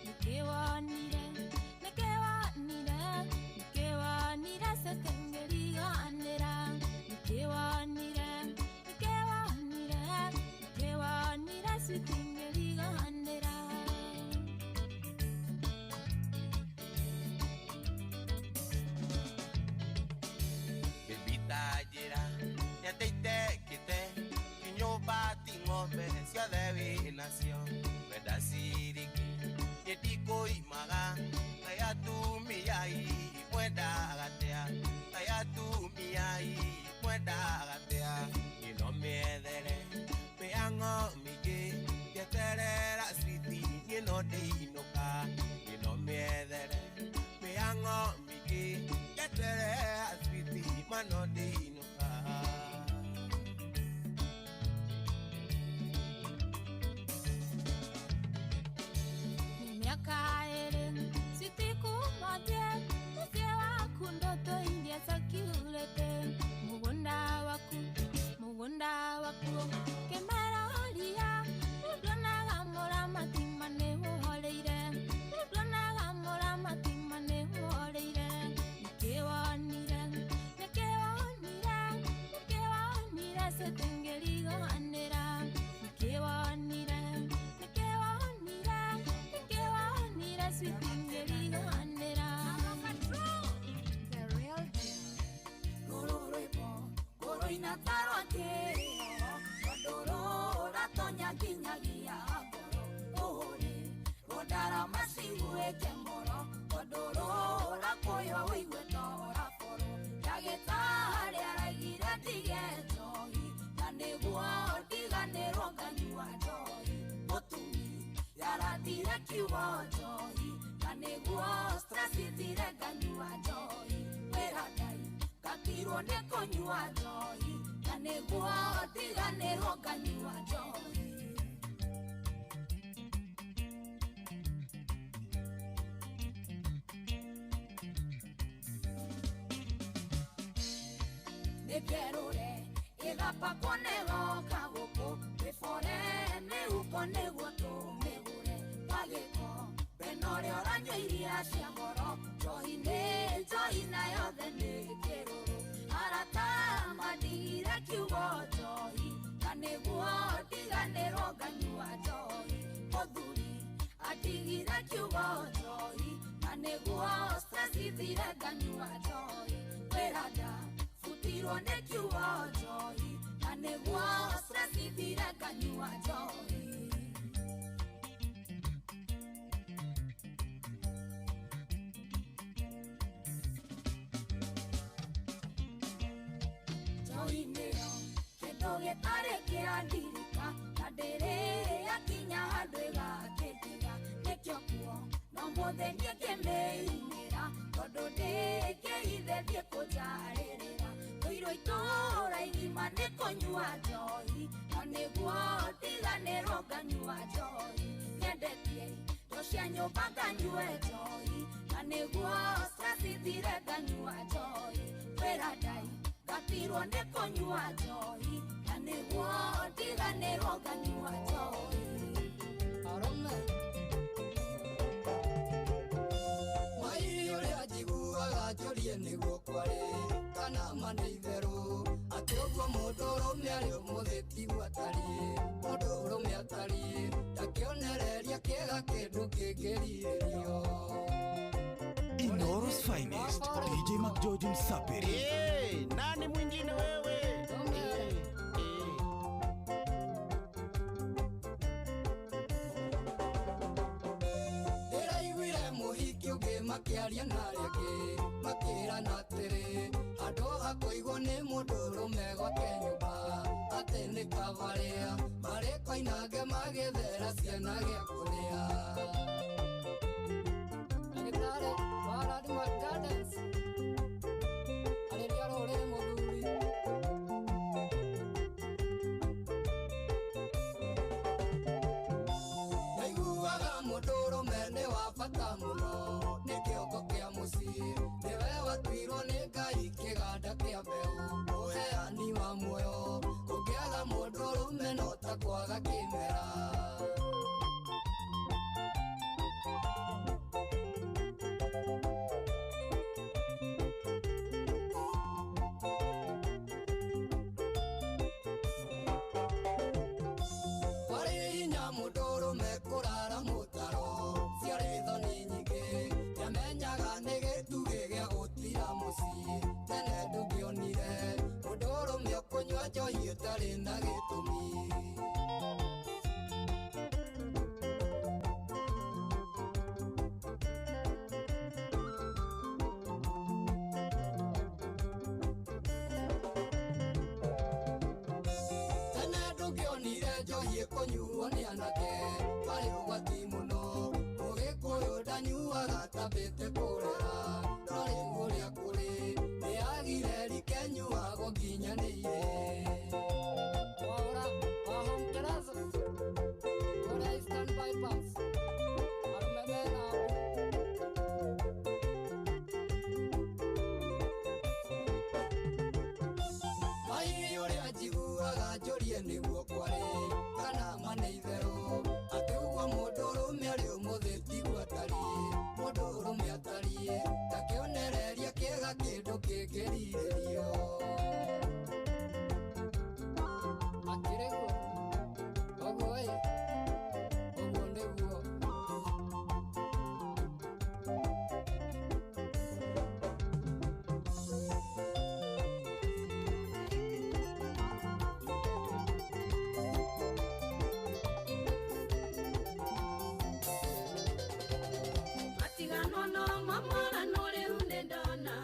nikewanire, setengeriga anera, nikewanire, sweetingeriga andera. Bebita jira, ya te kite, kinyumba tingombe, sio devi nacio, weda siriki, yetiko imaga, kaya tumiyai, mwenda agatea, kaya tumiyai, mwenda agatea, ino miedhere, peango mige, yeterera switi, ino dinuka, ino miedhere, peango mige, yeterera switi, mano dinuka. Miaka ere, switi kumoje, ukewa kundoto india sakiulete, mugunda waku, kemara holia, udona gamora matimane holeire, udona gamora matimane holeire, nikewanire, setengeriga andera, nikewanire, sweetingeriga andera. The real deal. Goro inataro ake, godoro ratonya kinyagia goro, ore, godara masiwe kemoro, godoro rakoyo wiwe tora foro, yageta aragira tigejohi, kanegua diganero kanyua johi, otumi yaradira kiwa johi, kanegua strasi dire kanyua johi, peradai kakiro ne konyua johi, kanegua diganero kanyua johi. Negerore, egapa konego kagoko, before me ukonego to megure, pageko, benore oranyo iria siamoro, joina yothe negeroro, arata madigire kiugo johi, kaneguo diganero ganyua johi, odhuri, adigire kiugo johi, kaneguo stresi dire ganyua johi, perada, futiro ne kiugo johi, kaneguo stresi dire ganyua johi. Joineo, kedoge tare ke adirika, kadere yakinya hadwega ketiga, nekyokuo, nomode nieke meinera, kodode ke ide die kojarera, toiro itora igima nekonyua johi, kaneguo diganero ganyua johi, ngendetie, toshia nyoba ganyue johi, kaneguo strasi dire ganyua johi, peradai, katiro ne konyua johi, kaneguo diganero ganyua johi. Arome Mai ore ajiguaga jorie niguo kware, kana maneithero, atioguo mudoro miario mutheti gwatari, mudoro miatari, takionereria kiega kindu kingiririo. Inoro Kericho's finest, DJ Mac George Msaperi. Hey, nani mwingine wewe? Ndĩraiguire mũhiki ũngĩ makĩaria na arĩa angĩ makĩĩrana atĩrĩ handũ ha kũigwo nĩ mũndũ ũrũme gwake nyũmba atĩ nĩ kabarĩa marĩ koinange magĩthera ciana gĩa kũrĩa. Ndagĩtarĩ wa Landmark Gardens arĩria rũrĩrĩ mũthuri. Ndaiguaga mũndũ ũrũme nĩ wa bata mũno nĩ kĩongo kĩa mũciĩ, nĩwe watuirwo nĩ Ngai kĩganda kĩa mbeũ, ũheani wa muoyo, kũngĩaga mũndũ ũrũme no ta kwaga kĩmera. Warĩ hinya mũndũ ũrũme kũrara mũtaro, ciarĩ thoni nyingĩ, ndiamenyaga nĩ gĩtugĩ gĩa gũtira mũciĩ, tene ndũngĩonire mũndũ ũrũme ũkũnyua njohi ũtarĩ na gĩtũmi. Tene ndũngĩonire njohi ĩkũnyuo nĩ anake, warĩ ũgwati mũno, mũgĩkũyũ ndanyuaga tambĩte kũrera, no rĩu ũrĩa kũrĩ nĩagire rikenyuagwo nginyanĩire. Wahora wa Home Terrace kũrĩa Eastern Bypass arũme mena Mai ũrĩa njiguaga njũrie nĩguo kwarĩ kana ma nĩ itherũ, atĩ ũguo mũndũ ũrũme arĩ ũmũthĩ tiguo atariĩ, mũndũ ũrũme atariĩ ta kĩonereria kĩega kĩndũ kĩngĩrirĩrio. Akĩrĩ guo ũguo ĩ ũguo nĩguo. Matigano no mamora no rĩu nĩndona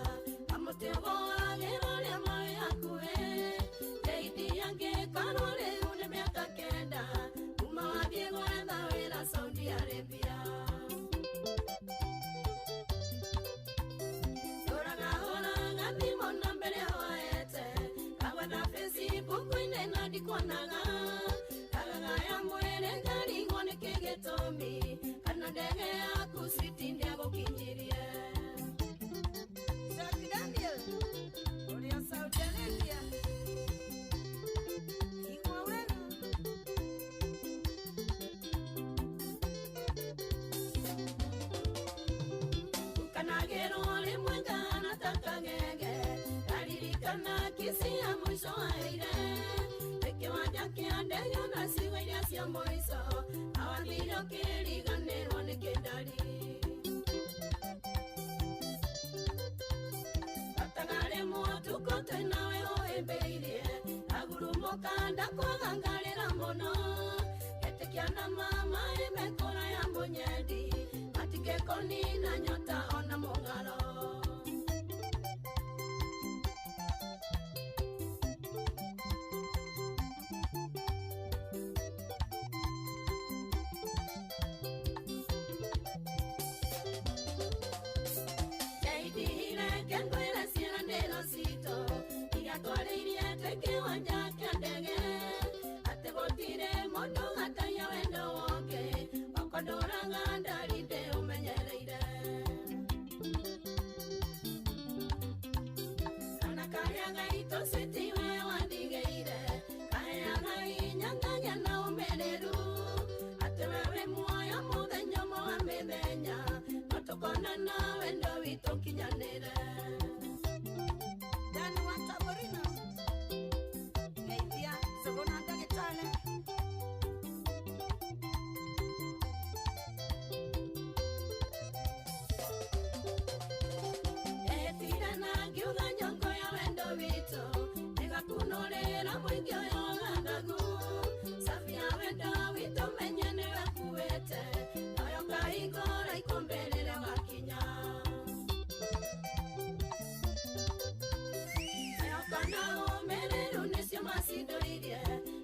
kamũtĩ ũboagĩra ũrĩa maĩ hakuhĩ ndeithia ngĩkorwo rĩu nĩ mĩaka 9 kuma wathiĩ gwetha wĩra Saudi Arabia. Ũragahũraga thimũ na mbere hoete kagwetha Facebook-inĩ na ndikuonaga kagagaya mwĩrĩ ngarigwo nĩkĩ gĩtũmi kana ndege yaku citi ndĩagũkinyĩrie. Jack Daniel ũrĩa Saudi Arabia igua wenu. Ukanagĩrwo rĩmwe ngana ta kagege ndaririkana kisi ya mũico waire kĩwanja kĩa ndege na ciugo iria cia mũico awathire ũkĩriganĩrwo nĩ kĩndari. Gatagarĩ mũtuko twĩnawe ũhĩmbĩirie agurumũka ndakwaga ngarĩra mũno etĩkia na mama ĩmekora ya mũnyendi matingĩkũnina nyota ona mũng'aro. Jaidire kengwĩra ciana ndĩro citũ igatwarĩirie twĩ kĩwanja kĩa ndege atĩ gũtirĩ mũndũ gataia wendo wake wakondũraga ndari ndĩ ũmenyereire. Kana karĩa gaitũ citiwe wandigĩire kaheaga hinya ngagĩa na ũmĩrĩru atĩ we wĩ muoyo mũthenya ũmwe wa mĩthenya no tũkonana wendo witũ kinyanĩre. Dani wa Taborina Ngeithia Zogona ndagĩtarĩ. kana ũmĩrĩru nĩcio macindũririe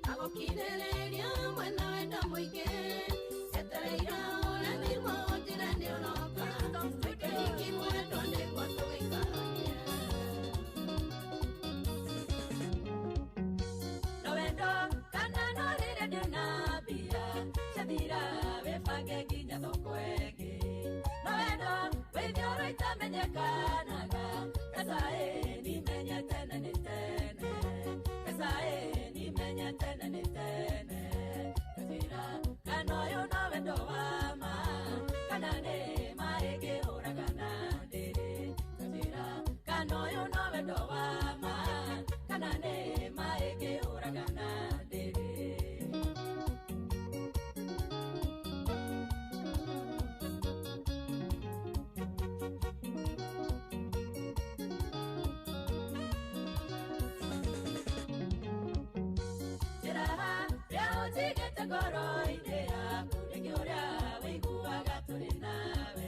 agũkirĩrĩria mwena wenda mũingĩ etereire ũrethimwo njĩra nĩ ũroka twĩkĩriki mwendwo nĩguo tũgĩikaranie no wendo kana no rĩrĩa ndĩna mbia ciathira wĩbange nginya thoko ĩngĩ no wendo wĩthiũrũ itamenyekanaga Pesae ni menye tene ni tene Pesae ni menye tene ni tene Kazira kano yo no wendo wama Kana ne maege uragana dere Kazira kano yo no wendo wama Kana ne maege uragana dere Goro-inĩ yaku nĩkĩ ũrĩa wĩiguaga tũrĩ nawe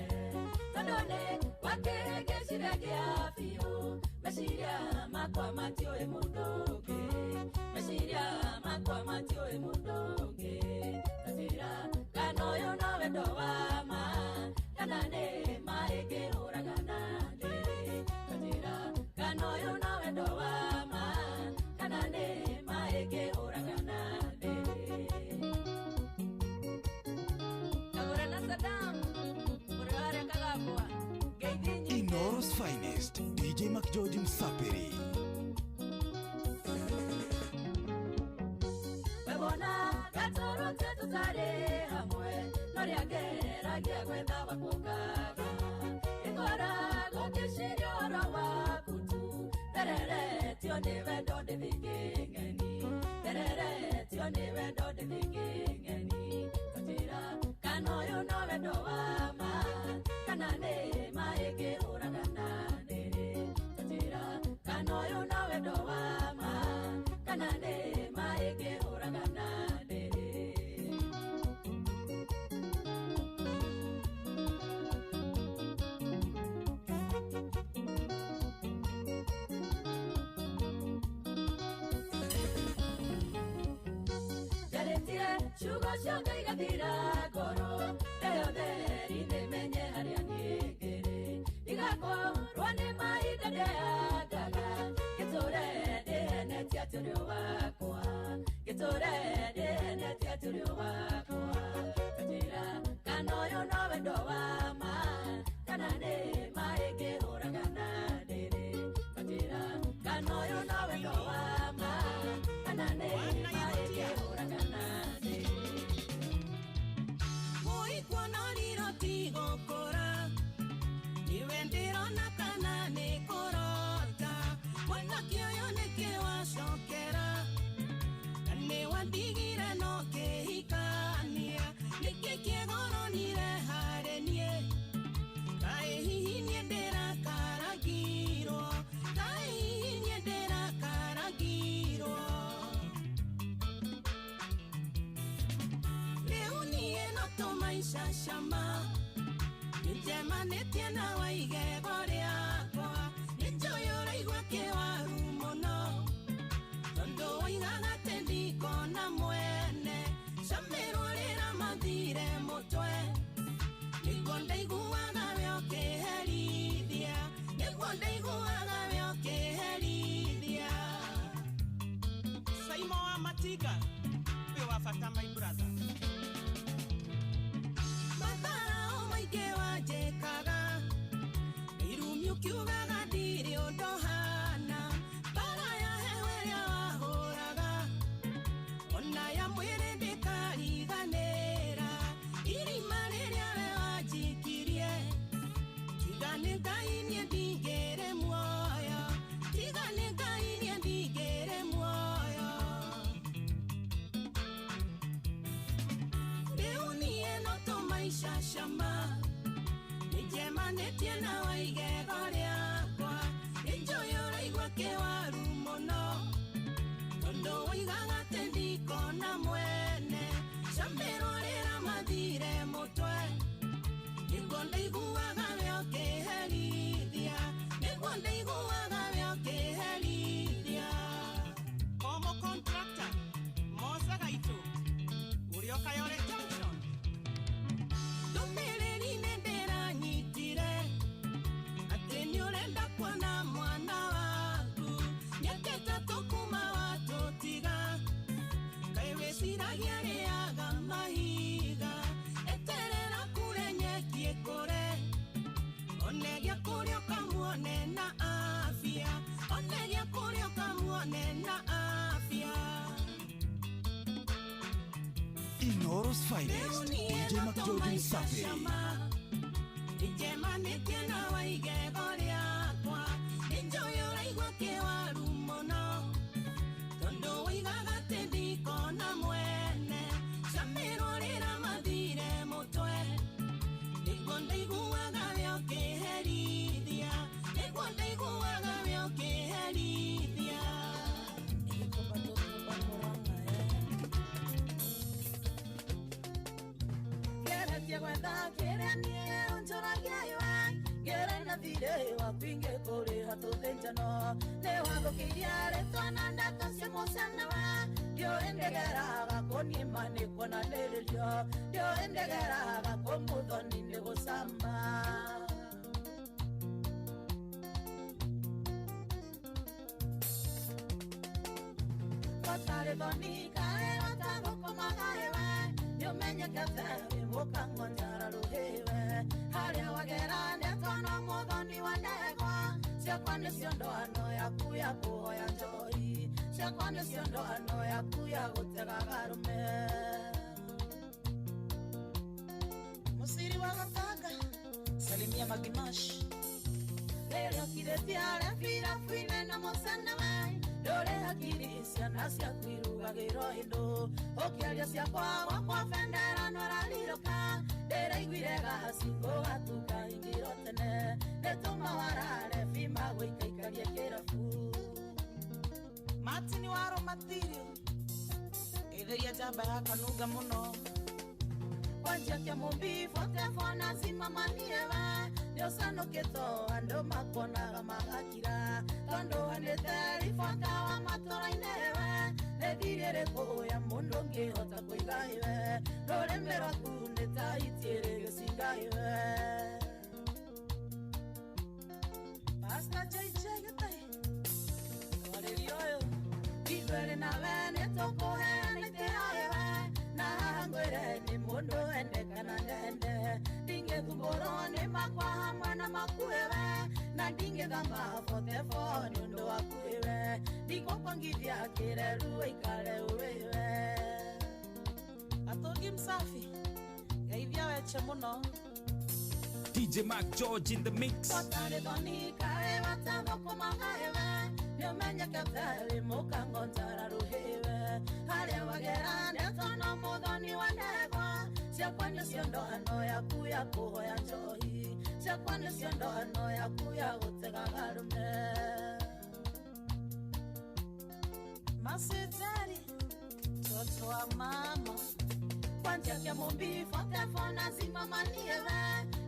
tondũ nĩ wakĩhĩngĩcire gĩa biũ meciria makwa matiũĩ mũndũ ũngĩ meciria makwa matiũĩ mũndũ ũngĩ Kazira kana ũyũ no wendo wa ma kana nĩ maĩngĩhũraga na ndĩrĩ Kazira kana ũyũ no wendo wa ma kana nĩ maĩngĩhũraga na Inoros finest, DJ Mac George Msapiri. Webona gatoro tetu tare hamwe, noria gera gwetha wakungaga. Ikora gukishirio rawa kutu, terere tio ni wendo ndithingingeni, terere tio ni wendo ndithingingeni. Kazira kana uyu no wendo wa ma, kana ni maĩngĩ ũragana ndĩrĩ Kazira kana ũyũ no wendo wa ma kana nĩ maĩngĩ ũragana ndĩrĩ njarĩtire ciugo ciothe igathira ngoro ĩyo theri nĩmenye harĩa niĩ igakorwo nĩ mahinda ndĩyangaga gĩtũre ndĩhenetie atĩ ũrĩ wakwa gĩtũre ndĩhenetie atĩ ũrĩ wakwa Kazira kana ũyũ no wendo wa ma kana nĩ maĩngĩhũraga na ndĩrĩ Kazira kana ũyũ no wendo wa ma kana nĩ maĩngĩhũraga na ndĩrĩ Mũikuona riro tigũkũra Iwe ndirona kana nĩ kũrota mwanake ũyũ nĩkĩ wacokera na nĩ wandigire no kĩhikania nĩkĩ kĩgoronire harĩ niĩ kaĩ hihi niĩ ndĩrakaragirwo kaĩ hihi niĩ ndĩrakaragirwo rĩu niĩ no tũmaica cama nĩnjemanĩtie nawe igego rĩakwa nĩnjũĩ ũraigua kĩwaru mũno tondũ woigaga atĩ ndikona mwene camĩrwo rĩramathire mũtwe nĩguo ndaiguaga we ũkĩherithia nĩguo ndaiguaga we ũkĩherithia Saimo wa Matinga wĩ wa bata my brother Matharau maingĩ wanjĩkaga irumi ũkiugaga ndirĩ ũndũ hana mbara ya heho ĩrĩa wahũraga ona ya mwĩrĩ ndĩkariganĩra irima rĩrĩa we wanjikirie tiga nĩ Ngai niĩ ndingĩrĩ muoyo tiga nĩ Ngai niĩ ndingĩrĩ muoyo rĩu niĩ no tũmaica cama nĩnjemanĩtie nawe igego rĩakwa nĩnjũĩ ũraigua kĩwaru mũno tondũ woigaga atĩ ndikona mwene camĩrwo rĩramathire mũtwe nĩguo ndaiguaga we ũkĩherithia nĩguo ndaiguaga we ũkĩherithia Itoragia rĩaga mahiga eterera kure nyeki ĩkũre onegia kũrĩa ũkamuone na afya onegia kũrĩa ũkamuone na afya Inoros Finest, DJ McJoy Safi. Ijemanĩtie na waigego rĩakwa nĩnjoyora igua kĩwaru mũno tondũ waigaga atĩ ndikona mwene camĩrwo rĩramathire mũtwe nĩguo ndaiguaga rĩo kĩherithia nĩguo ndaiguaga rĩo kĩherithia geretie gwetha kĩrĩa niĩ ũnjoragia iwe ngere na thirĩ waku ingĩkũrĩha tũthĩnjano nĩ wathũkĩirie rĩtwa na ndeto cia mũcenewe ndiũĩ ndegeraga kũnima nĩ kuonanĩrĩrio ndiũĩ ndegeraga kũmũthoni nĩ gũcamba gũtarĩ thoni kaĩ watagũkomaga iwe nĩũmenyekete mũkangonjara rũhĩwe harĩa wagera nĩatona mũthoni wa ndegwa ciakwa nĩcio ndoano yaku ya kũhoya njoi ciakwa nĩcio ndoano yaku ya gũtegaga rũme mũciri wa gatanga Salimia Magimash rĩrĩa ũkirĩtie harĩa birabu-inĩ na mũcenewe ndũrĩ hakiri ciana ciaku irugagĩrwo hĩndũ ũkĩaria ciakwa gwakwa bendera nũrarirũka ndĩraiguire gacingo gatuka ingĩro tene nĩtũma warare bima gũikaikarie kĩrabu Martin Waro Material ĩtheria njamba ya kanunga mũno kwanjia kĩa mũmbi fotefona simamanieva nĩũcanũkĩtwo andũ makuonaga magakira tondũ handĩte ribota wa matũra-inĩ we nĩthirĩ rĩkũya mũndũ ũngĩhota kũiga iwe rũrĩmĩ rwaku nĩtaitiĩrĩ gĩcinga iwe Pastor JJ gĩtai warĩrio ũyũ ithuerĩ nawe nĩtũkũheana itĩo iwe na ngwĩre nĩ mũndũ endekana ndende ndingĩthumbũrwo nĩ makwa hamwe na makuĩwe na ndingĩthamba botefo nĩ ũndũ wakuĩwe ndingũkwangithia kĩreru ĩikare ũwĩwe Atũngi Msafi geithia weche mũno DJ Mac George in the mix. Gũtarĩ thoni kaĩ watagũkomaga iwe nĩũmenyekete wĩ mũkangonjara rũhĩwe harĩa wagera nĩatona mũthoni wa ndegwa ciakwa nĩcio ndoano yaku ya kũhoya njohi ciakwa nĩcio ndoano yaku ya gũtegaga rũme Masitari mtoto wa mama kwanjia kĩa mũmbi fotefona simamaniewe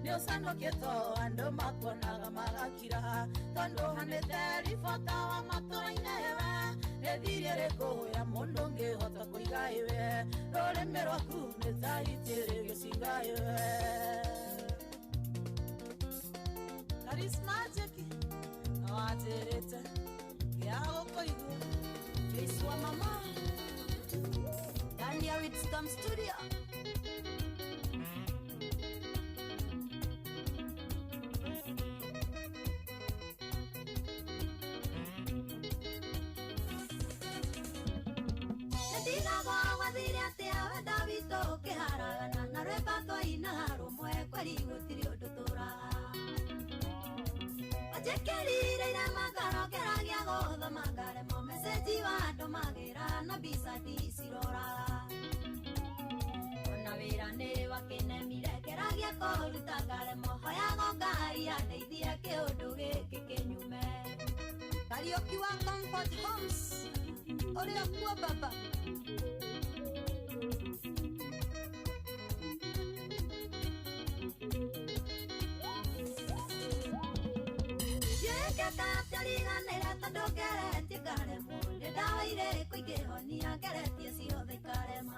nĩũcanũkĩtwo andũ makuonaga magakira tondũ handĩte ribota wa matũra-inĩ we nĩthirĩ rĩkũya mũndũ ũngĩhota kũiga iwe rũrĩmĩ rwaku nĩtaitiĩrĩ gĩcinga iwe Charismatic nawatĩrĩte gĩa gũkũigua Joyce wa mama Dandia Wisdom Studio wathire atĩa wenda witũ ũkĩharagana na rwĩmba twaina rũmwe kweri gũtirĩ ũndũ tũraga wanjĩkĩrire irema ngarongeragia gũthoma ngaremwo meseji wa andũ magĩra na mbica ndiciroraga ona wĩra nĩ wakĩnemire ngeragia kũruta ngaremwo hoyago Ngai andeithie kĩũndũ gĩkĩ kĩnyume Kariũki wa Comfort Homes ũrĩa kuo baba Katariganĩra tondũ ngeretie ngaremwo nĩ ndawa irĩkũ ingĩhonia ngeretie ciothe ikarema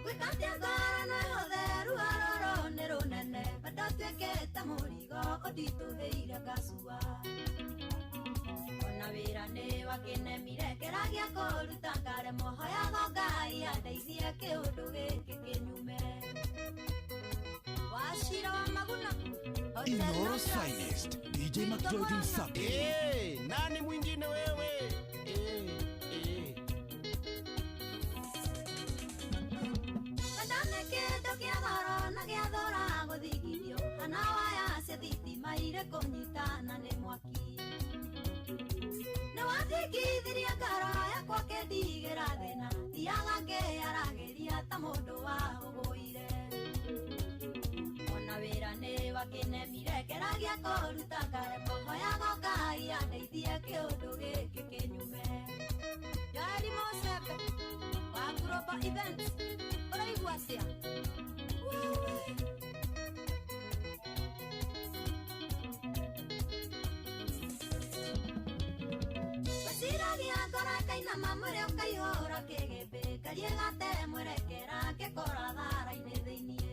gwĩkatia ngoro no ĩhũtheru haroro nĩ rũnene bado tuĩkĩte mũrigo ũnditũhĩire ngacua ona wĩra nĩ wakinemire keragia kũruta ngaremo hoyago Ngai andeithie kĩũndũ gĩkĩ kĩnyume Wachira wa Maguna Inoros Finest DJ McGeorge Msapi. Nani mwingine wewe? Kadane kĩndũ kĩa goro na gĩa thũra gũthigithio hana waya cia thitima irĩ kũnyitana nĩ mwaki nĩ wathigithirie ngoro yakwa kĩndigĩra thĩna thiaga ngĩarageria ta mũndũ wahũgũire ona wĩra nĩ wakĩnemire keragia kũruta ngaremo hoyago Ngai andeithie kĩũndũ gĩkĩ kĩnyume Jari Mosepe wa Global Events ũraigua cia Waciragia ngoro kainama mwĩrĩ ũkaihũra kĩgĩmbĩ karie gatee mwerekera ngĩkora thara-inĩ thĩiniĩ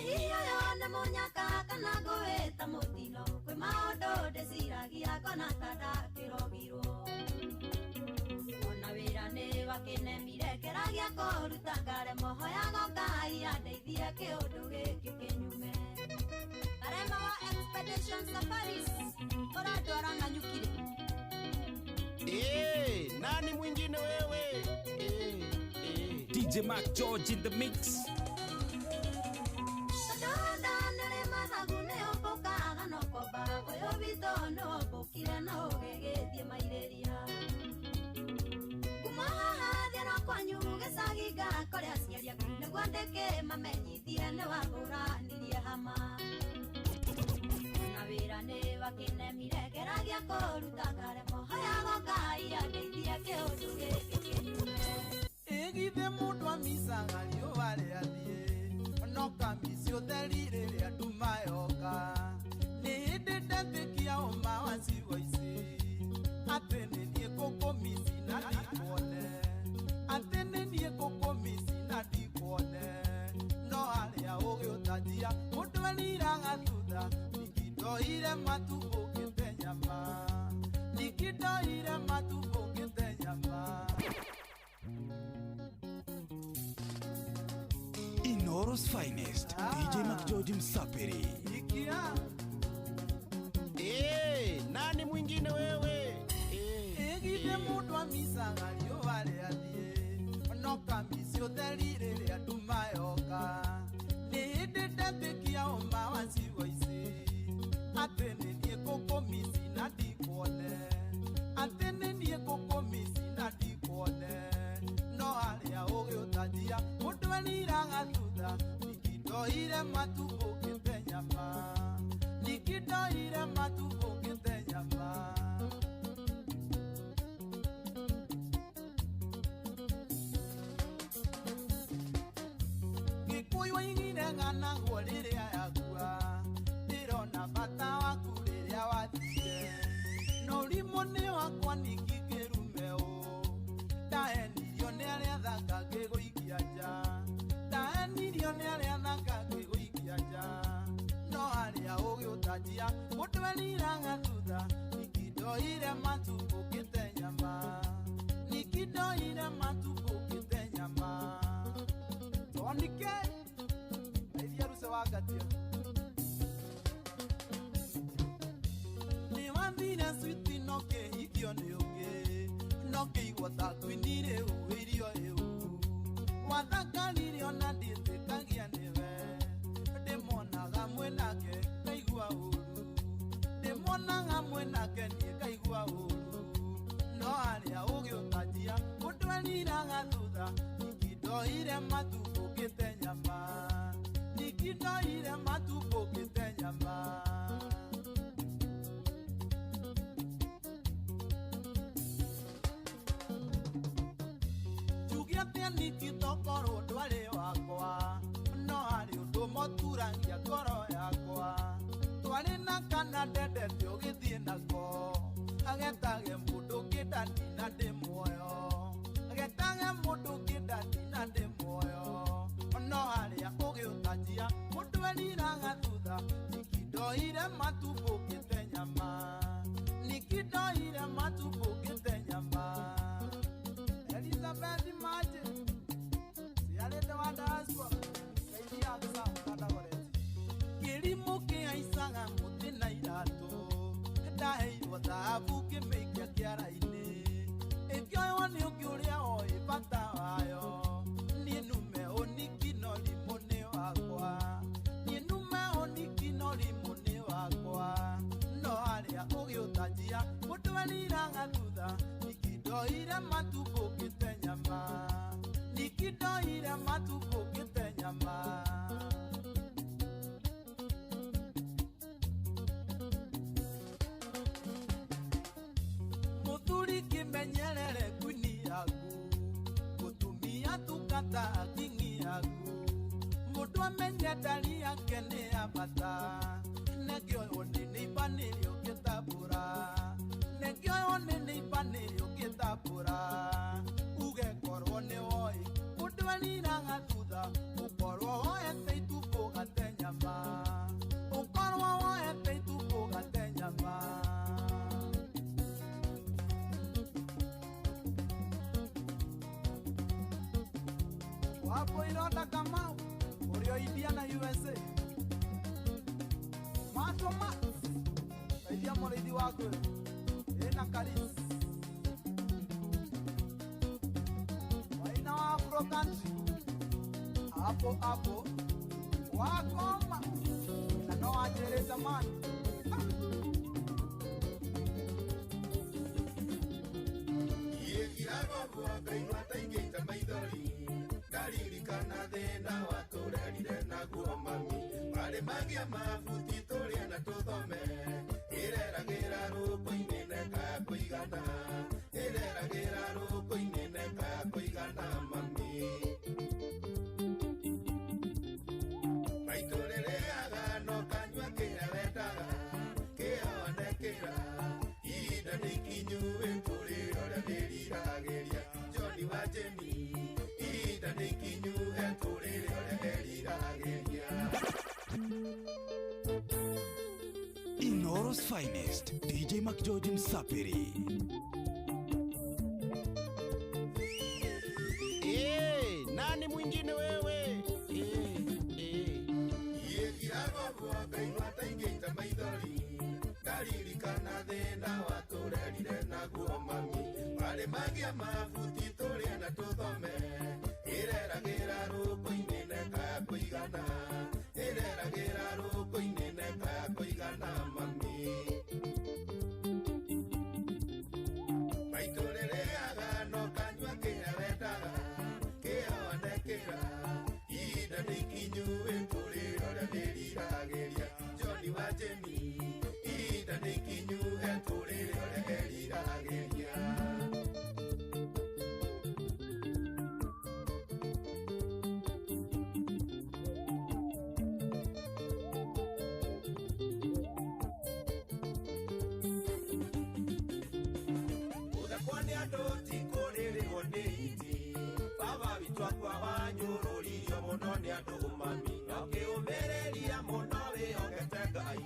hihi ũyũ nĩ mũnyaka kana ngũĩta mũtino kwĩ maũndũ ndĩciragia ngona ta ndakĩrogirwo ona wĩra nĩ wakĩnemire keragia kũruta ngaremo hoyago Ngai andeithie kĩũndũ gĩkĩ kĩnyume Karema wa Expedition Safaris ũratwara Nanyukire Nani mwingine wewe? DJ McGeorge in the mix. Ndeke mamenyithie nĩ wahũranirie hama na wĩra nĩ wakĩnemire keragia kũruta ngaremo hoyago Ngai andeithie kĩũndũ gĩkĩ kĩnyume Ĩgithe mũndũ amicaga riũa rĩathiĩ no kamisi ũtheri rĩrĩa nduma yoka nĩ hĩndĩ ndetĩkia ũma wa ciugo ici atĩ nĩ niĩ ngũkũmici na ndikuone atĩ nĩ niĩ ngũkũmici na ndikuone no harĩa ũgĩũtanjia mũndũ eniraga thutha nĩkĩndoire matubũkĩte nyama nĩkĩndoire matubũkĩte nyama Inoros Finest DJ McGeorge Msapiri. Nani mwingine wewe? Ĩgithe mũndũ amicaga riũa rĩathiĩ no kamisi ũtheri rĩrĩa nduma yoka nĩ hĩndĩ ndetĩkia ũma wa ciugo ici atĩ nĩ niĩ ngũkũmici na ndikuone atĩ nĩ niĩ ngũkũmici na ndikuone no harĩa ũgĩũtanjia mũndũ eniraga thutha nĩkĩndoire matubũkĩte nyama nĩkĩndoire matubũkĩte nyama Gĩkũyũ oigire ng'anagwo rĩrĩa yakua ndĩrona bata waku rĩrĩa wathire no ũrimũ nĩ wakwa ningĩ kĩrume ũ ndahenirio nĩ arĩa thaka ngĩgũikia nja ndahenirio nĩ arĩa thaka ngĩgũikia nja no harĩa ũgĩũtanjia mũndũ eniraga thutha nĩkĩndoire matubũkĩte nyama nĩkĩndoire matubũkĩte nyama Tonike Aithia ruse wagatia Nĩ wathire switi no kĩhikio nĩ ũngĩ no kĩigua ta kwinire irio ĩu wathakarire ona ndĩtĩkagia nĩwe ndĩmonaga mwenake ngaigua ũru ndĩmonaga mwenake niĩ ngaigua ũru no harĩa ũgĩũtanjia mũndũ eniraga thutha nĩkĩndoire matubũkĩte nyama nĩkĩndoire matubũkĩte nyama Tugi atĩa nĩkĩtokorwo ndwarĩ wakwa no harĩ ũndũ mũturagia ngoro yakwa twarĩ na kana ndendete ũgĩthiĩ nako agetage mũndũ kĩndani na ndĩ muoyo agetage mũndũ kĩndani na ndĩ muoyo no harĩa ũgĩũtanjia mũndũ eniraga thutha nĩkĩndoire matubũkĩte nyama nĩkĩndoire Mudwaniranga thutha nikidoire matubũkĩte nyama nikidoire matubũkĩte nyama Muthuri kimenyerere kwini yaku Mutumia tukata kingi yaku Mundu amenye ndari yake nĩ ya bata Negio onini ibanĩrio gĩtabũra Negio onini ibanĩrio gĩtabũra Ugekorwo nĩ woi Mudwaniranga thutha Ũkorwo woete itumbũ gate nyama Ũkorwo woete itumbũ gate nyama Wapo Ironda Kamau Urio Indiana USA Mato Max Saidia mũrĩithi waku Ena Karis Waina wa Afro Country Hapo Wakoma Na no ajere zamani Yekirago Ngai taingĩte maithori Ndaririkana thĩna watũrerire naguo mami Marĩ magia mabuti tũrĩa na tũthome Ĩreragĩra rũkũ-inĩ neka kũigana Ĩreragĩra rũkũ-inĩ neka kũigana mami Maitũ rĩrĩaga no kanyua kĩrĩa wendaga Kĩonekĩra ihinda nĩikinyu wĩtũrĩre ũrĩa rĩriragĩria Johnny wa Jemi ihinda nĩikinyu wĩtũrĩre ũrĩa rĩriragĩria Inoro's finest, DJ Mac George Msapiri. Nani mwingine wewe? Yekirago Ngai taingĩte maithori Ndaririkana thĩna watũrerire naguo mami Marĩ magia mabuti tũrĩa na tũthome Ĩreragĩra rũkũ-inĩ neka kũigana Ĩreragĩra rũkũ-inĩ neka kũigana mami Maitũ rĩrĩaga no kanyua kĩrĩa wendaga Kĩonekĩra ihinda nĩikinyu wĩtũrĩre ũrĩa rĩriragĩria Johnny wa Jemi ihinda nĩikinyu wĩtũrĩre ũrĩa rĩriragĩria Udakwani andũ tikũrĩrĩrwo nĩ iti Baba witũ akwa wanyũrũririo mũno nĩ andũ mami Ũkĩũmĩrĩria mũno wĩhokete Ngai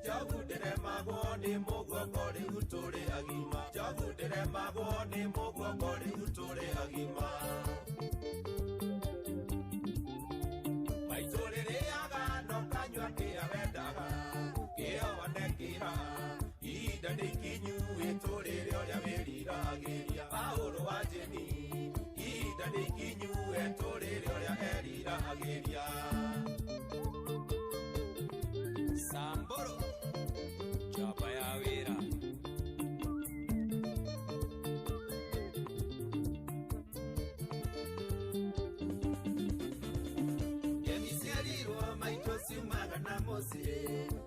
Njogu ndĩremagwo nĩ mũguongo rĩu tũrĩ agima Njogu ndĩremagwo nĩ mũguongo rĩu tũrĩ agima Maitũ rĩrĩaga no kanyua kĩrĩa wendaga Kĩonekĩra ihinda nĩikinyu wĩtũrĩre ũrĩa wĩriragĩria Paũlũ wa Jemi ihinda nĩikinyu wĩtũrĩre ũrĩa eriragĩria Samburu Chapa ya wĩra Yemiciarirwo maitũ ciumaga na mũciĩ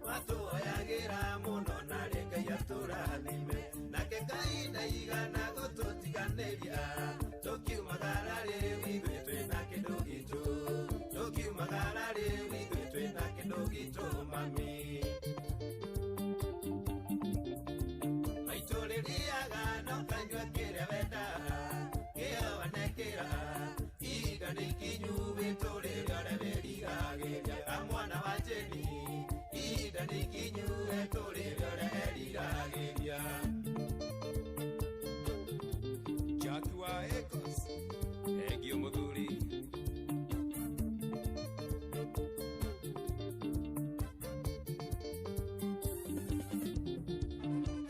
Matũoyagĩra mũno na rĩ Ngai atũrathime Nake Ngai ndaigana gũtũtiganĩria Tũkiumagara rĩu ithuĩ twĩna kĩndũ gitũ Tũkiumagara rĩu ithuĩ twĩna kĩndũ gitũ mami Maitũ rĩrĩaga no kanyua kĩrĩa wendaga Kĩonekĩra ihinda nĩikinyu wĩtũrĩre ũrĩa rĩriragĩria Kamwana wa Jeni ihinda nĩikinyu wĩtũrĩre ũrĩa eriragĩria Jackie wa Ecos Egio mũthuri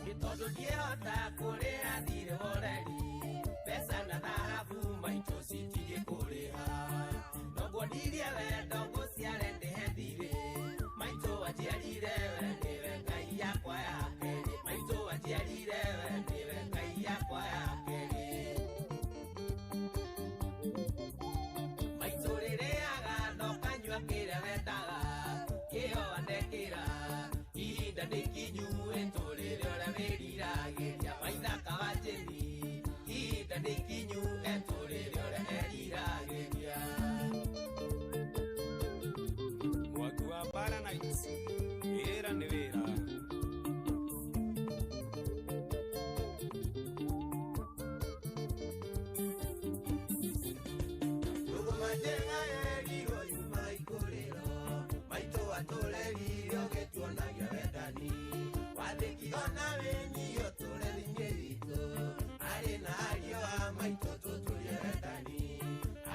Gĩtondũ ndiĩhota kũrĩha thirĩ woreri Mbeca na thahabu maitũ citingĩkũrĩha Noguo ndirie wendo ngũciare ndĩhe thirĩ Maitũ wanjiarire we nĩwe Ngai yakwa ya kerĩ Maitũ wanjiarire we nĩkinyu etũrĩre ũrĩa wĩriragĩria waithaka wa Jeni ihinda nĩkinyu etũrĩre ũrĩa eriragĩria Mwaki wa Bara Nights, wĩra nĩ wĩra. Ndũgũmanjenga yerirwo yuma ikũrĩro maitũ atũreririo gĩtuonagia wendani wathĩki ona wĩnyio tũrerinye witũ arĩ na ariũ a maitũ tũtũrie wendani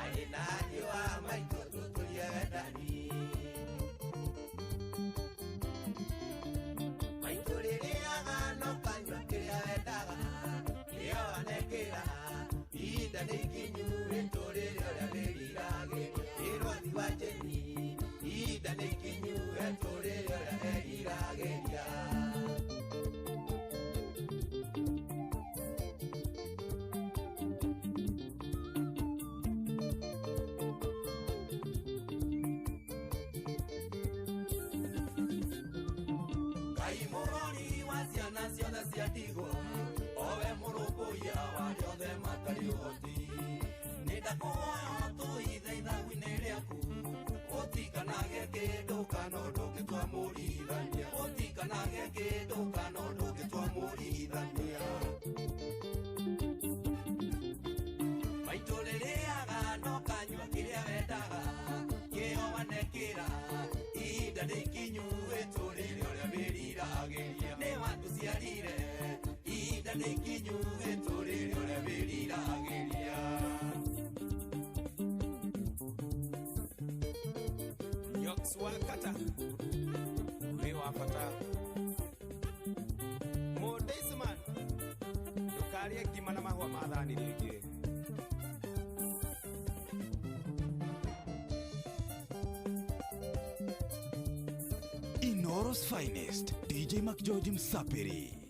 arĩ na ariũ a maitũ tũtũrie wendani maitũ rĩrĩaga no kanyua kĩrĩa wendaga kĩrĩa wanekĩra ihinda nĩkinyu rĩtũrĩre ũrĩa wĩriragĩria ĩrwathi wa Jeni ihinda nĩkinyu rĩtũrĩre ũrĩa eriragĩria Ngai mũrori wa ciana ciothe cia ndigwa owe mũrũmbũiya wa rĩothe matarĩ ũhoti nĩndakũhoya tũithaitha gwinĩ rĩaku ũtikanage kĩndũ kana ũndũ ũngĩ twamũrithania ũtikanage kĩndũ kana ũndũ ũngĩ twamũrithania maitũ rĩrĩaga no kanyua kĩrĩa wendaga kĩo wanekĩra ihinda nĩkinyu wĩtũrĩre ũrĩa wĩriragĩria nĩ watũciarire ihinda nĩkinyu wĩtũrĩre ũrĩa wĩriragĩria Yoks Wakata, wĩ wa bata. Mũndeisman, ndũkarĩe ngima na mahũa ma thani rĩngĩ. Inoros finest, DJ Mac George Msapiri.